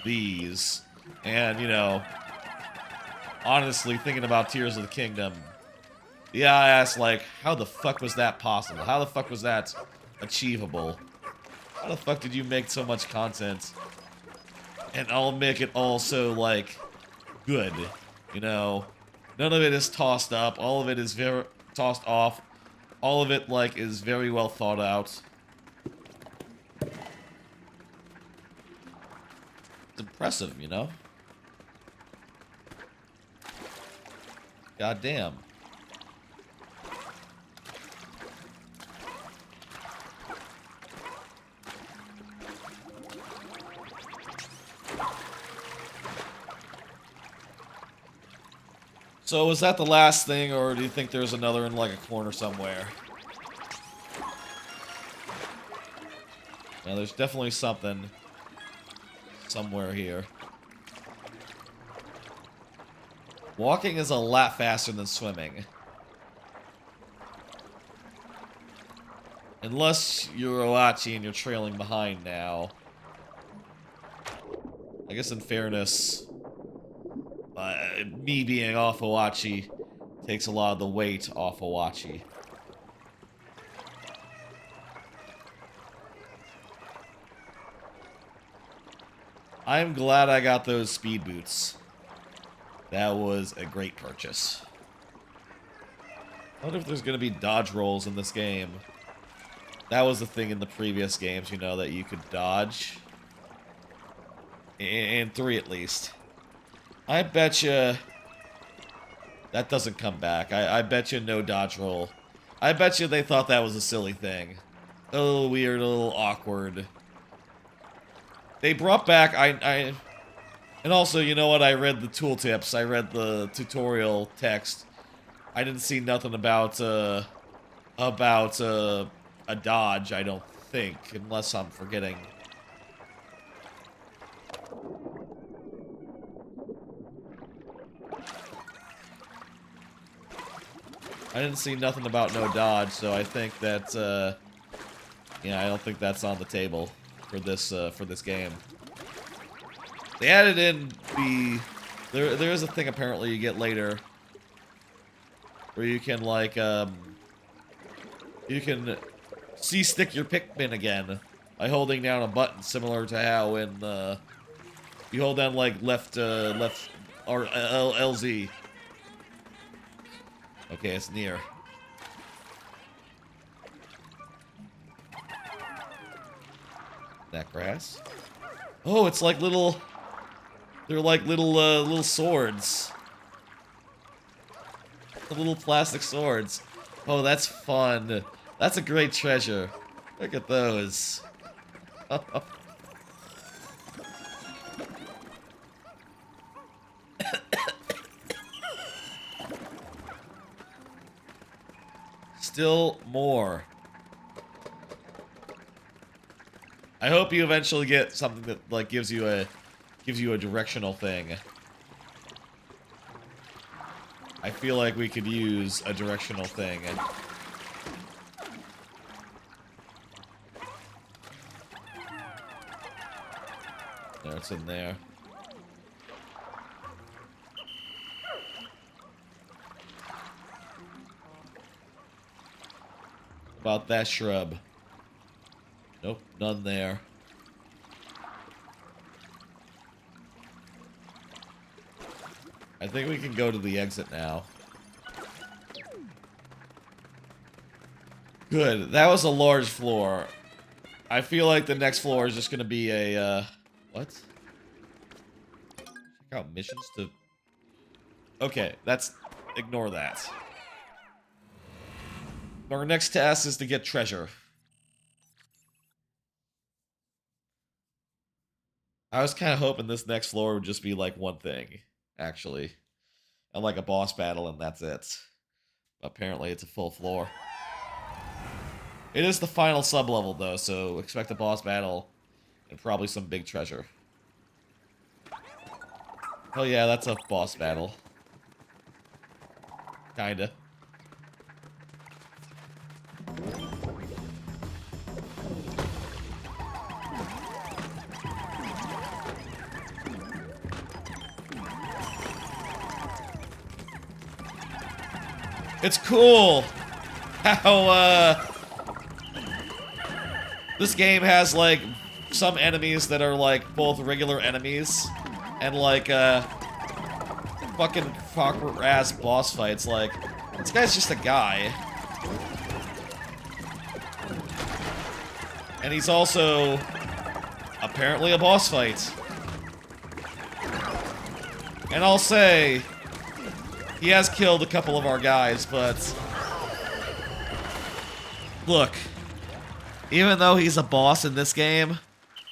these. And, you know, honestly, thinking about Tears of the Kingdom, yeah, I asked, like, how the fuck was that possible? How the fuck was that achievable? How the fuck did you make so much content? And I'll make it all so, like, good, you know? None of it is tossed up. All of it is very tossed off. All of it, like, is very well thought out. It's impressive, you know? God damn. So, was that the last thing, or do you think there's another in, like, a corner somewhere? Yeah, there's definitely something somewhere here. Walking is a lot faster than swimming. Unless you're Orochi and you're trailing behind now. I guess in fairness, me being off Awachi takes a lot of the weight off Awachi. I'm glad I got those speed boots. That was a great purchase. I wonder if there's going to be dodge rolls in this game. That was the thing in the previous games, you know, that you could dodge. In 3 at least. I bet you that doesn't come back. I bet you no dodge roll. I bet you they thought that was a silly thing. A little weird, a little awkward. They brought back, and also, you know what, I read the tooltips, I read the tutorial text. I didn't see nothing about a dodge, I don't think, unless I'm forgetting. I didn't see nothing about no dodge, so I think that, yeah, I don't think that's on the table for this game. They added in there is a thing apparently you get later where you can like you can C-stick your Pikmin again by holding down a button, similar to how in you hold down like left or LZ. Okay, it's near. That grass? Oh, it's like little. They're like little swords. The little plastic swords. Oh, that's fun. That's a great treasure. Look at those. Still more. I hope you eventually get something that like gives you a directional thing. I feel like we could use a directional thing. There, it's in there. About that shrub. Nope, none there. I think we can go to the exit now. Good. That was a large floor. I feel like the next floor is just gonna be a, what? Check out missions to... Okay, ignore that. Our next task is to get treasure. I was kind of hoping this next floor would just be like one thing, actually. And like a boss battle and that's it. Apparently it's a full floor. It is the final sub-level though, so expect a boss battle and probably some big treasure. Oh yeah, that's a boss battle. Kinda. It's cool how, this game has, like, some enemies that are, like, both regular enemies and, like, fucking fucker-ass boss fights. Like, this guy's just a guy. And he's also, apparently, a boss fight. And I'll say... he has killed a couple of our guys, but... look. Even though he's a boss in this game,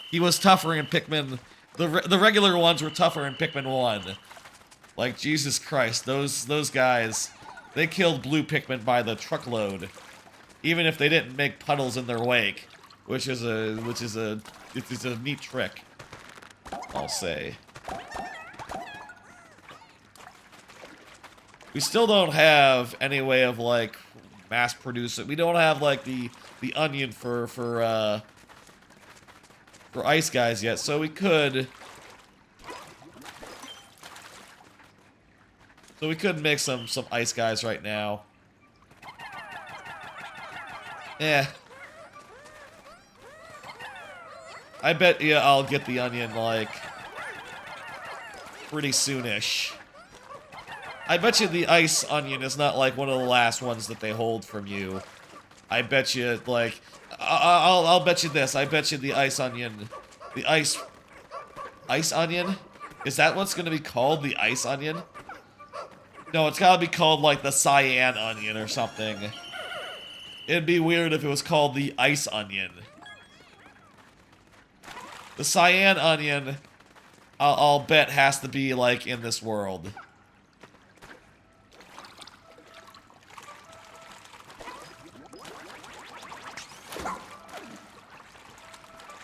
he was tougher in Pikmin... The regular ones were tougher in Pikmin 1. Like, Jesus Christ, those guys... they killed blue Pikmin by the truckload. Even if they didn't make puddles in their wake. Which is a neat trick, I'll say. We still don't have any way of, like, mass producing. We don't have, like, the onion for ice guys yet, so we could So we could make some ice guys right now. Eh. I bet you I'll get the onion, like, pretty soonish. I bet you the ice onion is not, like, one of the last ones that they hold from you. I bet you, like, I'll bet you this. I bet you the ice onion, the ice onion? Is that what's gonna be called, the ice onion? No, it's gotta be called, like, the cyan onion or something. It'd be weird if it was called the ice onion. The cyan onion, I'll bet, has to be, like, in this world.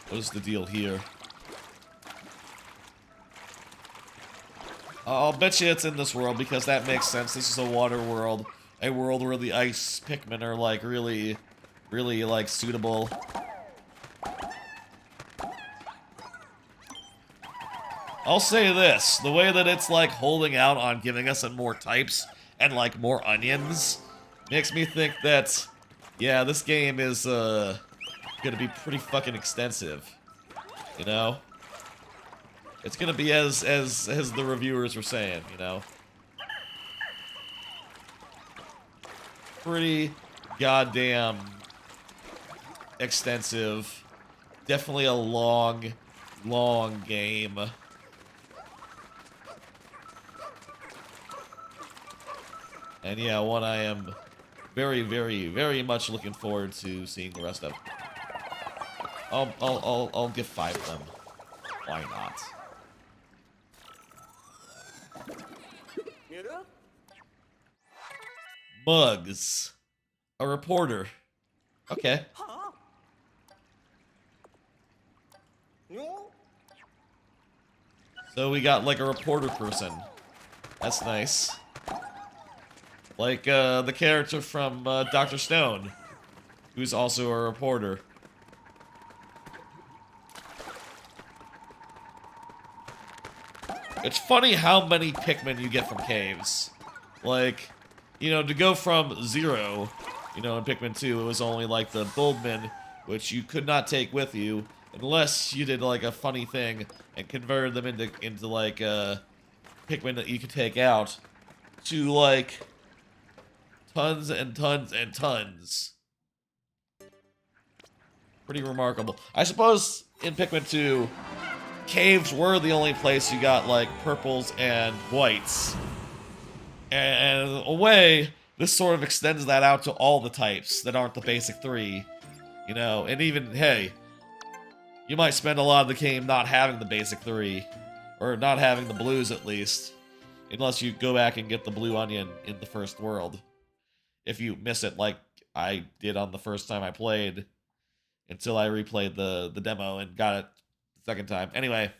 What's the deal here? I'll bet you it's in this world, because that makes sense. This is a water world. A world where the ice Pikmin are, like, really, like, suitable. I'll say this, the way that it's, like, holding out on giving us more types and, like, more onions makes me think that, yeah, this game is, gonna be pretty fucking extensive, you know? It's gonna be as the reviewers were saying, you know? Pretty goddamn extensive. Definitely a long game. And yeah, one I am very much looking forward to seeing the rest of. I'll give 5 of them. Why not? Mugs. A reporter. Okay. So we got like a reporter person. That's nice. Like the character from Dr. Stone, who's also a reporter. It's funny how many Pikmin you get from caves. Like, you know, to go from 0, you know, in Pikmin 2, it was only like the Goldman, which you could not take with you, unless you did like a funny thing and converted them into like Pikmin that you could take out, to like tons and tons and tons. Pretty remarkable. I suppose in Pikmin 2, caves were the only place you got like purples and whites. And in a way, this sort of extends that out to all the types that aren't the basic 3. You know, and even, hey, you might spend a lot of the game not having the basic 3. Or not having the blues, at least. Unless you go back and get the blue onion in the first world. If you miss it like I did on the first time I played. Until I replayed the demo and got it the second time. Anyway.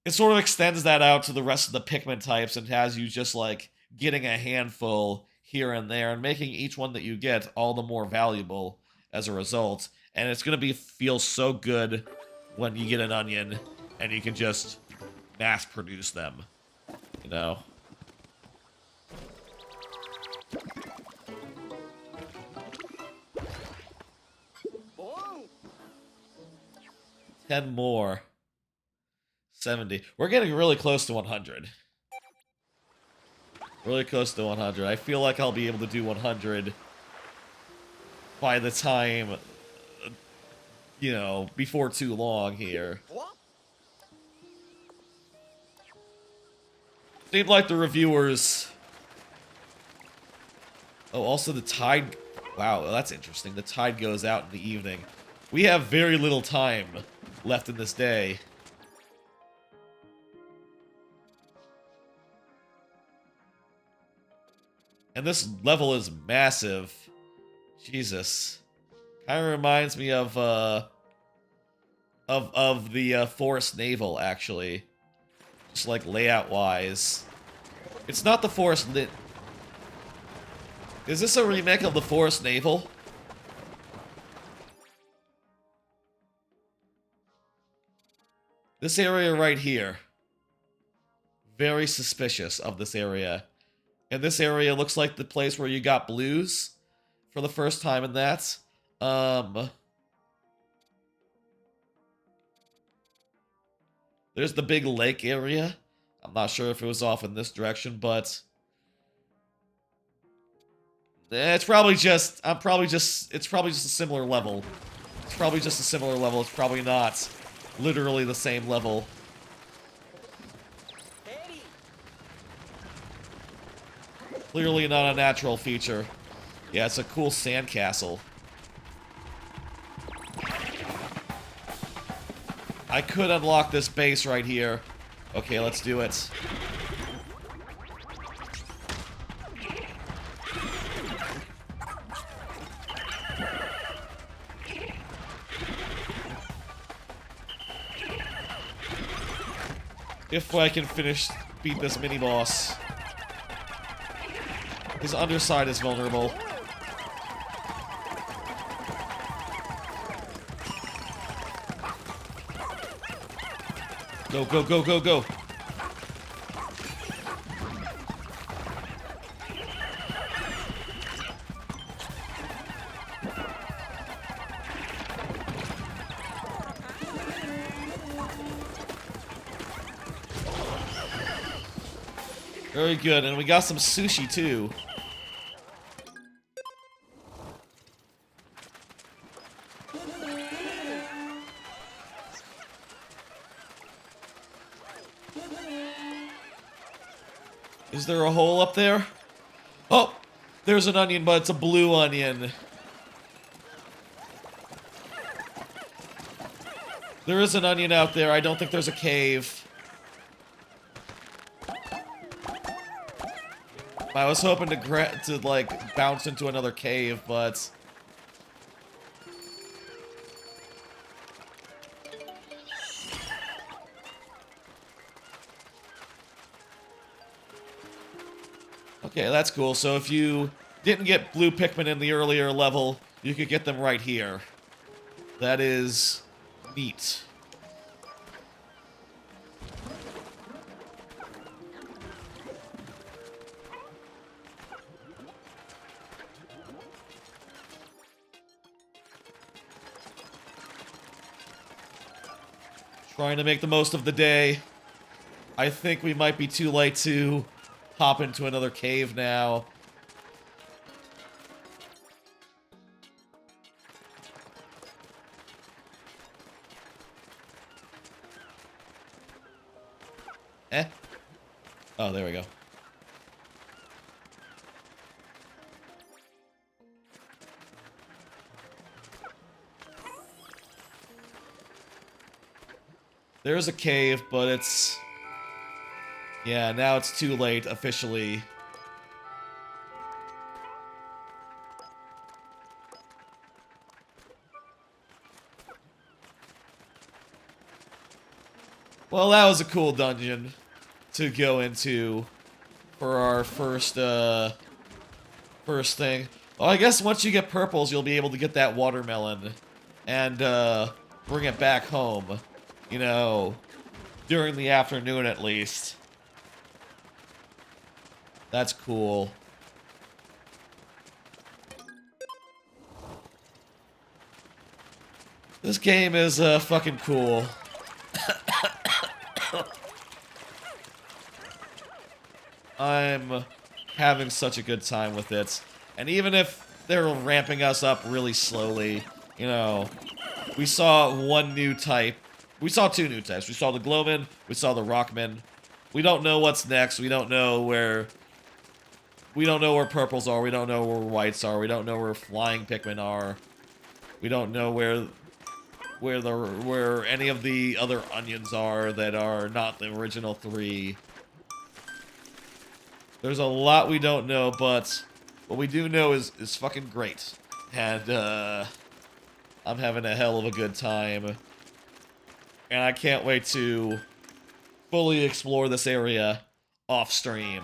It sort of extends that out to the rest of the Pikmin types and has you just, like, getting a handful here and there and making each one that you get all the more valuable as a result. And it's going to feel so good when you get an onion and you can just mass produce them, you know? Ten more. 70. We're getting really close to 100. Really close to 100. I feel like I'll be able to do 100 by the time, you know, before too long here. Seemed like the reviewers... Oh, also the tide... Wow, that's interesting. The tide goes out in the evening. We have very little time left in this day. And this level is massive. Jesus. Kind of reminds me of the Forest Naval, actually. Just like layout-wise. It's not the Forest... Is this a remake of the Forest Naval? This area right here. very suspicious of this area. And this area looks like the place where you got blues for the first time in that. There's the big lake area. I'm not sure if it was off in this direction, but it's probably just it's probably just a similar level. It's probably just a similar level. It's probably not literally the same level. Clearly not a natural feature. Yeah, it's a cool sandcastle. I could unlock this base right here. Okay, let's do it. If I can beat this mini-boss. His underside is vulnerable. Go, go, go, go, go. Very good, and we got some sushi too. Is there a hole up there? Oh! There's an onion, but it's a blue onion. There is an onion out there. I don't think there's a cave. I was hoping to like bounce into another cave, but okay, that's cool. So if you didn't get blue Pikmin in the earlier level, you could get them right here. That is neat. Trying to make the most of the day. I think we might be too late to hop into another cave now. Eh? Oh, there we go. There's a cave, but it's... yeah, now it's too late, officially. Well, that was a cool dungeon to go into for our first thing. Well, I guess once you get purples, you'll be able to get that watermelon and bring it back home. You know, during the afternoon at least. That's cool. This game is fucking cool. I'm having such a good time with it. And even if they're ramping us up really slowly, you know, we saw one new type. We saw two new types. We saw the Glowman, we saw the Rockman. We don't know what's next. We don't know where purples are. We don't know where whites are. We don't know where flying Pikmin are. We don't know where any of the other onions are that are not the original three. There's a lot we don't know, but what we do know is fucking great. And I'm having a hell of a good time. And I can't wait to fully explore this area off stream,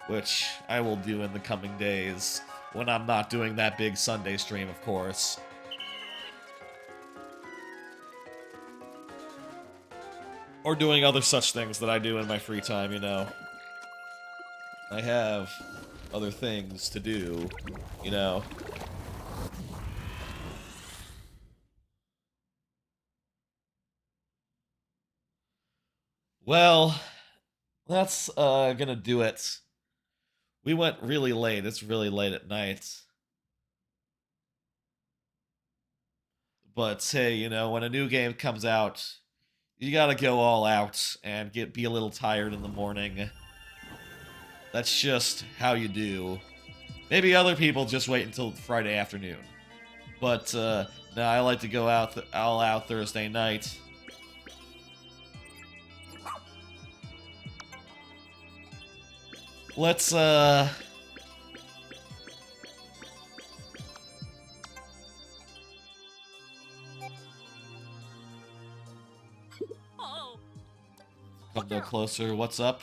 which I will do in the coming days when I'm not doing that big Sunday stream, of course. Or doing other such things that I do in my free time, you know. I have other things to do, you know. Well, that's gonna do it. We went really late. It's really late at night. But hey, you know, when a new game comes out, you gotta go all out and be a little tired in the morning. That's just how you do. Maybe other people just wait until Friday afternoon. But no, I like to go out all out Thursday night. Let's Oh. come no closer. What's up?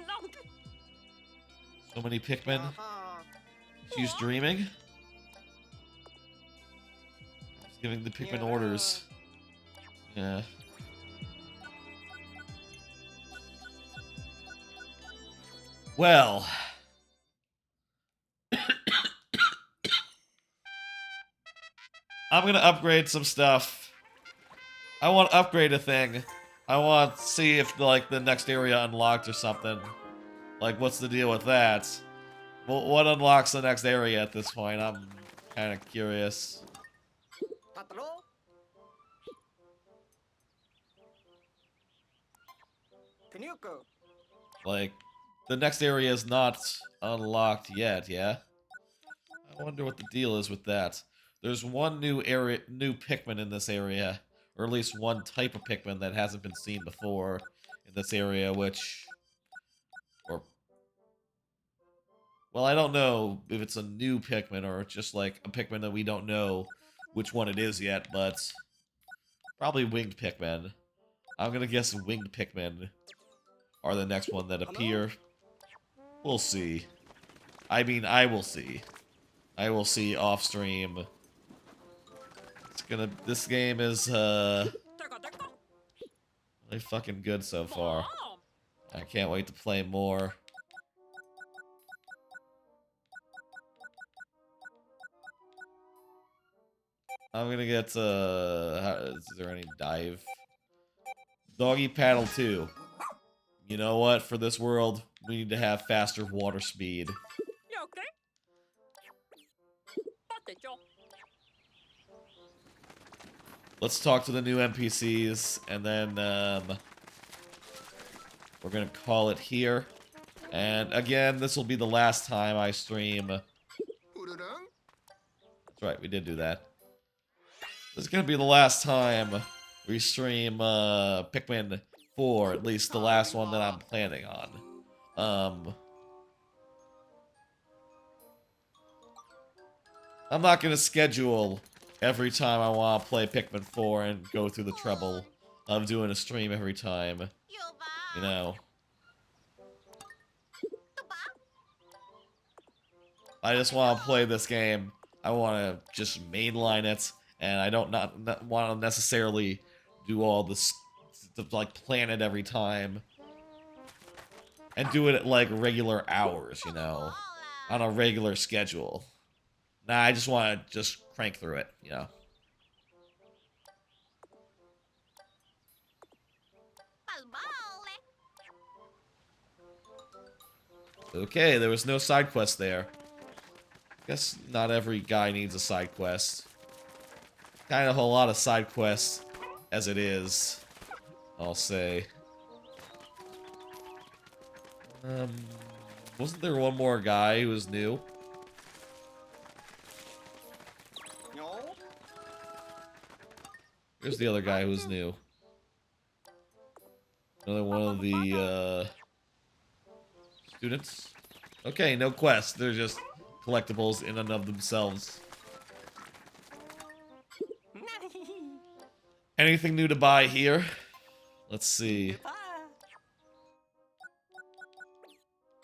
No. So many Pikmin. She's dreaming. She's giving the Pikmin orders. Yeah. Well. I'm gonna upgrade some stuff. I want to upgrade a thing. I want to see if, like, the next area unlocked or something. Like, what's the deal with that? Well, what unlocks the next area at this point? I'm kind of curious. Like, the next area is not unlocked yet, yeah? I wonder what the deal is with that. There's one new Pikmin in this area, or at least one type of Pikmin that hasn't been seen before in this area, well, I don't know if it's a new Pikmin or just like a Pikmin that we don't know which one it is yet, but probably winged Pikmin. I'm gonna guess winged Pikmin are the next one that appear. We'll see. I mean, I will see. I will see off stream. This game is really fucking good so far. I can't wait to play more. I'm gonna get is there any dive? Doggy paddle 2. You know what? For this world, we need to have faster water speed. You okay? Let's talk to the new NPCs, and then we're gonna call it here. And again, this will be the last time I stream. That's right, we did do that. This is gonna be the last time we stream Pikmin 4, at least the last one that I'm planning on. I'm not gonna schedule every time I want to play Pikmin 4 and go through the trouble of doing a stream every time. You know. I just want to play this game. I want to just mainline it, and I don't not want to necessarily do all this, like, plan it every time. And do it at, like, regular hours, you know. On a regular schedule. Nah, I just want to just crank through it, you know. Okay, there was no side quest there. Guess not every guy needs a side quest. Kind of a lot of side quests as it is, I'll say. Wasn't there one more guy who was new? Here's the other guy who's new. Another one of the students. Okay, no quests. They're just collectibles in and of themselves. Anything new to buy here? Let's see.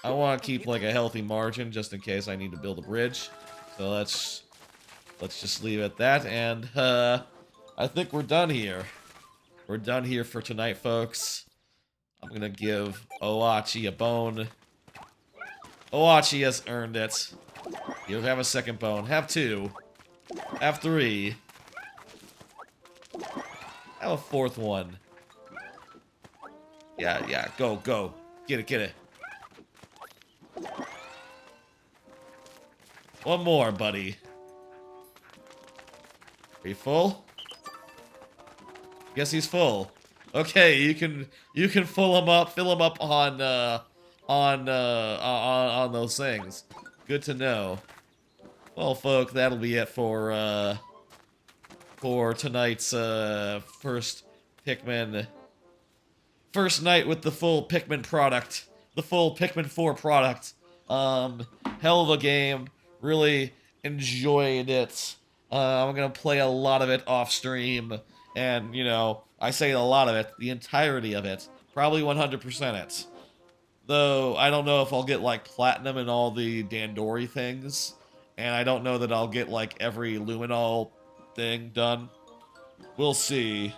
I want to keep like a healthy margin just in case I need to build a bridge. So let's just leave it at that, and I think we're done here. We're done here for tonight, folks. I'm gonna give Oachi a bone. Oachi has earned it. You have a second bone. Have 2. Have 3. Have a 4th one. Yeah, go. Get it. One more, buddy. Are you full? Guess he's full. Okay, you can fill him up on those things. Good to know. Well, folk, that'll be it for tonight's first Pikmin. First night with the full Pikmin product. The full Pikmin 4 product. Hell of a game. Really enjoyed it. I'm gonna play a lot of it off stream. And, you know, I say a lot of it, the entirety of it. Probably 100% it. Though, I don't know if I'll get, like, platinum and all the Dandori things. And I don't know that I'll get, like, every Luminol thing done. We'll see.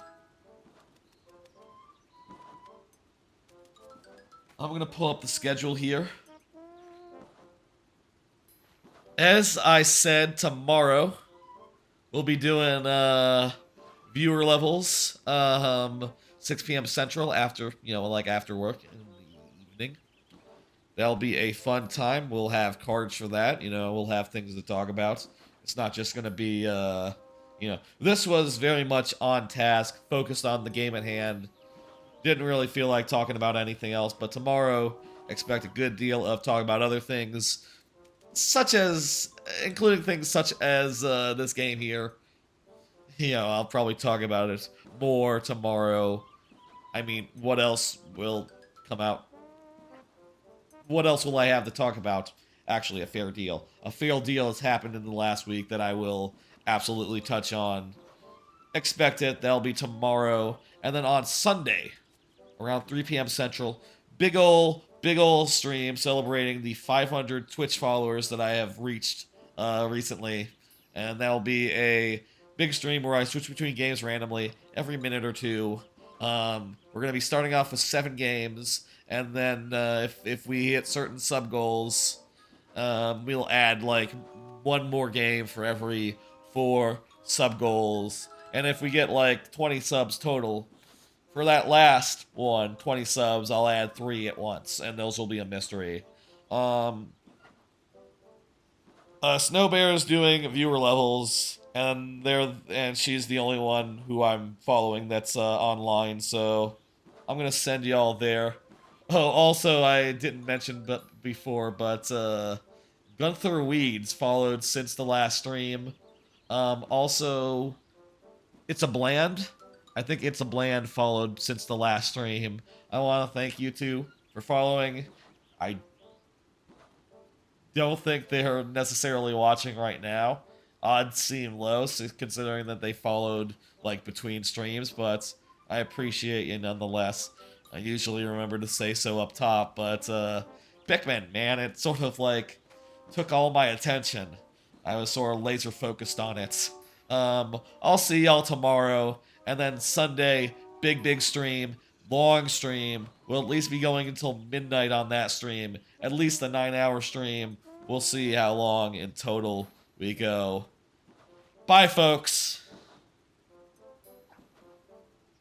I'm gonna pull up the schedule here. As I said, tomorrow we'll be doing viewer levels 6 p.m. Central after, like after work in the evening. That'll be a fun time. We'll have cards for that, we'll have things to talk about. It's not just gonna be this was very much on task, focused on the game at hand. Didn't really feel like talking about anything else, but tomorrow, expect a good deal of talking about other things, including things such as this game here. I'll probably talk about it more tomorrow. I mean, what else will come out? What else will I have to talk about? Actually, a fair deal. A fair deal has happened in the last week that I will absolutely touch on. Expect it. That'll be tomorrow. And then on Sunday, around 3 p.m. Central, big ol' stream celebrating the 500 Twitch followers that I have reached recently. And that'll be a big stream where I switch between games randomly every minute or two. We're going to be starting off with 7 games, and then if we hit certain sub goals, we'll add like 1 more game for every 4 sub goals. And if we get like 20 subs total, for that last one, 20 subs, I'll add 3 at once, and those will be a mystery. Snow Bear is doing viewer levels, and she's the only one who I'm following that's online, so I'm gonna send y'all there. Oh, also, I didn't mention before, but Gunther Weeds followed since the last stream. Also, It's a Bland. I think It's a Bland followed since the last stream. I want to thank you two for following. I don't think they're necessarily watching right now. Odds seem low, considering that they followed like between streams, but I appreciate you nonetheless. I usually remember to say so up top, but Pikmin, man, it sort of like took all my attention. I was sort of laser focused on it. I'll see y'all tomorrow, and then Sunday, big stream, long stream. We'll at least be going until midnight on that stream. At least a 9-hour stream. We'll see how long in total we go. Bye, folks.